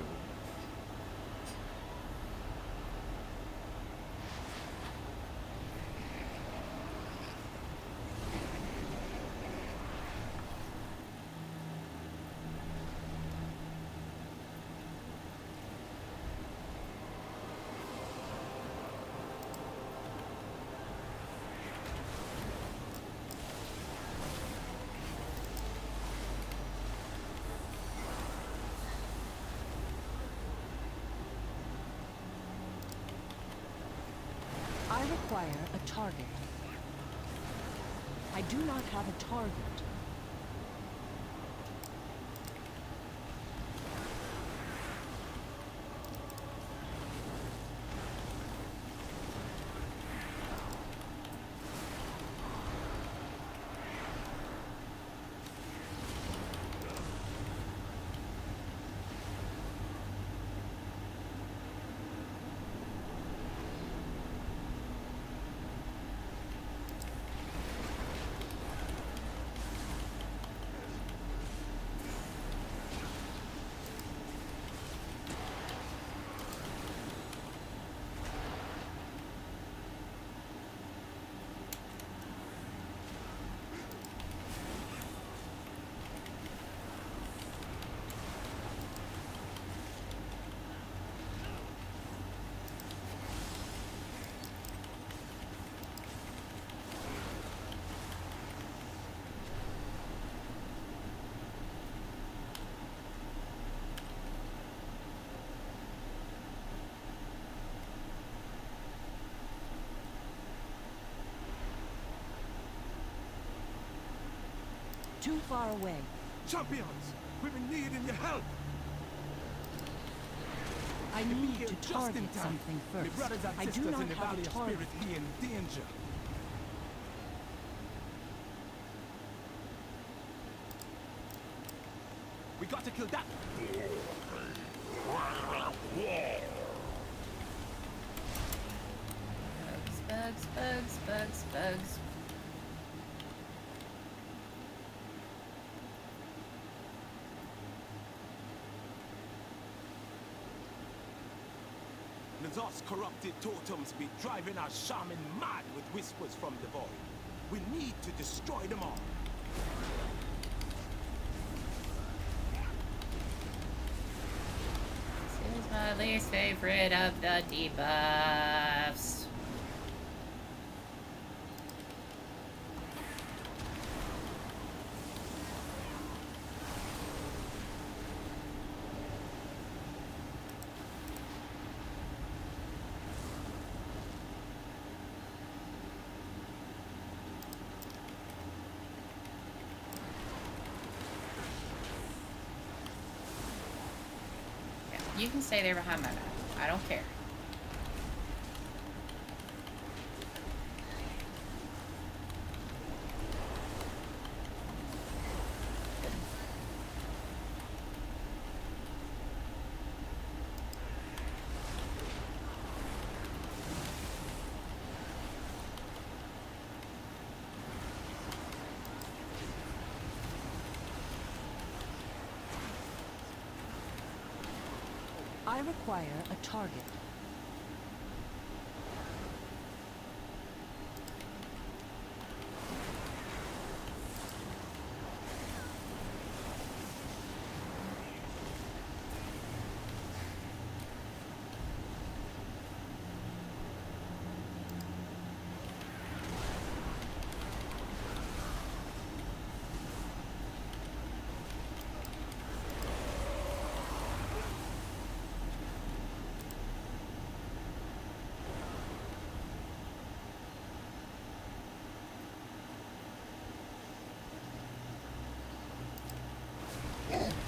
I require a target. I do not have a target. Too far away. Champions! We've been needing your help! I need to target something first. My brothers and I do sisters not in the have Valley a of target. Spirits be in danger. We got to kill that! Bugs. Nazoth's corrupted totems be driving our shaman mad with whispers from the void. We need to destroy them all. This is my least favorite of the debuffs. You can stay there behind my back. I don't care. I require a target.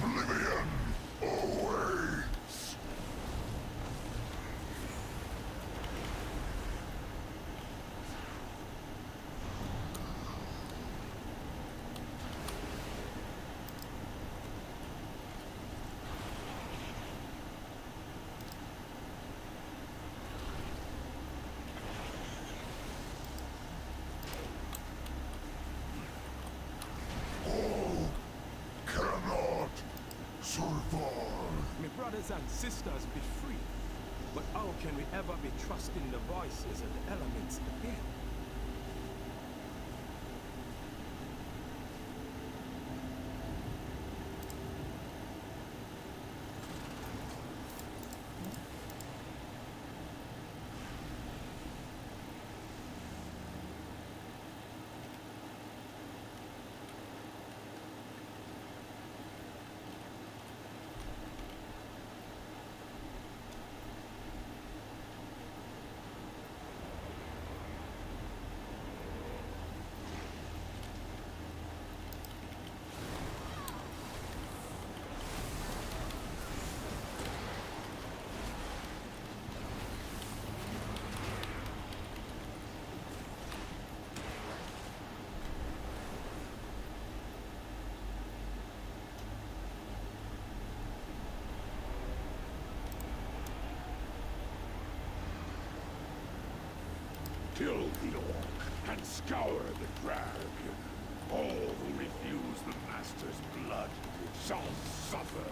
Oblivion awaits! All cannot survive. My brothers and sisters be free. But how can we ever be trusting the voices of the elements again? Kill the orc and scour the drag. All who refuse the master's blood shall suffer.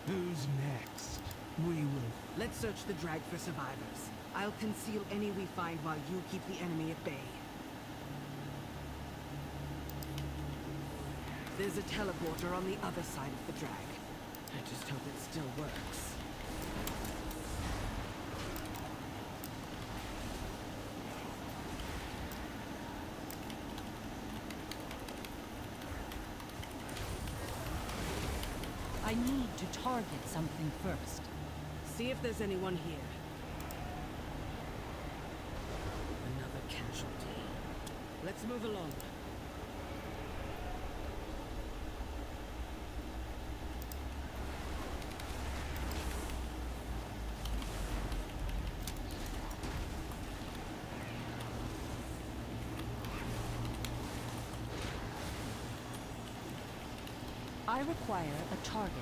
Who's next? We will. Let's search the drag for survivors. I'll conceal any we find while you keep the enemy at bay. There's a teleporter on the other side of the drag. I just hope it still works. I need to target something first. See if there's anyone here. Another casualty. Let's move along. I require a target.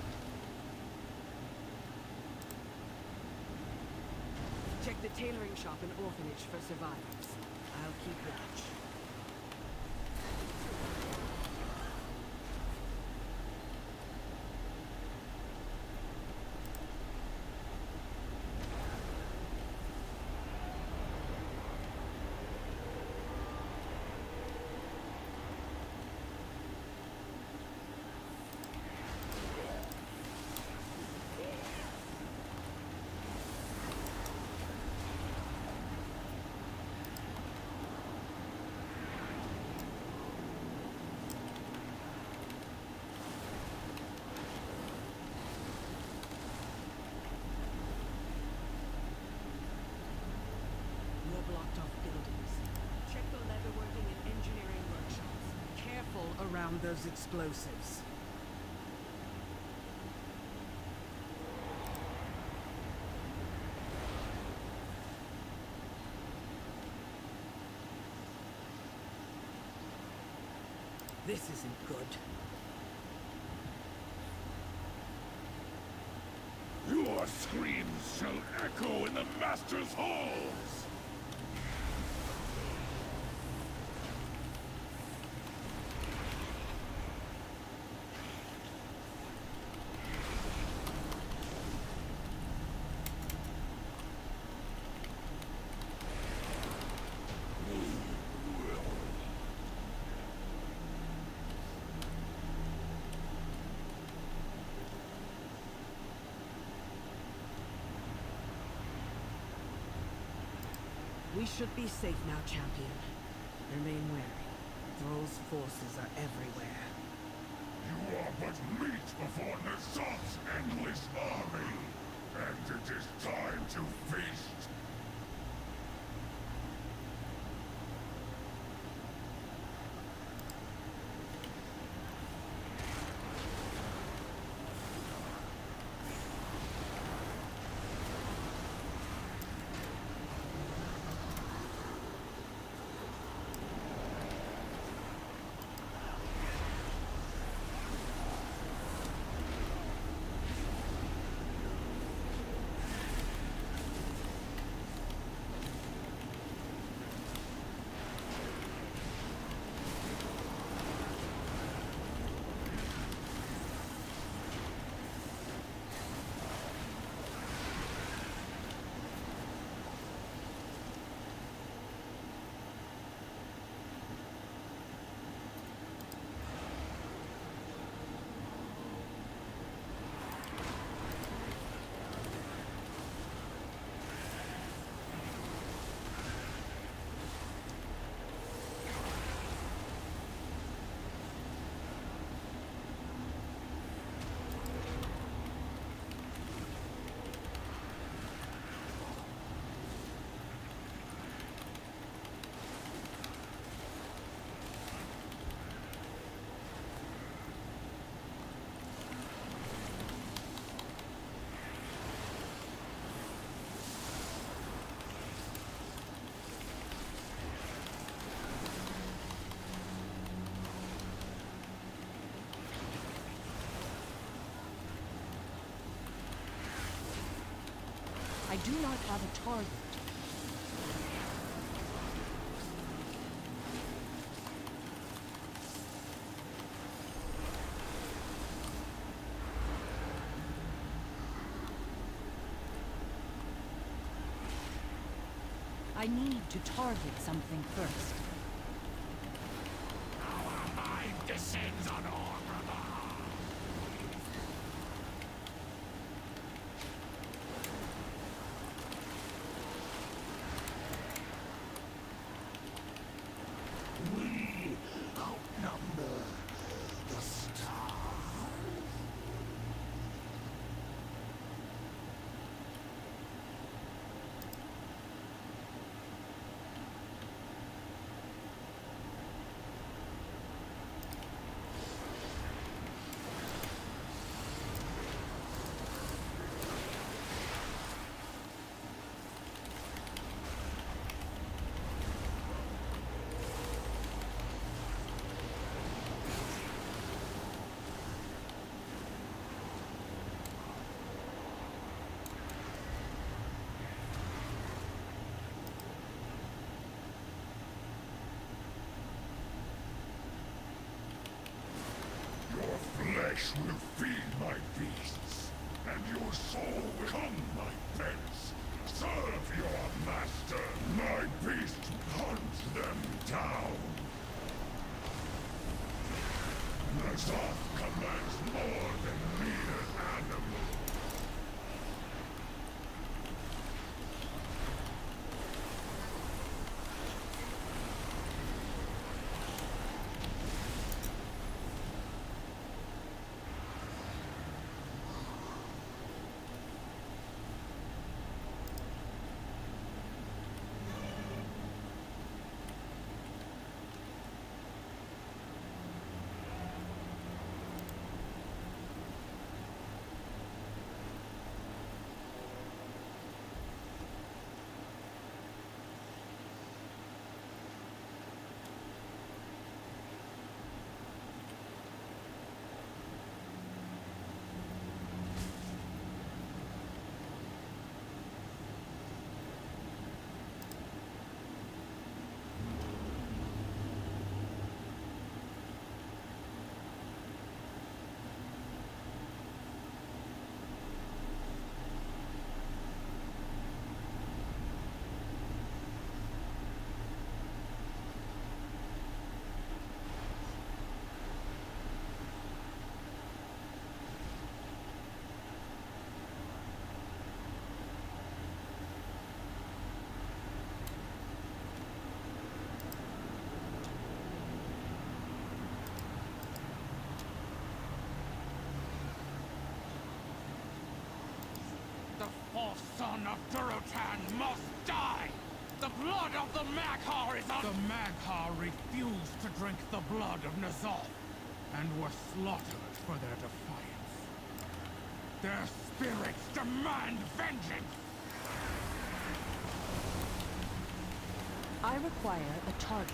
Check the tailoring shop and orphanage for survivors. I'll keep watch. those explosives. This isn't good. Your screams shall echo in the Master's halls! We should be safe now, champion. Remain wary. Thrall's forces are everywhere. You are but meat before Nazat's endless army, and it is time to feast. I do not have a target. I need to target something first. Our mind descends on we outnumber the stars. Flesh will feed my beasts, and your soul will come my pets. Serve your master. My beasts hunt them down. Nazoth commands more than mere animals. evil son of Durotan must die! The blood of the Maghar is on— The Maghar refused to drink the blood of N'Zoth, and were slaughtered for their defiance. Their spirits demand vengeance! I require a target.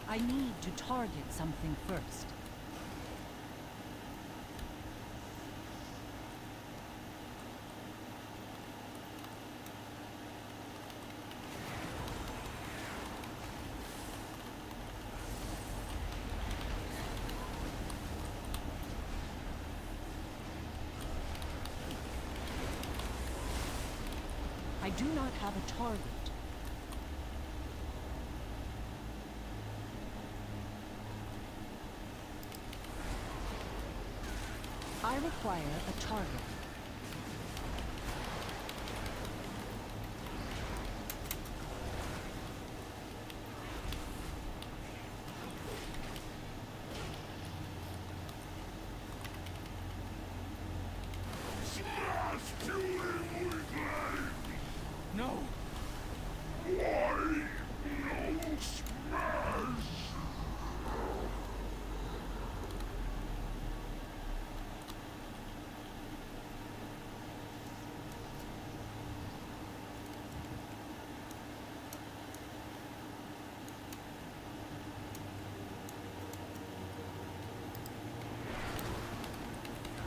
I need to target something first. I do not have a target. I require a target. Smash beautifully flame! No! Why no smash?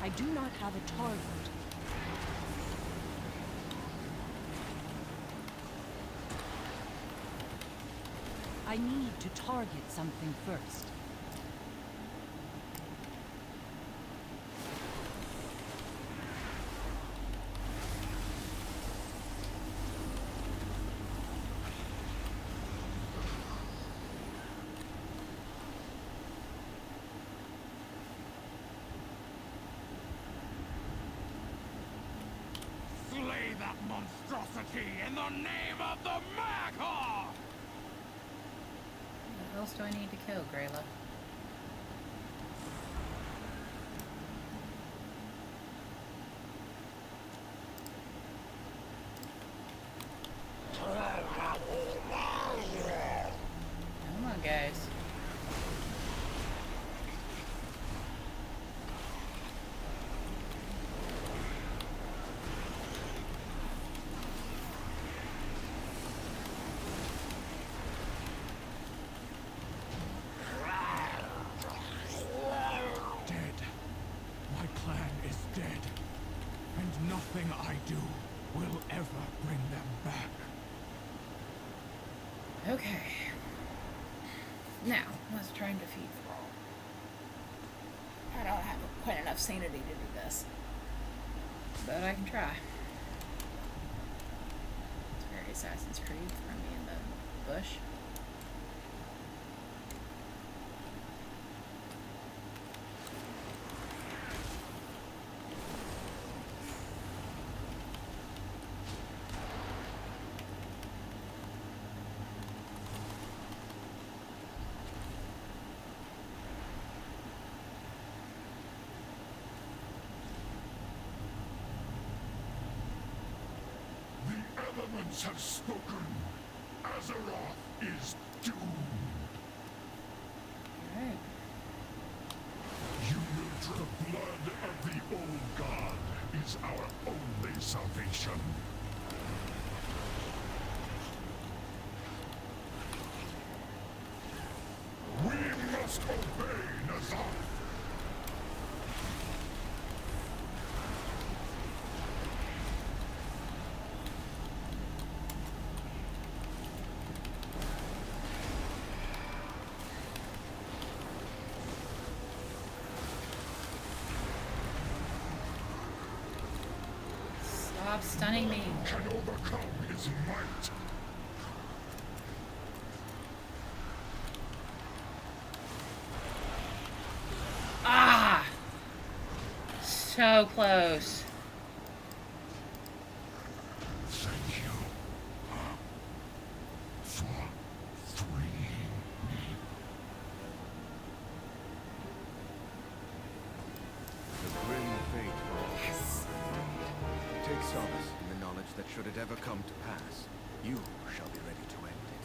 I do not have a target. I need to target something first. Slay that monstrosity in the name of the Maghar! What else do I need to kill, Grayla? Come on, guys. Dead. My clan is dead. And nothing I do will ever bring them back. Okay. Now, let's try and defeat Thrall. I don't have quite enough sanity to do this. But I can try. It's very Assassin's Creed from me in the bush. The elements have spoken. Azeroth is doomed. Alright. Yield the blood of the old god is our only salvation. stunning me. Can overcome his might. Ah! So close. Thank you for freeing me. The grim fate for all. Yes. Take solace in the knowledge that should it ever come to pass, you shall be ready to end it.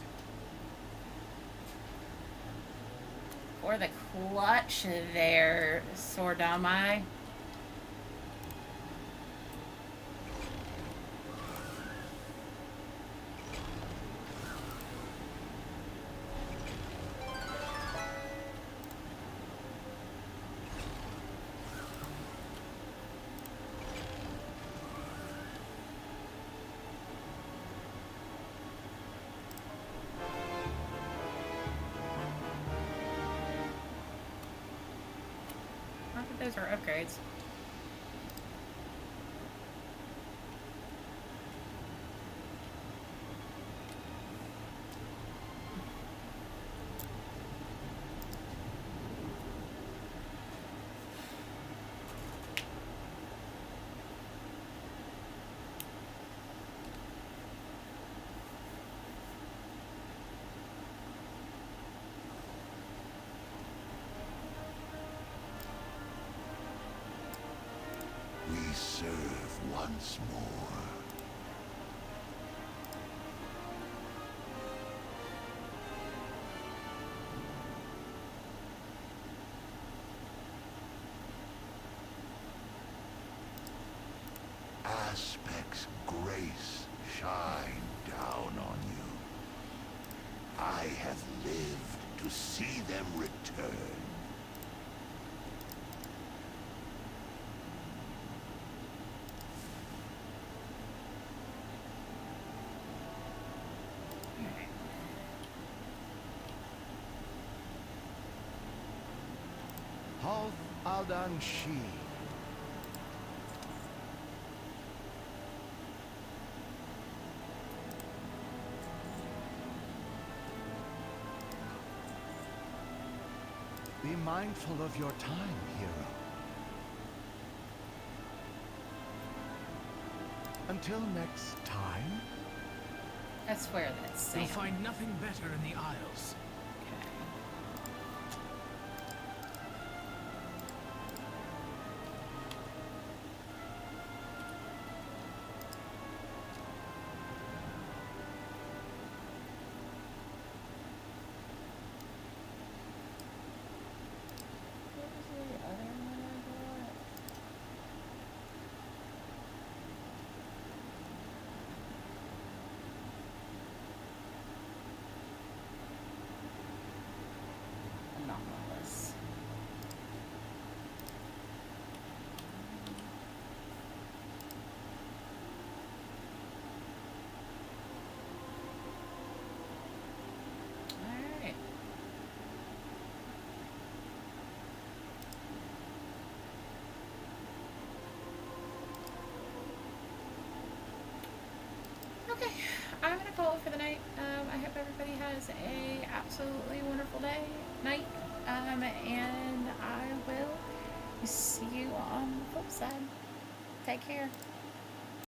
For the clutch there, Sordamai. Those are upgrades. We serve once more. Aspect's grace shine down on you. I have lived to see them return. Halth Aldan Shi. Be mindful of your time, hero. Until next time. I swear that's Sam. You'll find nothing better in the Isles. Anomalous. Alright. Okay, I'm gonna call it for the night. I hope everybody has a absolutely wonderful day, night, and I will see you on the flip side. Take care.